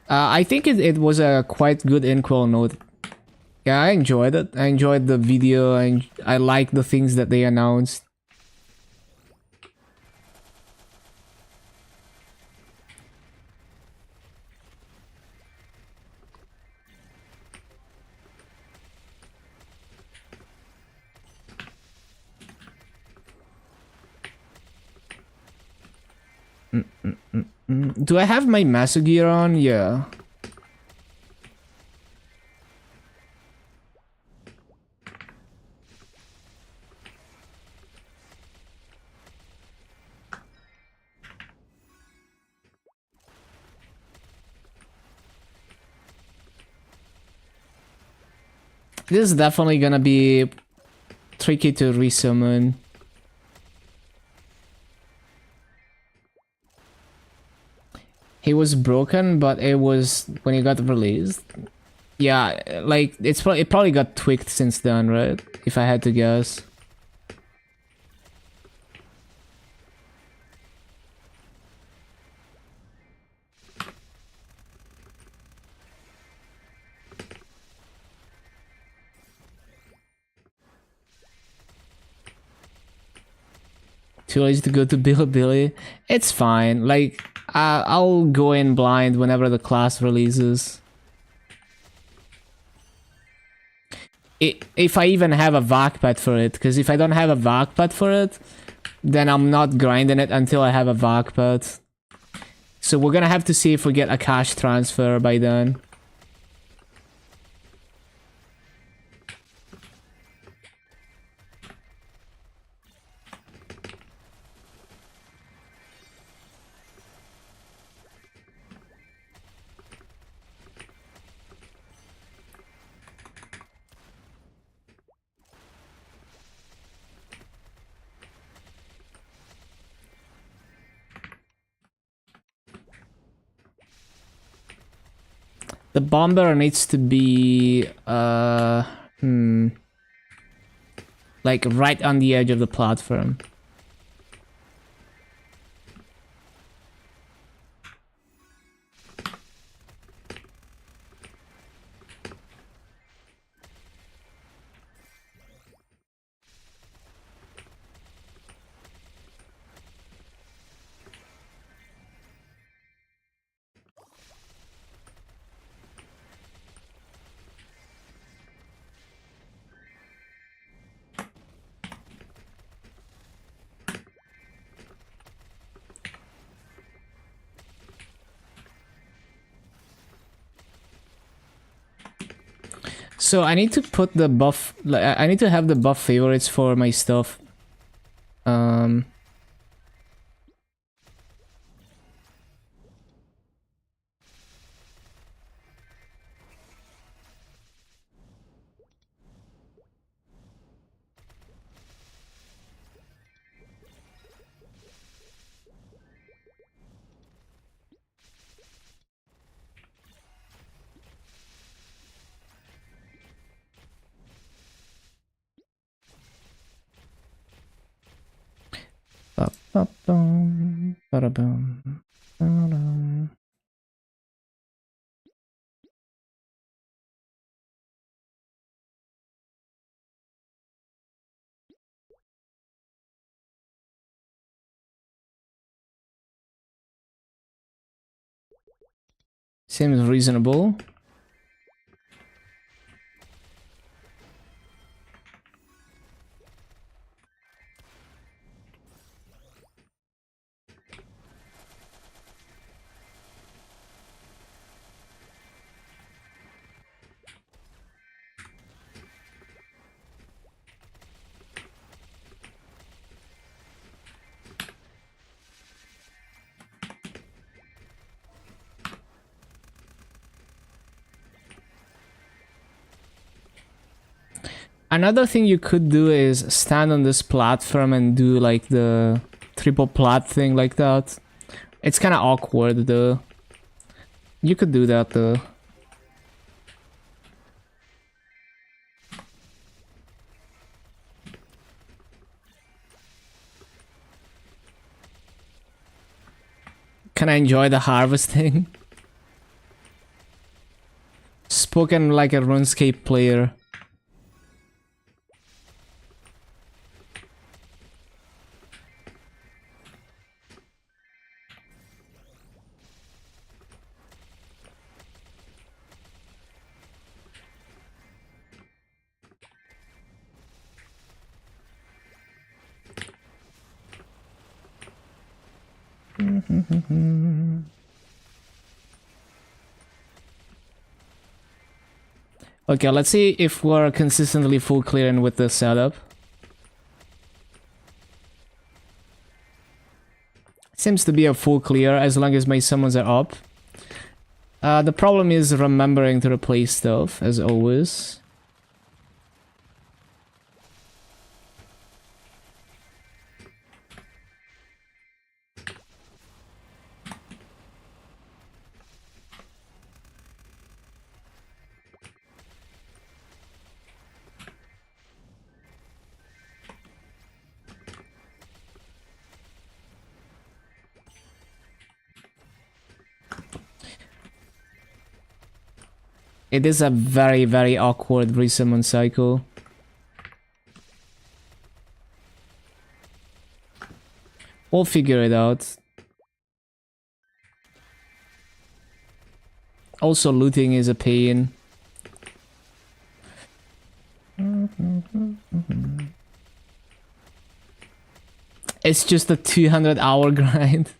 [SPEAKER 1] I think it was a quite good inkwell note. Yeah, I enjoyed it. I enjoyed the video, and I like the things that they announced. Do I have my Masu gear on? Yeah. This is definitely gonna be tricky to resummon. He was broken, but it was when he got released. Yeah, like it probably got tweaked since then, right? If I had to guess. Too lazy to go to Bilibili. It's fine. Like, I'll go in blind whenever the class releases. If I even have a vac pad for it, because if I don't have a vac pad for it, then I'm not grinding it until I have a vac pad. So we're gonna have to see if we get a cash transfer by then. The bomber needs to be like right on the edge of the platform. So I need to put the buff, like I need to have the buff favorites for my stuff. Ba-ba-bum, ba-da-bum, ba-dum. Seems reasonable. Another thing you could do is stand on this platform and do like the triple plat thing like that. It's kind of awkward though. You could do that though. Can I enjoy the harvesting? spoken like a RuneScape player. Okay, let's see if we're consistently full clearing with the setup. Seems to be a full clear as long as my summons are up. The problem is remembering to replace stuff, as always. It is a very, very awkward resummon cycle. We'll figure it out. Also, looting is a pain. It's just a 200-hour grind.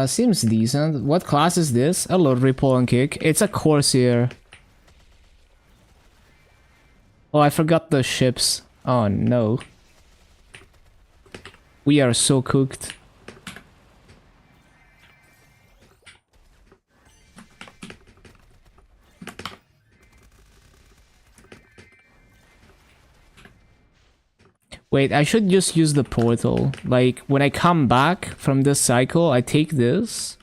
[SPEAKER 1] Seems decent. What class is this? Hello, Ripple and Kick. It's a Corsair. Oh, I forgot the ships. Oh no. We are so cooked. Wait, I should just use the portal. Like, when I come back from this cycle, I take this.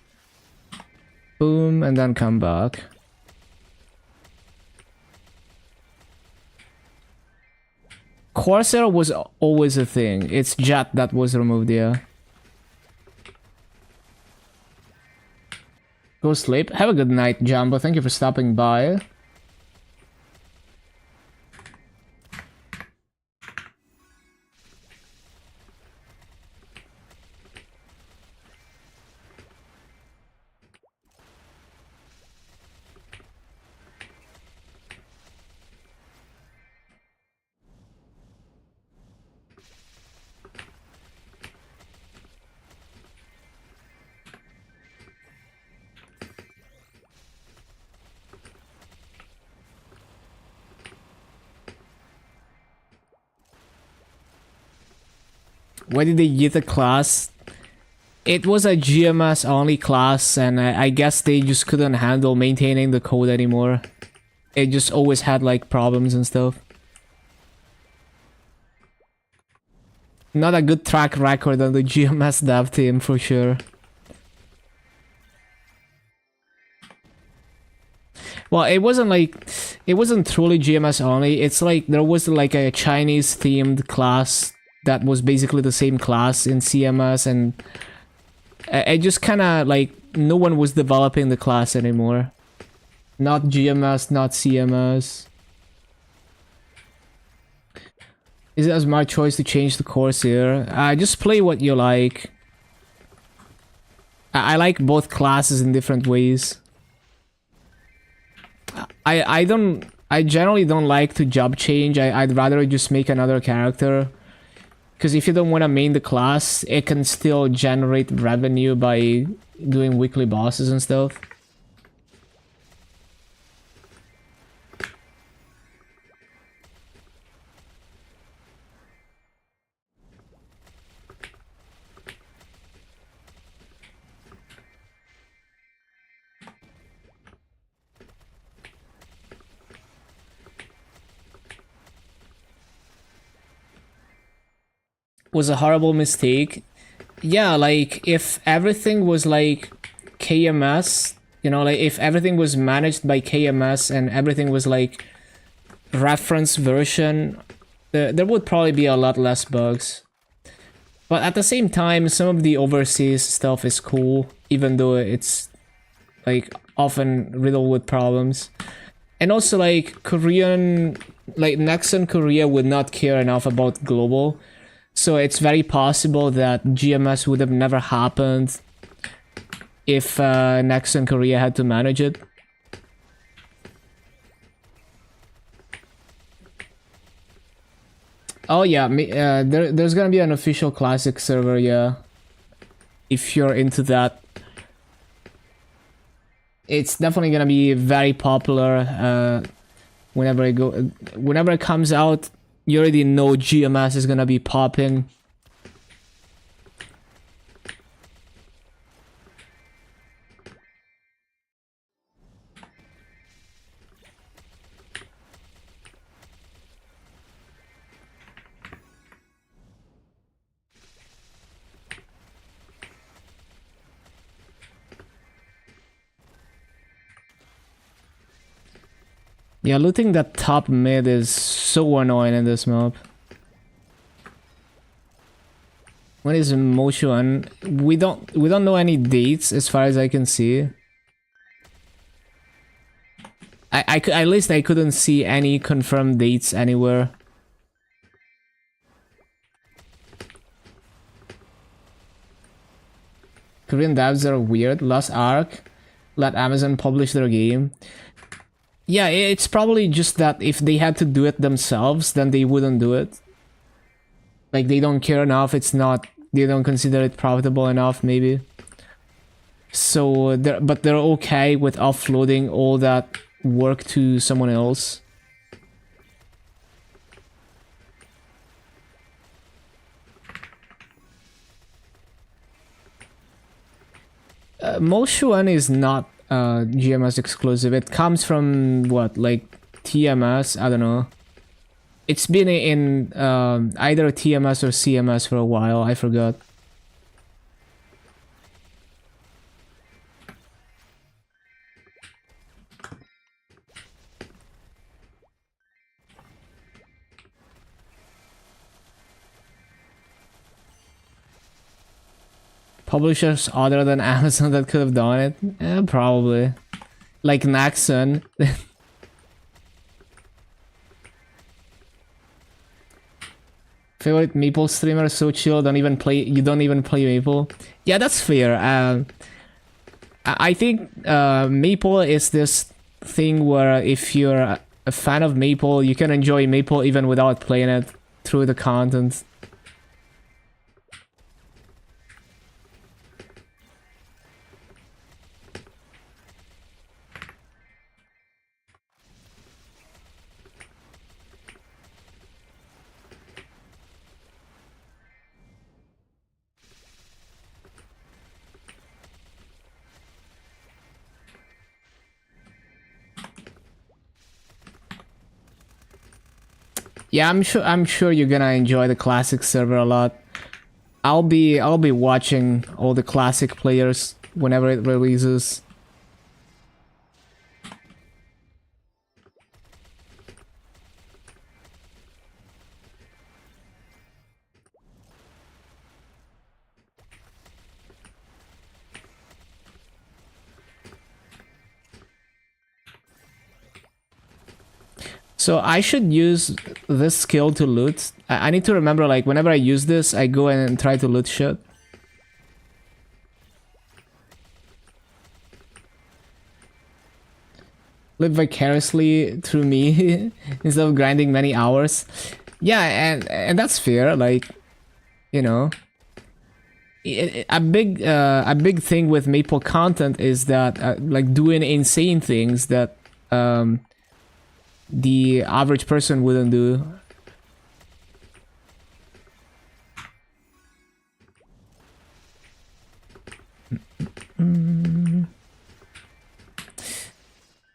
[SPEAKER 1] Boom, and then come back. Corsair was always a thing. It's Jet that was removed, yeah. Go sleep. Have a good night, Jumbo. Thank you for stopping by. Why did they get a class? It was a GMS only class, and I guess they just couldn't handle maintaining the code anymore. It just always had like problems and stuff. Not a good track record on the GMS dev team for sure. Well, it wasn't truly GMS only. It's like there was like a Chinese themed class that was basically the same class in CMS, and I just kind of like no one was developing the class anymore. Not GMS, not CMS. Is it a smart choice to change the course here? Just play what you like. I like both classes in different ways. I generally don't like to job change. I'd rather just make another character. Because if you don't want to main the class, it can still generate revenue by doing weekly bosses and stuff. Was a horrible mistake. Yeah, like if everything was like KMS, you know, like if everything was managed by KMS and everything was like reference version, there would probably be a lot less bugs. But at the same time, some of the overseas stuff is cool, even though it's like often riddled with problems. And also like Korean, like Nexon Korea would not care enough about global. So it's very possible that GMS would have never happened if Nexon Korea had to manage it. Oh yeah, there's gonna be an official classic server, yeah. If you're into that. It's definitely gonna be very popular whenever it comes out. You already know GMS is gonna be popping. Yeah, looting that top mid is so annoying in this map. When is Moshuan? We don't know any dates as far as I can see. At least I couldn't see any confirmed dates anywhere. Korean devs are weird. Lost Ark. Let Amazon publish their game. Yeah, it's probably just that if they had to do it themselves, then they wouldn't do it. Like, they don't care enough, they don't consider it profitable enough, maybe. So, but they're okay with offloading all that work to someone else. Moshuan is not GMS exclusive. It comes from what, like TMS? I don't know. It's been in either TMS or CMS for a while. I forgot. Publishers other than Amazon that could have done it? Probably. Like Naxon. Favorite Maple streamer, so chill, you don't even play Maple. Yeah, that's fair. I think Maple is this thing where if you're a fan of Maple, you can enjoy Maple even without playing it through the content. Yeah, I'm sure you're gonna enjoy the classic server a lot. I'll be watching all the classic players whenever it releases. So I should use this skill to loot. I need to remember, like, whenever I use this, I go in and try to loot shit. Live vicariously through me instead of grinding many hours. Yeah, and that's fair. Like, you know, a big thing with Maple content is that like doing insane things that the average person wouldn't do.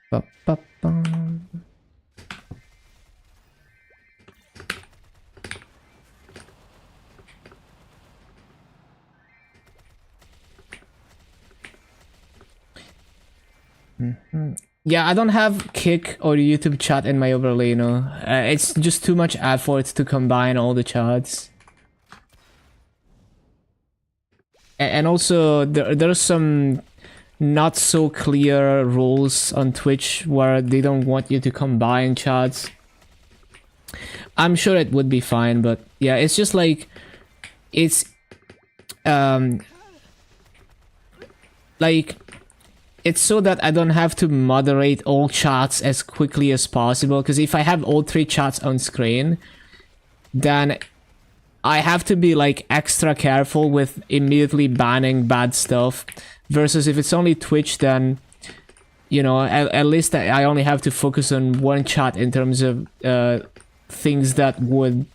[SPEAKER 1] Ba-ba-bum. Yeah, I don't have Kick or YouTube chat in my overlay, you know. It's just too much effort to combine all the chats. And also, there's some not so clear rules on Twitch where they don't want you to combine chats. I'm sure it would be fine, but yeah, it's just like, it's like, it's so that I don't have to moderate all chats as quickly as possible, because if I have all 3 chats on screen, then I have to be like extra careful with immediately banning bad stuff, versus if it's only Twitch, then, you know, at least I only have to focus on one chat in terms of things that would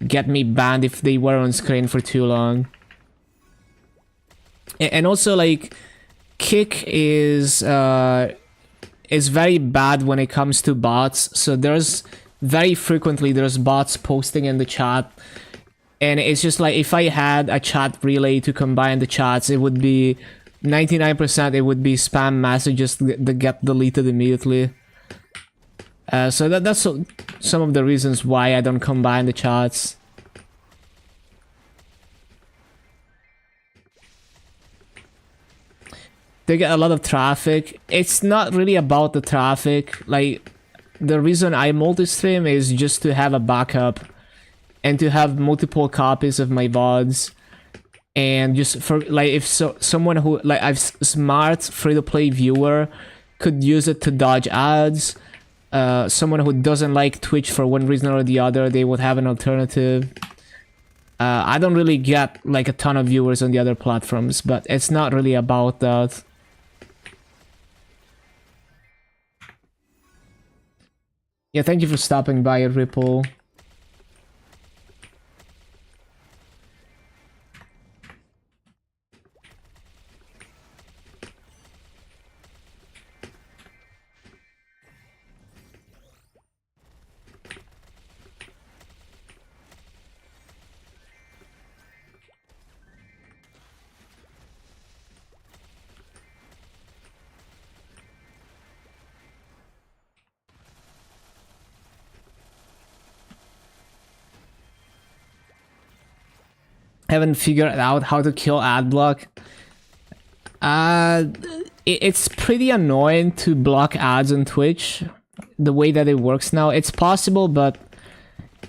[SPEAKER 1] get me banned if they were on screen for too long. And also, like, Kick is very bad when it comes to bots. So there's very frequently there's bots posting in the chat, and it's just like, if I had a chat relay to combine the chats, it would be 99%. It would be spam messages that get deleted immediately. So that's some of the reasons why I don't combine the chats. They get a lot of traffic. It's not really about the traffic. Like, the reason I multi-stream is just to have a backup and to have multiple copies of my VODs. And just for, like, if someone who, like, a smart free-to-play viewer could use it to dodge ads. Someone who doesn't like Twitch for one reason or the other, they would have an alternative. I don't really get, like, a ton of viewers on the other platforms, but it's not really about that. Yeah, thank you for stopping by, Ripple. Haven't figured out how to kill adblock. It's pretty annoying to block ads on Twitch, the way that it works now. It's possible, but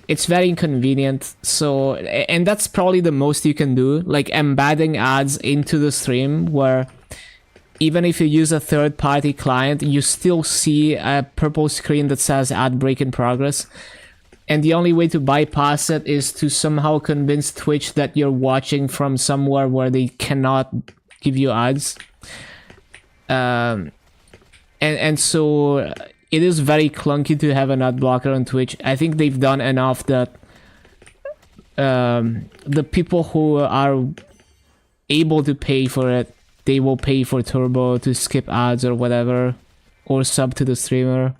[SPEAKER 1] it's very inconvenient. So, and that's probably the most you can do, like embedding ads into the stream, where even if you use a third-party client, you still see a purple screen that says ad break in progress. And the only way to bypass it is to somehow convince Twitch that you're watching from somewhere where they cannot give you ads. And so it is very clunky to have an ad blocker on Twitch. I think they've done enough that the people who are able to pay for it, they will pay for Turbo to skip ads or whatever, or sub to the streamer.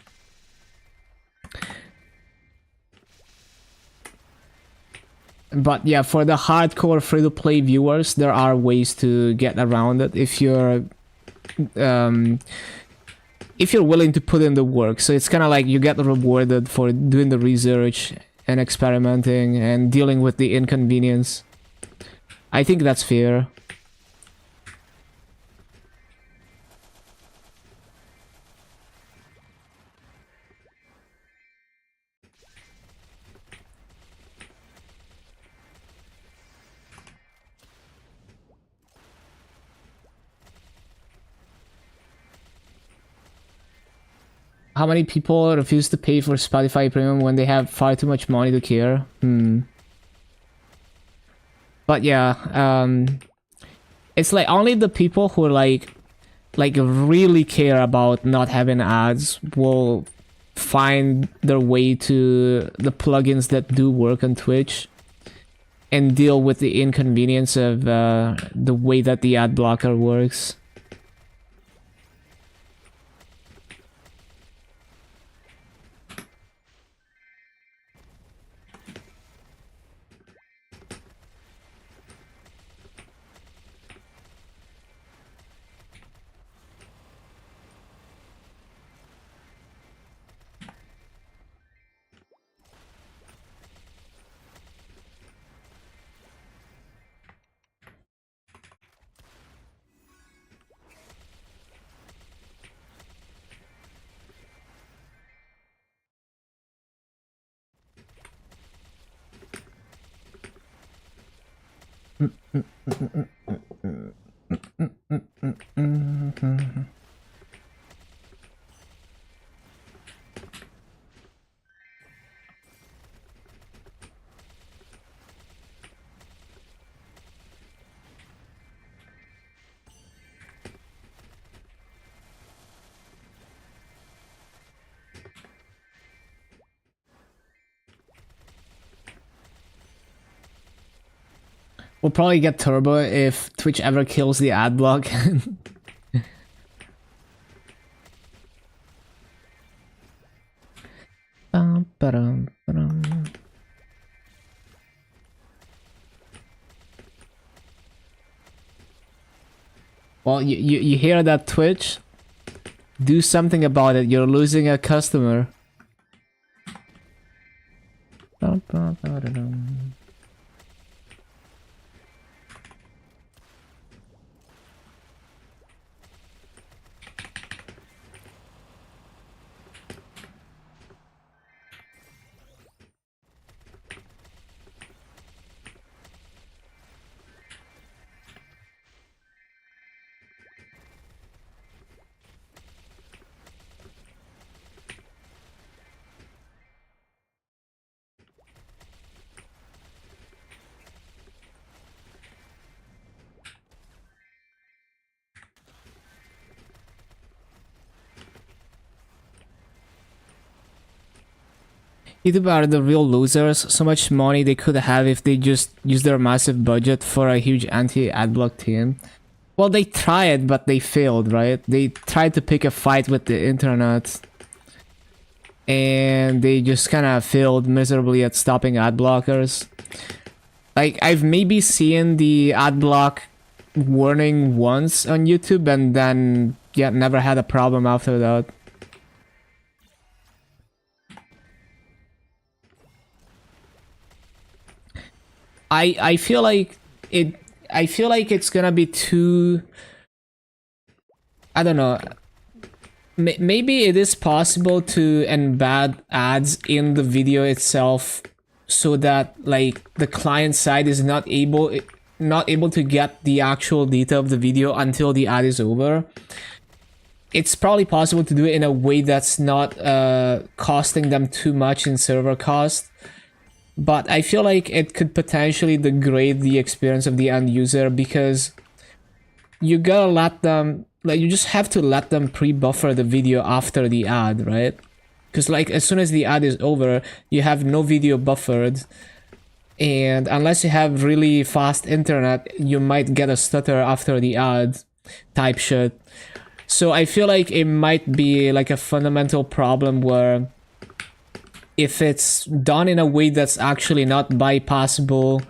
[SPEAKER 1] But yeah, for the hardcore free-to-play viewers, there are ways to get around it if you're willing to put in the work. So it's kind of like you get rewarded for doing the research and experimenting and dealing with the inconvenience. I think that's fair. How many people refuse to pay for Spotify Premium when they have far too much money to care? But yeah, it's like only the people who like really care about not having ads will find their way to the plugins that do work on Twitch and deal with the inconvenience of the way that the ad blocker works. We'll probably get turbo if Twitch ever kills the ad block. Well, you hear that, Twitch? Do something about it. You're losing a customer. YouTube are the real losers. So much money they could have if they just use their massive budget for a huge anti-ad block team. Well, they tried, but they failed, right? They tried to pick a fight with the internet. And they just kind of failed miserably at stopping ad blockers. Like, I've maybe seen the ad block warning once on YouTube and then, yeah, never had a problem after that. I feel like it's gonna be too, I don't know, maybe it is possible to embed ads in the video itself so that like the client side is not able to get the actual data of the video until the ad is over. It's probably possible to do it in a way that's not costing them too much in server cost. But I feel like it could potentially degrade the experience of the end user because you gotta let them, like, you just have to let them pre-buffer the video after the ad, right? Because like as soon as the ad is over, you have no video buffered, and unless you have really fast internet, you might get a stutter after the ad type shit. So I feel like it might be like a fundamental problem where if it's done in a way that's actually not bypassable,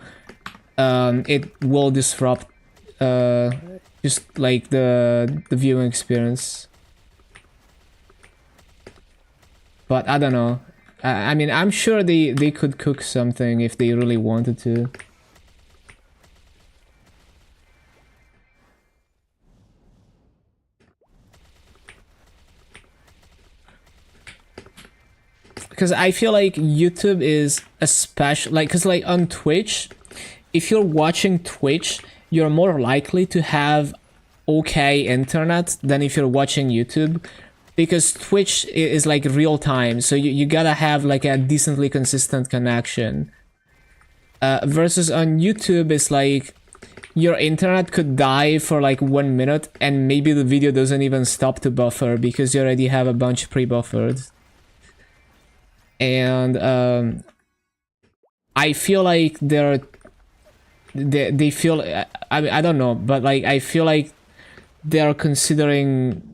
[SPEAKER 1] it will disrupt just like the viewing experience. But I don't know. I mean, I'm sure they could cook something if they really wanted to. Because I feel like YouTube is a special, like, because like on Twitch, if you're watching Twitch, you're more likely to have okay internet than if you're watching YouTube. because Twitch is like real time, so you gotta have like a decently consistent connection. Versus on YouTube, it's like your internet could die for like 1 minute and maybe the video doesn't even stop to buffer because you already have a bunch pre-buffered. And I feel like they feel, I mean, I don't know, but like I feel like they're considering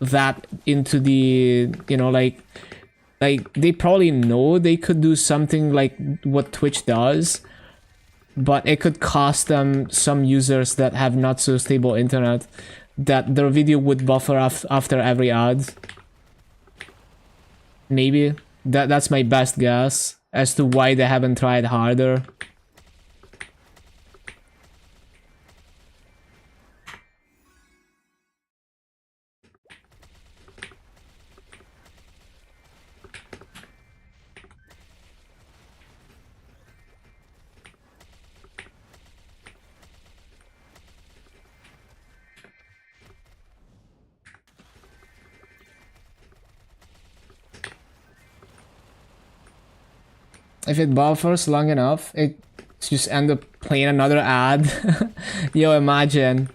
[SPEAKER 1] that into the, you know, like they probably know they could do something like what Twitch does, but it could cost them some users that have not so stable internet, that their video would buffer after every ad. Maybe that's my best guess as to why they haven't tried harder. If it buffers long enough, it just end up playing another ad. Yo, imagine.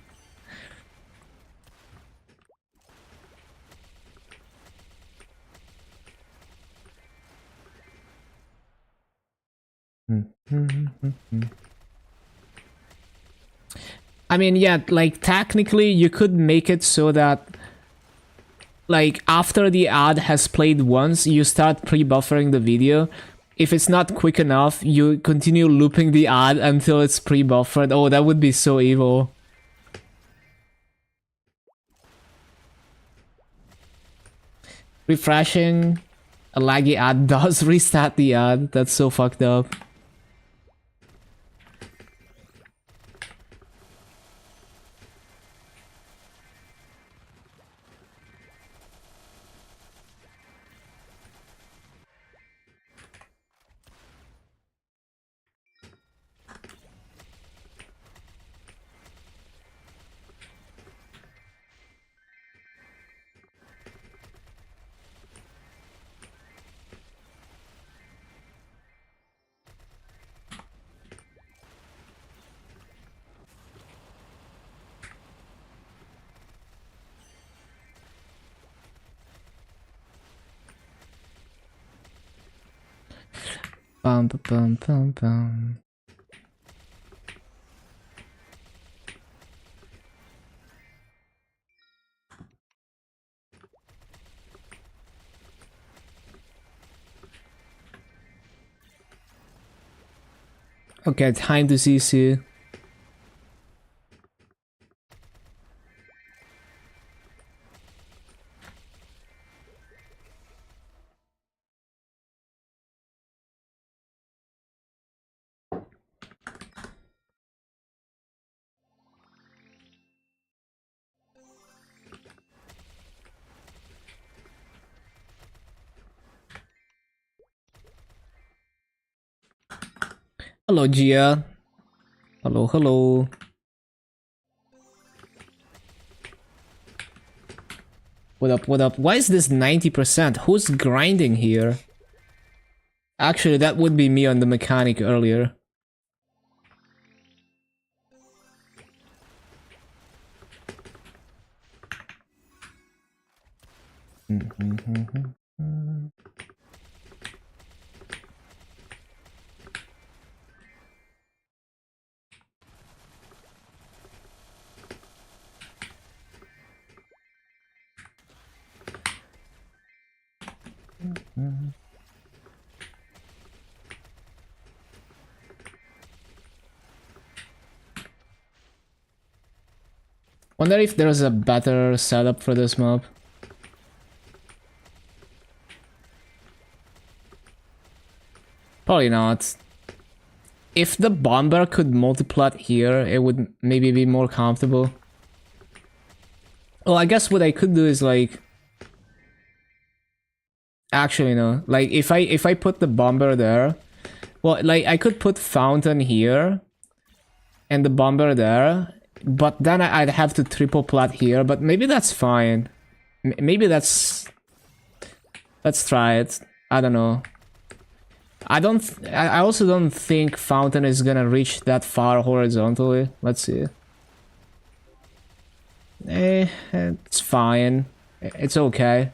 [SPEAKER 1] I mean, yeah, like technically you could make it so that like after the ad has played once, you start pre-buffering the video. If it's not quick enough, you continue looping the ad until it's pre-buffered. Oh, that would be so evil. Refreshing a laggy ad does restart the ad. That's so fucked up. Bum, bum, bum, bum. Okay, time to CC. Hello, Gia. Hello, hello. What up, what up? Why is this 90%? Who's grinding here? Actually, that would be me on the mechanic earlier. Wonder if there's a better setup for this mob. Probably not. If the bomber could multiplat here, it would maybe be more comfortable. Well, I guess what I could do is like... Actually, no. Like, if I put the bomber there... Well, like, I could put fountain here. And the bomber there. But then I'd have to triple plat here. But maybe that's fine. Maybe that's... Let's try it. I don't know. I also don't think Fountain is gonna reach that far horizontally. Let's see. It's fine. It's okay.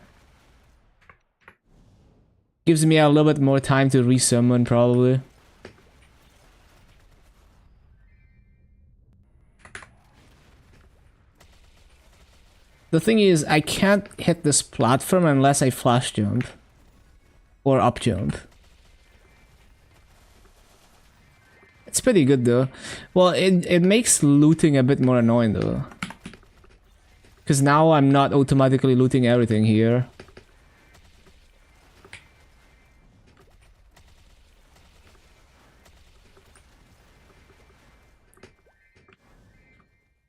[SPEAKER 1] Gives me a little bit more time to resummon, probably. The thing is, I can't hit this platform unless I flash jump. Or up jump. It's pretty good though. Well, it makes looting a bit more annoying though. Because now I'm not automatically looting everything here.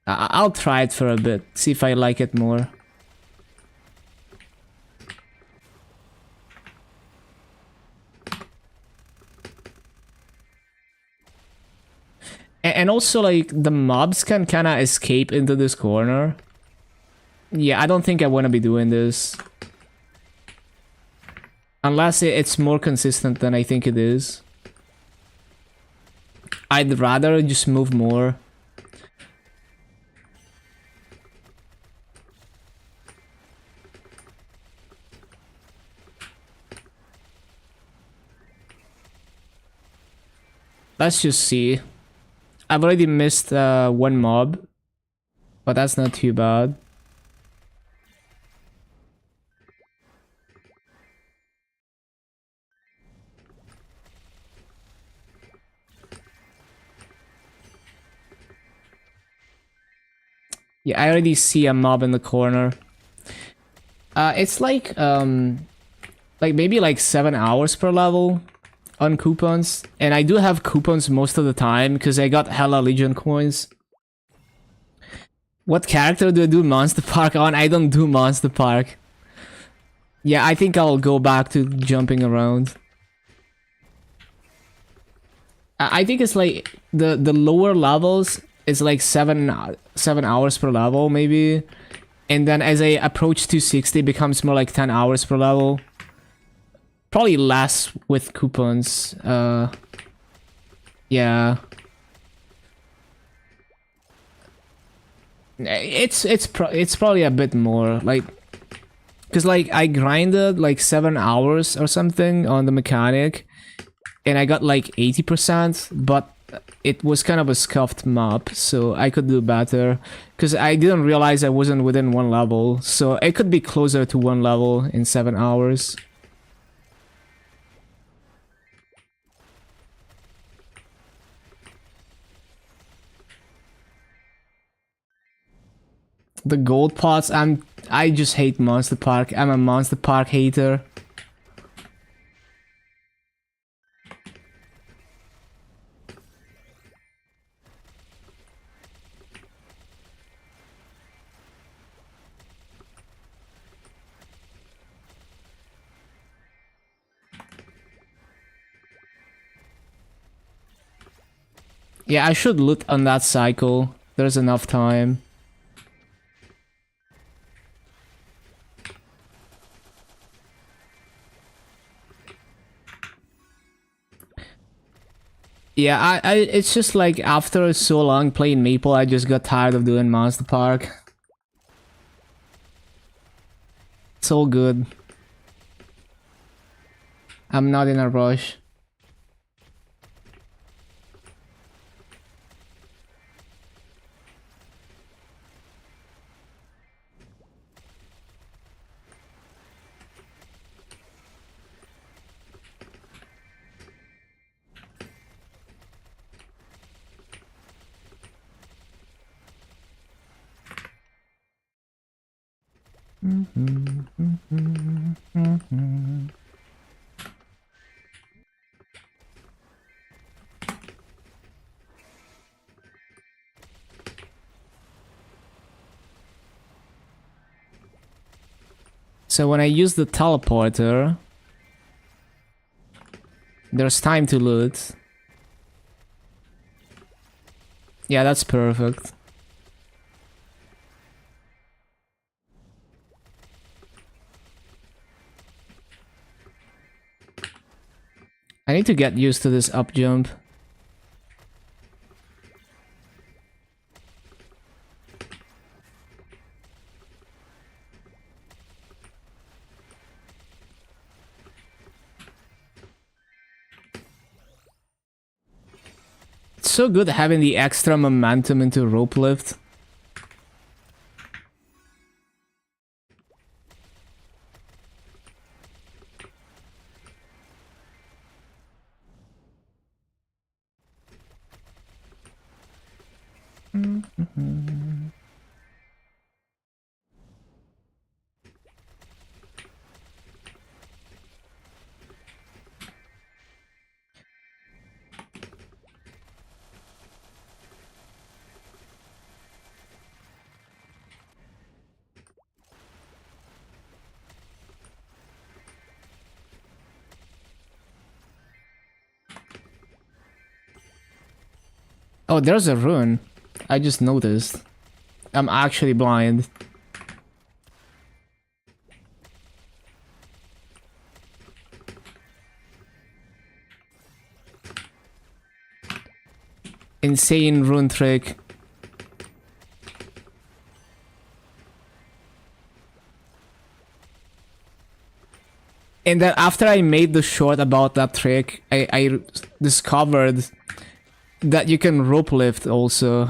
[SPEAKER 1] I'll try it for a bit, see if I like it more. And also, like, the mobs can kinda escape into this corner. Yeah, I don't think I wanna be doing this. Unless it's more consistent than I think it is. I'd rather just move more. Let's just see. I've already missed one mob, but that's not too bad. Yeah, I already see a mob in the corner. It's like maybe like 7 hours per level on coupons, and I do have coupons most of the time because I got hella Legion coins. What character do I do Monster Park on? I don't do Monster Park. Yeah, I think I'll go back to jumping around. I think it's like the lower levels is like 7 hours per level maybe, and then as I approach 260 it becomes more like 10 hours per level. Probably less with coupons. Yeah. It's probably a bit more, like, cause like I grinded like 7 hours or something on the mechanic, and I got like 80%, but it was kind of a scuffed map, so I could do better. Cause I didn't realize I wasn't within one level, so it could be closer to one level in 7 hours. The gold pots, I just hate Monster Park. I'm a Monster Park hater. Yeah, I should loot on that cycle. There's enough time. Yeah, it's just like after so long playing Maple, I just got tired of doing Monster Park. It's all good. I'm not in a rush. So when I use the teleporter, there's time to loot. Yeah, that's perfect. need to get used to this up jump. It's so good having the extra momentum into rope lift. Oh, there's a rune. I just noticed. I'm actually blind. Insane rune trick. And then after I made the short about that trick, I discovered that you can rope lift also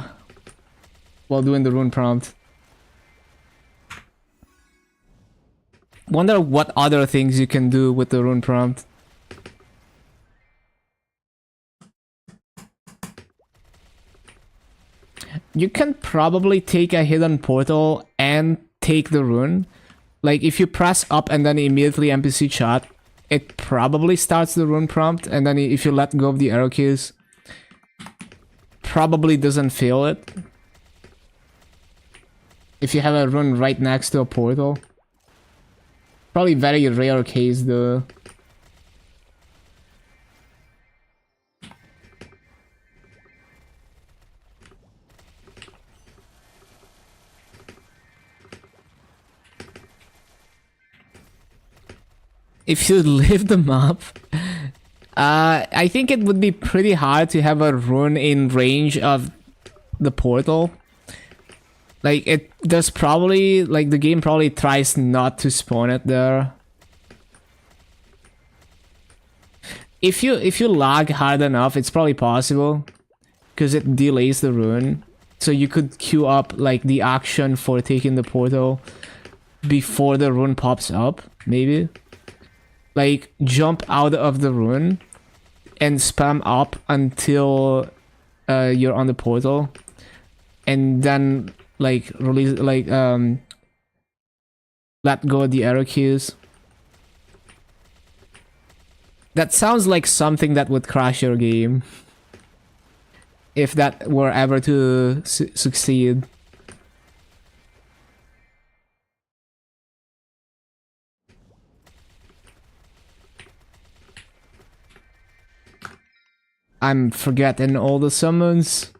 [SPEAKER 1] while doing the rune prompt. Wonder what other things you can do with the rune prompt. You can probably take a hidden portal and take the rune. Like if you press up and then immediately NPC chat, it probably starts the rune prompt, and then if you let go of the arrow keys, probably doesn't fail it. If you have a rune right next to a portal. Probably very rare case though. If you leave the map, I think it would be pretty hard to have a rune in range of the portal. Like there's probably the game probably tries not to spawn it there. If you lag hard enough, it's probably possible, because it delays the rune. So you could queue up like the action for taking the portal before the rune pops up, maybe. Like jump out of the rune and spam up until you're on the portal, and then like release let go of the arrow keys. That sounds like something that would crash your game if that were ever to succeed. I'm forgetting all the summons.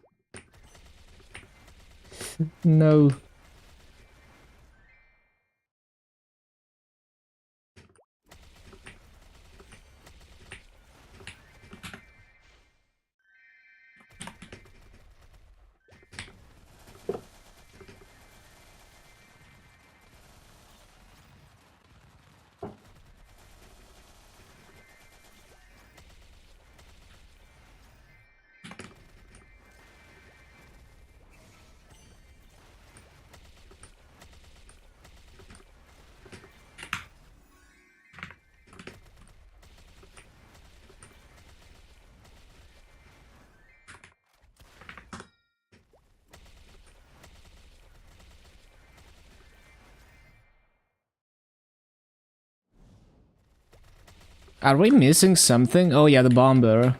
[SPEAKER 1] No. Are we missing something? Oh yeah, the bomber.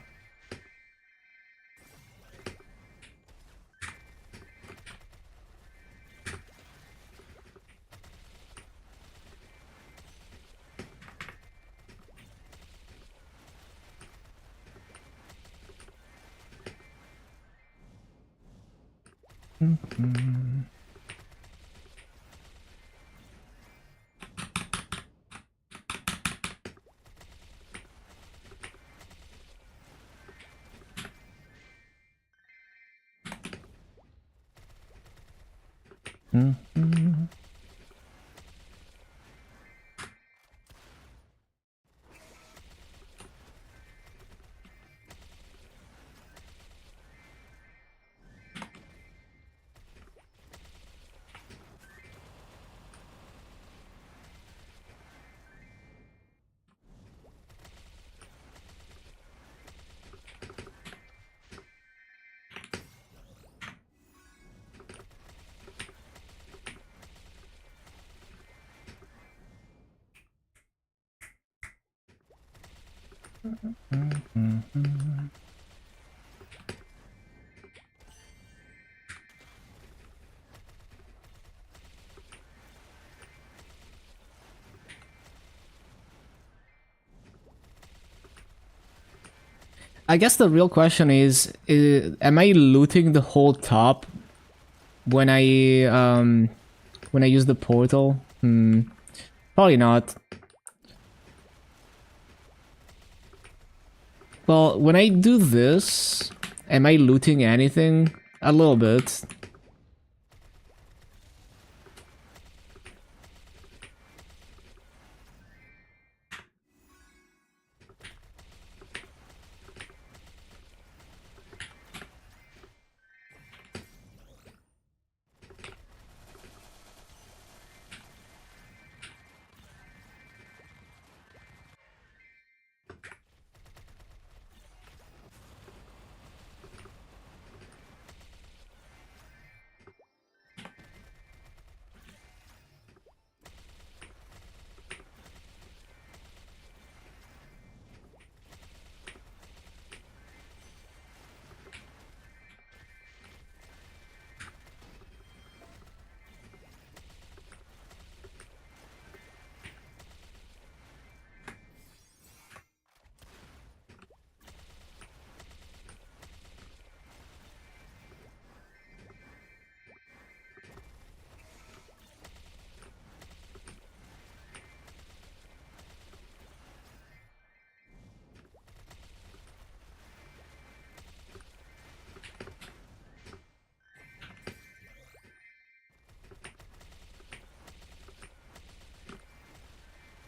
[SPEAKER 1] I guess the real question is am I looting the whole top when I use the portal? Probably not. Well, when I do this, am I looting anything? A little bit.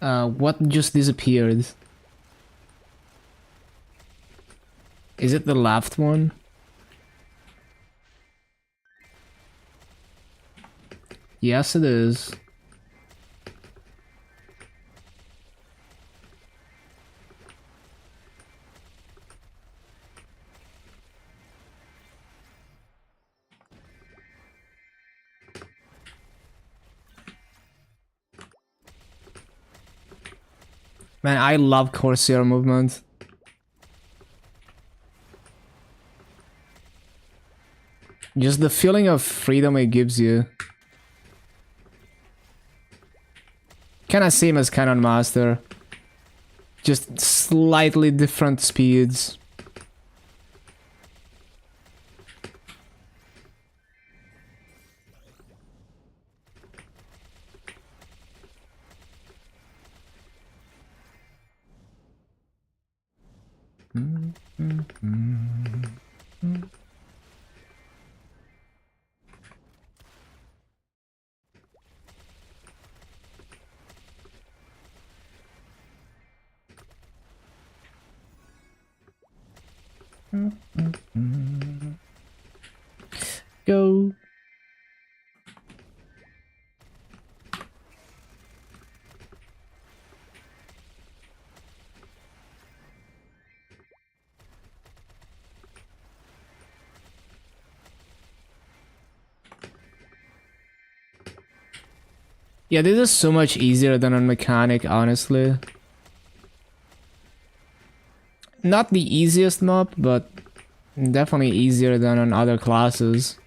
[SPEAKER 1] What just disappeared? Is it the left one? Yes, it is. Man, I love Corsair movement. Just the feeling of freedom it gives you. Kinda same as Cannon Master. Just slightly different speeds. Go. Yeah, this is so much easier than on Mechanic, honestly. Not the easiest mob, but definitely easier than on other classes.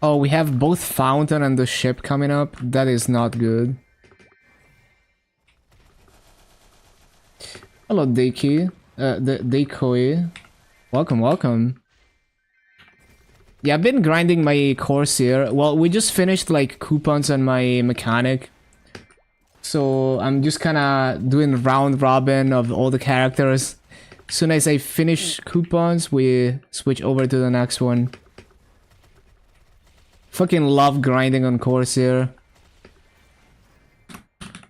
[SPEAKER 1] Oh, we have both Fountain and the ship coming up. That is not good. Hello, Deiki. Deikoi. Welcome, welcome. Yeah, I've been grinding my course here. Well, we just finished like coupons on my mechanic. So I'm just kinda doing round robin of all the characters. As soon as I finish coupons, we switch over to the next one. Fucking love grinding on Corsair.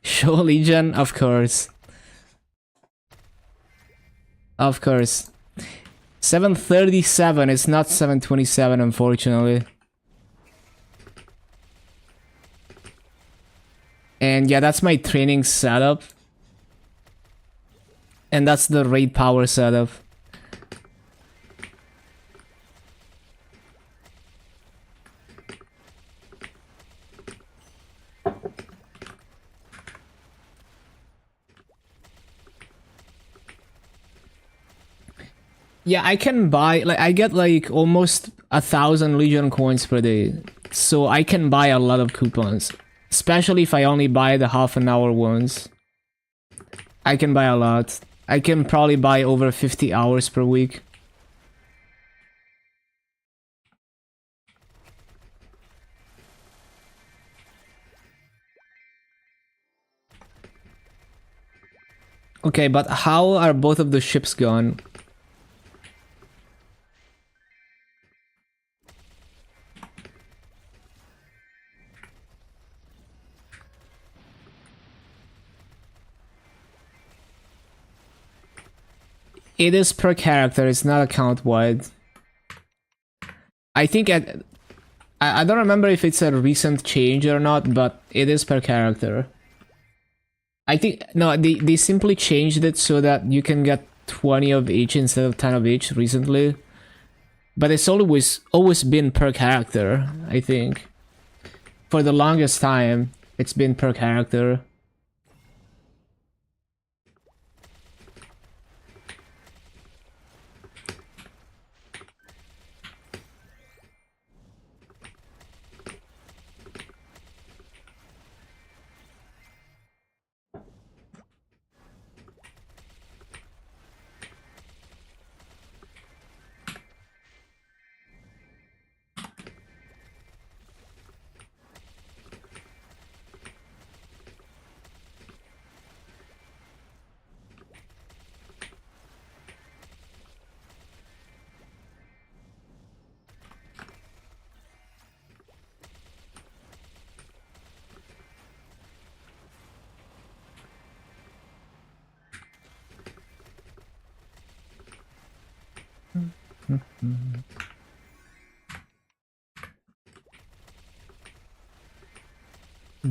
[SPEAKER 1] Show Legion? Of course. Of course. 737, it's not 727, unfortunately. And yeah, that's my training setup. And that's the raid power setup. Yeah, I can buy, like, I get like almost 1,000 Legion coins per day. So I can buy a lot of coupons. Especially if I only buy the half-an-hour ones. I can buy a lot. I can probably buy over 50 hours per week. Okay, but how are both of the ships gone? It is per character, it's not account wide. I think I don't remember if it's a recent change or not, but it is per character. I think, no, they simply changed it so that you can get 20 of each instead of 10 of each recently. But it's always been per character, I think. For the longest time, it's been per character.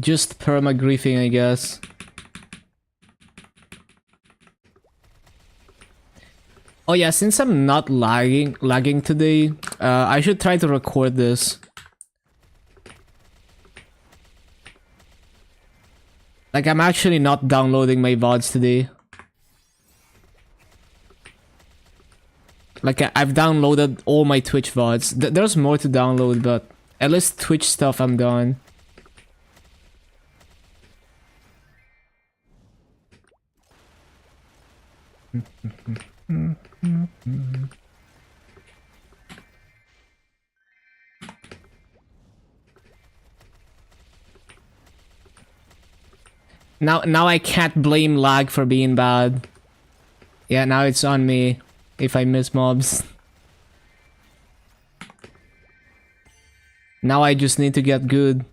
[SPEAKER 1] Just perma-griefing, I guess. Oh yeah, since I'm not lagging today, I should try to record this. Like, I'm actually not downloading my VODs today. Like, I've downloaded all my Twitch VODs. There's more to download, but at least Twitch stuff I'm done. Now I can't blame lag for being bad. Yeah, now it's on me if I miss mobs. Now I just need to get good.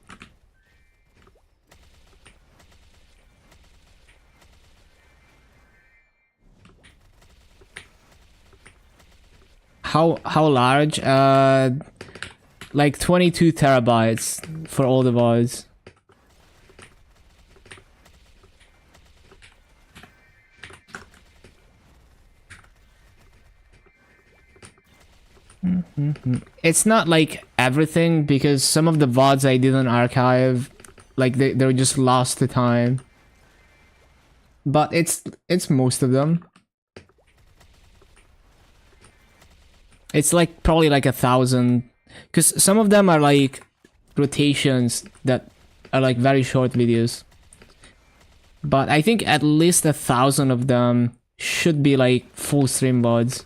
[SPEAKER 1] How large? Like 22 terabytes for all the VODs. It's not like everything, because some of the VODs I didn't archive, like they're just lost to time. But it's most of them. It's like probably like 1,000, because some of them are like rotations that are like very short videos. But I think at least 1,000 of them should be like full stream VODs.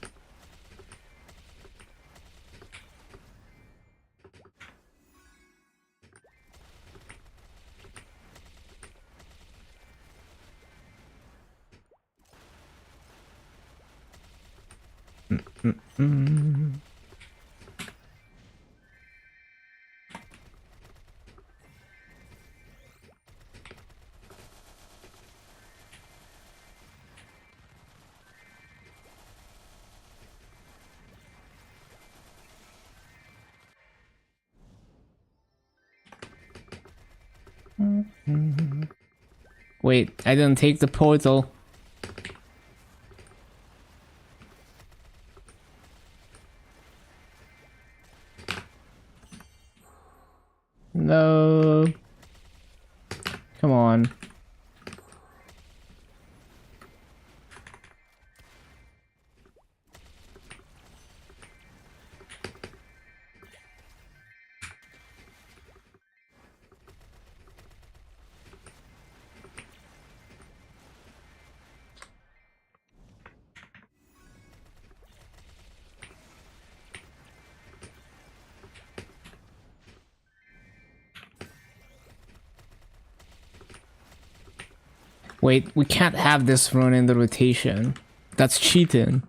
[SPEAKER 1] Wait, I didn't take the portal. No. Come on. Wait, we can't have this run in the rotation. That's cheating.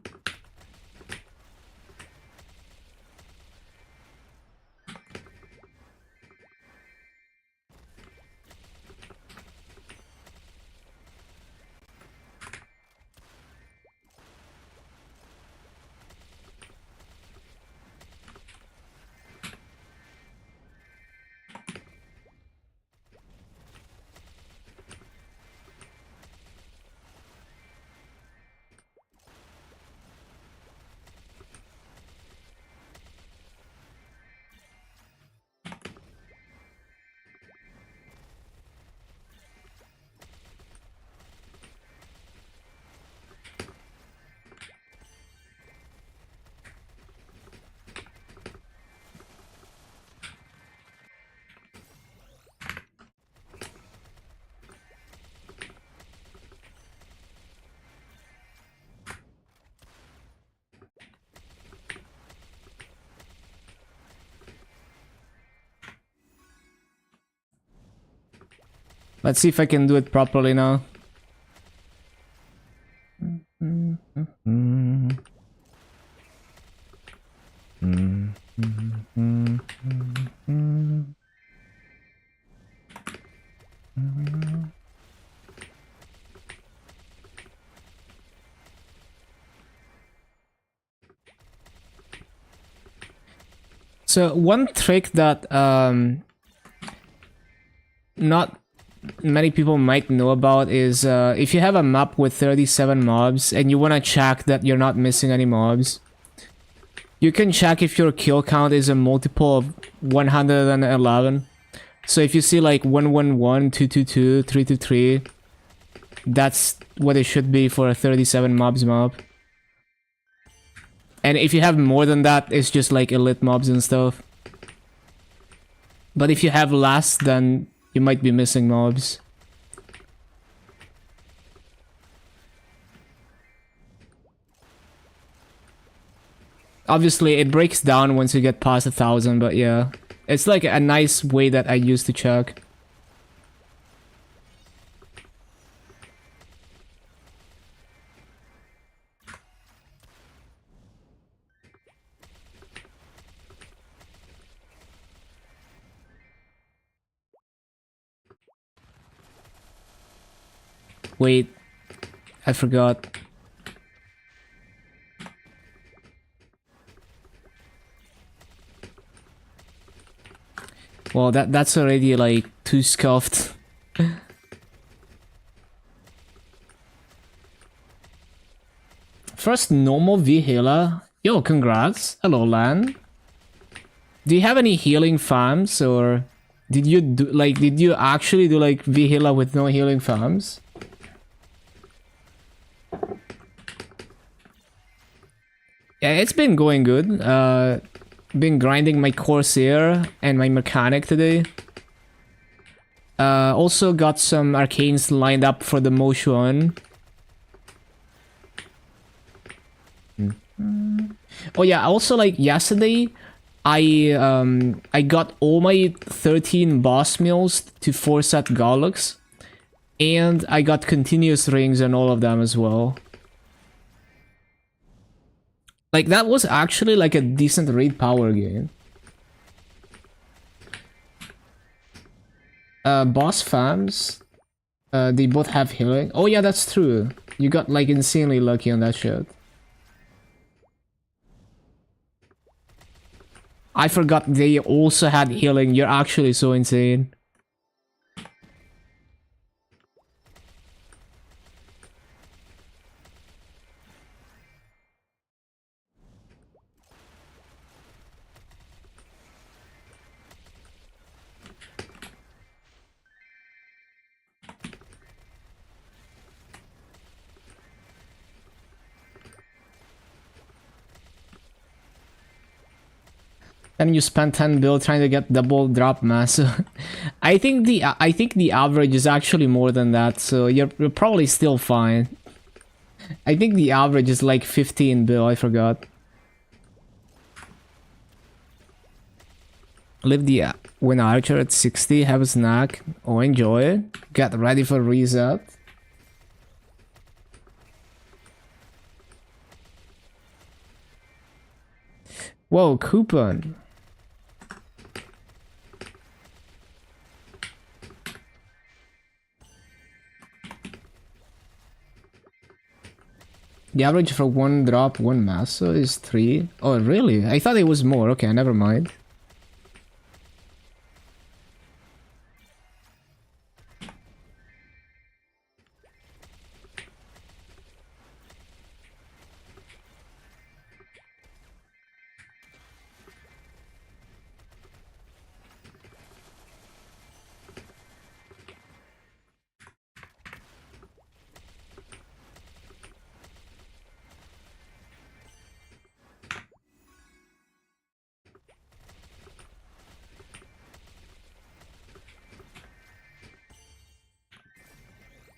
[SPEAKER 1] Let's see if I can do it properly now. So one trick that not many people might know about is if you have a map with 37 mobs and you want to check that you're not missing any mobs, you can check if your kill count is a multiple of 111. So if you see like 111, 222, 323, that's what it should be for a 37 mobs map. And if you have more than that, it's just like elite mobs and stuff. But if you have less, then you might be missing mobs. Obviously, it breaks down once you get past 1,000, but yeah. It's like a nice way that I use to check. Wait, I forgot. Well, that's already like too scuffed. First normal V healer Yo, congrats. Hello, Lan. Do you have any healing farms, or did you actually do like Vihila with no healing farms? Yeah, it's been going good. Been grinding my Corsair and my Mechanic today. Also got some arcanes lined up for the Moshuan. Oh yeah, also like yesterday, I got all my 13 boss meals to 4-set Garlux, and I got continuous rings on all of them as well. Like that was actually like a decent raid power game. Boss farms, they both have healing. Oh yeah, that's true. You got like insanely lucky on that shit. I forgot they also had healing. You're actually so insane. And you spend 10 bill trying to get double drop mass. I think the average is actually more than that, so you're probably still fine. I think the average is like 15 bill, I forgot. Leave the Win Archer at 60, have a snack, or enjoy it. Get ready for reset. Whoa, coupon. The average for one drop, one massa is 3. Oh, really? I thought it was more. Okay, never mind.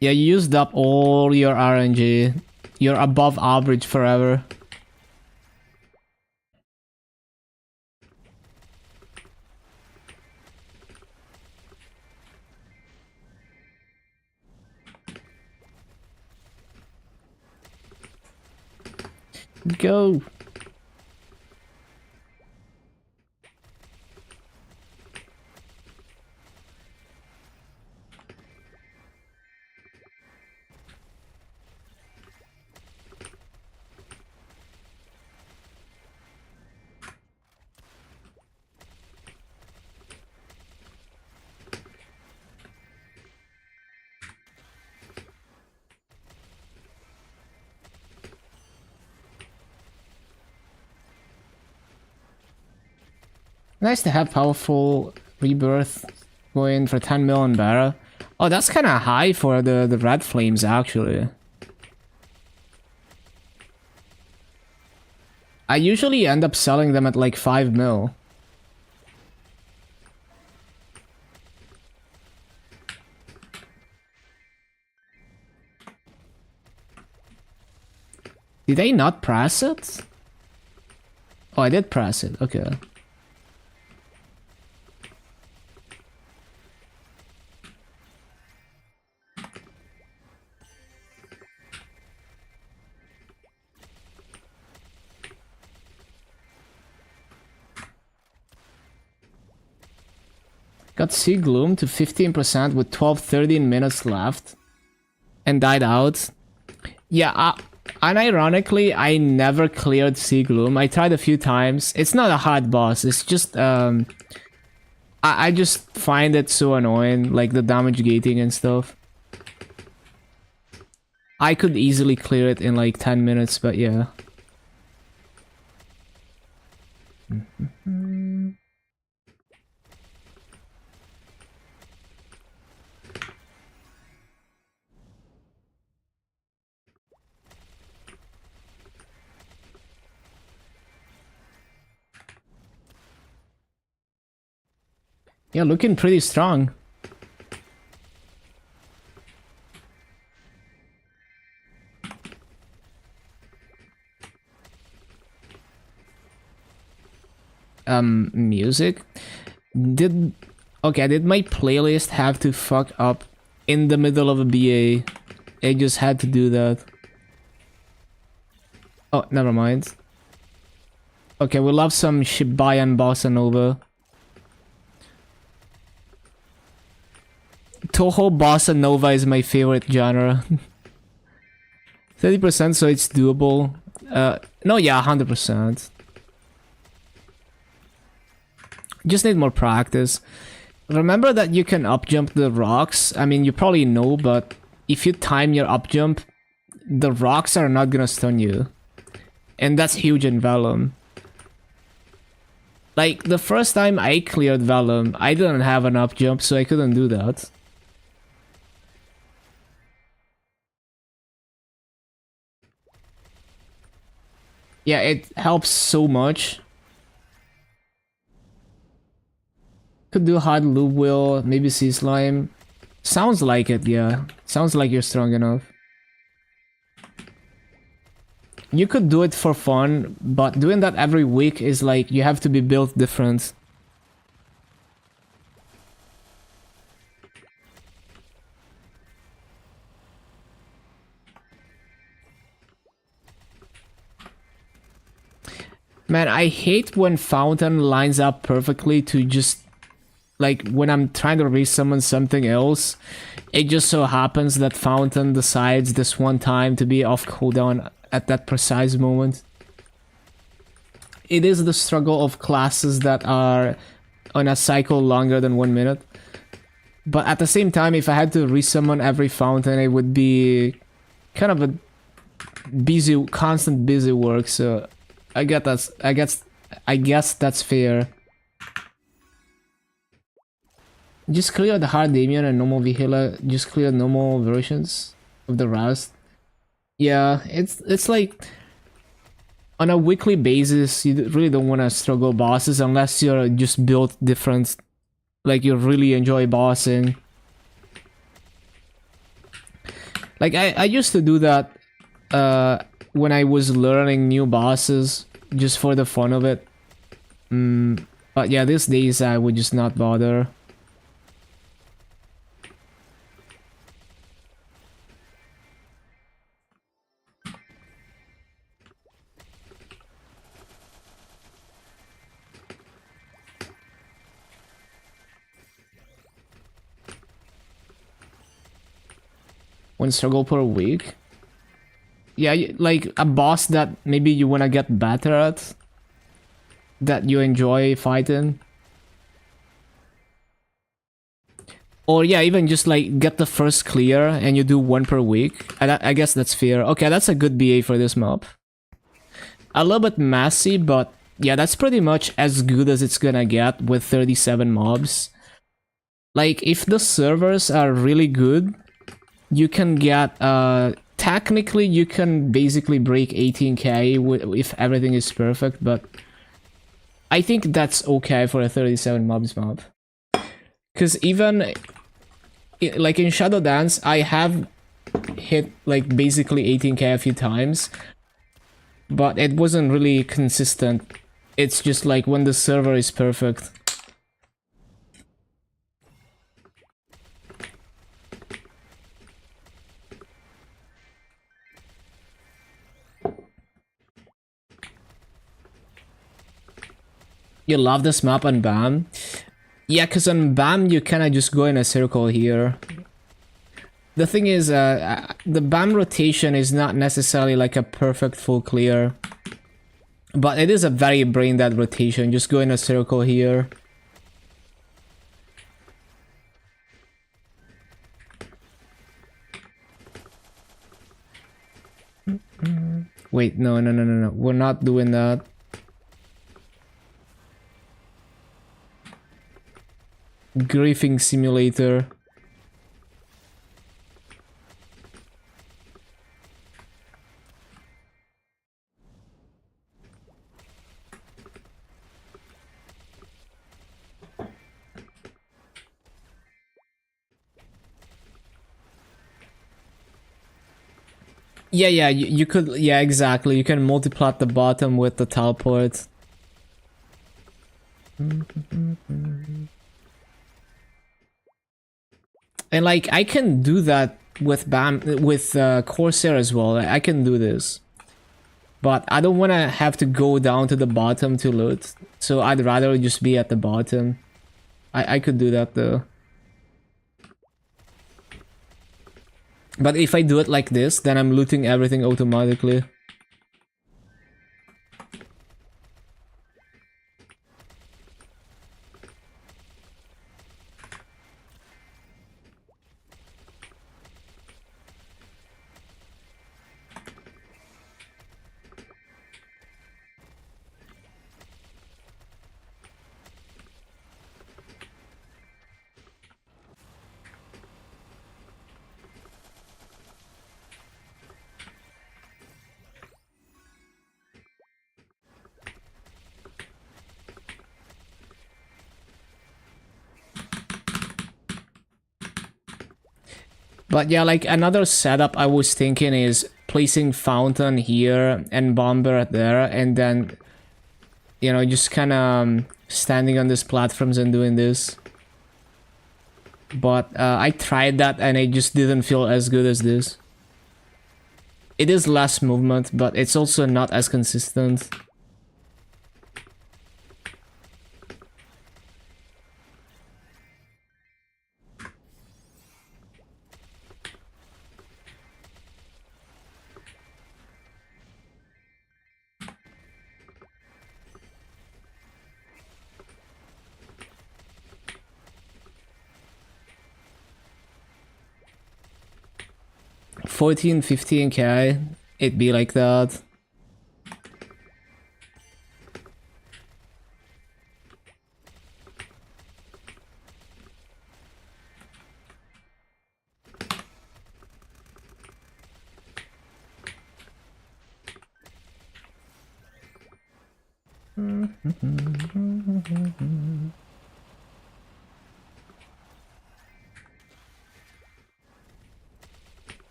[SPEAKER 1] Yeah, you used up all your RNG. You're above average forever. Go. Nice to have powerful rebirth going for 10 million barrel. Oh, that's kind of high for the red flames, actually. I usually end up selling them at like 5 mil. Did I not press it? Oh, I did press it. Okay. Got Sea Gloom to 15% with 13 minutes left. And died out. Yeah, unironically, I never cleared Sea Gloom. I tried a few times. It's not a hard boss. It's just, I just find it so annoying, like the damage gating and stuff. I could easily clear it in like 10 minutes, but yeah. Yeah, looking pretty strong. Music? Did my playlist have to fuck up in the middle of a BA? I just had to do that. Oh, never mind. Okay, we love some Shibuya and Bossa Nova. Toho Bossa Nova is my favorite genre. 30%, so it's doable. No, yeah, 100%. Just need more practice. Remember that you can up jump the rocks. I mean, you probably know, but if you time your up jump, the rocks are not gonna stun you. And that's huge in Vellum. Like, the first time I cleared Vellum, I didn't have an up jump, so I couldn't do that. Yeah, it helps so much. Could do hard loop wheel, maybe sea slime. Sounds like it, yeah. Sounds like you're strong enough. You could do it for fun, but doing that every week is like, you have to be built different. Man, I hate when Fountain lines up perfectly to just... Like, when I'm trying to resummon something else, it just so happens that Fountain decides this one time to be off cooldown at that precise moment. It is the struggle of classes that are on a cycle longer than 1 minute. But at the same time, if I had to resummon every Fountain, it would be kind of a busy, constant busy work, so I guess that's fair. Just clear the hard Damien and normal Vihila. Just clear normal versions of the Rust. Yeah, it's like on a weekly basis, you really don't want to struggle bosses unless you're just built different. Like you really enjoy bossing. Like I used to do that when I was learning new bosses just for the fun of it. But yeah, these days I would just not bother. One struggle per week. Yeah, like a boss that maybe you want to get better at, that you enjoy fighting. Or yeah, even just like get the first clear and you do one per week. I guess that's fair. Okay, that's a good BA for this map. A little bit messy, but yeah, that's pretty much as good as it's gonna get with 37 mobs. Like, if the servers are really good, you can get, technically you can basically break 18k if everything is perfect, but I think that's okay for a 37 mobs map. Because even, like in Shadow Dance, I have hit like basically 18k a few times, but it wasn't really consistent. It's just like when the server is perfect. You love this map on BAM? Yeah, because on BAM you kind of just go in a circle here. The thing is, the BAM rotation is not necessarily like a perfect full clear. But it is a very brain dead rotation, just go in a circle here. Wait, no, we're not doing that. griefing simulator. Yeah, you could, yeah, exactly. You can multiply the bottom with the teleport. And like, I can do that with Corsair as well. I can do this. But I don't want to have to go down to the bottom to loot. So I'd rather just be at the bottom. I could do that though. But if I do it like this, then I'm looting everything automatically. But yeah, like another setup I was thinking is placing Fountain here and Bomber there, and then, you know, just kind of standing on these platforms and doing this. But I tried that and it just didn't feel as good as this. It is less movement, but it's also not as consistent. $14-15K, it'd be like that.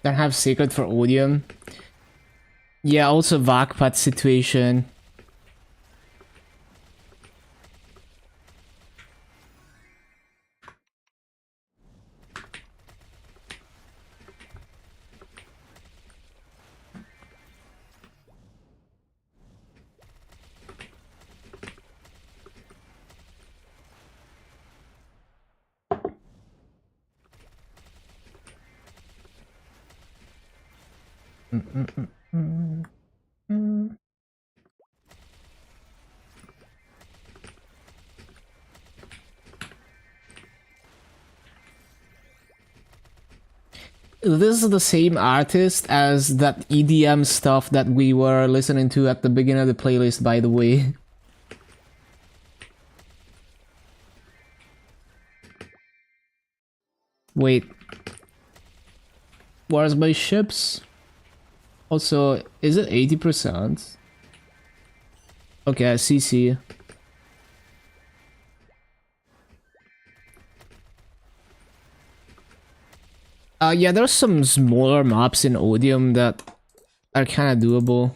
[SPEAKER 1] Don't have secret for Odium. Yeah, also Vakpat situation. This is the same artist as that EDM stuff that we were listening to at the beginning of the playlist, by the way. Wait. Where's my ships? Also, is it 80%? Okay, CC. Yeah, there's some smaller maps in Odium that are kind of doable.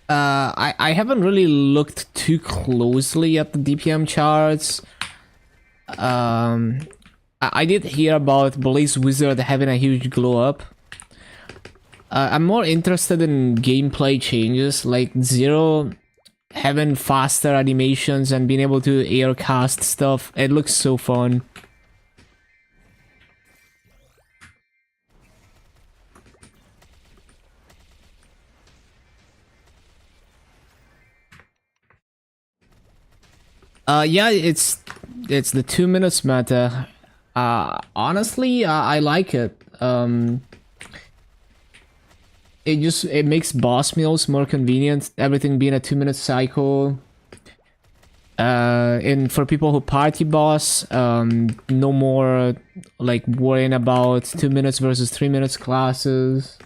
[SPEAKER 1] I haven't really looked too closely at the DPM charts. I did hear about Blaze Wizard having a huge glow up. I'm more interested in gameplay changes, like Zero having faster animations and being able to aircast stuff. It looks so fun. Yeah, it's the 2 minutes meta. Honestly, I like it. It makes boss meals more convenient. Everything being a 2 minute cycle. And for people who party boss, no more like worrying about 2 minutes versus 3 minutes classes.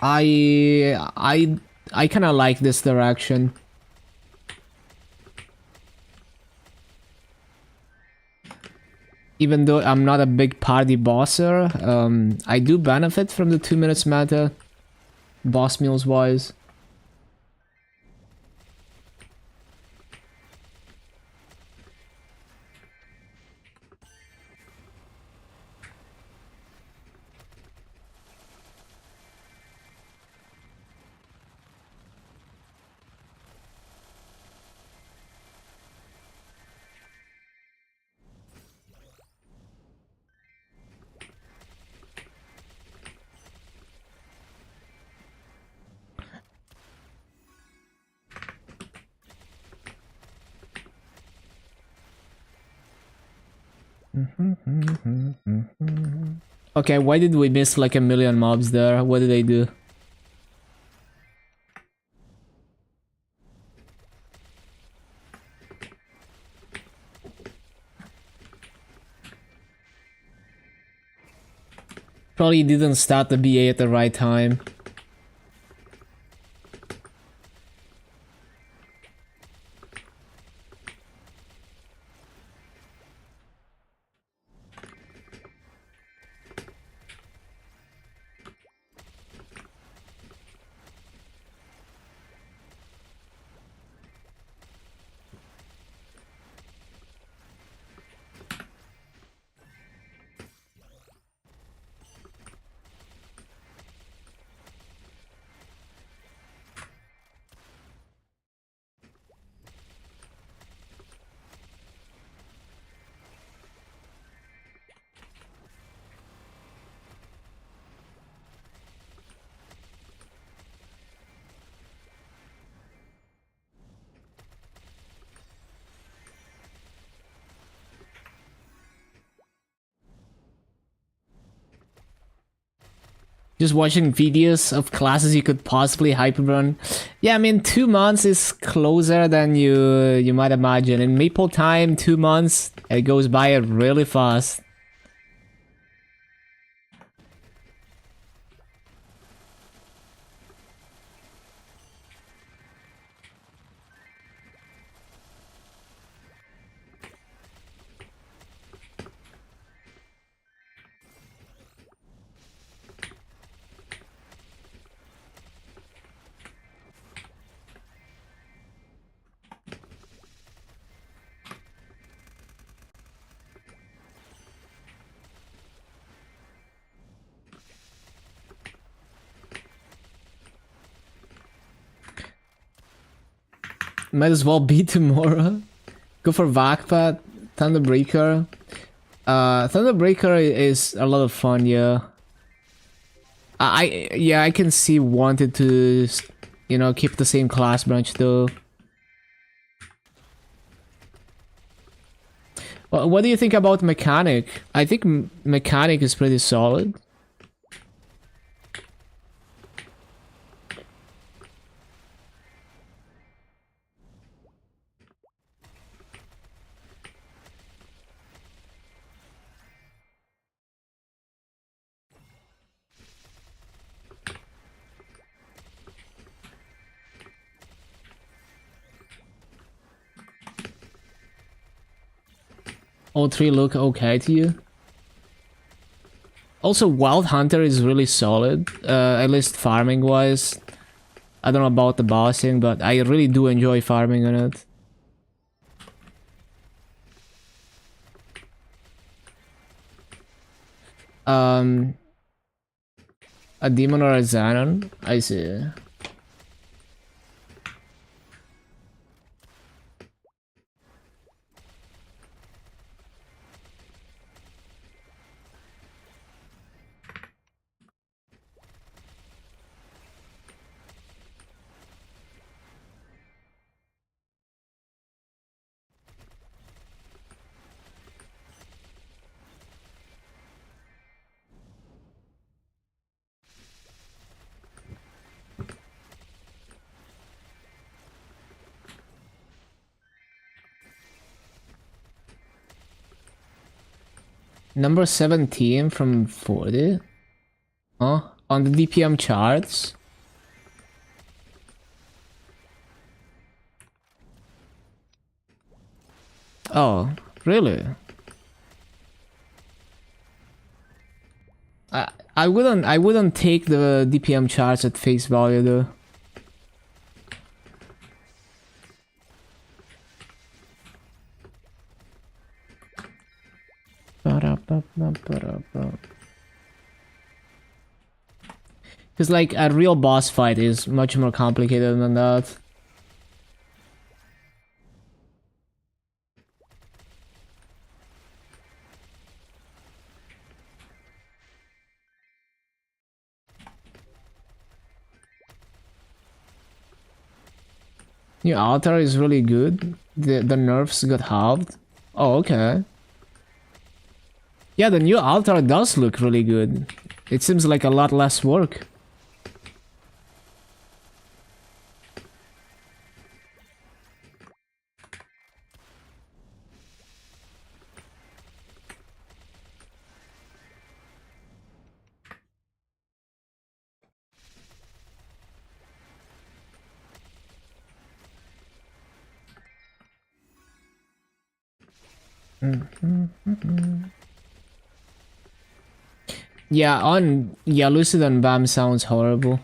[SPEAKER 1] I kind of like this direction. Even though I'm not a big party bosser, I do benefit from the 2 minutes meta, boss meals wise. Okay, why did we miss like a million mobs there? What did they do? Probably didn't start the BA at the right time. Just watching videos of classes you could possibly hyperrun. Yeah, I mean 2 months is closer than you might imagine. In Maple time, 2 months, it goes by really fast. Might as well be tomorrow. Go for Vakpat, Thunderbreaker. Thunderbreaker is a lot of fun, yeah. I can see wanted to, you know, keep the same class branch though. Well, what do you think about Mechanic? I think Mechanic is pretty solid. All three look okay to you? Also, Wild Hunter is really solid, at least farming wise. I don't know about the bossing, but I really do enjoy farming on it. A demon or a Xanon? I see. Number 17 from 40? Huh? On the DPM charts? Oh, really? I wouldn't take the DPM charts at face value though. Because like a real boss fight is much more complicated than that. New altar is really good. The nerfs got halved. Oh, okay. Yeah, the new altar does look really good. It seems like a lot less work. Yeah, Lucid and Bam sounds horrible.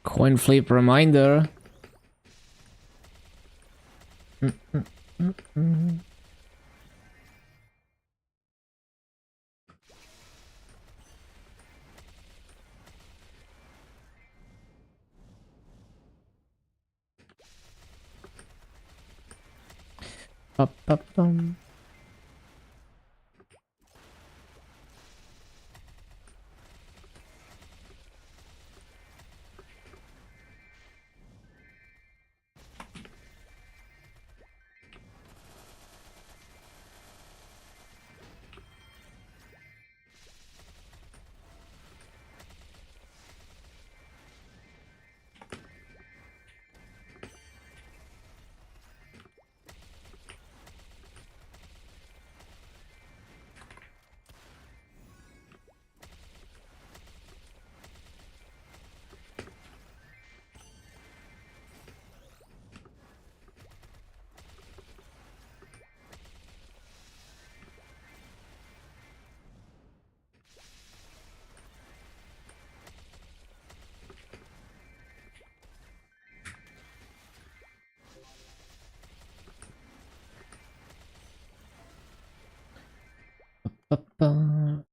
[SPEAKER 1] Coin flip reminder. Ba-ba-bum.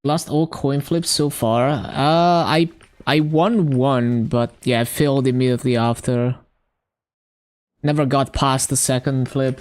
[SPEAKER 1] Lost all coin flips so far. I won one, but yeah, I failed immediately after. Never got past the second flip.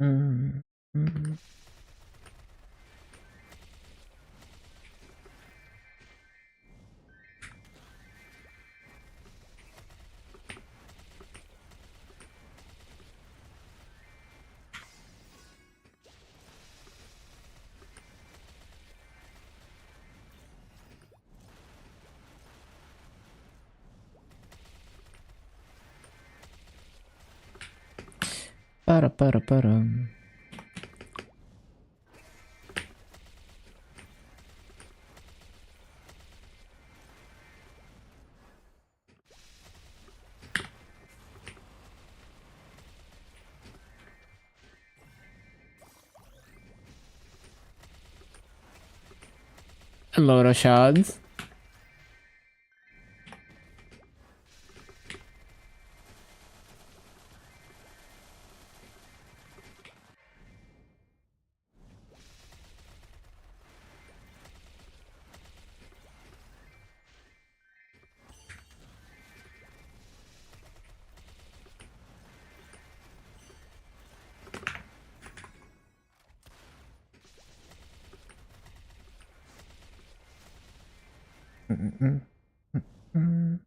[SPEAKER 1] Mm, mm. Para. Hello, Rashad. Mm, mm.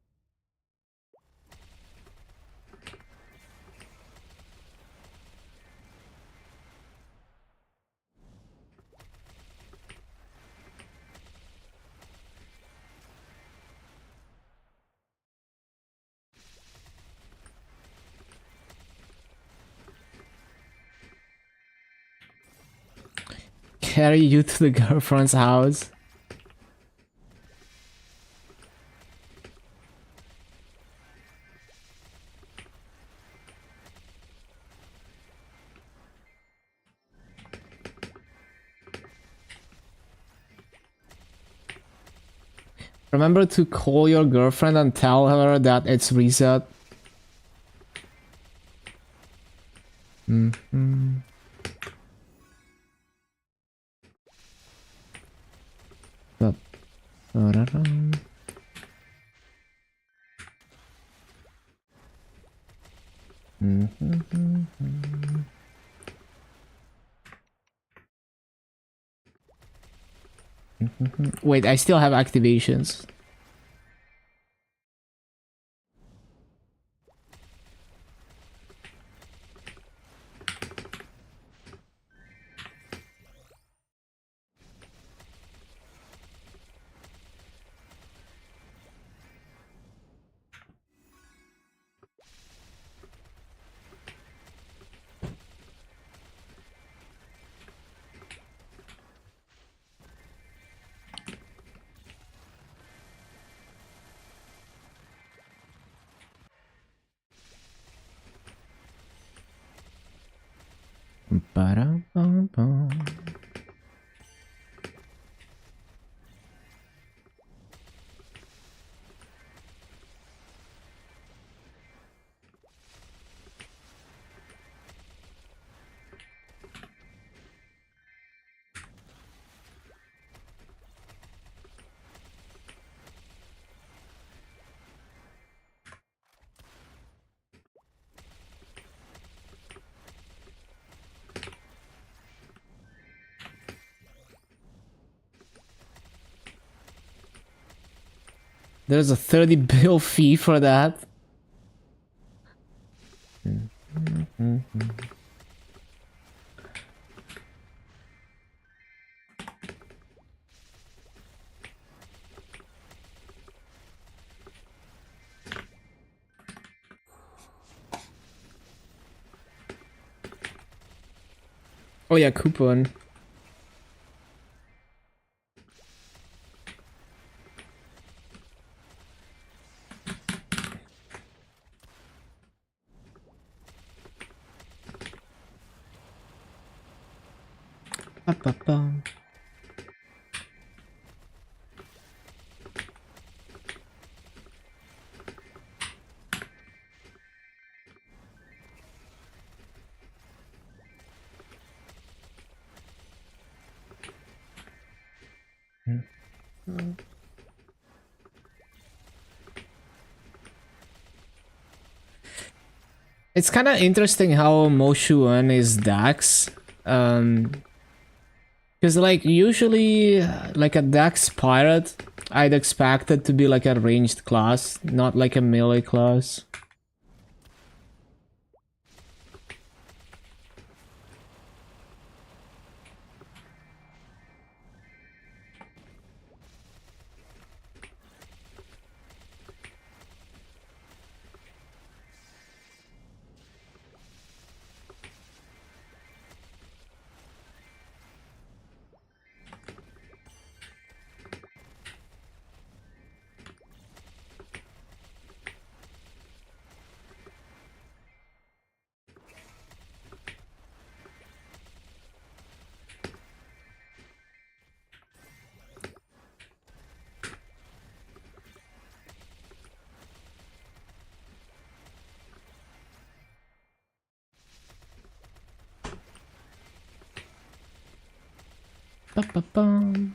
[SPEAKER 1] Carry you to the girlfriend's house. Remember to call your girlfriend and tell her that it's reset. Mm-hmm. Wait, I still have activations. Ba-dum-bum-bum. There's a 30 bill fee for that. Oh yeah, coupon. Ba-ba-bum. It's kind of interesting how Moshuan is Dax. Because like usually like a Dax pirate, I'd expect it to be like a ranged class, not like a melee class. Ba-ba-bum.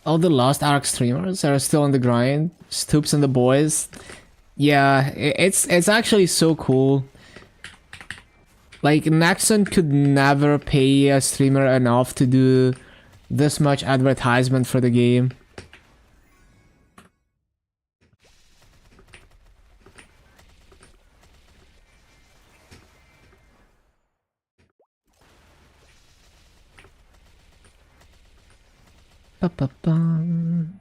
[SPEAKER 1] All the Lost Ark streamers are still on the grind. Stoops and the boys. Yeah, it's actually so cool. Like Nexon could never pay a streamer enough to do this much advertisement for the game. Ba-ba-bum.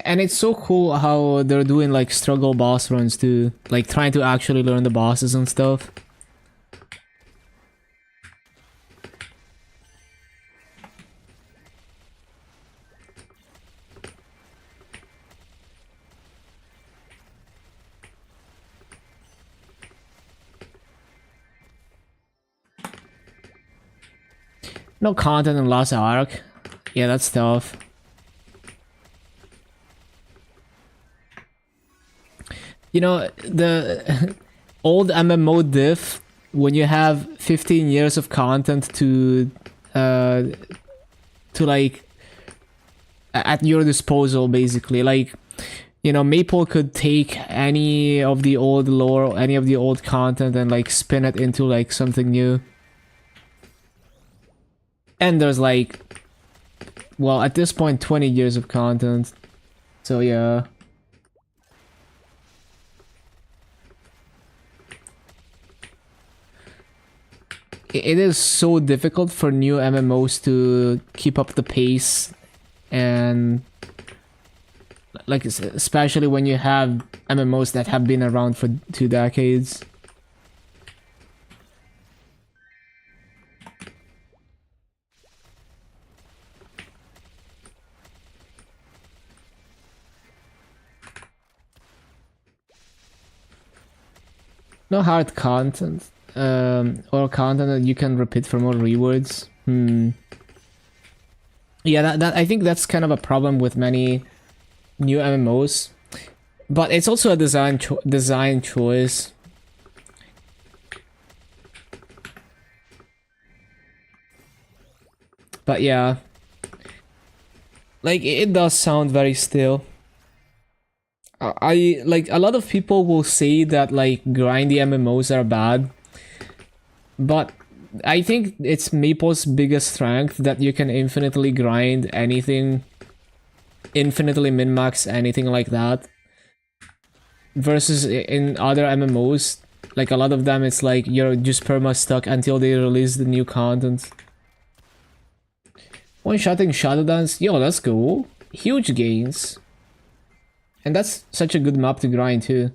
[SPEAKER 1] And it's so cool how they're doing like struggle boss runs too, like trying to actually learn the bosses and stuff. No content in last arc. Yeah, that's tough. You know, the old MMO diff, when you have 15 years of content to like at your disposal, basically. Like, you know, Maple could take any of the old lore, any of the old content, and like spin it into like something new. And there's like, well, at this point, 20 years of content. So yeah. It is so difficult for new MMOs to keep up the pace, and like especially when you have MMOs that have been around for 2 decades. No hard content, or content that you can repeat for more rewards. Yeah, that I think that's kind of a problem with many new MMOs, but it's also a design choice. But yeah, like it does sound very still. I like a lot of people will say that like grindy MMOs are bad, but I think it's Maple's biggest strength that you can infinitely grind anything, infinitely min-max anything like that. Versus in other MMOs, like a lot of them, it's like you're just perma stuck until they release the new content. One-shotting Shadow Dance, yo, that's cool. Huge gains. And that's such a good map to grind too.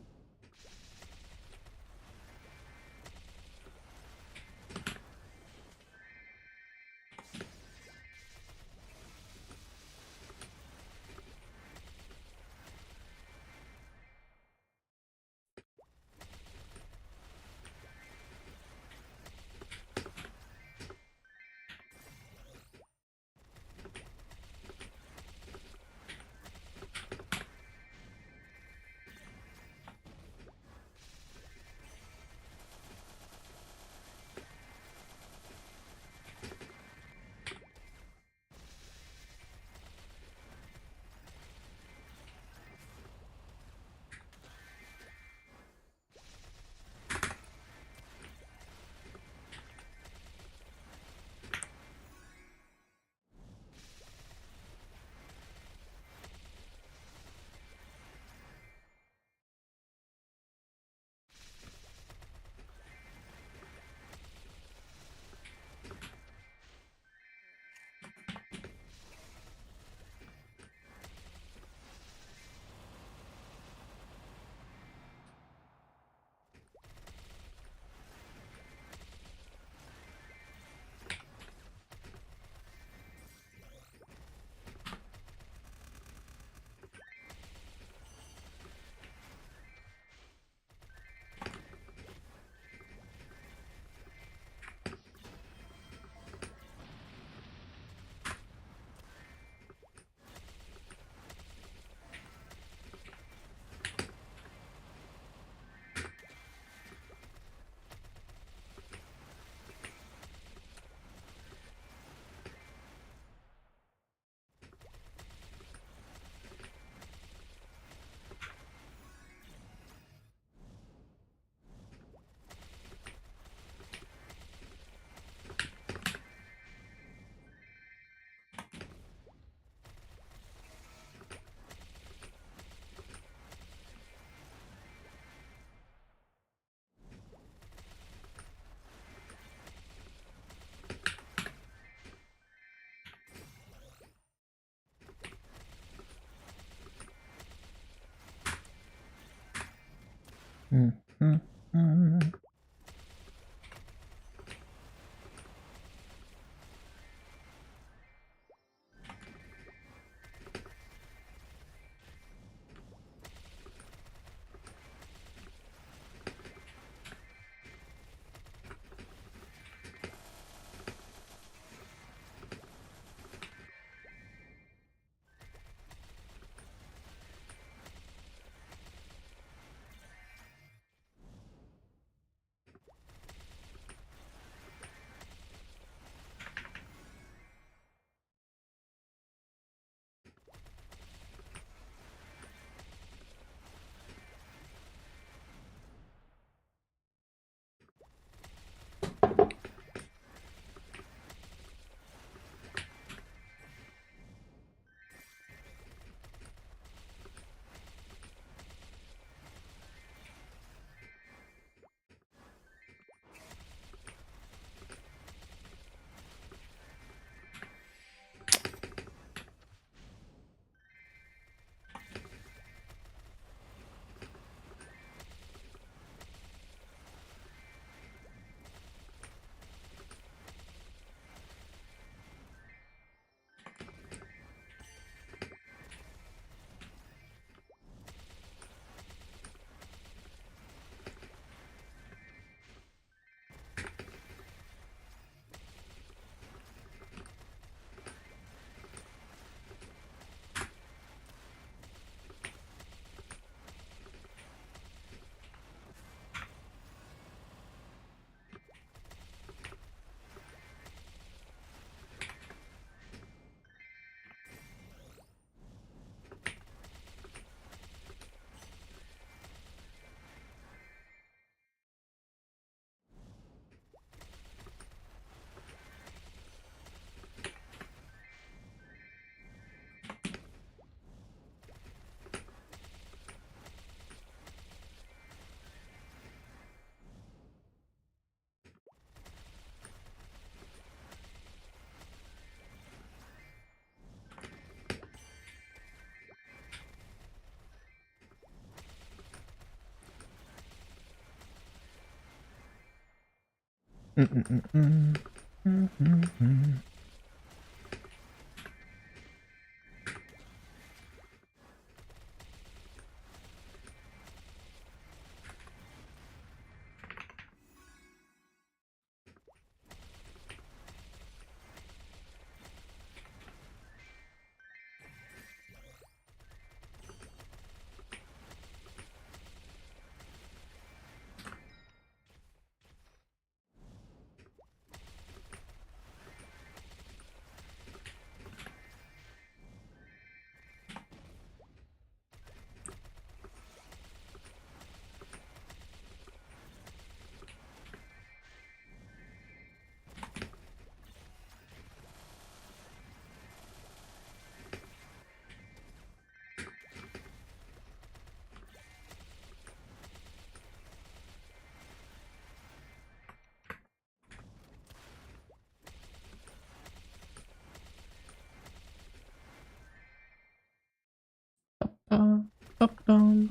[SPEAKER 1] Ba-bum.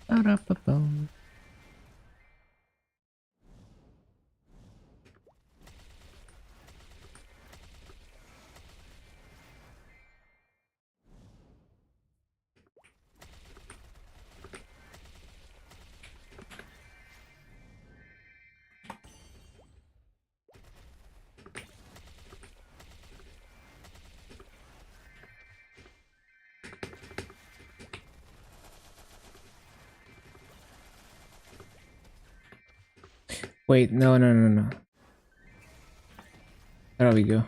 [SPEAKER 1] Ba-da-ba-bum. Wait, no, no, no, no. There we go.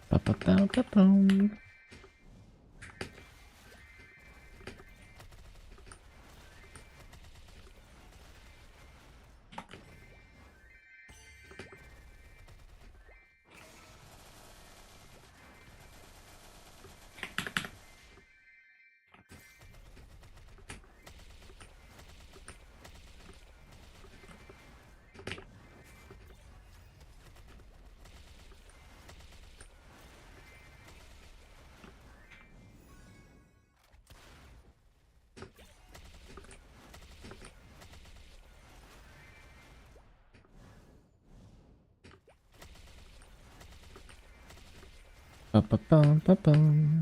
[SPEAKER 1] Ba-ba-ba-ba-bum. Ba-ba-bum, ba-bum.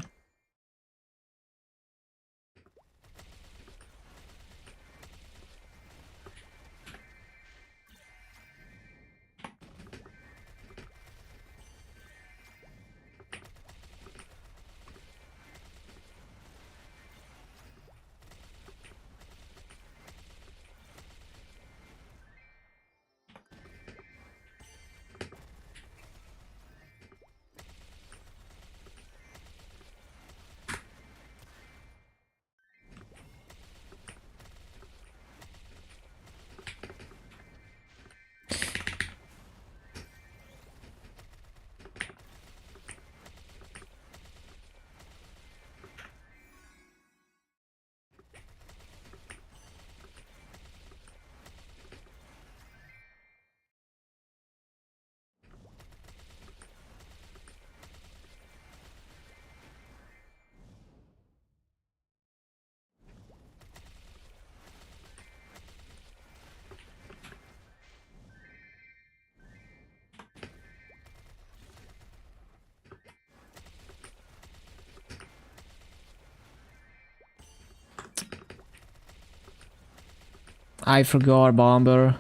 [SPEAKER 1] I forgot bomber.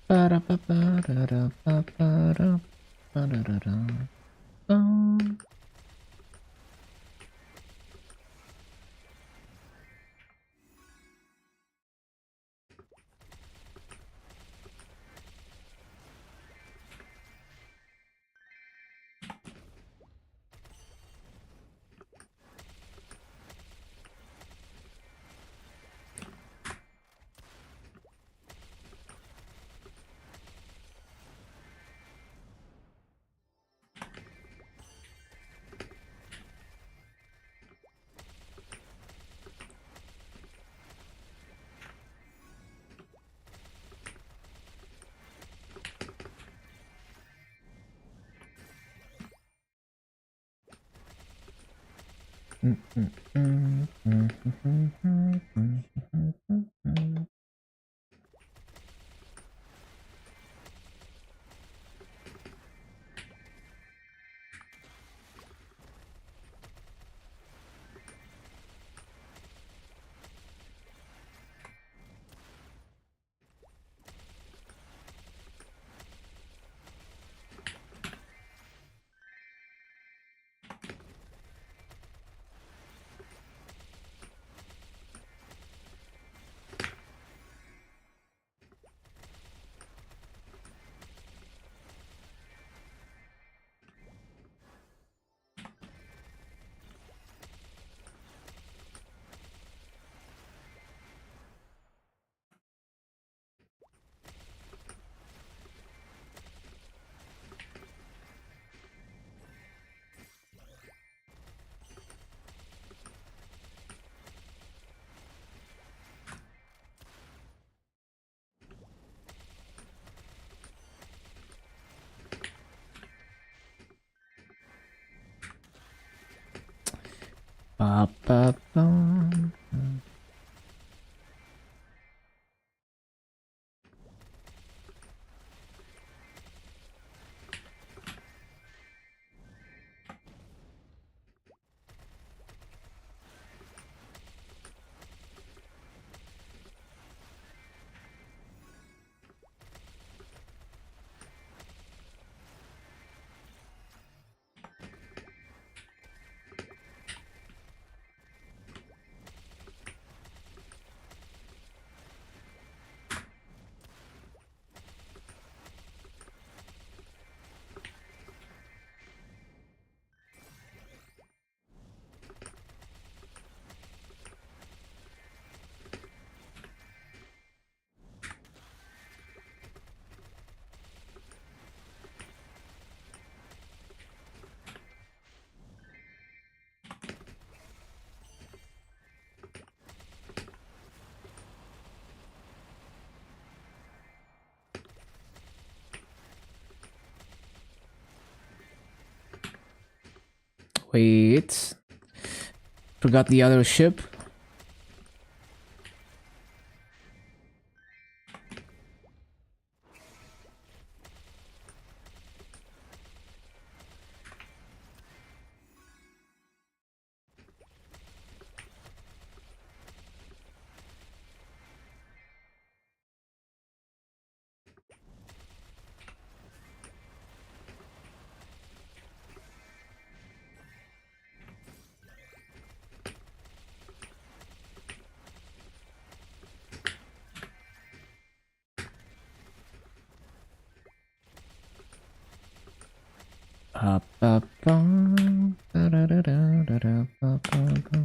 [SPEAKER 1] Ba-da-ba-ba-da-da-ba-ba-da-ba-da-da-da. Ba, ba, ba. Wait. Forgot the other ship. Ba, ba, ba. Da, da, da, da, da, da, ba, ba, ba.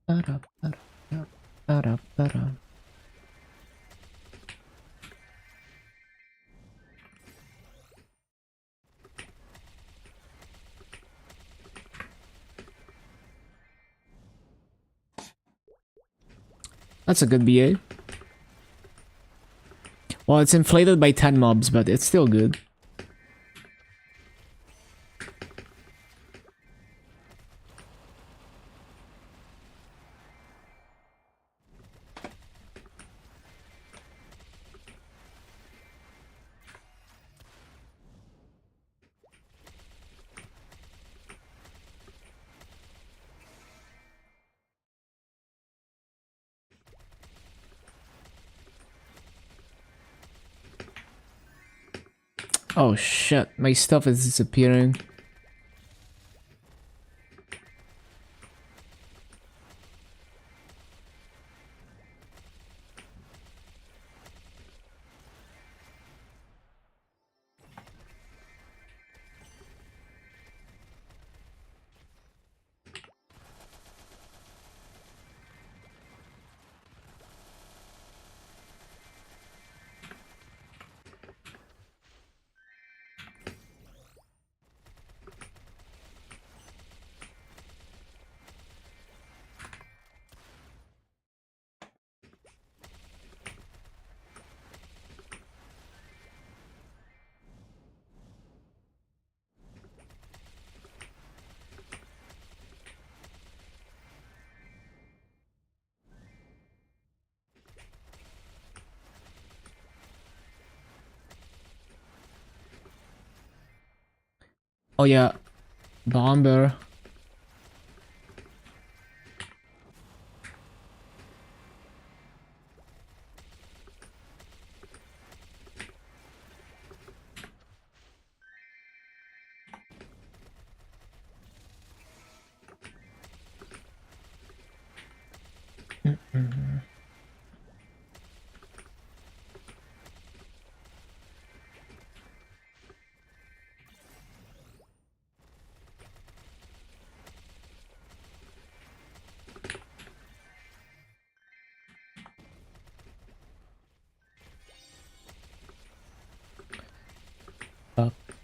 [SPEAKER 1] Ba, da, ba, da, ba, da, ba, da. That's a good BA. Well, it's inflated by 10 mobs, but it's still good. Oh shit, my stuff is disappearing. Oh yeah, bomber.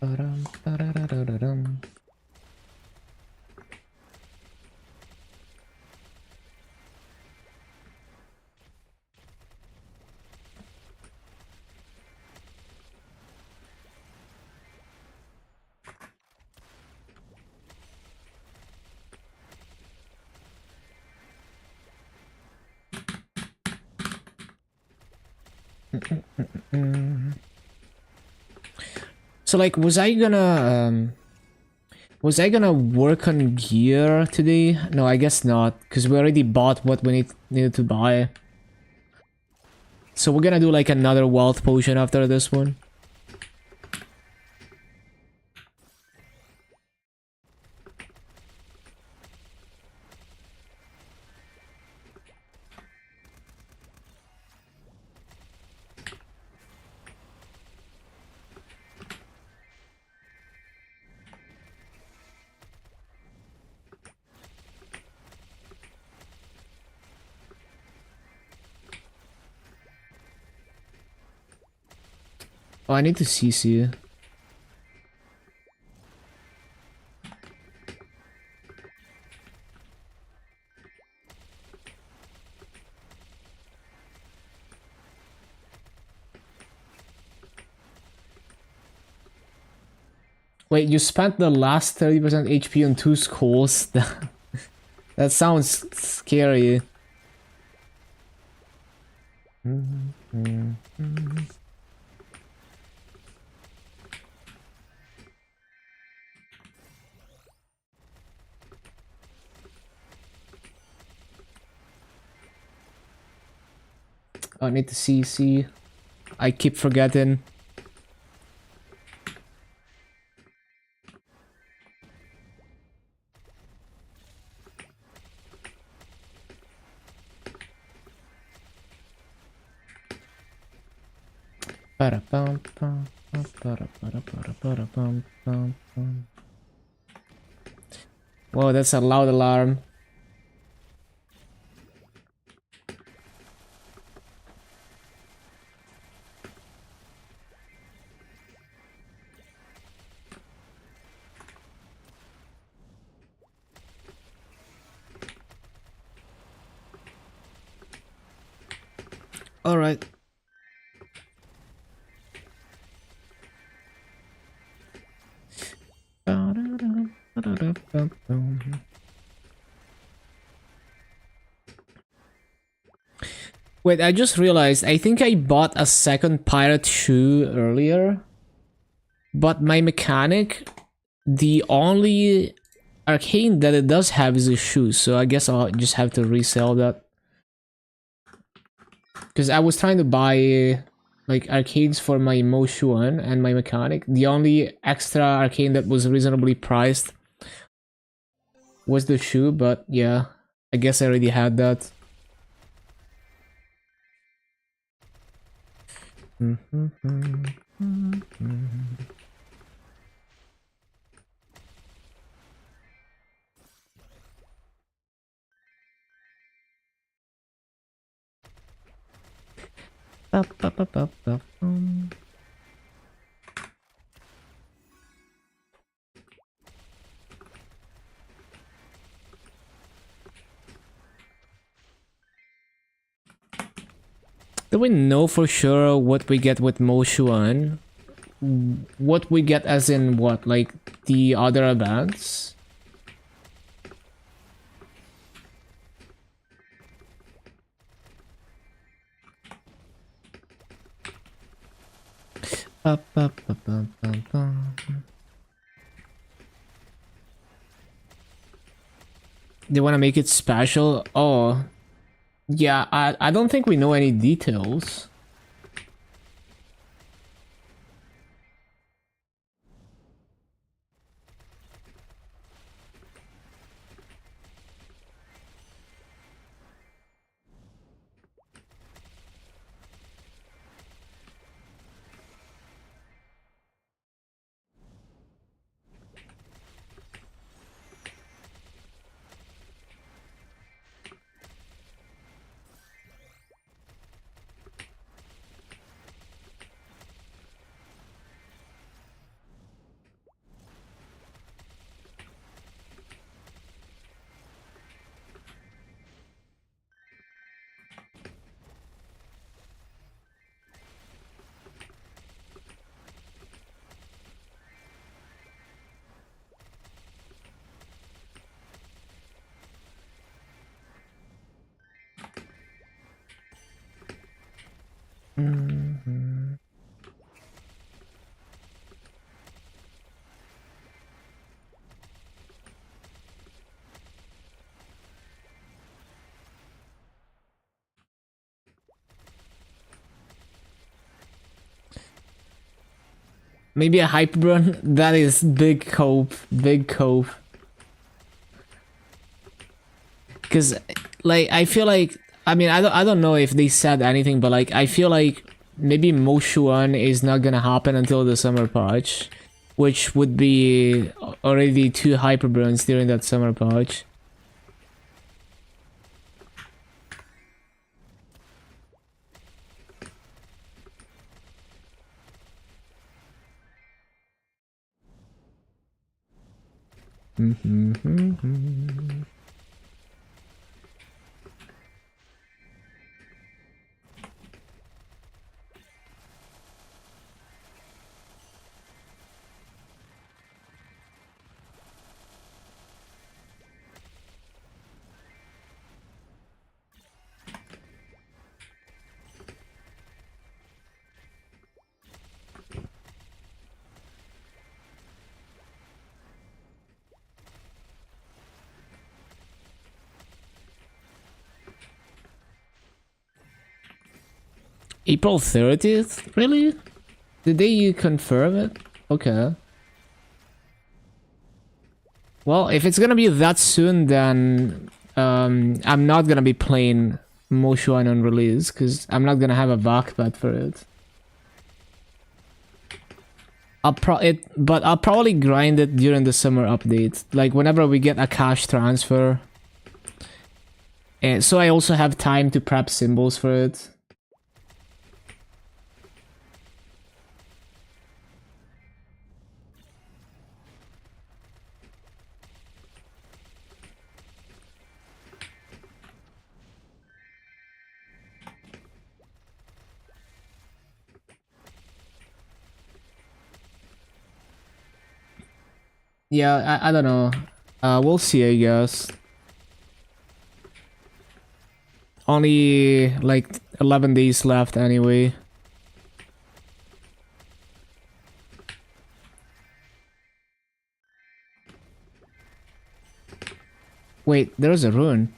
[SPEAKER 1] Ba-dum, ba-da-da-da-da-dum. So like, was I gonna work on gear today? No, I guess not, because we already bought what we needed to buy. So we're gonna do like another wealth potion after this one. Oh, I need to CC. Wait, you spent the last 30% HP on 2 skulls? That sounds scary. I need to CC. I keep forgetting. Ba-da-bum-bum, ba-da-ba-da-ba-da-ba-da-bum-bum-bum. Whoa, that's a loud alarm. All right. Wait, I just realized, I think I bought a second pirate shoe earlier. But my mechanic, the only arcane that it does have is a shoe, so I guess I'll just have to resell that. Because I was trying to buy like arcades for my Moshuan and my mechanic. The only extra arcane that was reasonably priced was the shoe, but yeah, I guess I already had that. Do we know for sure what we get with Moshuan? What we get as in what? Like the other events? They want to make it special? Oh, yeah, I don't think we know any details. Mhm. Maybe a hyperburn? That is big cope. Big cope. Because, like, I feel like... I mean, I don't know if they said anything, but, like, I feel like maybe Moshuan is not gonna happen until the summer patch. Which would be already 2 hyperburns during that summer patch. April 30th? Really? Did they confirm it? Okay. Well, if it's gonna be that soon, then I'm not gonna be playing Moshuan on release, because I'm not gonna have a backpack for it. But I'll probably grind it during the summer update, like whenever we get a cash transfer. And so I also have time to prep symbols for it. Yeah, I don't know. We'll see, I guess. Only like 11 days left anyway. Wait, there's a rune.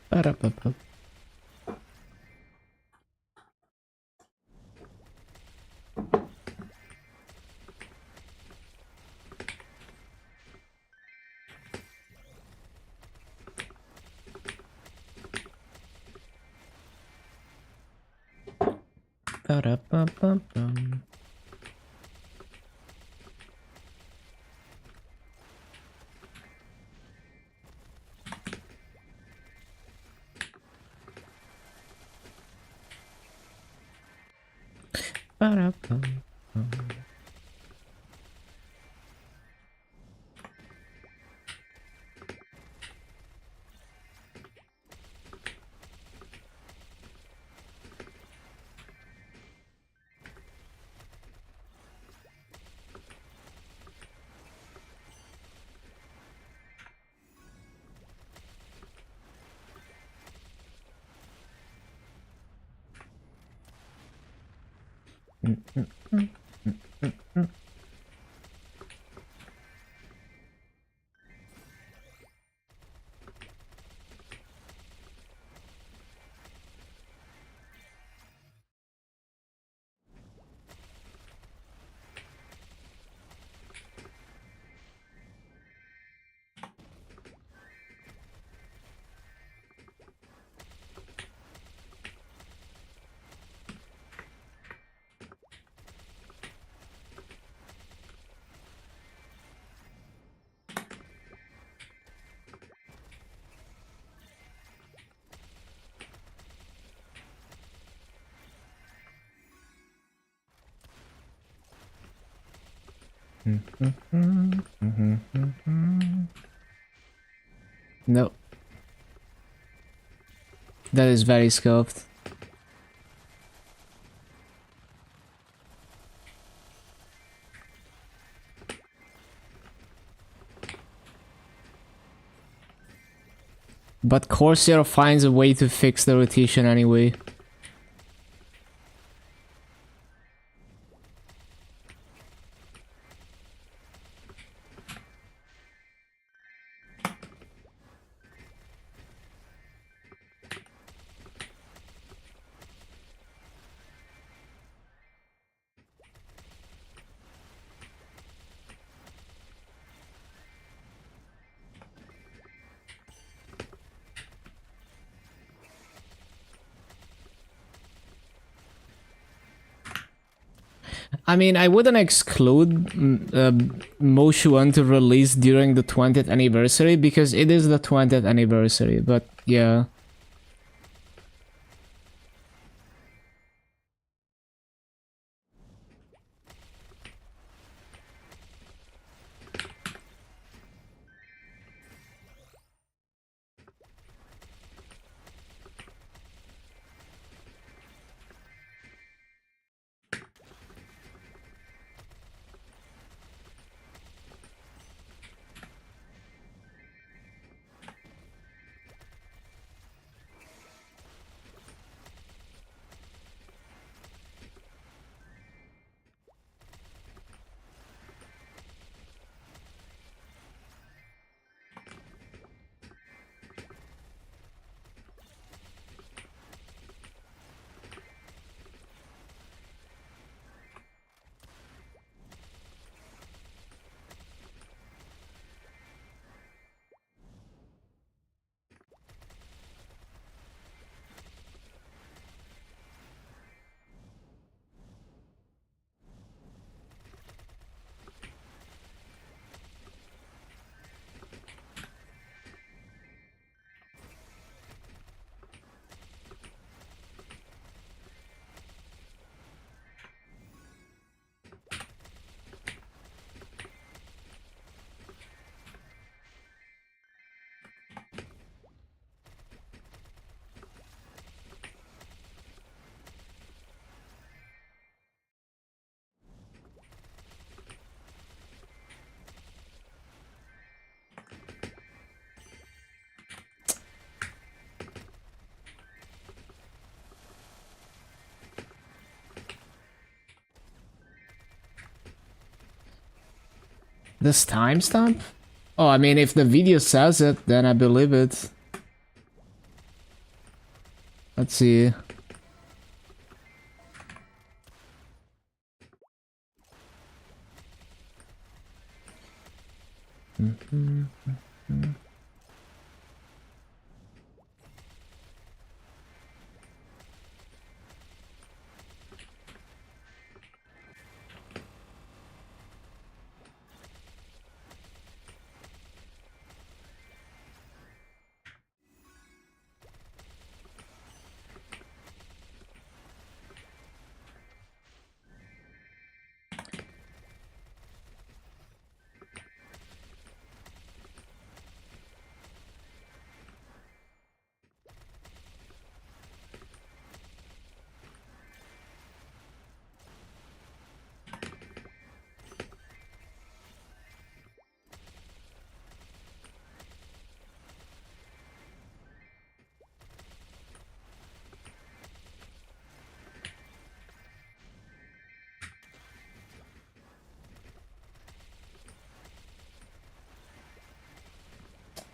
[SPEAKER 1] Ba-da-ba-ba. Ba-da-ba-ba-bum. Ba-da-bum. No. That is very scoped. But Corsair finds a way to fix the rotation anyway. I mean, I wouldn't exclude Moshuan to release during the 20th anniversary because it is the 20th anniversary, but yeah. This timestamp? Oh, I mean, if the video says it, then I believe it. Let's see.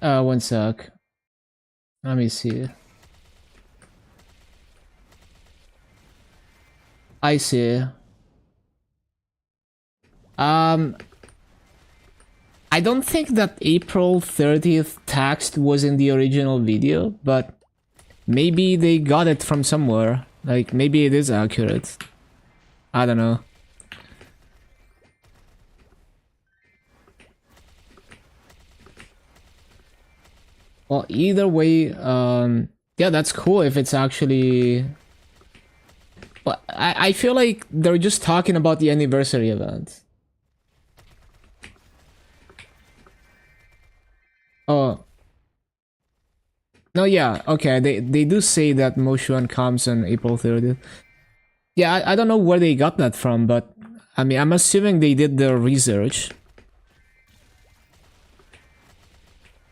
[SPEAKER 1] One sec. Let me see. I see. I don't think that April 30th text was in the original video, but maybe they got it from somewhere. Like, maybe it is accurate. I don't know. Well, either way, yeah, that's cool if it's actually... Well, I feel like they're just talking about the anniversary event. Oh. No, yeah, okay, they do say that Moshuan comes on April 30th. Yeah, I don't know where they got that from, but I mean, I'm assuming they did their research.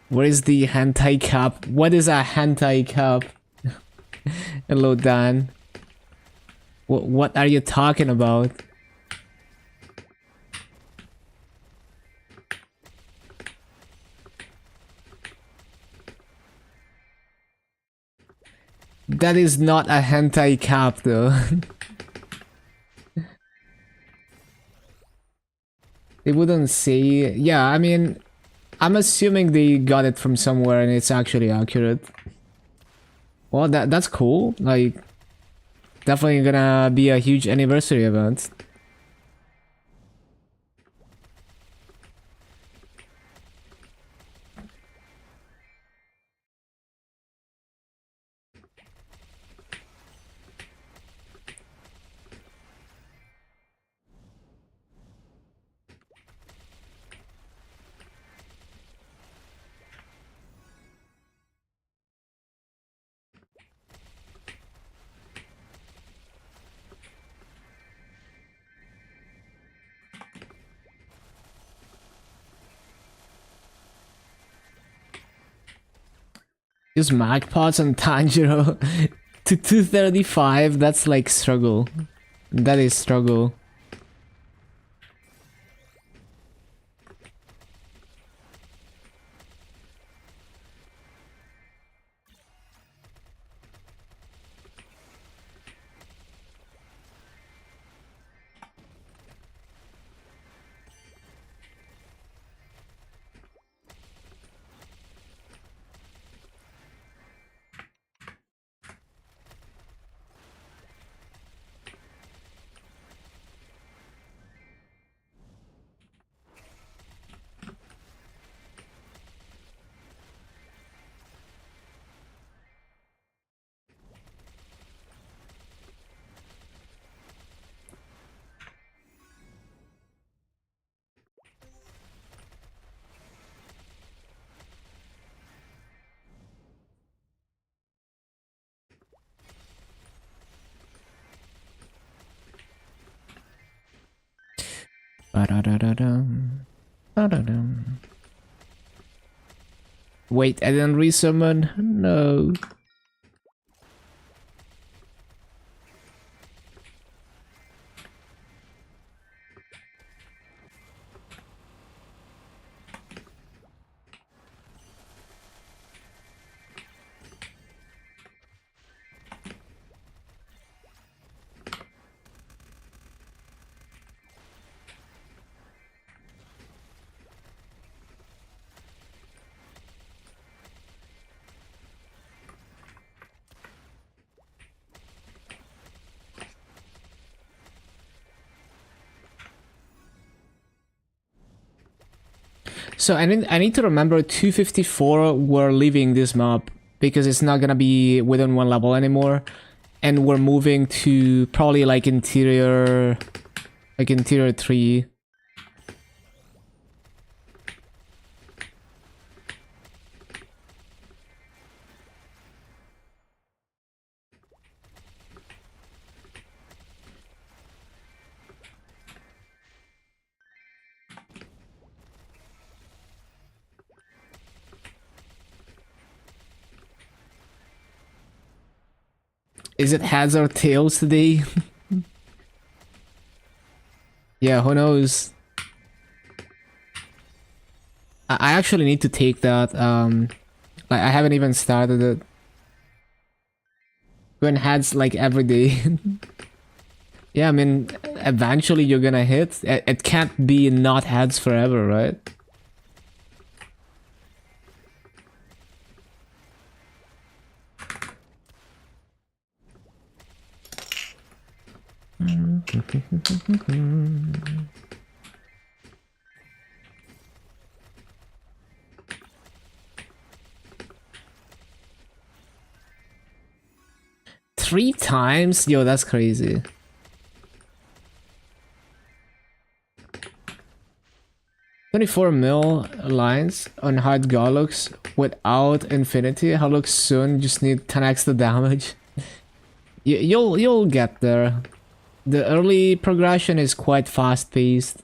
[SPEAKER 1] Where is the hentai cap? What is a hentai cap? Hello, Dan. What are you talking about? That is not a hentai cap, though. They wouldn't say... Yeah, I mean... I'm assuming they got it from somewhere and it's actually accurate. Well, that's cool. Like... Definitely gonna be a huge anniversary event. Use Magpots and Tanjiro to 235, that's like struggle. That is struggle. Ba-da-da-da-dum. Ba-da-dum. Wait, I didn't resummon? No. So I need to remember 254 we're leaving this map because it's not gonna be within one level anymore. And we're moving to probably like interior 3. Is it heads or tails today? Yeah, who knows? I actually need to take that. Like I haven't even started it. When heads like every day. Yeah, I mean, eventually you're gonna hit. It can't be not heads forever, right? Three times? Yo, that's crazy. $24 mil lines on hard Golux without infinity. Holux soon, just need 10x the damage. You'll get there. The early progression is quite fast paced.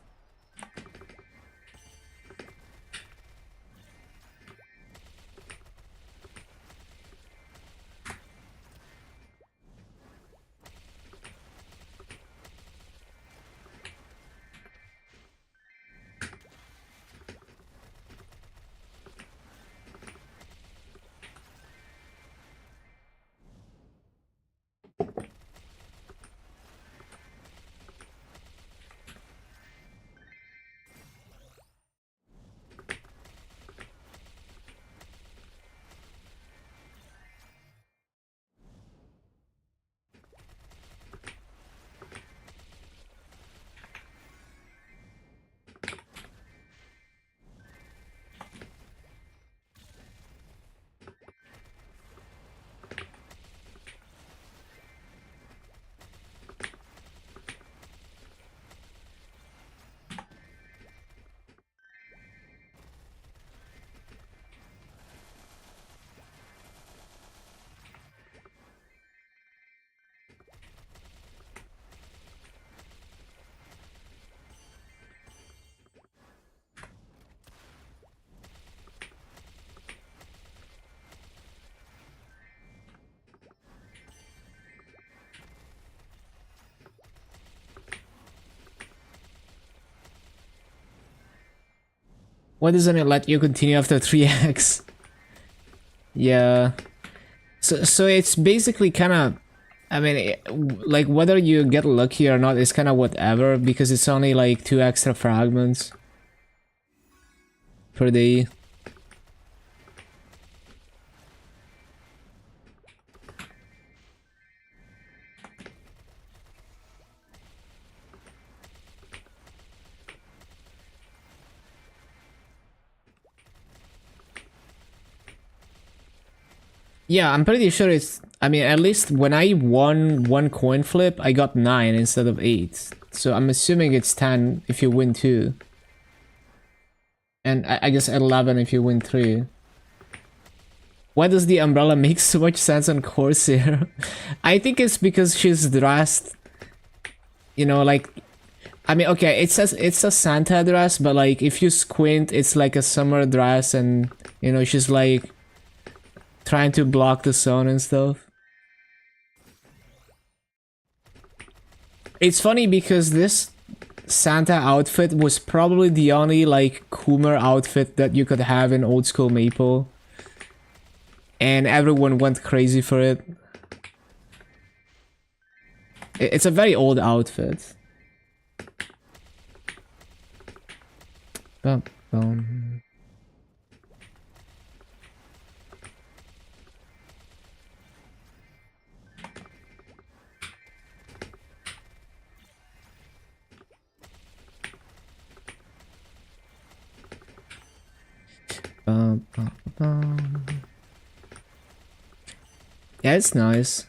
[SPEAKER 1] Why doesn't it let you continue after 3x? Yeah. So it's basically kind of, I mean, like whether you get lucky or not is kind of whatever because it's only like 2 extra fragments per day. Yeah, I'm pretty sure it's, I mean, at least when I won one coin flip, I got 9 instead of 8. So I'm assuming it's 10 if you win 2. And I guess 11 if you win 3. Why does the umbrella make so much sense on Corsair? I think it's because she's dressed, you know, like, I mean, okay, it's a Santa dress, but like if you squint, it's like a summer dress, and you know she's like trying to block the sun and stuff. It's funny because this Santa outfit was probably the only like Coomer outfit that you could have in old school Maple, and everyone went crazy for it. It's a very old outfit. Bum, bum. Bum, bum, bum. Yeah, it's nice.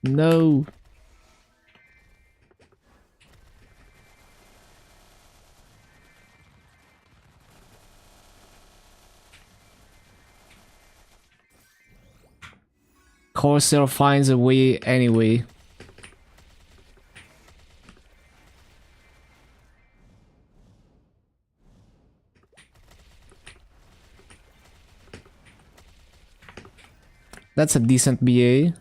[SPEAKER 1] No. Corsair finds a way anyway. That's a decent BA.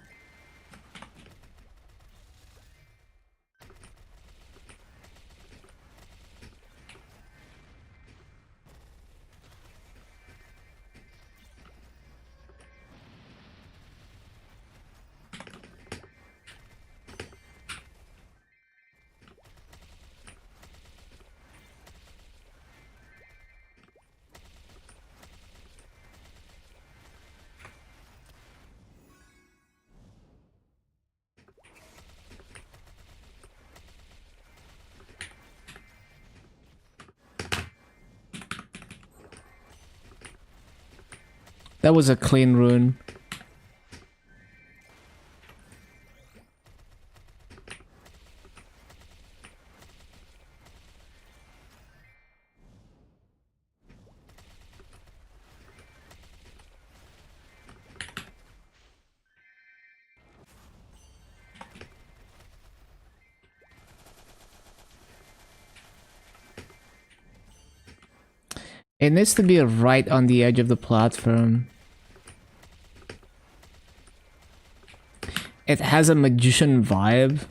[SPEAKER 1] That was a clean rune. It needs to be right on the edge of the platform. It has a magician vibe.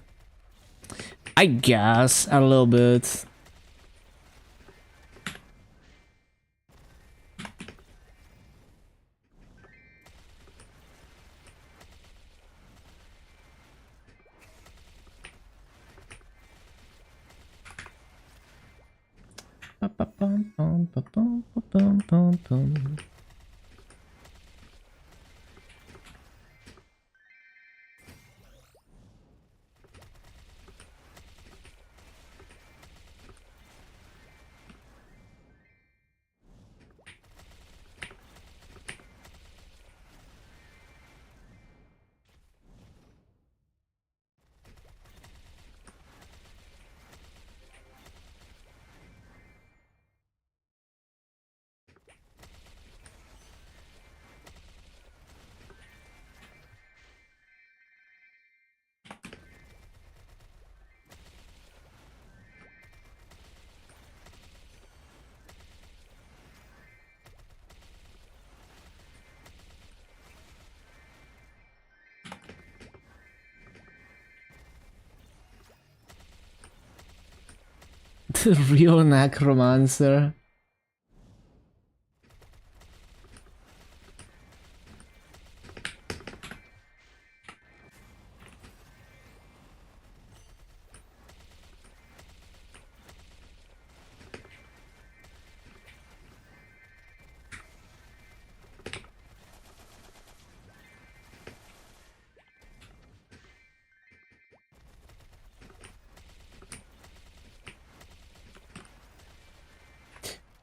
[SPEAKER 1] I guess, a little bit. The real necromancer.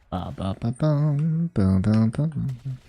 [SPEAKER 1] Ba ba ba bum, bum, bum, bum.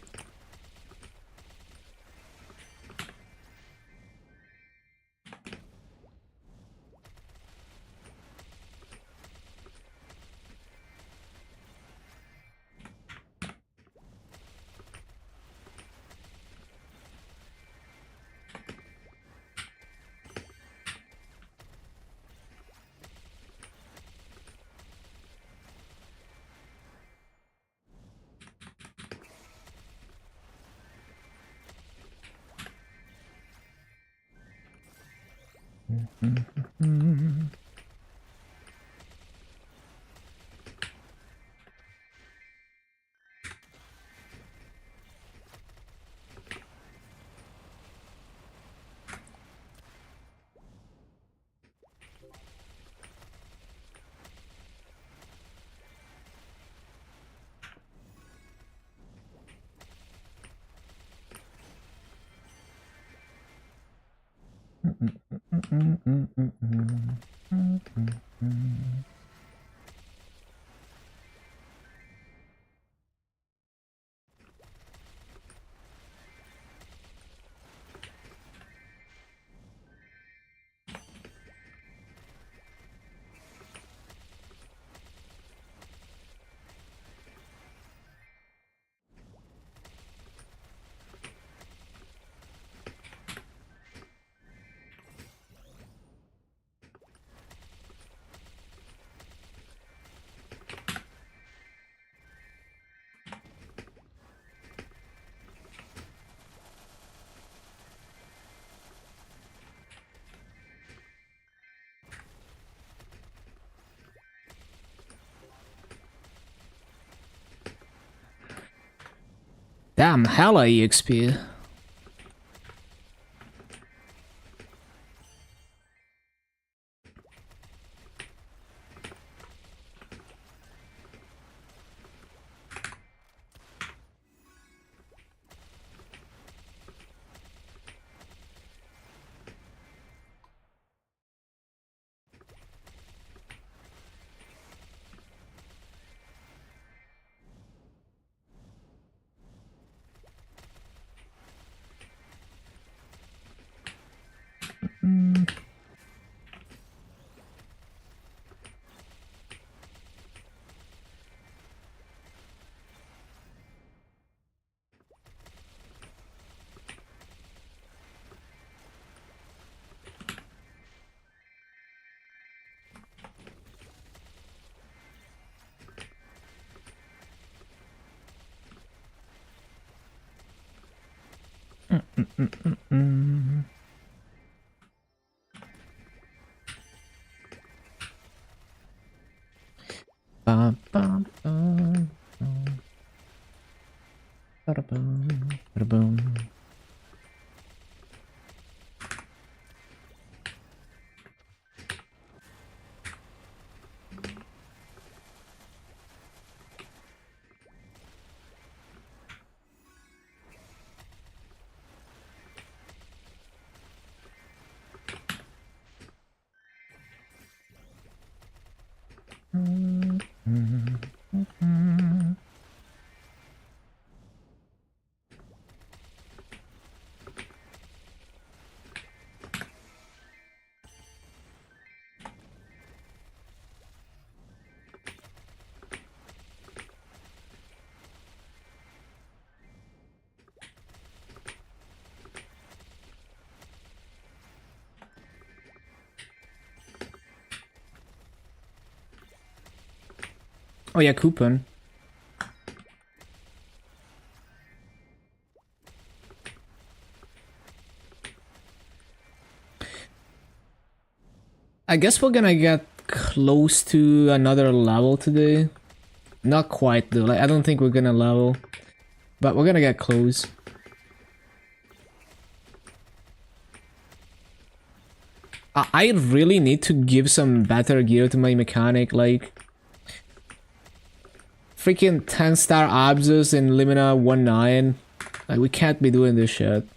[SPEAKER 1] Damn, hella EXP. Bum, bum, bum, bum. Ba-da-bum, ba-da-bum. Oh yeah, coupon. I guess we're gonna get close to another level today. Not quite though, like I don't think we're gonna level. But we're gonna get close. I really need to give some better gear to my mechanic, like... Freaking 10-star Abzus in Limina 1-9. Like, we can't be doing this shit.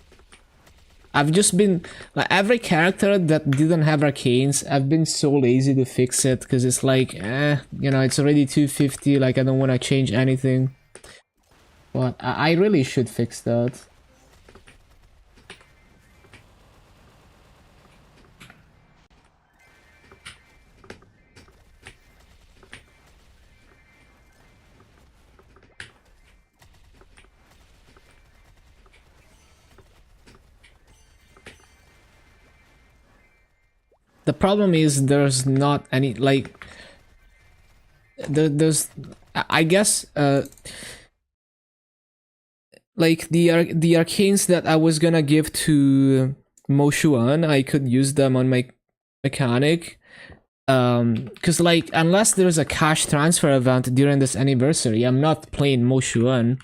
[SPEAKER 1] I've just been... Like, every character that didn't have arcanes, I've been so lazy to fix it, because it's like, you know, it's already 250, like, I don't want to change anything. But I really should fix that. The problem is there's not any, like... There's... I guess, like, the arcanes that I was gonna give to Moshuan, I could use them on my mechanic. Because, like, unless there's a cash transfer event during this anniversary, I'm not playing Moshuan.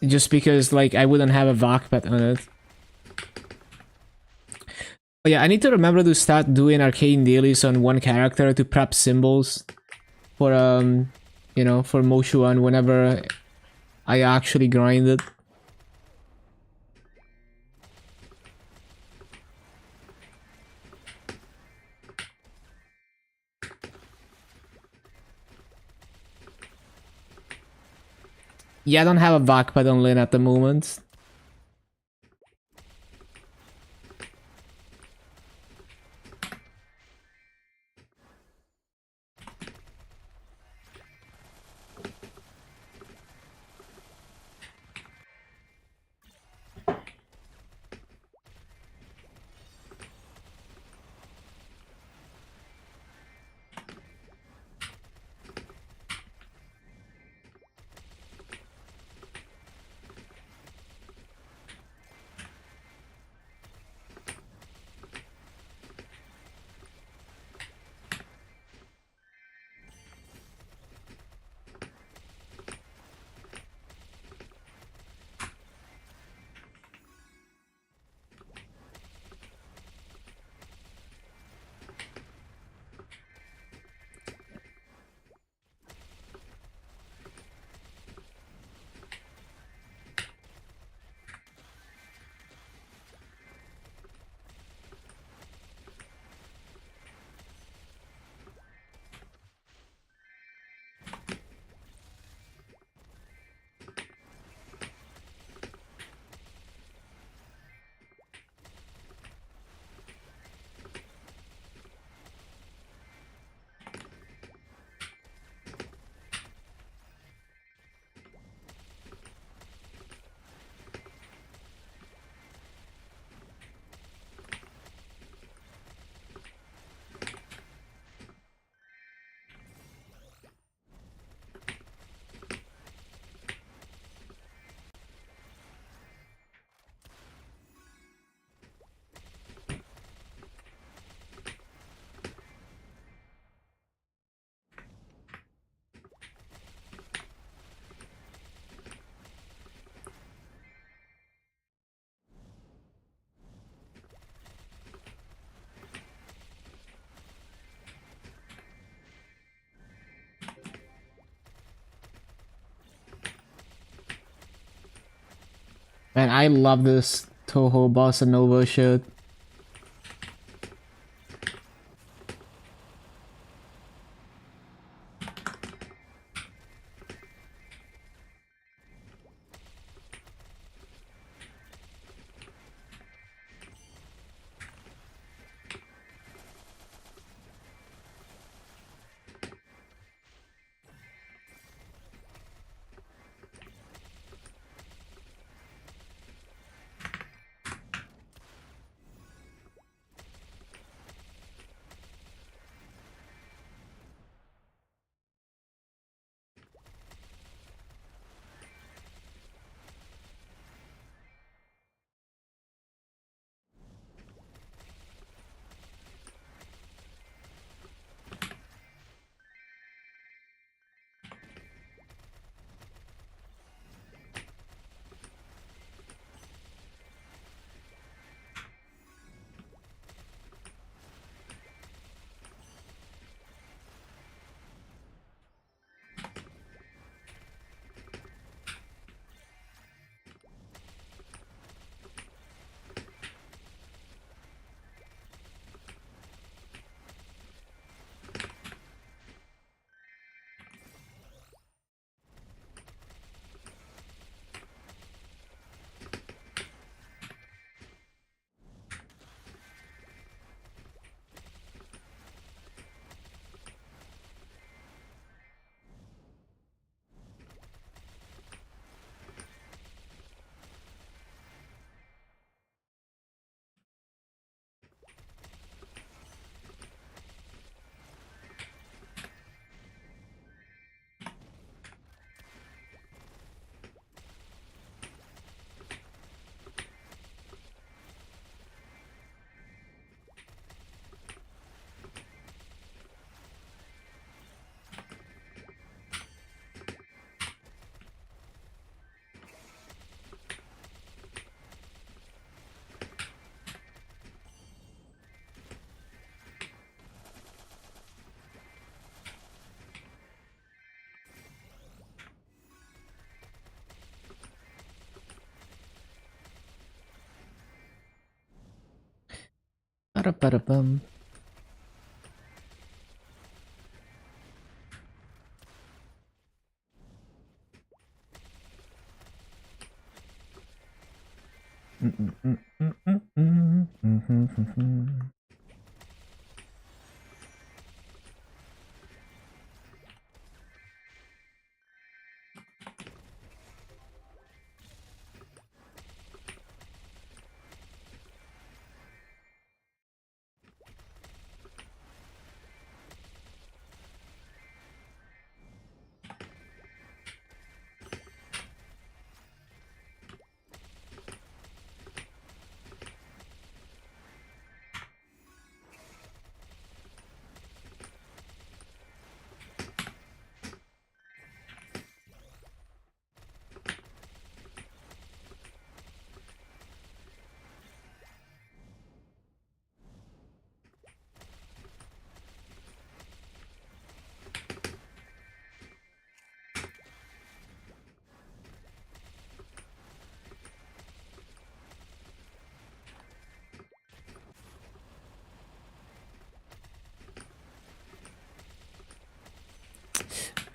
[SPEAKER 1] Just because, like, I wouldn't have a Vakpet on it. But yeah, I need to remember to start doing arcane dailies on one character to prep symbols for, you know, for Moshuan whenever I actually grind it. Yeah, I don't have a Vakpet on Lin at the moment. Man, I love this Toho Bossa Nova shit. Ba-da-ba-da-bum.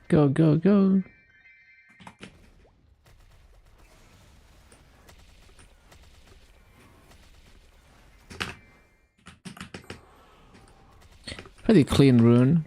[SPEAKER 1] Go, go, go. Pretty clean rune.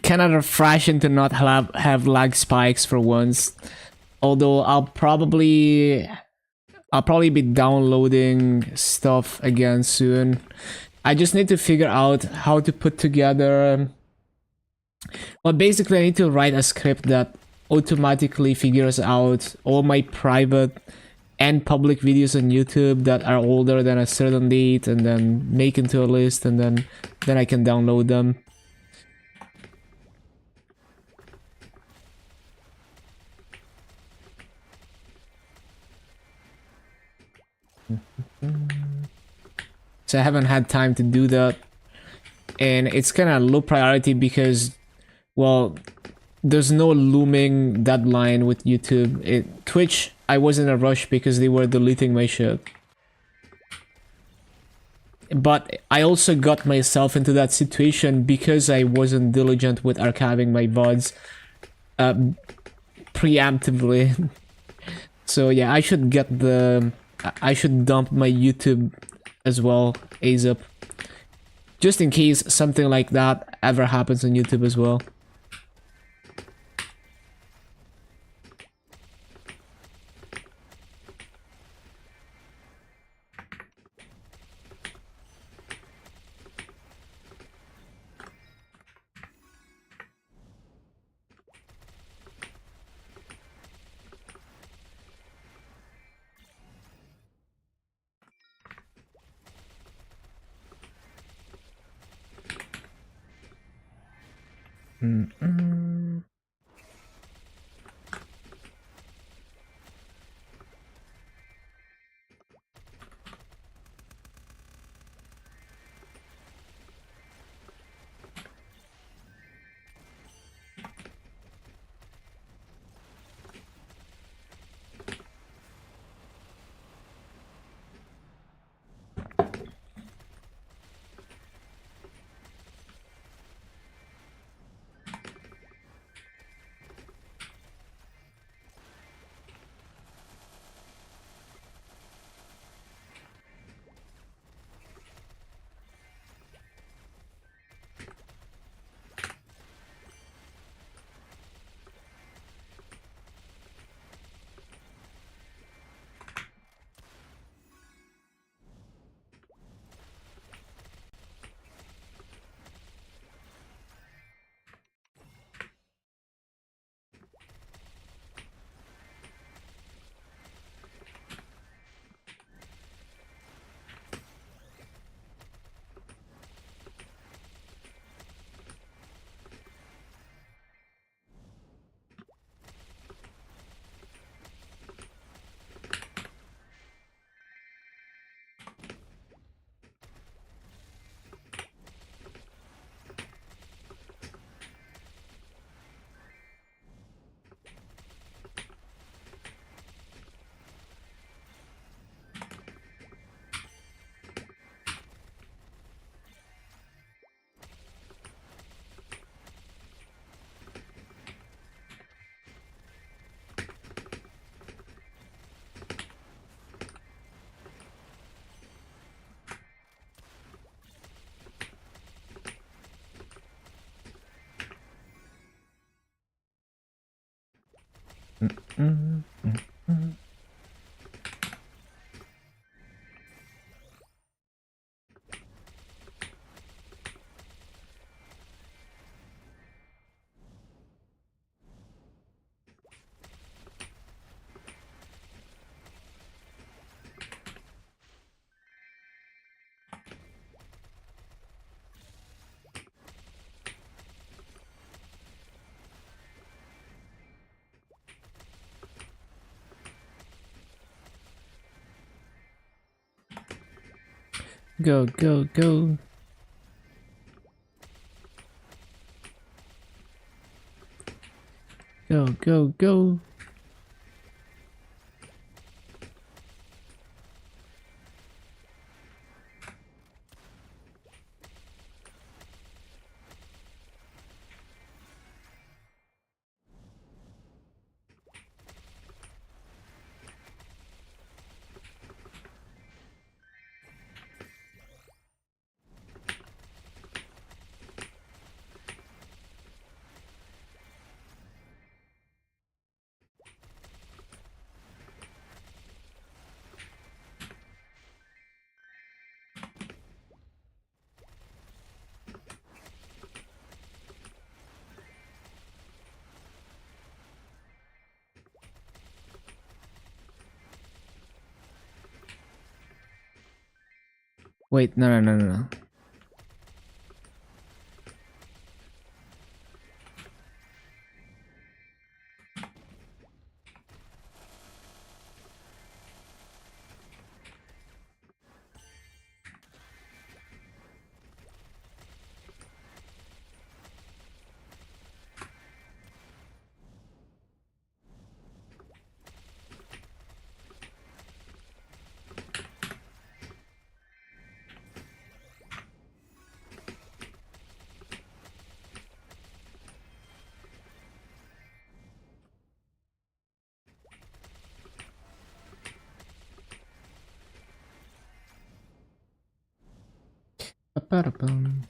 [SPEAKER 1] Kinda refreshing to not have lag spikes for once. Although I'll probably be downloading stuff again soon. I just need to figure out how to put together. Well, basically, I need to write a script that automatically figures out all my private and public videos on YouTube that are older than a certain date, and then make into a list, and then I can download them. So I haven't had time to do that, and it's kind of low priority because, well, there's no looming deadline with YouTube. Twitch, I was in a rush because they were deleting my shit. But I also got myself into that situation because I wasn't diligent with archiving my VODs preemptively. So yeah, I should I should dump my YouTube as well ASAP. Just in case something like that ever happens on YouTube as well. Go, go, go. Go, go, go. Wait, no. Ba-ba-da-bum.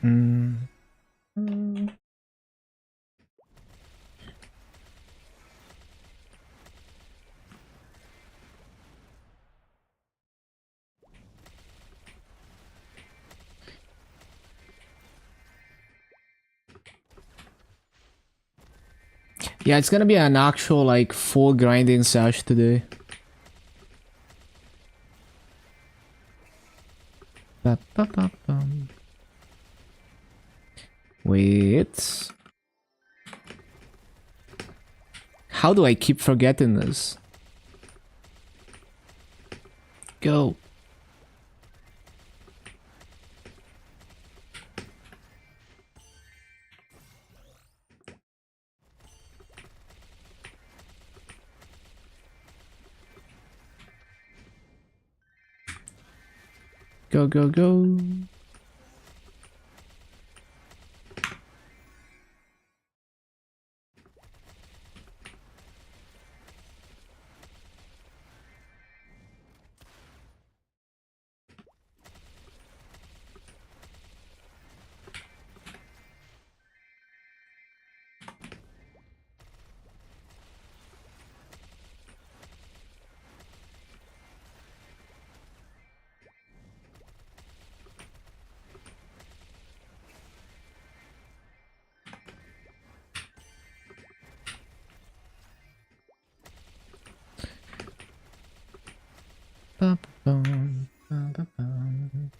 [SPEAKER 1] Mm. Yeah, it's gonna be an actual like full grinding sesh today. Ba-ba-ba-bum. Wait. How do I keep forgetting this? Go. Go. Ba-ba-bum, ba-ba-bum.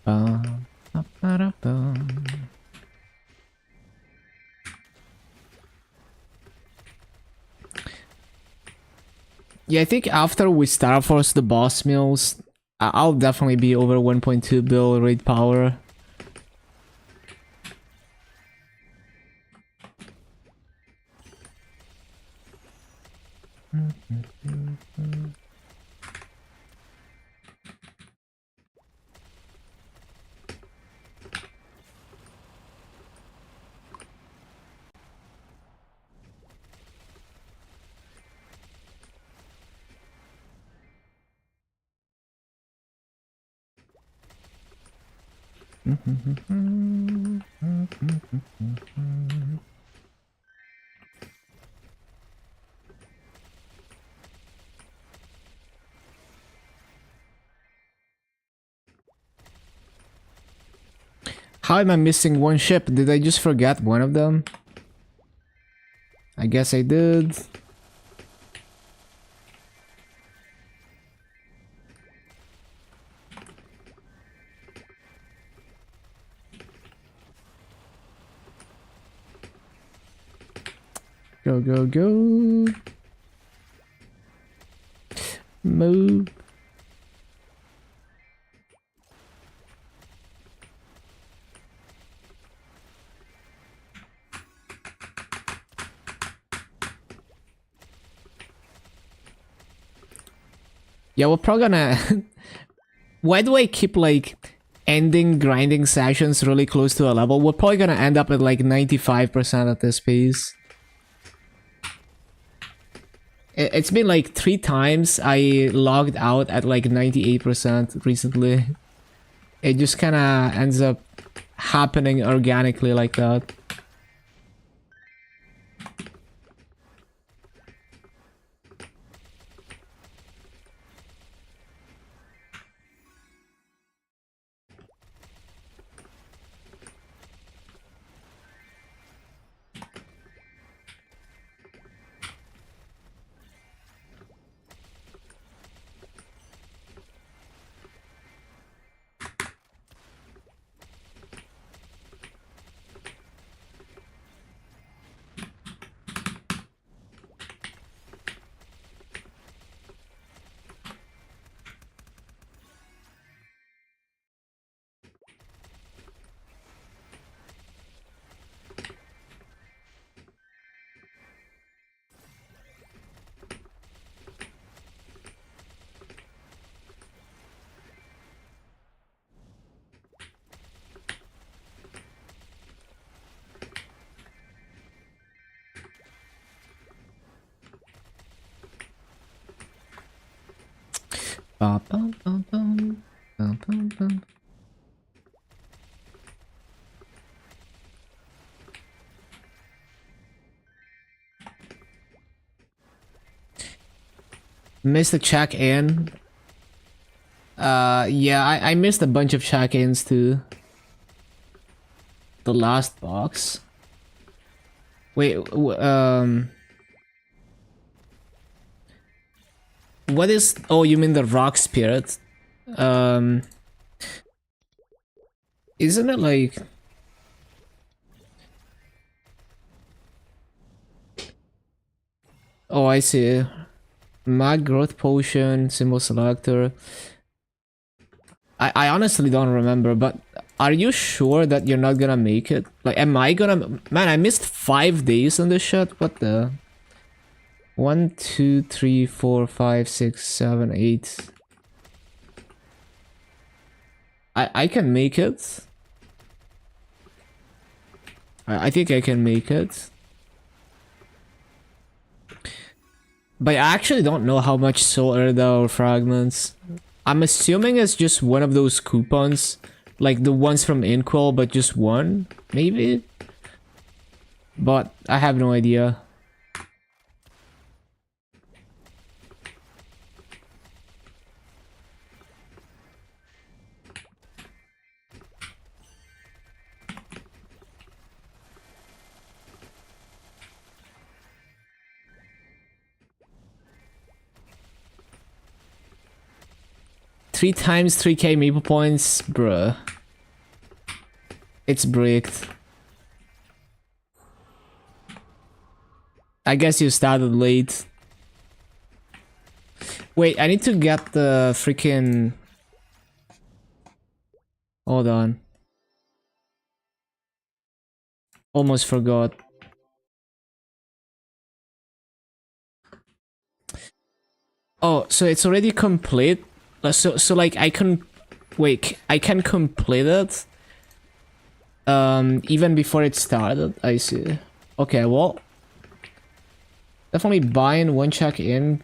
[SPEAKER 1] Bum, ba-ba-da-bum. Yeah, I think after we Star Force the boss mills, I'll definitely be over 1.2 bill raid power. How am I missing one ship? Did I just forget one of them? I guess I did. Go, go, go. Move. Yeah, we're probably gonna... Why do I keep, like, ending grinding sessions really close to a level? We're probably gonna end up at, like, 95% at this pace. It's been, like, 3 times I logged out at, like, 98% recently. It just kinda ends up happening organically like that. Ba, bum, bum, bum. Bum, bum, bum. Missed the check-in. Yeah, I missed a bunch of check-ins too. The last box. Wait, what is... Oh, you mean the rock spirit? Isn't it like... Oh, I see. Mag growth potion, symbol selector. I honestly don't remember, but are you sure that you're not gonna make it? Like, am I gonna... Man, I missed 5 days on this shit. What the... 1, 2, 3, 4, 5, 6, 7, 8. I can make it. I think I can make it. But I actually don't know how much soul are there fragments. I'm assuming it's just one of those coupons. Like the ones from Inkwell, but just one? Maybe? But I have no idea. Three times 3k maple points, bruh. It's bricked. I guess you started late. Wait, I need to get the freaking... Hold on. Almost forgot. Oh, so it's already complete? So like I can... Wait, I can complete it? Even before it started? I see. Okay, well... Definitely buying one check in.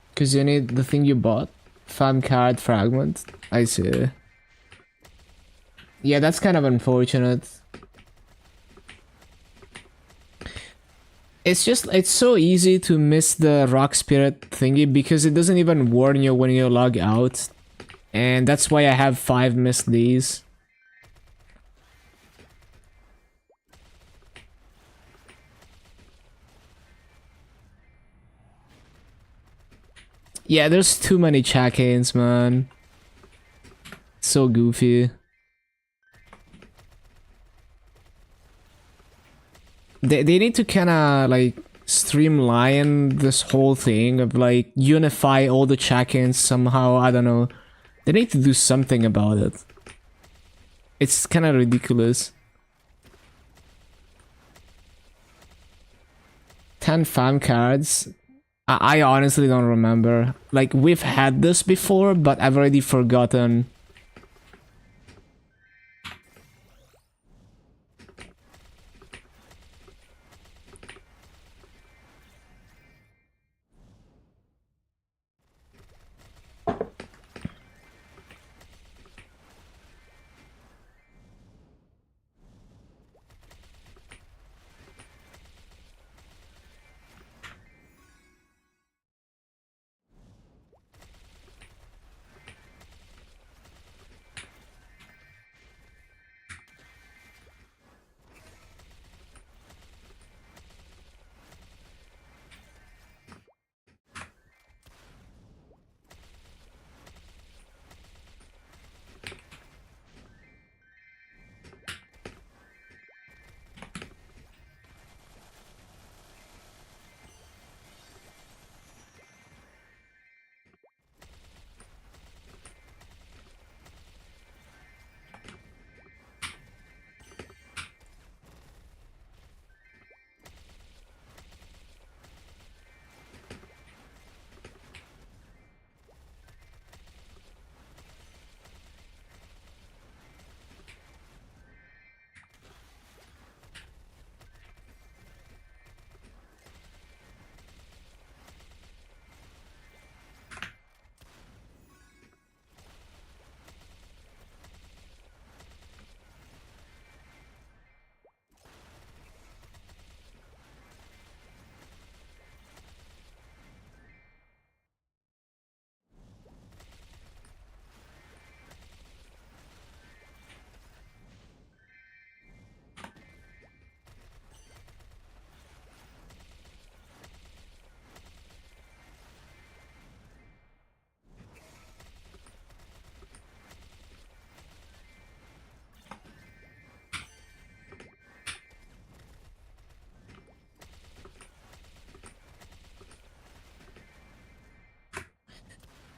[SPEAKER 1] Because you need the thing you bought. Fam card fragment. I see. Yeah, that's kind of unfortunate. It's just, it's so easy to miss the rock spirit thingy because it doesn't even warn you when you log out. And that's why I have 5 missed these. Yeah, there's too many check-ins, man. So goofy. They need to kinda like streamline this whole thing of like unify all the check-ins somehow, I don't know. They need to do something about it. It's kinda ridiculous. 10 fam cards? I honestly don't remember. Like, we've had this before, but I've already forgotten.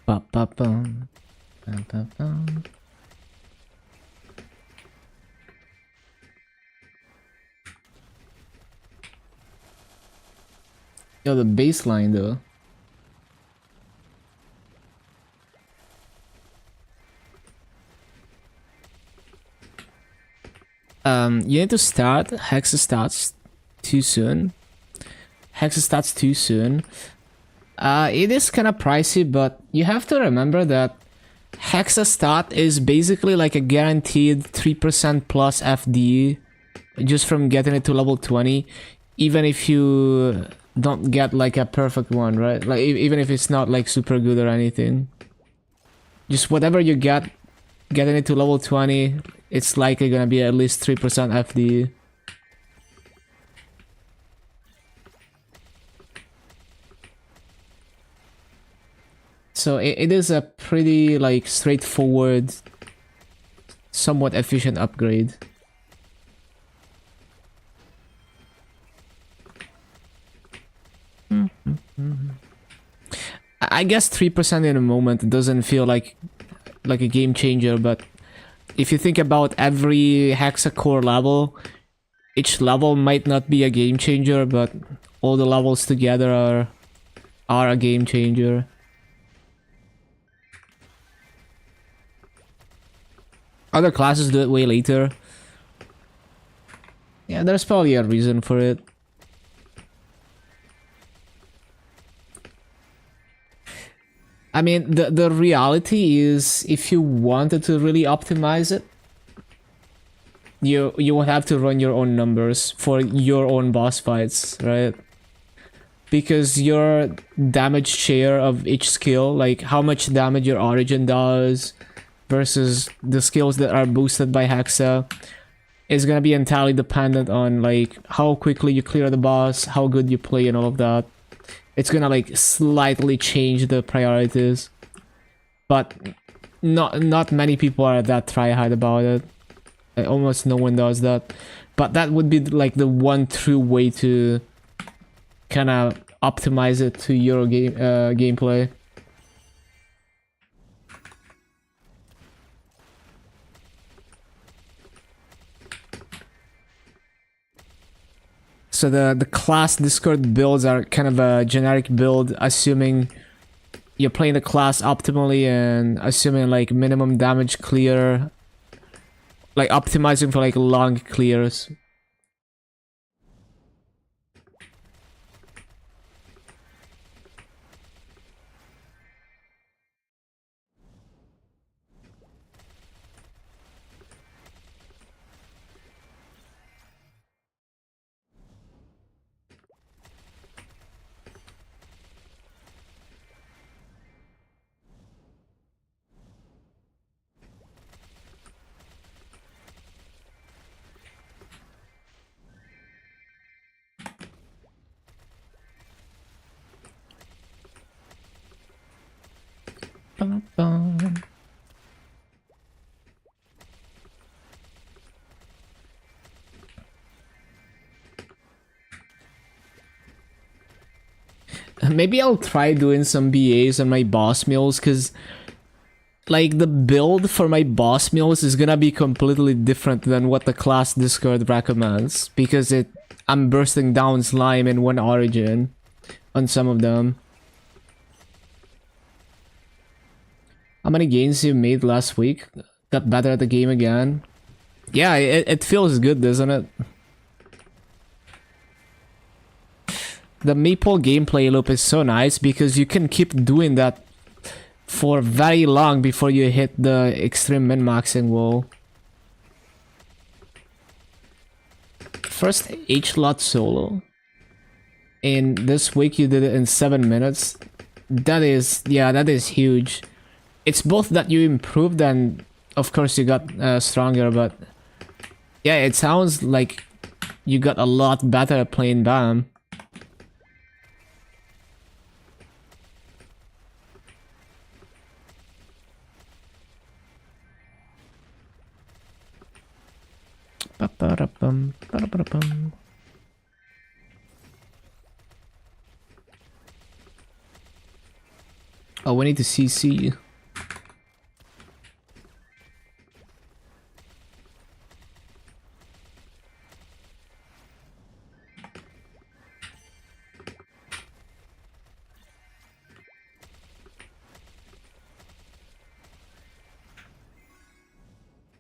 [SPEAKER 1] Ba ba bum. Ba ba bum. Yo, the baseline though. You need to start Hexa stats too soon. Hexa stats too soon. It is kind of pricey, but you have to remember that Hexa stat is basically like a guaranteed 3% plus FD just from getting it to level 20, even if you don't get like a perfect one, right? Like even if it's not like super good or anything. Just whatever you get, getting it to level 20, it's likely gonna be at least 3% FD. So it is a pretty like straightforward, somewhat efficient upgrade. I guess 3% in a moment doesn't feel like a game changer, but if you think about every hexacore level, each level might not be a game changer, but all the levels together are a game changer. Other classes do it way later. Yeah, there's probably a reason for it. I mean, the reality is, if you wanted to really optimize it, you would have to run your own numbers for your own boss fights, right? Because your damage share of each skill, like how much damage your origin does versus the skills that are boosted by Hexa, is gonna be entirely dependent on like how quickly you clear the boss, how good you play, and all of that. It's gonna like slightly change the priorities, but not many people are that try-hard about it. Almost no one does that, but that would be like the one true way to kind of optimize it to your gameplay. So the class Discord builds are kind of a generic build, assuming you're playing the class optimally and assuming like minimum damage clear, like optimizing for like long clears. Bum, bum. Maybe I'll try doing some BAs on my boss meals, because like the build for my boss meals is gonna be completely different than what the class Discord recommends, because I'm bursting down slime in one origin on some of them. How many gains you made last week? Got better at the game again? Yeah, it feels good, doesn't it? The Maple gameplay loop is so nice because you can keep doing that for very long before you hit the extreme min-maxing wall. First H-Lot solo. And this week you did it in 7 minutes. That is huge. It's both that you improved and of course you got stronger, but yeah, it sounds like you got a lot better at playing BAM. Ba-ba-da-bum, ba-da-ba-da-bum. Oh, we need to CC.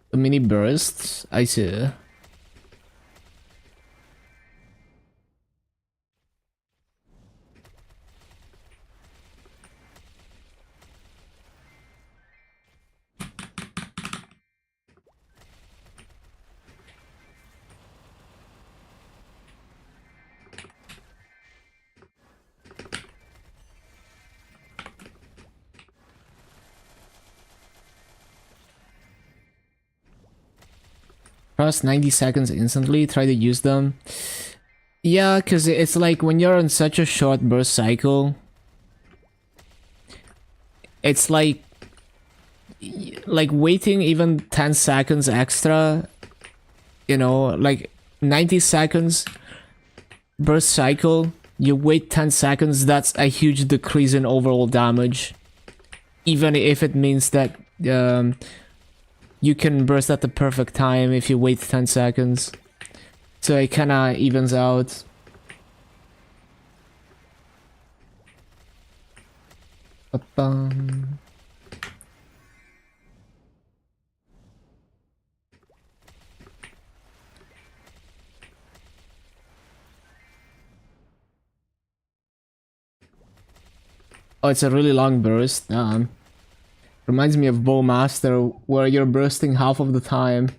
[SPEAKER 1] The mini bursts, I see. Press 90 seconds instantly, try to use them. Yeah, because it's like when you're on such a short burst cycle, it's like waiting even 10 seconds extra, you know, like 90 seconds burst cycle, you wait 10 seconds, that's a huge decrease in overall damage. Even if it means that you can burst at the perfect time if you wait 10 seconds. So it kinda evens out. Ba-bum. Oh, it's a really long burst. Reminds me of Bowmaster, where you're bursting half of the time.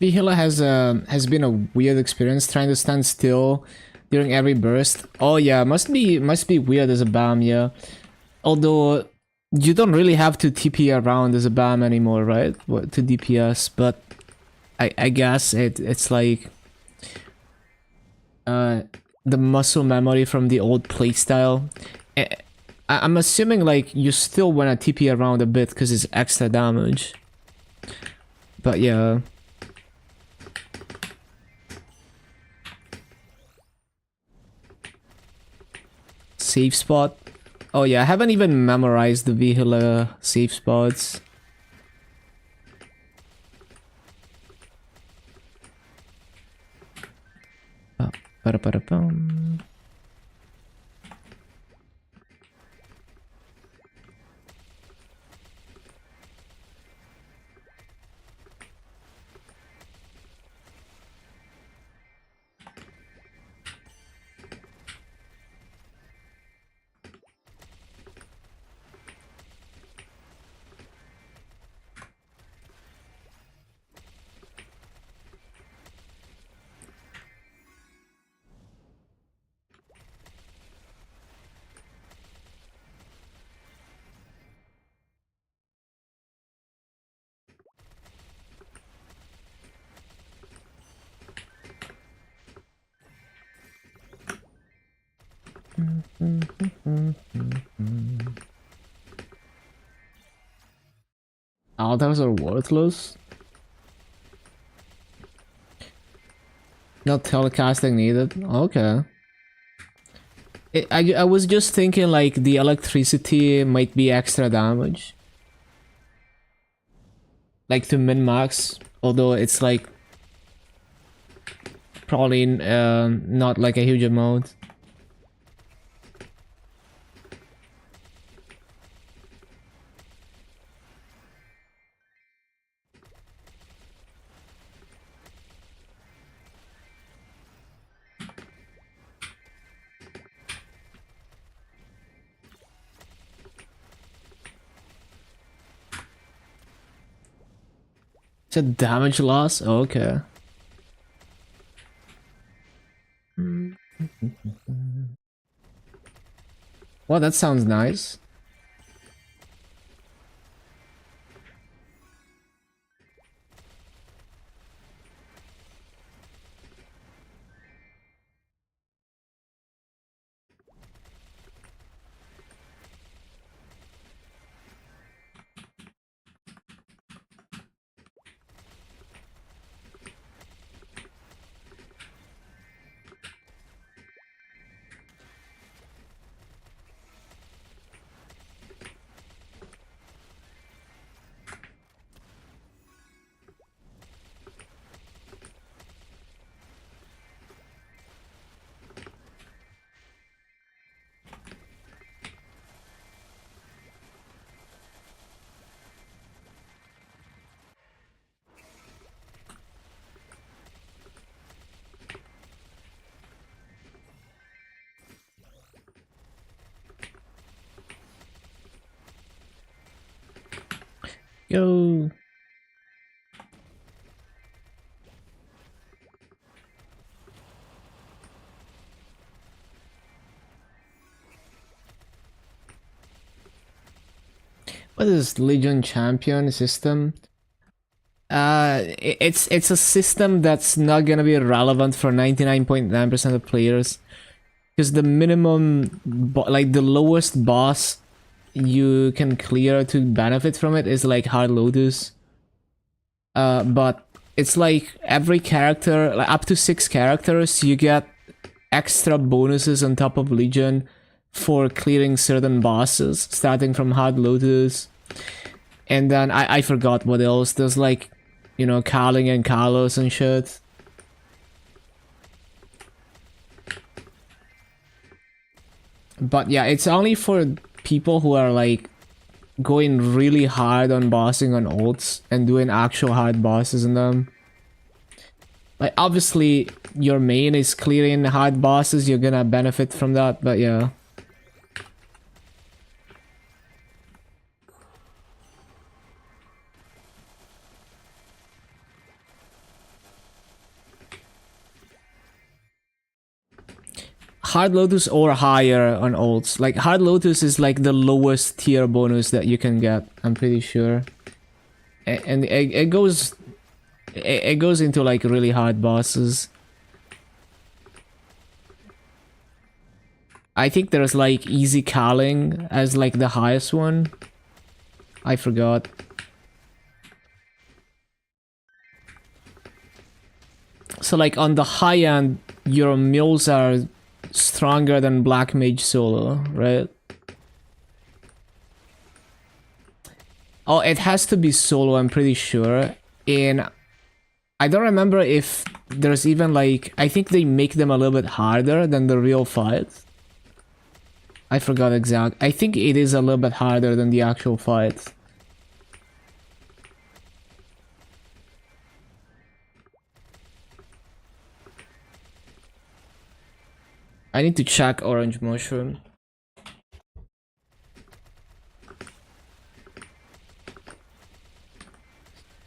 [SPEAKER 1] Vihila has been a weird experience trying to stand still during every burst. Oh yeah, must be weird as a BAM, yeah. Although you don't really have to TP around as a BAM anymore, right? What, to DPS, but I guess it's like the muscle memory from the old playstyle. I'm assuming like you still wanna TP around a bit because it's extra damage. But yeah. Safe spot. Oh yeah, I haven't even memorized the Vihila safe spots. Ba-da-ba-da-bum. Altars are worthless. Not telecasting needed. Okay. I was just thinking like the electricity might be extra damage. Like to min-max. Although it's like probably not like a huge amount. It's a damage loss? Okay. Well, that sounds nice. Yo. What is Legion Champion system? It's a system that's not gonna be relevant for 99.9% of players. Because the minimum, like the lowest boss you can clear to benefit from it is like Hard Lotus. But it's like every character, like up to 6 characters, you get extra bonuses on top of Legion for clearing certain bosses, starting from Hard Lotus. And then I forgot what else. There's like, you know, Carling and Carlos and shit. But yeah, it's only for people who are like going really hard on bossing on ults and doing actual hard bosses in them. Like obviously your main is clearing hard bosses, you're gonna benefit from that, but yeah. Hard Lotus or higher on ults. Like Hard Lotus is like the lowest tier bonus that you can get, I'm pretty sure. And it goes into like really hard bosses. I think there's like easy calling as like the highest one. I forgot. So like on the high end, your mules are stronger than Black Mage solo, right? Oh, it has to be solo, I'm pretty sure. And I don't remember if there's even like... I think they make them a little bit harder than the real fight. I forgot exact. I think it is a little bit harder than the actual fight. I need to check Orange Mushroom.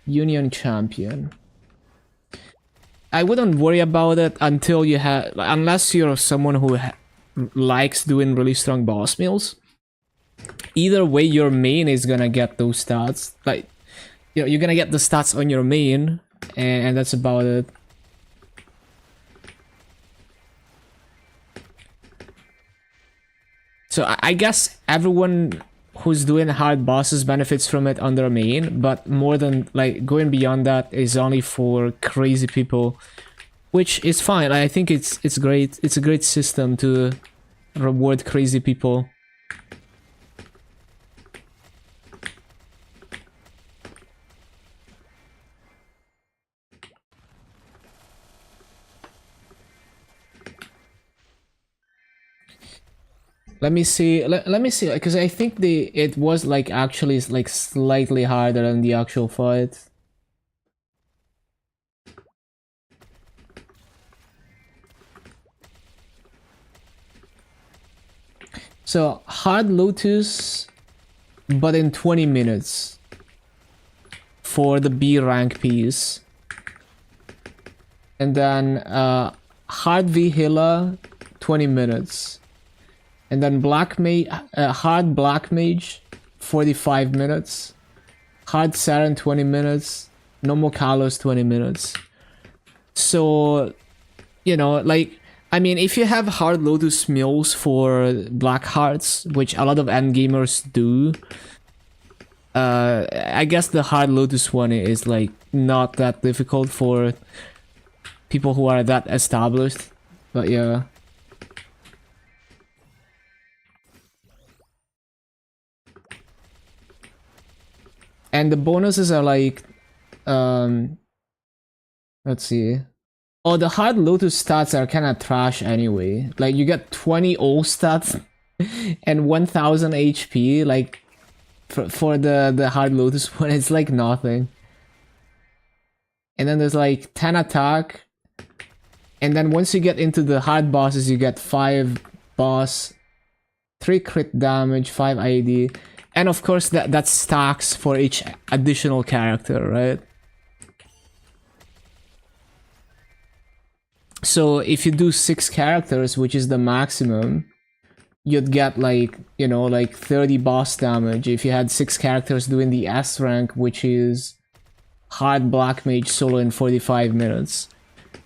[SPEAKER 1] Union Champion. I wouldn't worry about it until you have... Unless you're someone who likes doing really strong boss meals. Either way, your main is gonna get those stats. Like, you know, you're gonna get the stats on your main, and that's about it. So I guess everyone who's doing hard bosses benefits from it on their main, but more than like going beyond that is only for crazy people, which is fine. I think it's great. It's a great system to reward crazy people. Let me see. Let me see, because I think it was like actually like slightly harder than the actual fight. So Hard Lotus, but in 20 minutes for the B rank piece, and then Hard Vihila, 20 minutes. And then Hard Black Mage, 45 minutes. Hard Saren, 20 minutes. Normal Kalos, 20 minutes. So, you know, like, I mean, if you have Hard Lotus mills for Black Hearts, which a lot of endgamers do, I guess the Hard Lotus one is, like, not that difficult for people who are that established. But yeah. And the bonuses are like, let's see. Oh, the Hard Lotus stats are kind of trash anyway. Like, you get 20 ult stats and 1000 HP. Like, for the Hard Lotus one, it's like nothing. And then there's like 10 attack. And then once you get into the hard bosses, you get 5 boss, 3 crit damage, 5 ID. And of course, that stacks for each additional character, right? So if you do 6 characters, which is the maximum, you'd get like, you know, like 30 boss damage if you had 6 characters doing the S rank, which is Hard Black Mage solo in 45 minutes.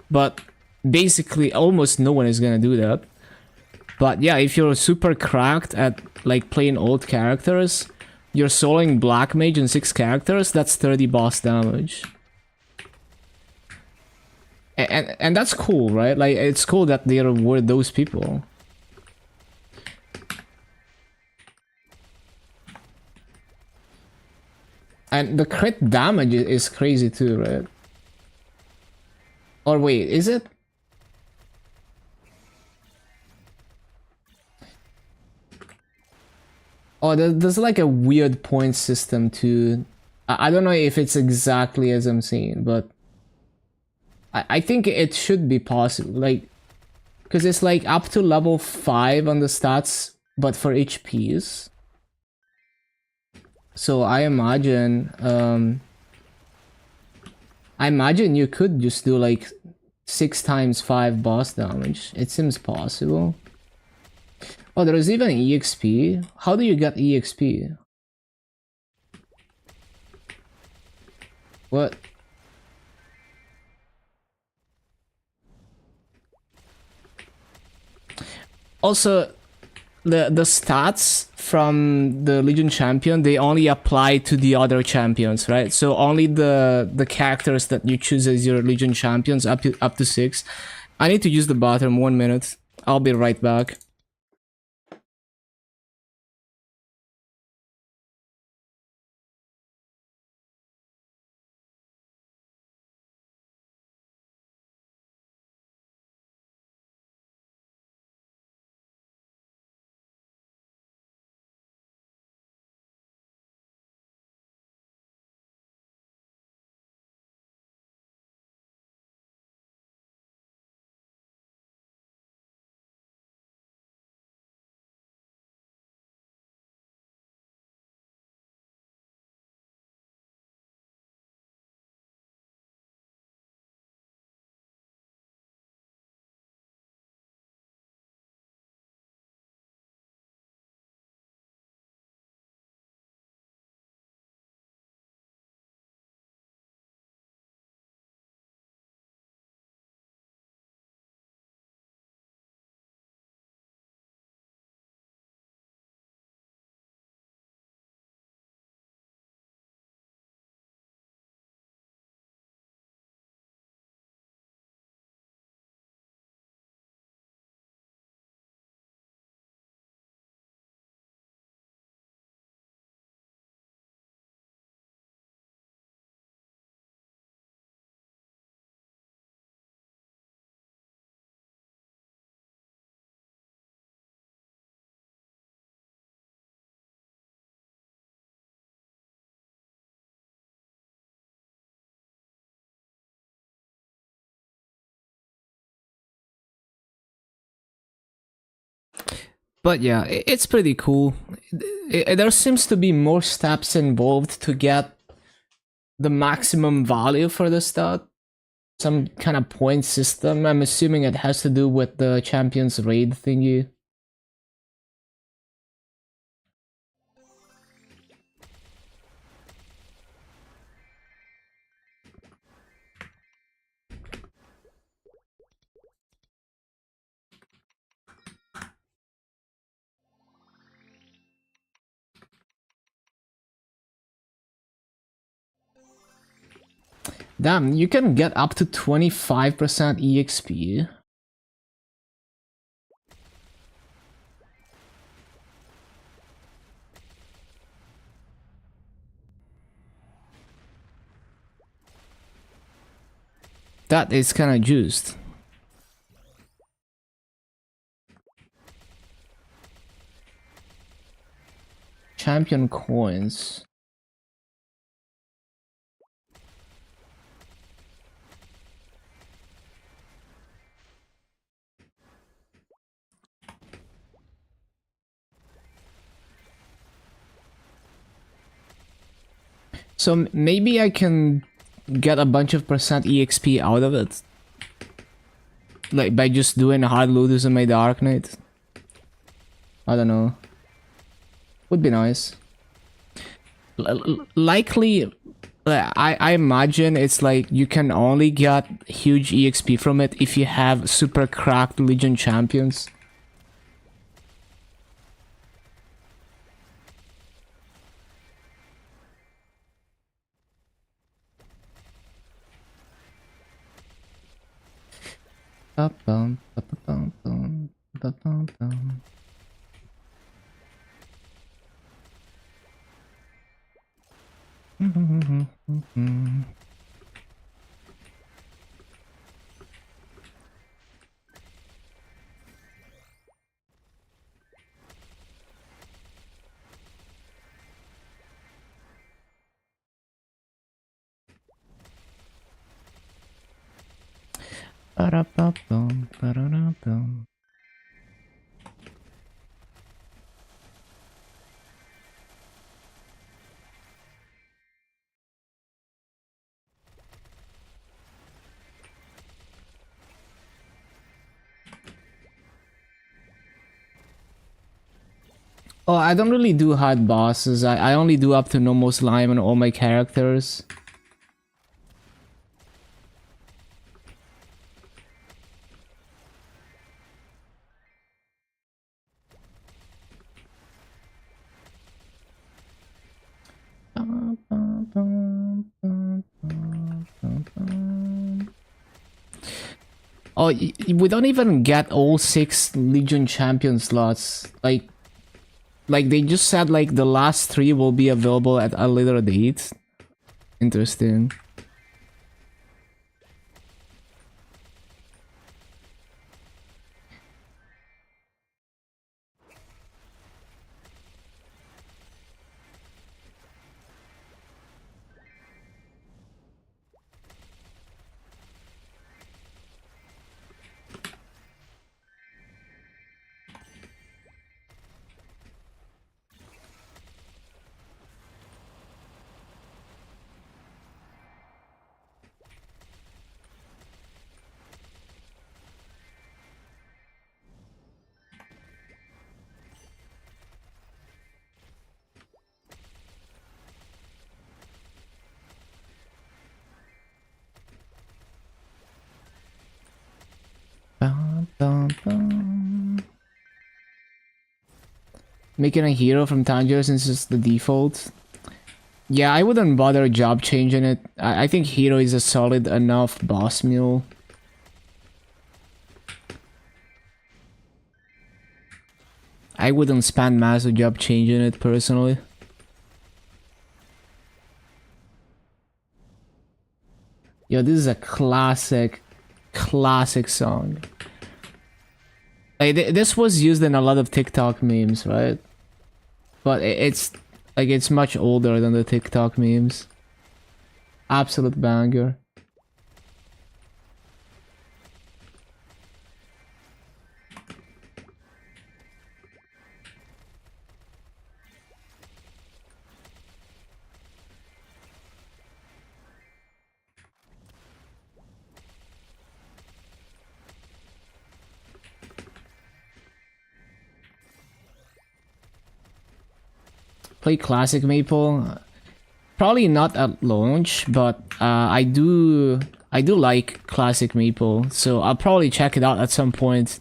[SPEAKER 1] But basically, almost no one is gonna do that. But yeah, if you're super cracked at like playing old characters, you're soloing Black Mage in 6 characters, that's 30 boss damage. And that's cool, right? Like, it's cool that they reward those people. And the crit damage is crazy too, right? Or wait, is it? Oh, there's like a weird point system too. I don't know if it's exactly as I'm saying, but I think it should be possible. Like, because it's like up to level 5 on the stats, but for HPs. So I imagine you could just do like 6 times 5 boss damage. It seems possible. Oh, there is even EXP. How do you get EXP? What? Also, the stats from the Legion champion, they only apply to the other champions, right? So only the characters that you choose as your Legion champions up to 6. I need to use the bathroom. 1 minute. I'll be right back. But yeah, it's pretty cool. There seems to be more steps involved to get the maximum value for the stat. Some kind of point system. I'm assuming it has to do with the champions raid thingy. Damn, you can get up to 25% EXP. That is kind of juiced. Champion coins. So maybe I can get a bunch of percent EXP out of it. Like by just doing hard looters in my Dark Knight. I don't know. Would be nice. Likely, I imagine it's like you can only get huge EXP from it if you have super cracked Legion champions. Ba-bum, ba-ba-bum, bum, ba-bum, bum. Ba-da-ba-bum, ba-da-da-bum. Oh, I don't really do hard bosses. I only do up to normal slime on all my characters. Oh, we don't even get all 6 Legion champion slots. Like they just said like the last 3 will be available at a later date. Interesting. Making a hero from Tanjiro since it's the default. Yeah, I wouldn't bother job changing it. I think hero is a solid enough boss mule. I wouldn't spend massive job changing it personally. Yo, this is a classic song. Like, this was used in a lot of TikTok memes, right? But it's like it's much older than the TikTok memes. Absolute banger. Play classic Maple. Probably not at launch, but I do like classic Maple, so I'll probably check it out at some point.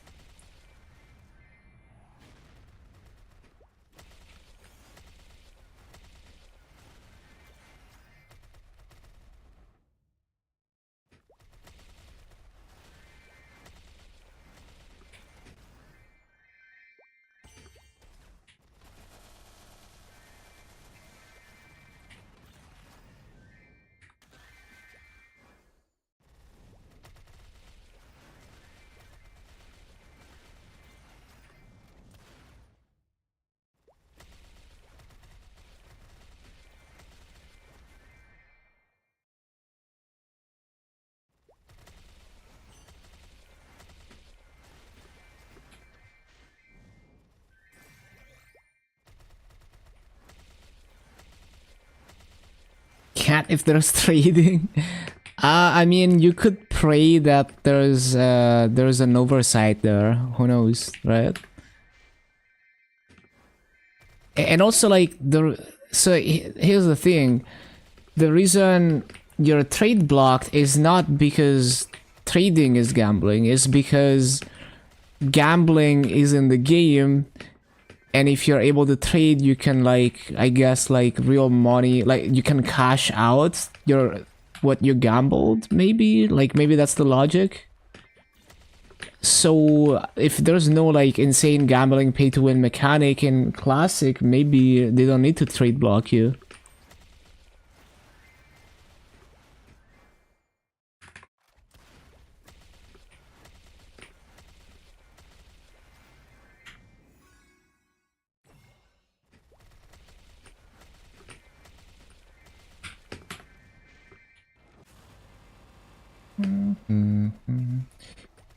[SPEAKER 1] Cat if there's trading. I mean, you could pray that there's an oversight there. Who knows, right? And also, like here's the thing: the reason your trade blocked is not because trading is gambling; it's because gambling is in the game. And if you're able to trade, you can, like, I guess, like, real money, like, you can cash out what you gambled, maybe? Like, maybe that's the logic? So, if there's no, like, insane gambling pay-to-win mechanic in Classic, maybe they don't need to trade block you.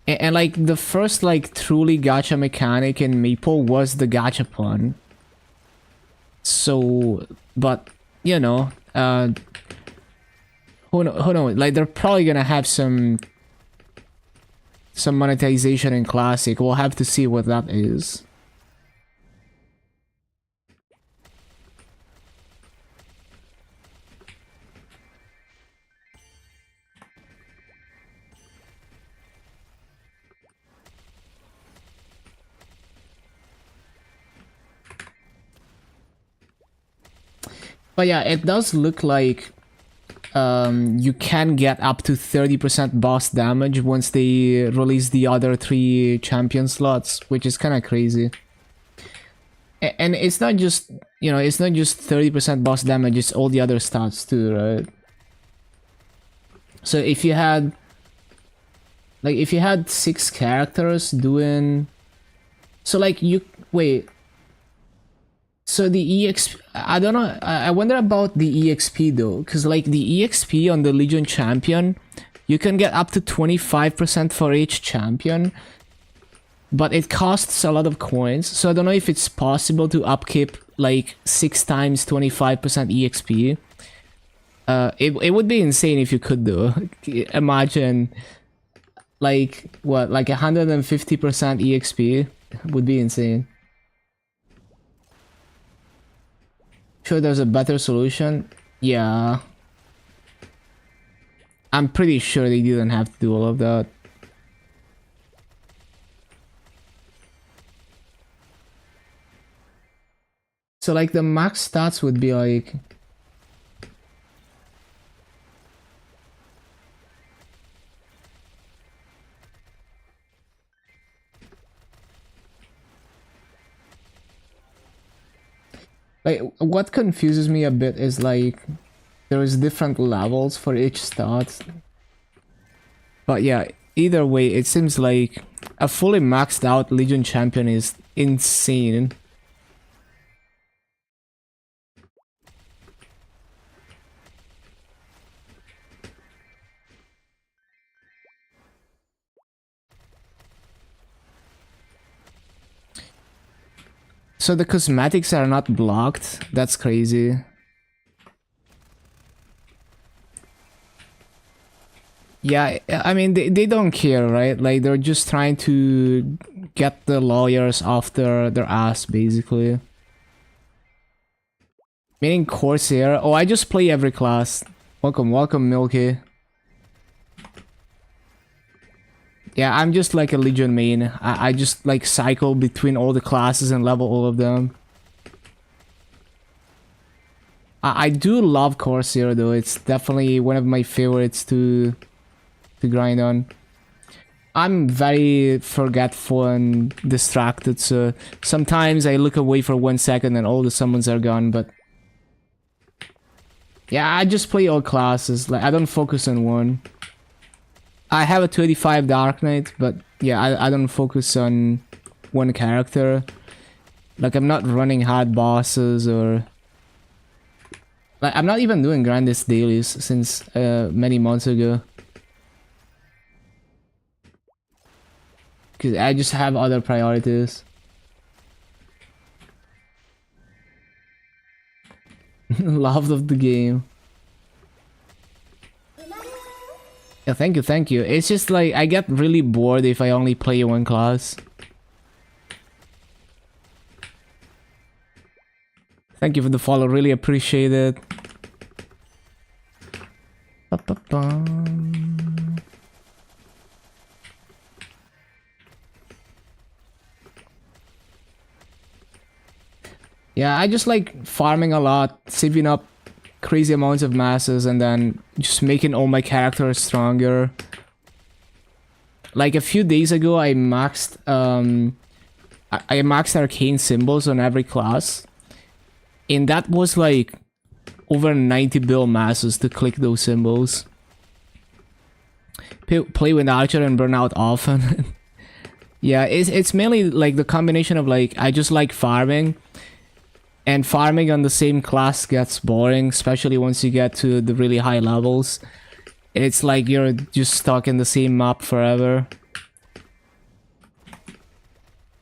[SPEAKER 1] And like the first like truly gacha mechanic in Maple was the gachapon. So, but you know, who knows? Like they're probably gonna have some monetization in Classic. We'll have to see what that is. But yeah, it does look like you can get up to 30% boss damage once they release the other 3 champion slots, which is kind of crazy. And it's not just, you know, it's not just 30% boss damage, it's all the other stats too, right? So if you had, like, if you had 6 characters doing, so like you, wait, so the EXP, I don't know, I wonder about the EXP though, because like the EXP on the Legion champion, you can get up to 25% for each champion, but it costs a lot of coins, so I don't know if it's possible to upkeep like 6 times 25% EXP. It would be insane if you could do. Imagine like what, like 150% EXP would be insane. Sure, there's a better solution. Yeah, I'm pretty sure they didn't have to do all of that. So like the max stats would be like, what confuses me a bit is like there is different levels for each stat. But yeah, either way, it seems like a fully maxed out Legion champion is insane. So the cosmetics are not blocked? That's crazy. Yeah, I mean, they don't care, right? Like, they're just trying to get the lawyers off their ass, basically. Meaning Corsair. Oh, I just play every class. Welcome, welcome, Milky. Yeah, I'm just like a Legion main. I just like cycle between all the classes and level all of them. I do love Corsair though. It's definitely one of my favorites to grind on. I'm very forgetful and distracted, so sometimes I look away for 1 second and all the summons are gone, but yeah, I just play all classes. Like, I don't focus on one. I have a 25 Dark Knight, but yeah, I don't focus on one character. Like, I'm not running hard bosses or... Like, I'm not even doing grandest dailies since many months ago. Because I just have other priorities. Love of the game. Yeah, thank you, thank you. It's just like, I get really bored if I only play one class. Thank you for the follow, really appreciate it. Ba-ba-bum. Yeah, I just like farming a lot, saving up crazy amounts of masses, and then just making all my characters stronger. Like a few days ago, I maxed I maxed arcane symbols on every class, and that was like over 90 bill masses to click those symbols. Play with Archer and burn out often. Yeah, it's mainly like the combination of like, I just like farming. And farming on the same class gets boring, especially once you get to the really high levels. It's like you're just stuck in the same map forever.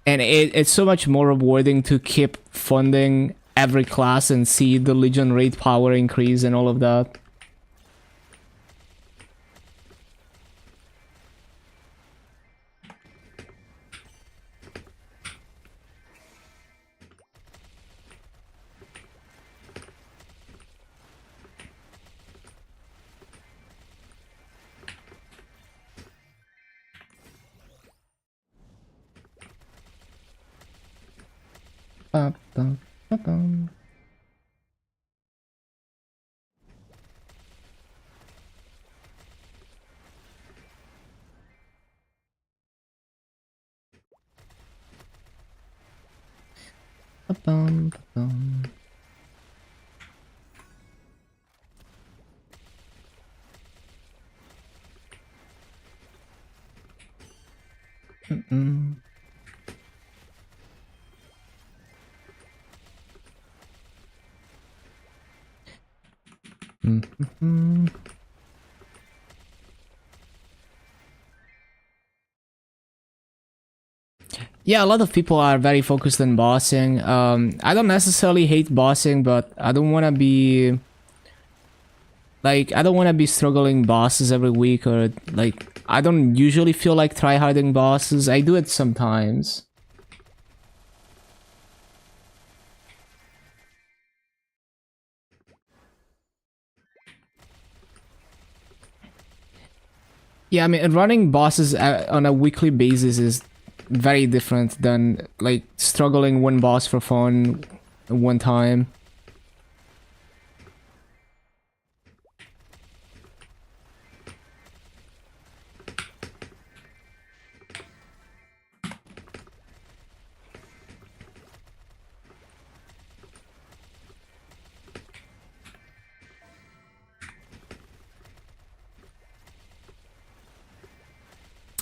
[SPEAKER 1] And it's so much more rewarding to keep funding every class and see the Legion raid power increase and all of that. Ba-bum, ba-bum. Ba-bum, ba-bum. Mm-mm. Mm-hmm. Yeah, a lot of people are very focused on bossing. I don't necessarily hate bossing, but I don't want to be like I don't want to be struggling bosses every week, or like I don't usually feel like tryharding bosses. I do it sometimes. Yeah, I mean, running bosses on a weekly basis is very different than like struggling one boss for fun one time.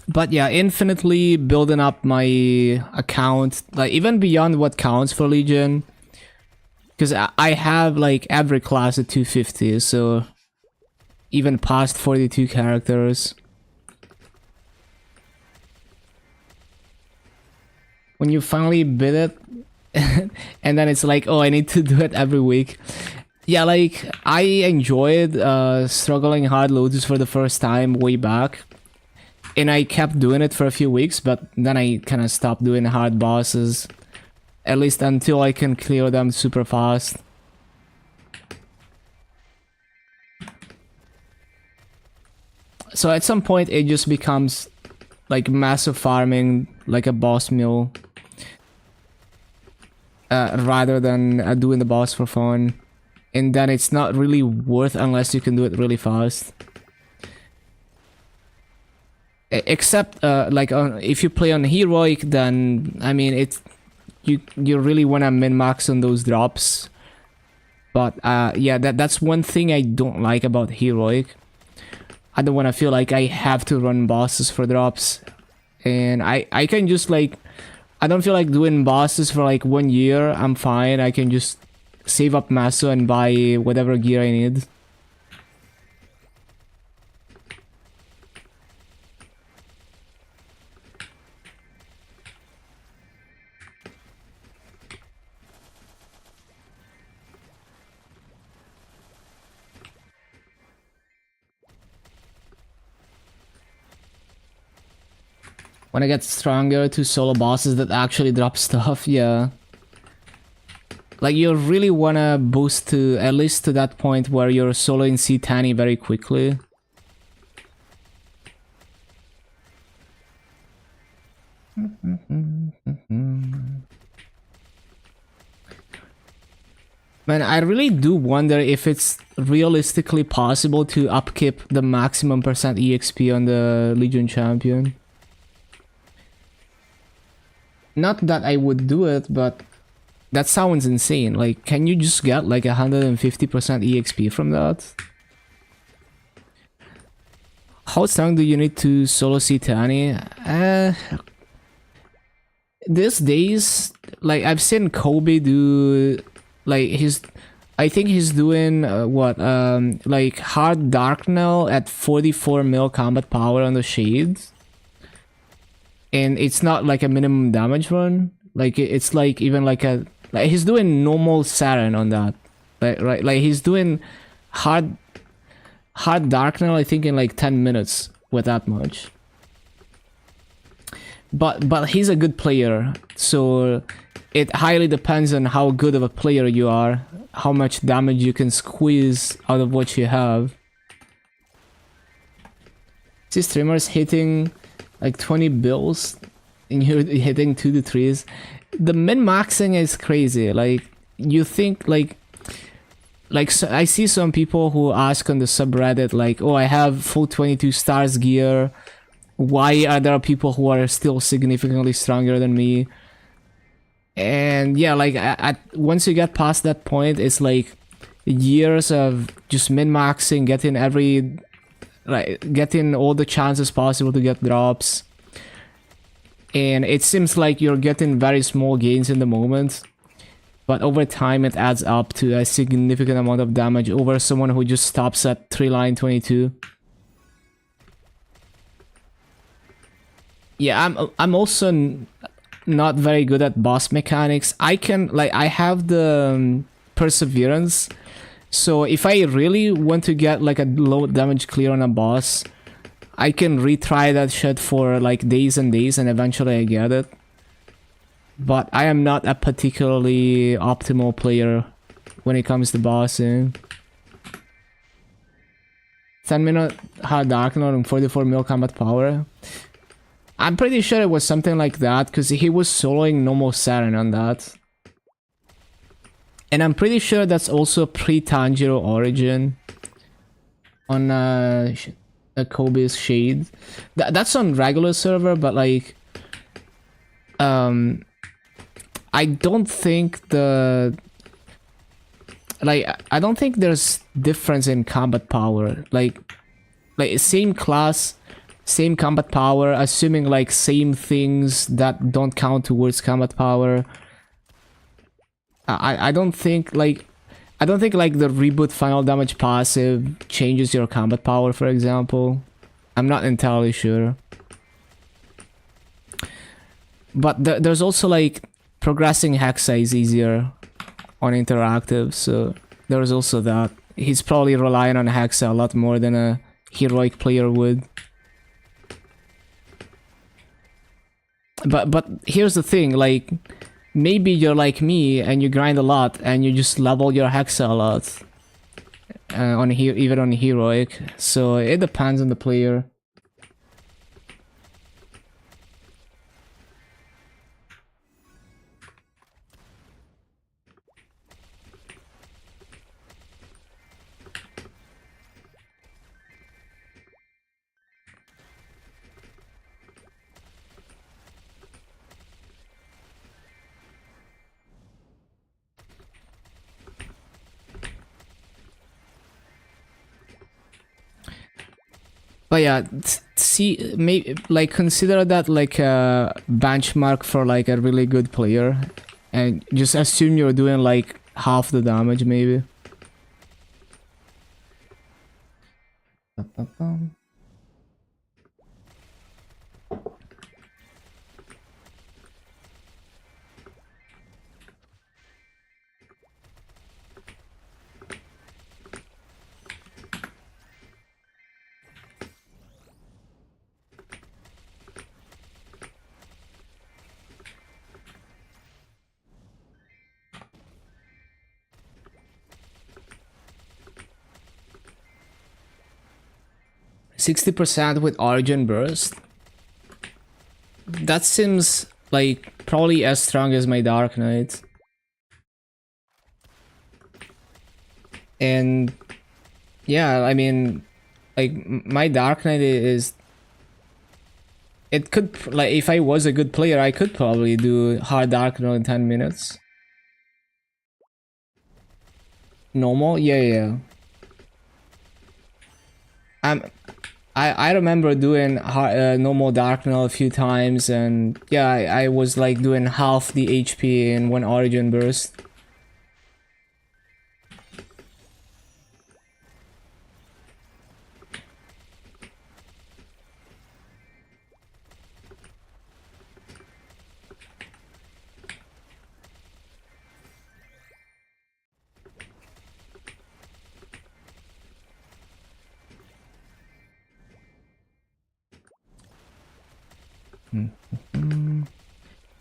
[SPEAKER 1] But yeah, infinitely building up my account, like even beyond what counts for Legion. Because I have like every class at 250, so even past 42 characters. When you finally bid it, and then it's like, oh, I need to do it every week. Yeah, like, I enjoyed struggling hard Lotus for the first time way back. And I kept doing it for a few weeks, but then I kind of stopped doing hard bosses. At least until I can clear them super fast. So at some point it just becomes like massive farming, like a boss mill. Rather than doing the boss for fun. And then it's not really worth unless you can do it really fast. Except like if you play on heroic, then I mean it's you really want to min-max on those drops. But yeah, that's one thing I don't like about heroic. I don't want to feel like I have to run bosses for drops. And I can just like, I don't feel like doing bosses for like 1 year. I'm fine. I can just save up Maso and buy whatever gear I need. When I get stronger to solo bosses that actually drop stuff, yeah. Like you really wanna boost to at least to that point where you're soloing C-Tani very quickly. Man, I really do wonder if it's realistically possible to upkeep the maximum percent EXP on the Legion champion. Not that I would do it, but that sounds insane. Like, can you just get like 150% EXP from that? How strong do you need to solo C-Tani? These days, like I've seen Kobe do, like I think he's doing what, like hard Darknell at 44 mil combat power on the shades. And it's not like a minimum damage run. Like it's like even like a, like he's doing normal Saren on that. Right, like he's doing hard Darknell, I think in like 10 minutes with that much. But he's a good player, so it highly depends on how good of a player you are, how much damage you can squeeze out of what you have. See streamers hitting like 20 bills and you're hitting 2 to 3s. The min-maxing is crazy. Like you think like so I see some people who ask on the subreddit like, oh, I have full 22 stars gear, why are there people who are still significantly stronger than me? And yeah, like once you get past that point, it's like years of just min-maxing, getting all the chances possible to get drops. And it seems like you're getting very small gains in the moment, but over time it adds up to a significant amount of damage over someone who just stops at 3 line 22. Yeah, I'm also not very good at boss mechanics. I have the perseverance. So if I really want to get like a low damage clear on a boss, I can retry that shit for like days and days and eventually I get it. But I am not a particularly optimal player when it comes to bossing. 10-minute hard dark note and 44 mil combat power. I'm pretty sure it was something like that because he was soloing normal Saturn on that. And I'm pretty sure that's also pre-Tanjiro origin on Kobe's Shade. That's on regular server, but like I don't think I don't think there's difference in combat power. Like same class, same combat power, assuming like same things that don't count towards combat power. I don't think like the reboot final damage passive changes your combat power, for example. I'm not entirely sure. But there's also like progressing Hexa is easier on interactive, so there's also that. He's probably relying on Hexa a lot more than a heroic player would. But here's the thing, like maybe you're like me and you grind a lot and you just level your Hexa a lot even on heroic. So it depends on the player. But yeah, see, maybe like consider that like a benchmark for like a really good player, and just assume you're doing like half the damage, maybe. 60% with Origin Burst. That seems like probably as strong as my Dark Knight. And yeah, I mean, like my Dark Knight is... It could, like, if I was a good player, I could probably do hard Dark Knight in 10 minutes. Normal? Yeah. I remember doing normal Dark Knight a few times, and yeah, I was like doing half the HP in one Origin Burst.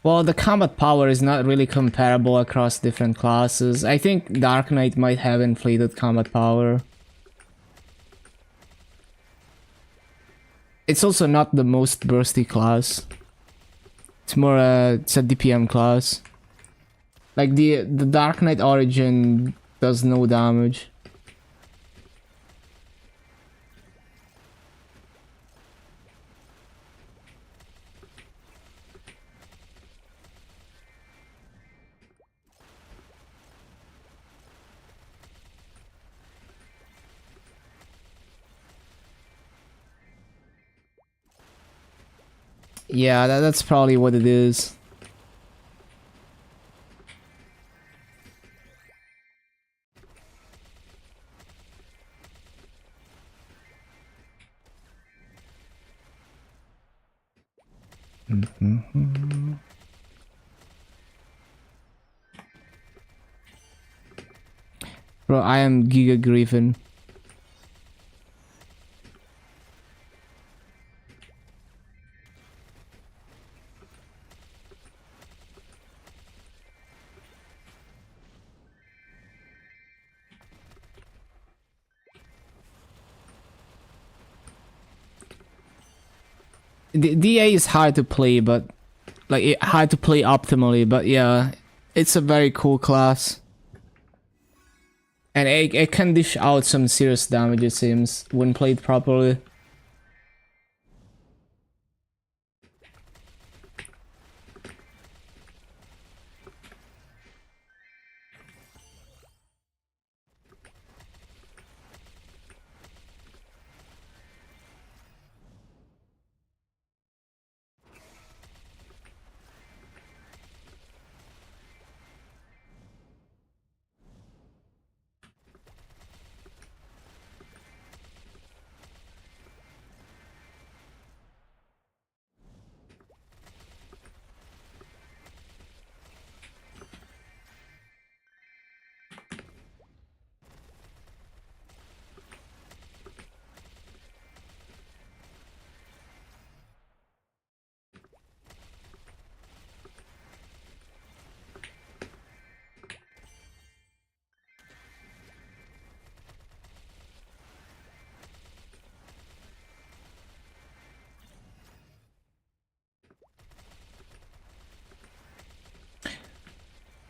[SPEAKER 1] Well, the combat power is not really comparable across different classes. I think Dark Knight might have inflated combat power. It's also not the most bursty class. It's more it's a DPM class. Like the Dark Knight Origin does no damage. Yeah, that's probably what it is. Bro, I am Giga Griffin. The DA is hard to play, but like hard to play optimally. But yeah, it's a very cool class, and it can dish out some serious damage. It seems when played properly.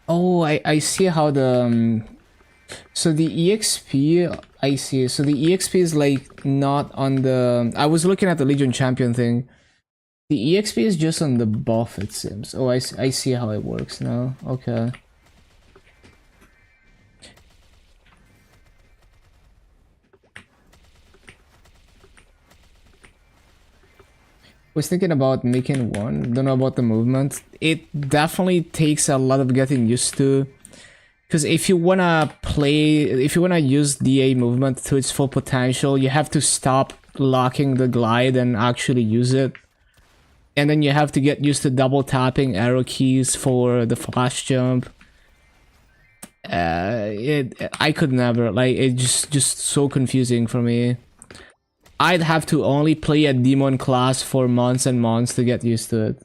[SPEAKER 1] Oh, I see how the so the EXP, I see. So the EXP is like not on the. I was looking at the Legion Champion thing. The EXP is just on the buff, it seems. Oh, I see how it works now. Okay. Was thinking about making one. Don't know about the movement. It definitely takes a lot of getting used to. Because if you wanna play, if you wanna use DA movement to its full potential, you have to stop locking the glide and actually use it. And then you have to get used to double tapping arrow keys for the flash jump. I could never, like, it's just so confusing for me. I'd have to only play a demon class for months and months to get used to it.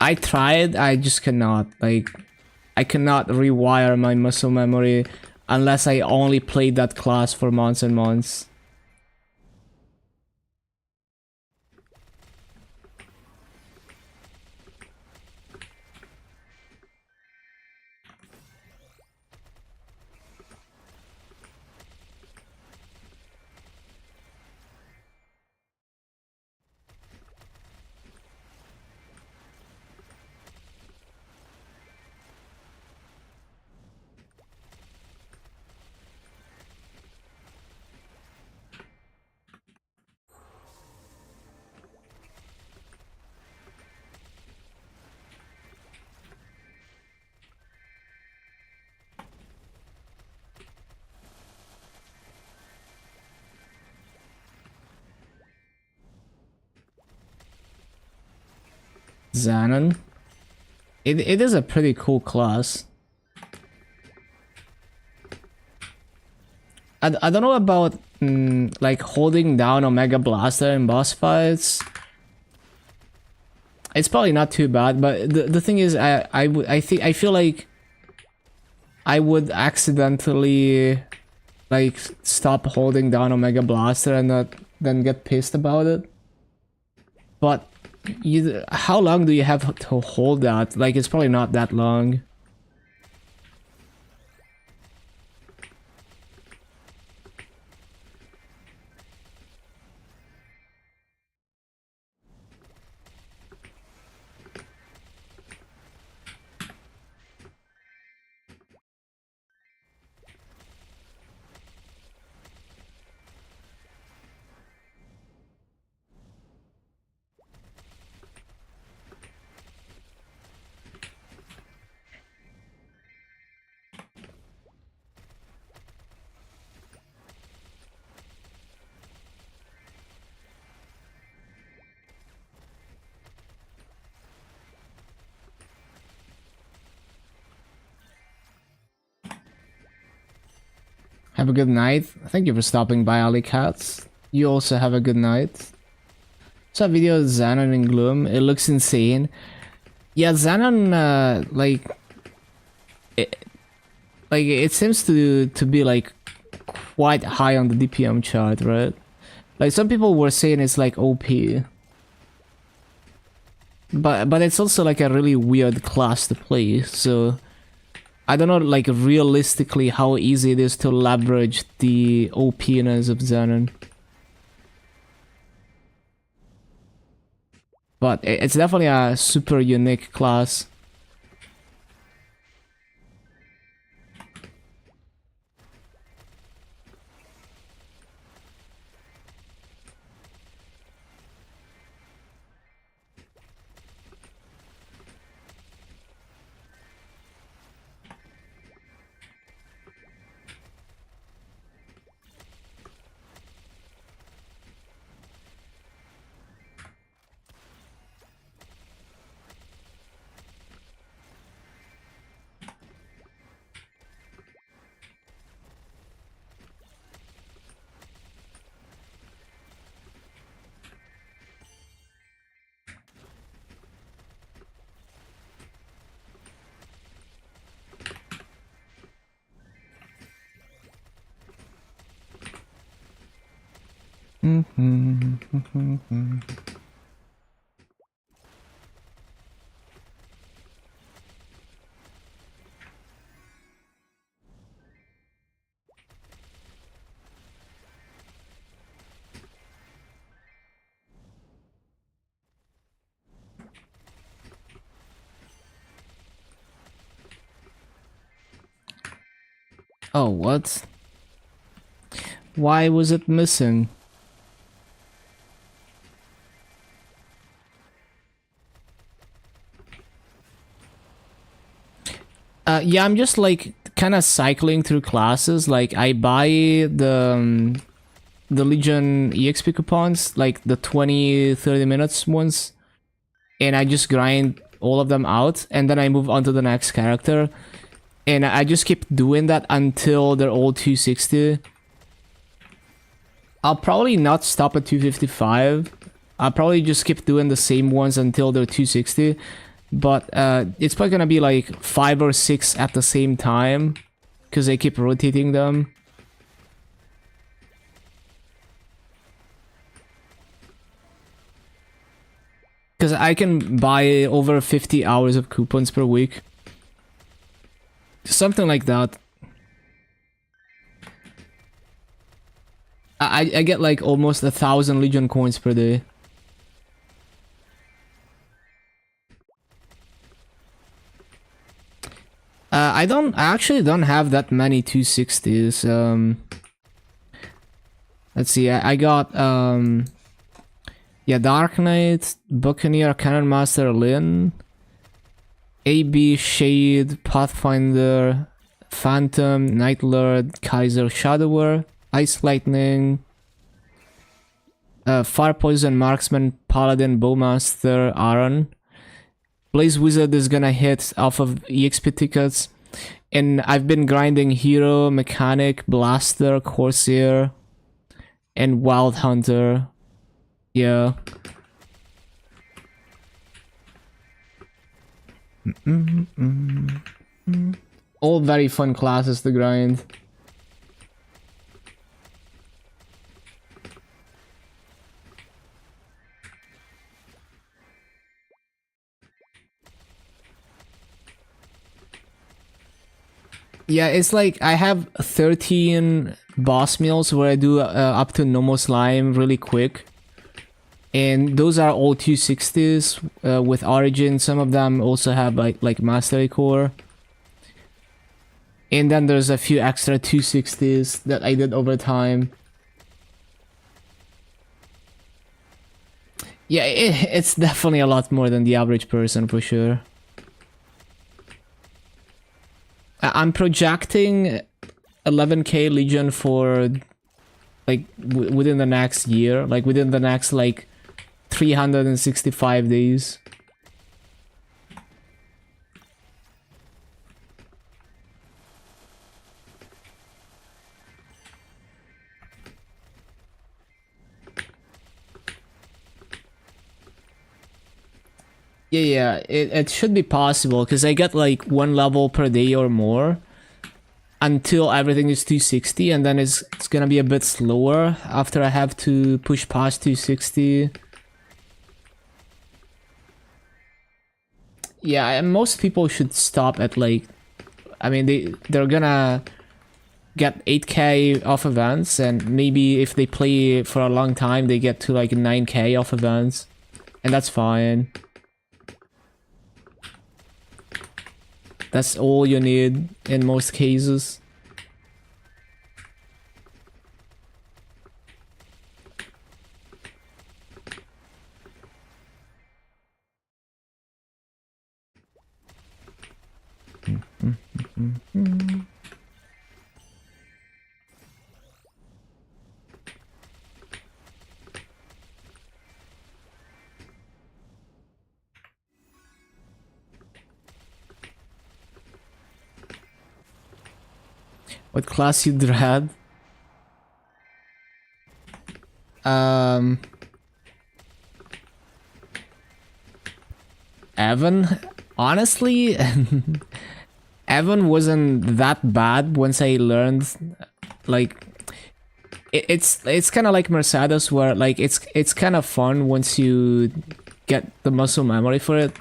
[SPEAKER 1] I tried, I just cannot. Like, I cannot rewire my muscle memory unless I only played that class for months and months. Xanon. It is a pretty cool class. I don't know about like holding down Omega Blaster in boss fights. It's probably not too bad, but the thing is, I feel like I would accidentally like stop holding down Omega Blaster and then get pissed about it. But how long do you have to hold that? Like, it's probably not that long. Have a good night. Thank you for stopping by, Ali Cats. You also have a good night. Saw a video of Xanon in Gloom. It looks insane. Yeah, Xanon, it seems to be like quite high on the DPM chart, right? Like some people were saying it's like OP. But it's also like a really weird class to play, so I don't know like realistically how easy it is to leverage the OP-ness of Xanon. But it's definitely a super unique class. Oh, what? Why was it missing? Yeah, I'm just like kind of cycling through classes. Like I buy the Legion EXP coupons, like the 20-30 minutes ones, and I just grind all of them out, and then I move on to the next character, and I just keep doing that until they're all 260. I'll probably not stop at 255. I'll probably just keep doing the same ones until they're 260. But it's probably gonna be like 5 or 6 at the same time, because I keep rotating them. Because I can buy over 50 hours of coupons per week. Something like that. I get like almost 1,000 Legion coins per day. I actually don't have that many 260s. Let's see, I got yeah, Dark Knight, Buccaneer, Cannon Master, Lin, AB, Shade, Pathfinder, Phantom, Night Lord, Kaiser, Shadower, Ice Lightning, Fire Poison, Marksman, Paladin, Bowmaster, Aaron. Blaze Wizard is gonna hit off of EXP tickets. And I've been grinding Hero, Mechanic, Blaster, Corsair, and Wild Hunter. Yeah. All very fun classes to grind. Yeah, it's like I have 13 boss meals where I do up to normal slime really quick. And those are all 260s with Origin. Some of them also have like Mastery Core. And then there's a few extra 260s that I did over time. Yeah, it's definitely a lot more than the average person for sure. I'm projecting 11k Legion for like within the next year, like within the next like 365 days. Yeah, it should be possible because I get like 1 level per day or more until everything is 260, and then it's gonna be a bit slower after I have to push past 260. Yeah, and most people should stop at like, I mean, they're gonna get 8k off events, and maybe if they play for a long time, they get to like 9k off events, and that's fine. That's all you need in most cases. What class you dread? Evan? Honestly, Evan wasn't that bad once I learned, like, it's kind of like Mercedes, where like it's kind of fun once you get the muscle memory for it,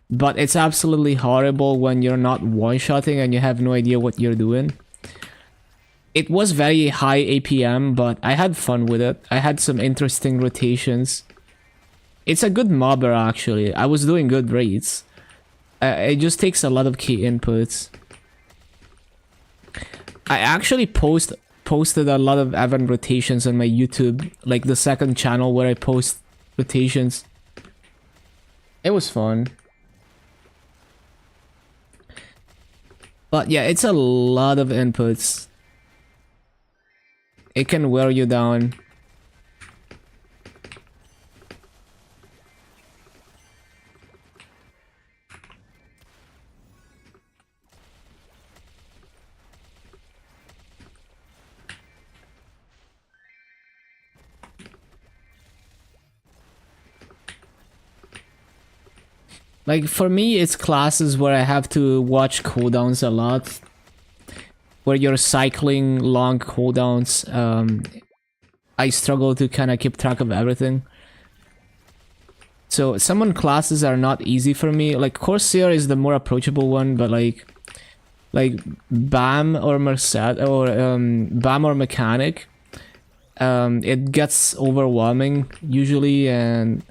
[SPEAKER 1] but it's absolutely horrible when you're not one-shotting and you have no idea what you're doing. It was very high APM, but I had fun with it. I had some interesting rotations. It's a good mobber, actually. I was doing good rates. It just takes a lot of key inputs. I actually posted a lot of Evan rotations on my YouTube, like the second channel where I post rotations. It was fun. But yeah, it's a lot of inputs. It can wear you down. Like, for me, it's classes where I have to watch cooldowns a lot. Where you're cycling long cooldowns. I struggle to kind of keep track of everything. So, summon classes are not easy for me. Like, Corsair is the more approachable one, but like BAM or Merced, or BAM or Mechanic, it gets overwhelming usually, and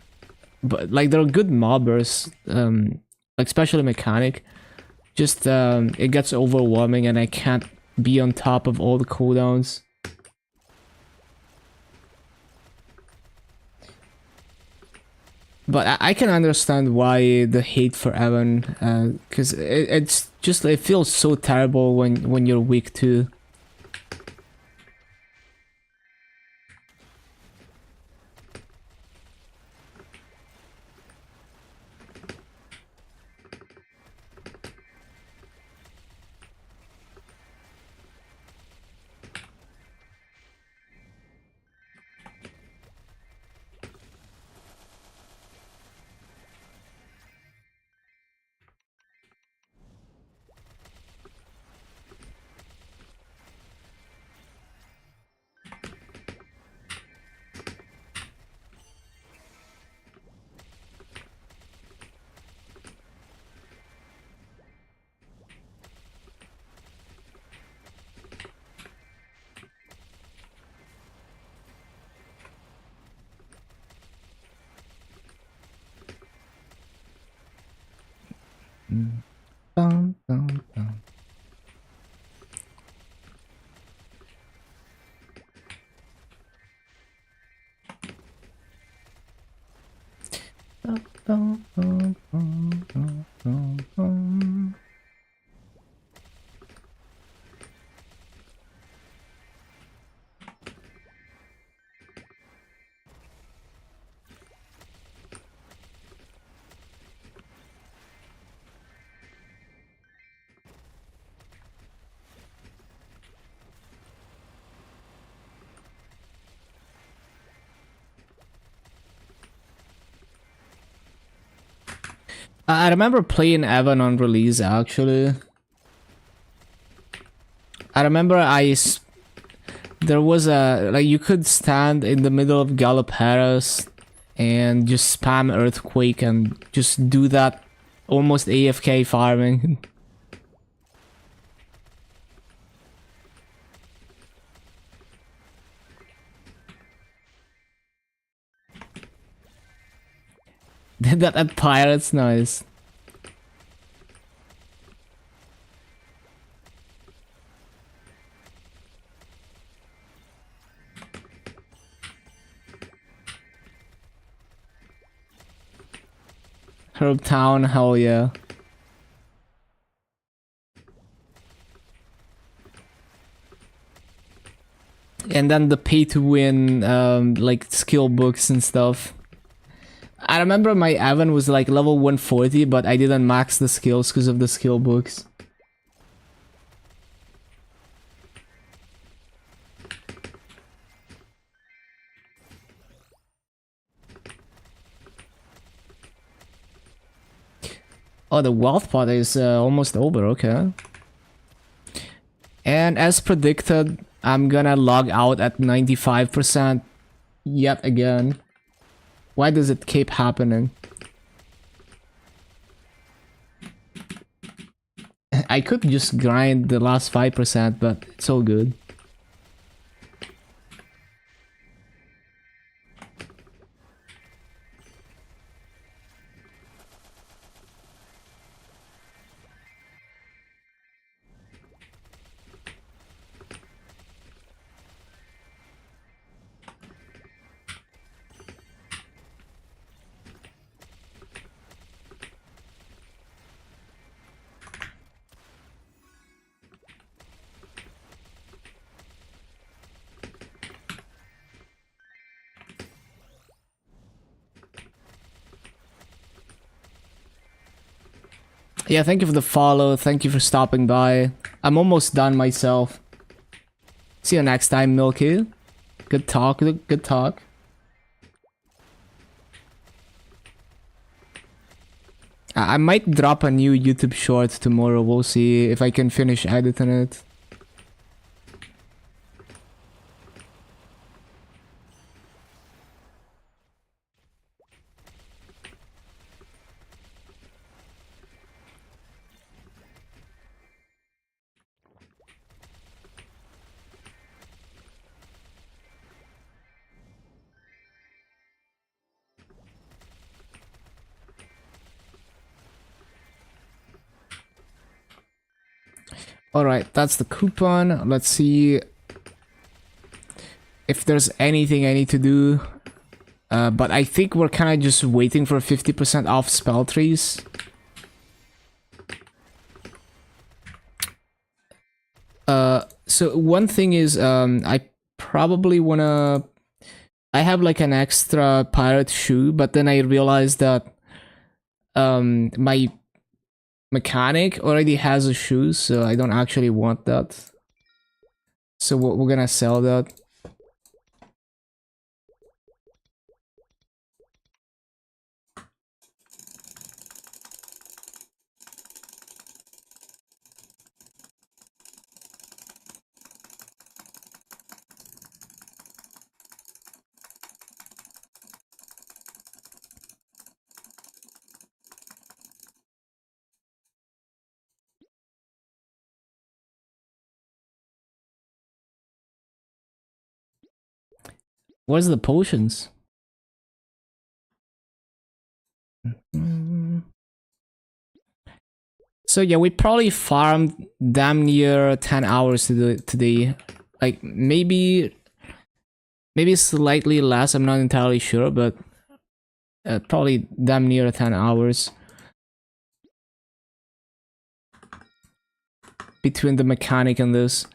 [SPEAKER 1] but like they're good mobbers, like especially Mechanic. Just it gets overwhelming, and I can't be on top of all the cooldowns. But I can understand why the hate for Evan, because it's just, it feels so terrible when you're weak too. Bum, bum, bum. Bum, bum, bum, bum, bum, bum, bum. I remember playing Evan on release actually. I remember there was a like you could stand in the middle of Galoparis and just spam Earthquake and just do that almost AFK farming. Did that at Pirates, nice. Herb Town, hell yeah. And then the pay to win, like skill books and stuff. I remember my Evan was like level 140, but I didn't max the skills because of the skill books. Oh, the wealth pot is almost over, okay. And as predicted, I'm gonna log out at 95% yet again. Why does it keep happening? I could just grind the last 5%, but it's all good. Yeah, thank you for the follow. Thank you for stopping by. I'm almost done myself. See you next time, Milky. Good talk. Good talk. I might drop a new YouTube short tomorrow. We'll see if I can finish editing it. Alright, that's the coupon. Let's see if there's anything I need to do. But I think we're kind of just waiting for 50% off spell trees. So one thing is, I probably wanna... I have like an extra pirate shoe, but then I realized that my mechanic already has a shoe, so I don't actually want that. So we're gonna sell that. Where's the potions? So yeah, we probably farmed damn near 10 hours today. Like maybe slightly less, I'm not entirely sure, but probably damn near 10 hours. Between the mechanic and this.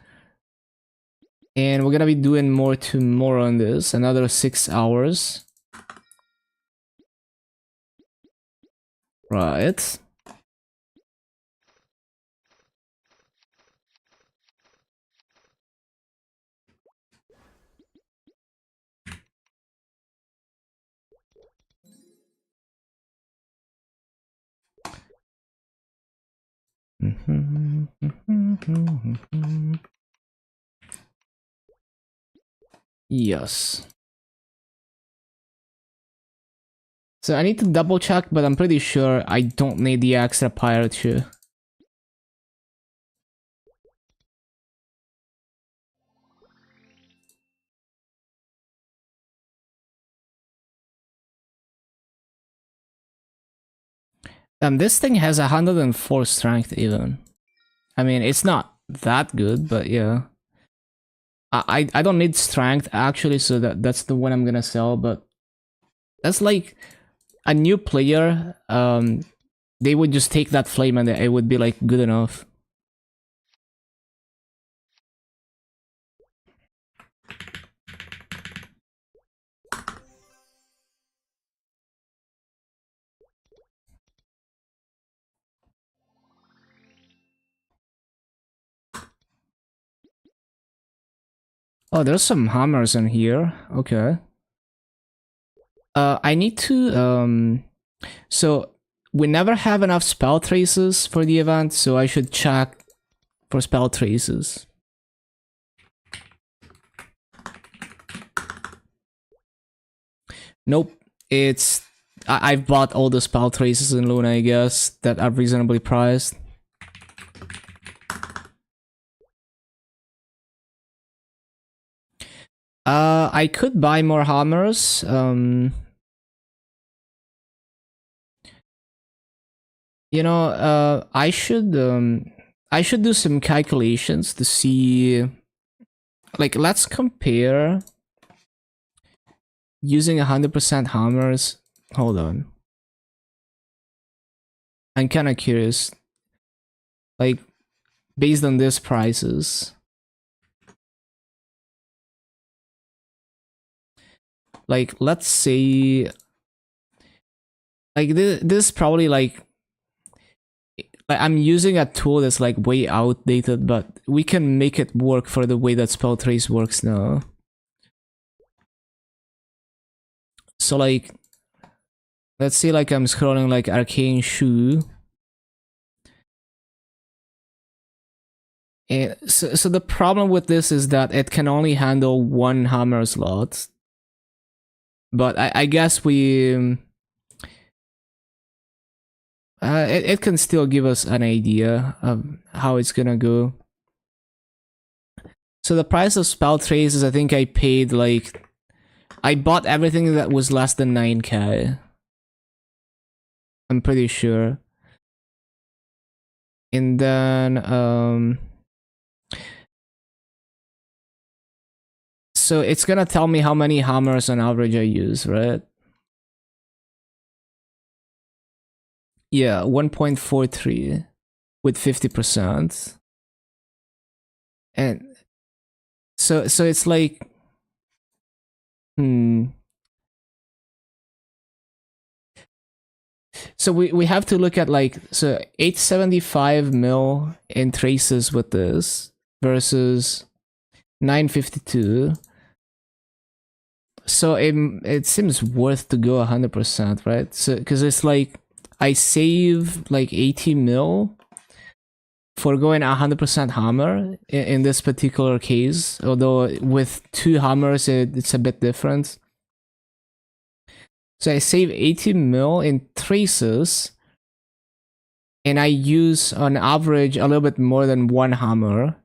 [SPEAKER 1] And we're gonna be doing more tomorrow on this, another 6 hours. Right. Yes. So I need to double check, but I'm pretty sure I don't need the extra pirate shoe. This thing has 104 strength even. I mean, it's not that good, but yeah. I don't need strength actually, so that's the one I'm gonna sell, but that's like a new player, they would just take that flame and it would be like good enough. Oh, there's some hammers in here. Okay. I need to so we never have enough spell traces for the event, so I should check for spell traces. Nope. I've bought all the spell traces in Luna, I guess, that are reasonably priced. I could buy more hammers. You know, I should do some calculations to see. Like, let's compare using 100% hammers. Hold on. I'm kind of curious. Like, based on these prices. Like, let's say. Like, this probably like I'm using a tool that's like way outdated, but we can make it work for the way that spell trace works now. So like, let's say like I'm scrolling like Arcane Shoe. And so the problem with this is that it can only handle one hammer slot. But I guess we... it can still give us an idea of how it's gonna go. So the price of spell traces, I think I paid like... I bought everything that was less than 9k. I'm pretty sure. And then... So it's gonna tell me how many hammers on average I use, right? Yeah, 1.43 with 50%. And so it's like so we have to look at like, so 875 mil in traces with this versus 952. So it seems worth to go 100%, right? So because it's like I save like 80 mil for going 100% hammer in this particular case, although with two hammers it's a bit different. So I save 80 mil in traces, and I use on average a little bit more than one hammer.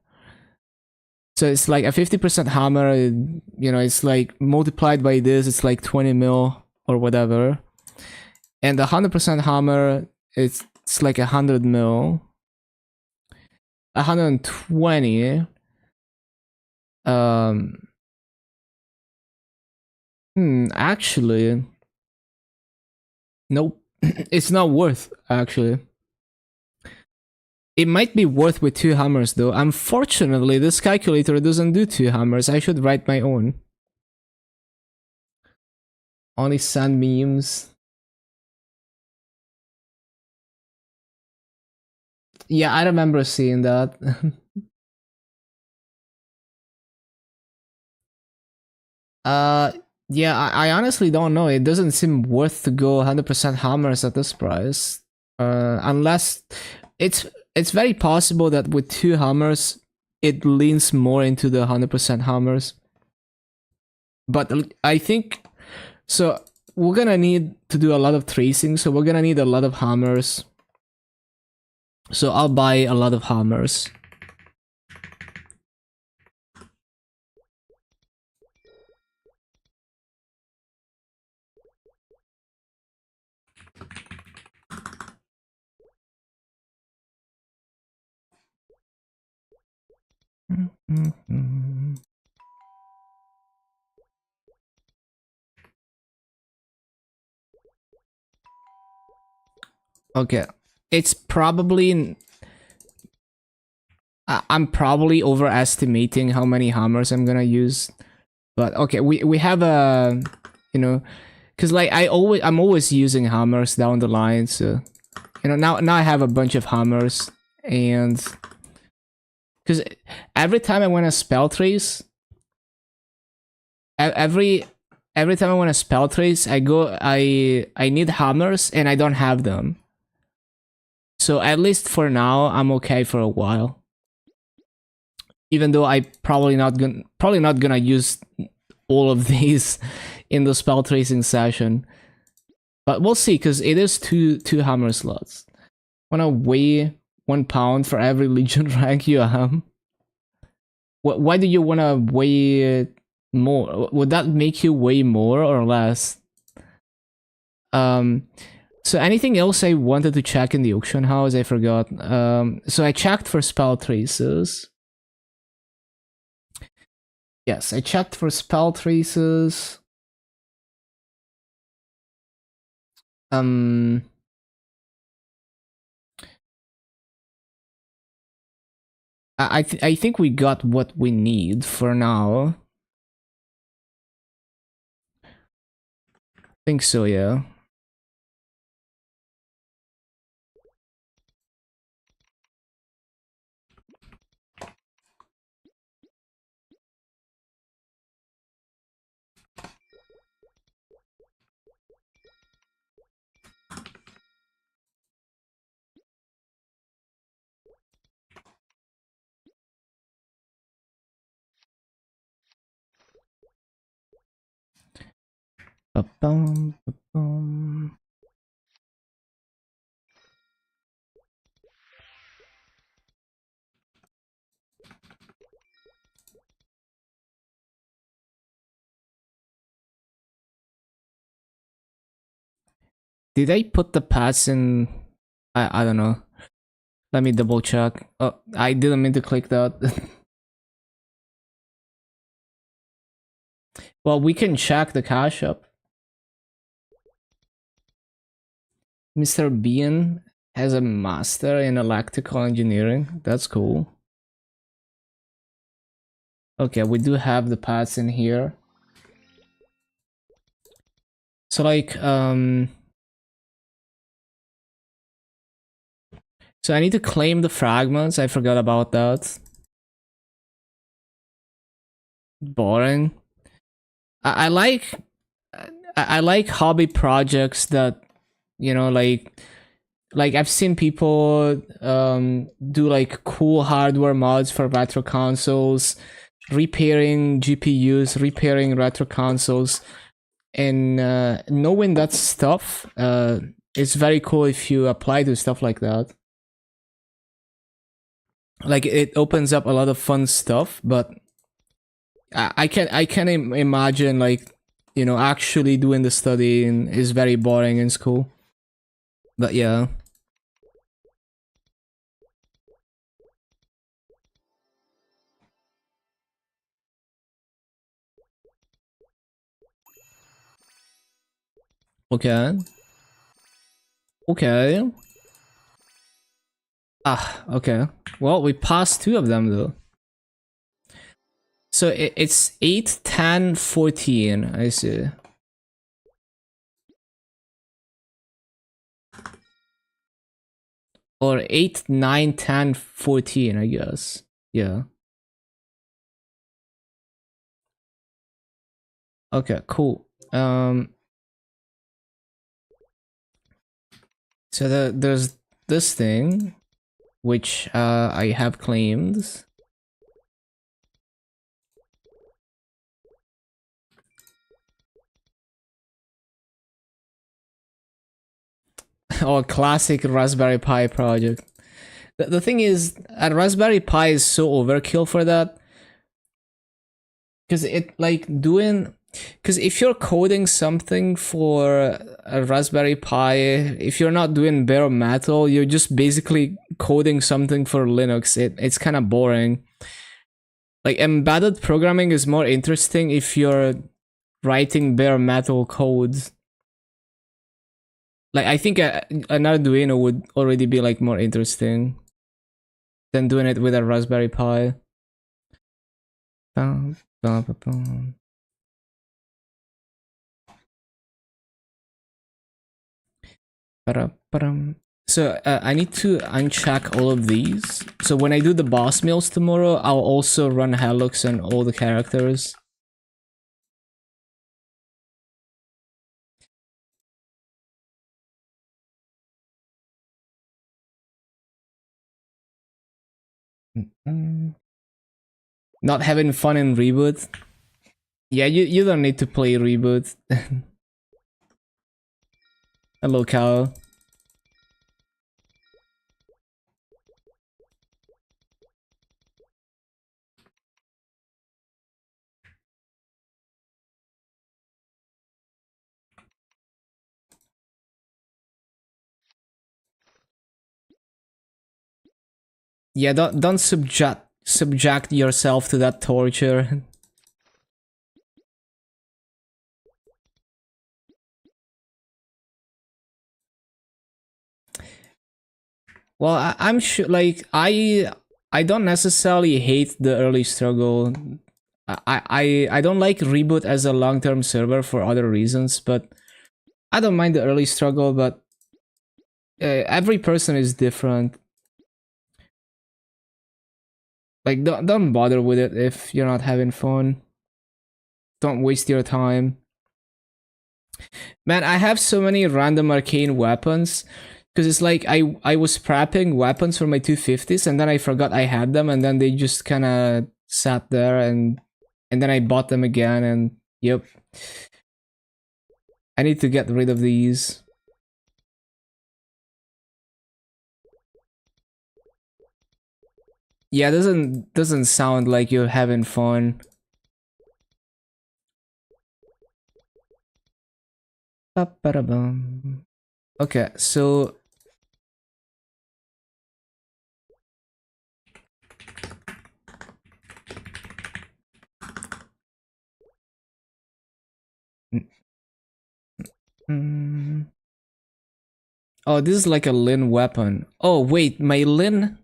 [SPEAKER 1] So it's like a 50% hammer, you know, it's like multiplied by this, it's like 20 mil or whatever. And the 100% hammer, it's like 100 mil. 120. Actually, nope. It's not worth, actually. It might be worth with two hammers though. Unfortunately, this calculator doesn't do two hammers. I should write my own. Only sand memes. Yeah, I remember seeing that. Yeah, I honestly don't know. It doesn't seem worth to go 100% hammers at this price. Unless it's it's very possible that with 2 hammers, it leans more into the 100% hammers. But I think so. We're gonna need to do a lot of tracing, so we're gonna need a lot of hammers. So I'll buy a lot of hammers. Okay, it's probably I'm probably overestimating how many hammers I'm gonna use, but okay, we have a, you know, because like I'm always using hammers down the line, so you know now I have a bunch of hammers, and because every time I want to spell trace, every time I want to spell trace, I need hammers and I don't have them. So at least for now, I'm okay for a while. Even though I probably not gonna use all of these in the spell tracing session, but we'll see because it is two hammer slots. Wanna weigh 1 pound for every legion rank you have? Why do you wanna weigh more? Would that make you weigh more or less? So anything else I wanted to check in the auction house? I forgot. So I checked for spell traces. Yes, I checked for spell traces. I think we got what we need for now. Think so, yeah. Ba-bum, ba-bum. Did I put the pass in? I don't know. Let me double check. Oh, I didn't mean to click that. Well, we can check the cash up. Mr. Bean has a master in electrical engineering. That's cool. Okay, we do have the paths in here. So like, so I need to claim the fragments. I forgot about that. Boring. I like, I like hobby projects that, you know, like I've seen people do like cool hardware mods for retro consoles, repairing GPUs, repairing retro consoles, and knowing that stuff, it's very cool if you apply to stuff like that. Like it opens up a lot of fun stuff, but I can imagine like, you know, actually doing the study is very boring in school. But yeah. Okay. Okay. Ah, okay. Well, we passed 2 of them though. So it's 8, 10, 14. I see. Or 8, 9, 10, 14, I guess. Yeah. Okay, cool. So there's this thing. which I have claimed. Oh, classic Raspberry Pi project. The thing is, a Raspberry Pi is so overkill for that. Because it like doing. Because if you're coding something for a Raspberry Pi, if you're not doing bare metal, you're just basically coding something for Linux. It's kind of boring. Like embedded programming is more interesting if you're writing bare metal codes. Like I think an Arduino would already be like more interesting than doing it with a Raspberry Pi. Bum, bum, bum, bum. Ba-da-ba-dum. So I need to uncheck all of these. So when I do the boss meals tomorrow, I'll also run Helix on all the characters. Mm-mm. Not having fun in Reboot. Yeah, you don't need to play Reboot. Hello, cow. Yeah, don't subject yourself to that torture. Well, I'm sure. Like I don't necessarily hate the early struggle. I don't like Reboot as a long-term server for other reasons, but I don't mind the early struggle. But every person is different. Like don't bother with it if you're not having fun. Don't waste your time. Man, I have so many random arcane weapons because it's like I was prepping weapons for my 250s and then I forgot I had them and then they just kind of sat there and then I bought them again and yep. I need to get rid of these. Yeah, doesn't sound like you're having fun. Ba-ba-da-bum. Okay, so mm, oh, this is like a Lin weapon. Oh, wait, my Lin.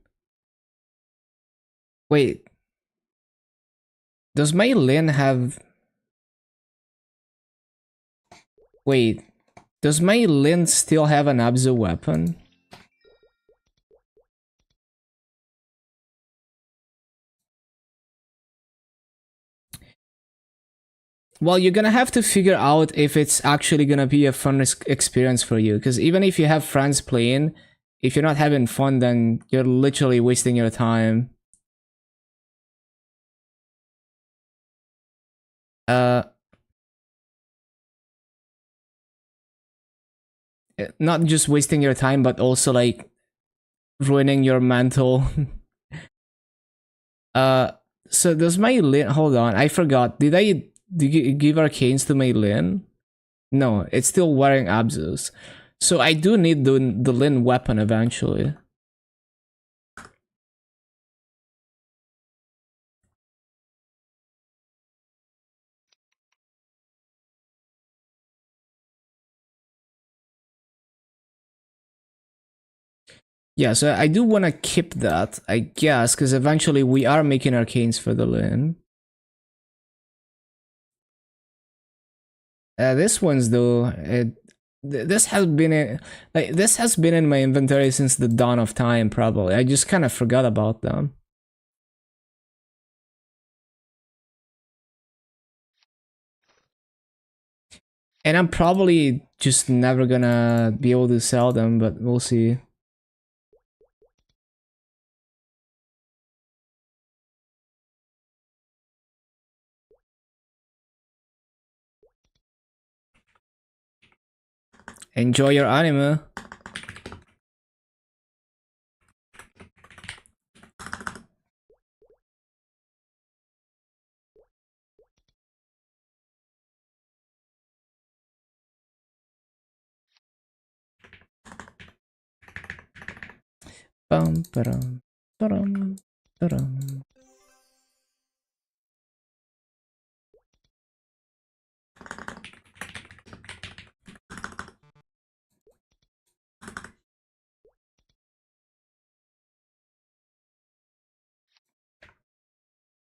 [SPEAKER 1] Wait, does my Lin have. Wait, does my Lin still have an Abzu weapon? Well, you're gonna have to figure out if it's actually gonna be a fun experience for you. Because even if you have friends playing, if you're not having fun, then you're literally wasting your time. Uh, not just wasting your time, but also like ruining your mental. uh, so does my Lin? Hold on, I forgot. Did you give arcanes to my Lin? No, it's still wearing Abzus. So I do need the Lin weapon eventually. Yeah, so I do want to keep that, I guess, because eventually we are making arcanes for the Lin. This one's though, this has been this has been in my inventory since the dawn of time. Probably, I just kind of forgot about them. And I'm probably just never gonna be able to sell them, but we'll see. Enjoy your anime. Bum, ba-dum, ba-dum, ba-dum.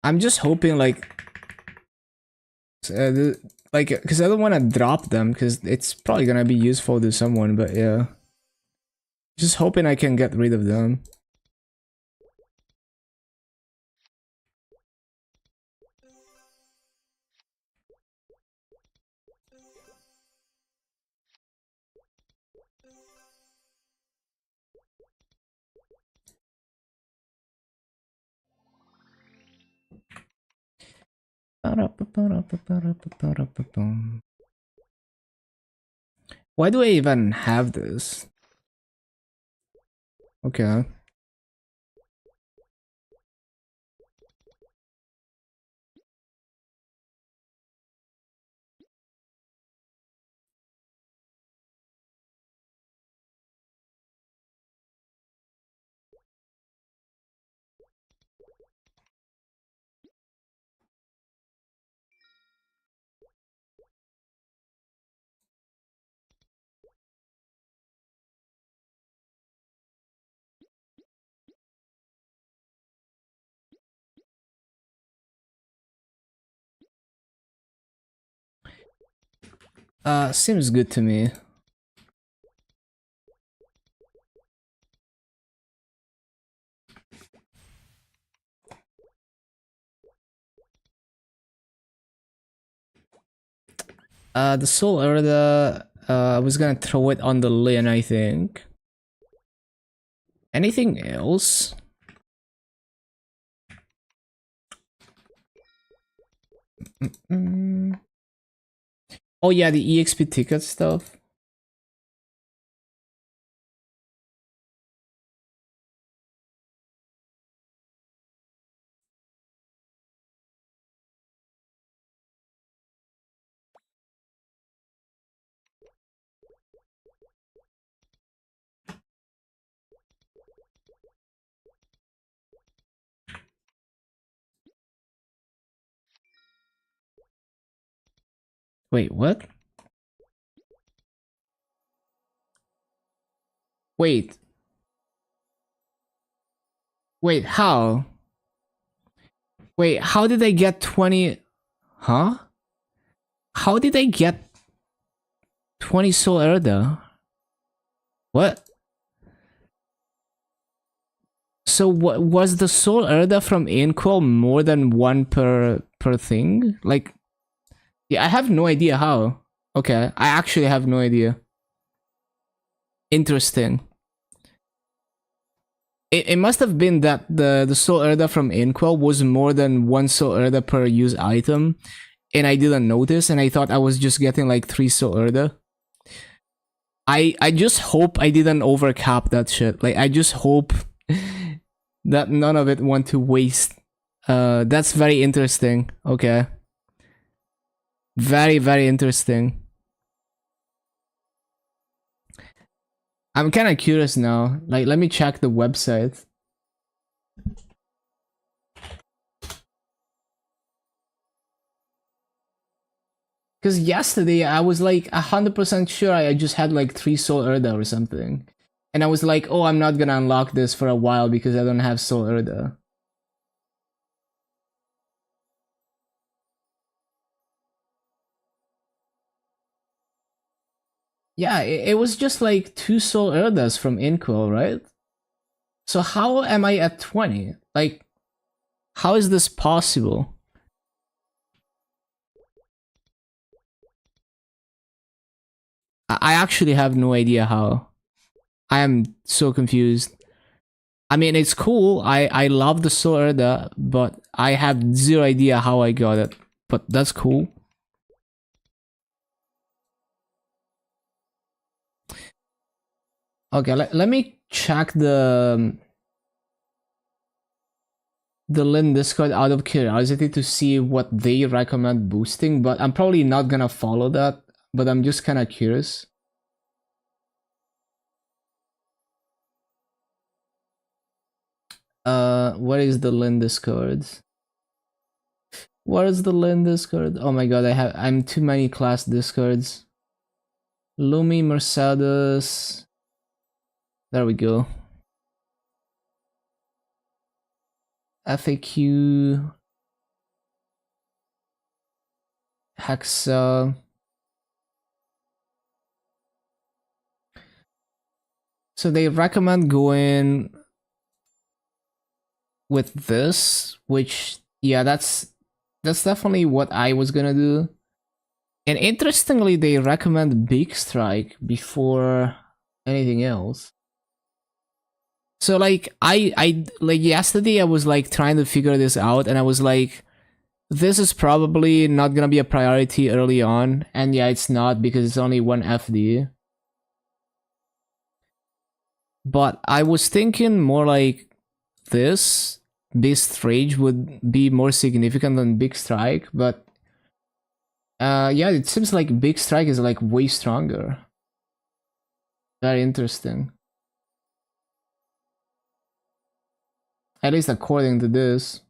[SPEAKER 1] I'm just hoping like because I don't want to drop them because it's probably gonna be useful to someone, but yeah, just hoping I can get rid of them. Why do I even have this? Okay. Seems good to me. The soul Erda, I was gonna throw it on the Lin, I think. Anything else? Oh yeah, the EXP ticket stuff. Wait, what? Wait. Wait, how? Wait, how did I get 20? Huh? How did I get 20 Soul Erda? What? So what was the Soul Erda from Inkwell more than one per thing? Like, yeah, I have no idea how. Okay, I actually have no idea. Interesting. It must have been that the Soul Erda from Inkwell was more than one Soul Erda per use item, and I didn't notice, and I thought I was just getting like 3 Soul Erda. I just hope I didn't overcap that shit. Like, I just hope that none of it went to waste. That's very interesting. Okay. Very, very interesting. I'm kind of curious now. Like, let me check the website. Because yesterday I was like 100% sure I just had like 3 Soul Erda or something. And I was like, oh, I'm not gonna unlock this for a while because I don't have Soul Erda. Yeah, it was just like 2 Soul Erdas from Inkwell, right? So how am I at 20? Like, how is this possible? I actually have no idea how. I am so confused. I mean, it's cool. I love the Soul Erda, but I have zero idea how I got it. But that's cool. Okay, let me check the Lin Discord out of curiosity to see what they recommend boosting, but I'm probably not gonna follow that, but I'm just kind of curious. What is the Lin Discord? What is the Lin Discord? Oh my god, I'm too many class Discords. Lumi, Mercedes. There we go. FAQ. Hexa. So they recommend going with this, which yeah, that's definitely what I was gonna do. And interestingly, they recommend Big Strike before anything else. So like I like yesterday I was like trying to figure this out and I was like this is probably not gonna be a priority early on, and yeah, it's not because it's only one FD. But I was thinking more like this Beast Rage would be more significant than Big Strike, but yeah, it seems like Big Strike is like way stronger. Very interesting. At least according to this.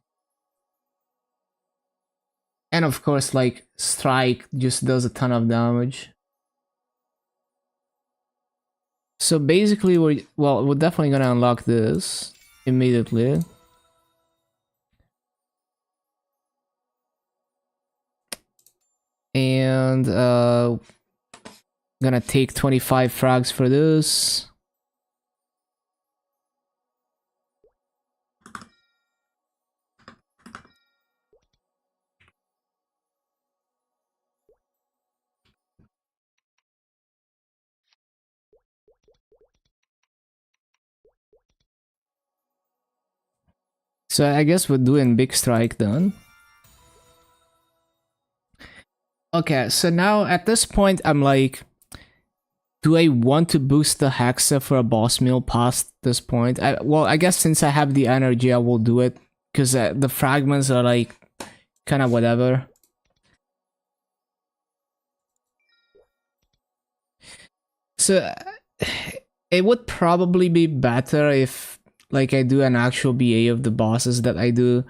[SPEAKER 1] And of course, like, Strike just does a ton of damage. So basically, we're definitely gonna unlock this immediately. And gonna take 25 frags for this. So I guess we're doing Big Strike then. Okay, so now at this point I'm like, do I want to boost the Hexa for a boss meal past this point? Well, I guess since I have the energy I will do it, because the fragments are like kind of whatever. So it would probably be better if like I do an actual BA of the bosses that I do.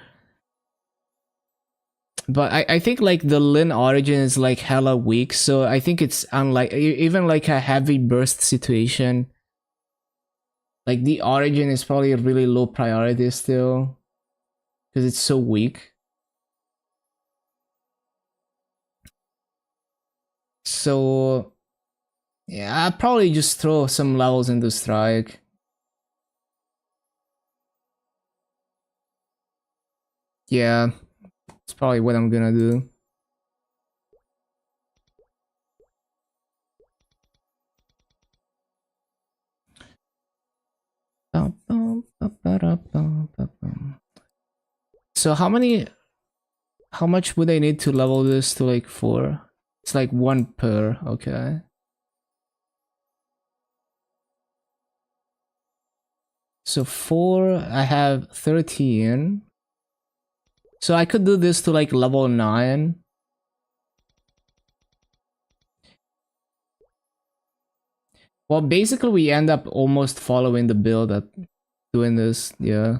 [SPEAKER 1] But I think like the Lin origin is like hella weak, so I think it's unlike even like a heavy burst situation. Like the origin is probably a really low priority still, because it's so weak. So yeah, I'll probably just throw some levels into Strike. Yeah, it's probably what I'm gonna do. So how much would I need to level this to like 4? It's like 1 per, okay. So 4, I have 13. So I could do this to like level 9. Well, basically we end up almost following the build at doing this, yeah.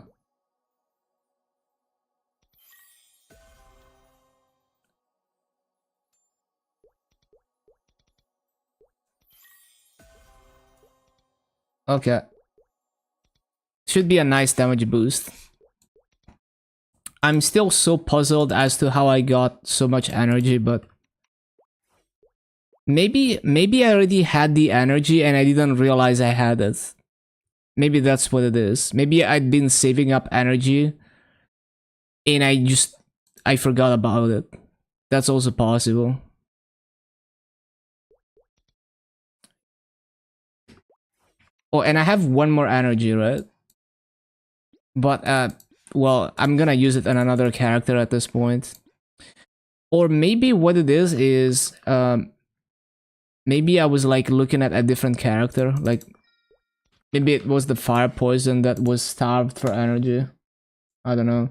[SPEAKER 1] Okay. Should be a nice damage boost. I'm still so puzzled as to how I got so much energy, but maybe I already had the energy and I didn't realize I had it. Maybe that's what it is. Maybe I'd been saving up energy and I forgot about it. That's also possible. Oh, and I have one more energy, right? But well, I'm gonna use it on another character at this point. Or maybe what it is maybe I was like looking at a different character. Like Maybe it was the fire poison that was starved for energy. I don't know.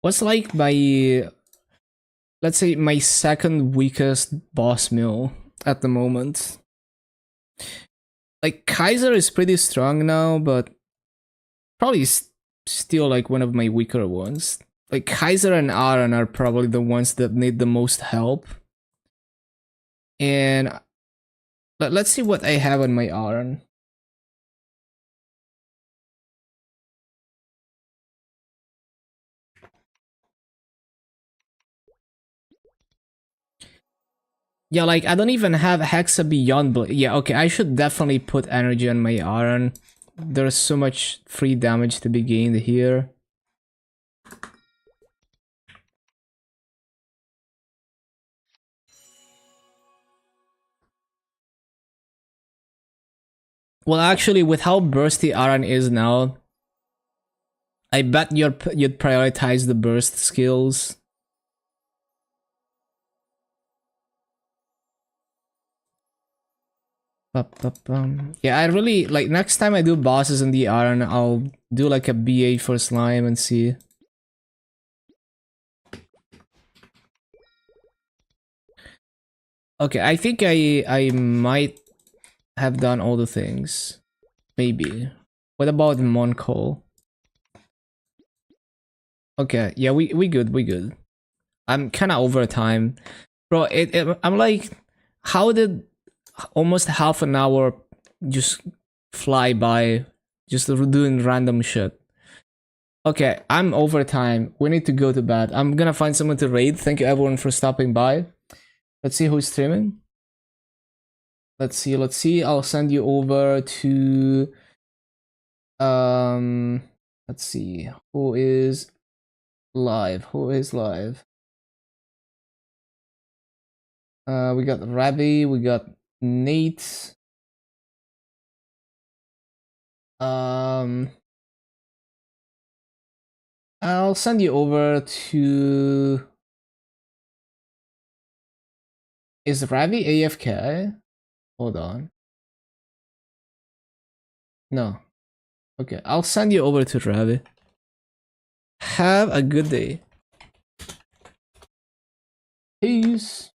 [SPEAKER 1] What's like my, let's say, my second weakest boss mill at the moment? Like Kaiser is pretty strong now, but probably still like one of my weaker ones. Like Kaiser and Aaron are probably the ones that need the most help. And let's see what I have on my Aaron. Yeah, like I don't even have Hexa Beyond Blade. Yeah, okay, I should definitely put energy on my Aaron. There's so much free damage to be gained here. Well, actually, with how bursty Aaron is now, I bet you'd prioritize the burst skills. Yeah, I really like next time I do bosses in the Aaron, I'll do like a BA for slime and see. Okay, I think I might have done all the things. Maybe. What about Monco? Okay, yeah, we good, we good. I'm kind of over time. Bro, I'm like, how did almost half an hour just fly by just doing random shit? Okay, I'm over time. We need to go to bed. I'm gonna find someone to raid. Thank you everyone for stopping by. Let's see who's streaming. Let's see. I'll send you over to um let's see who is live. Who is live? We got Ravi, we got Nate. Um I'll send you over to, is Ravi AFK? Hold on. No. Okay, I'll send you over to Ravi. Have a good day. Peace.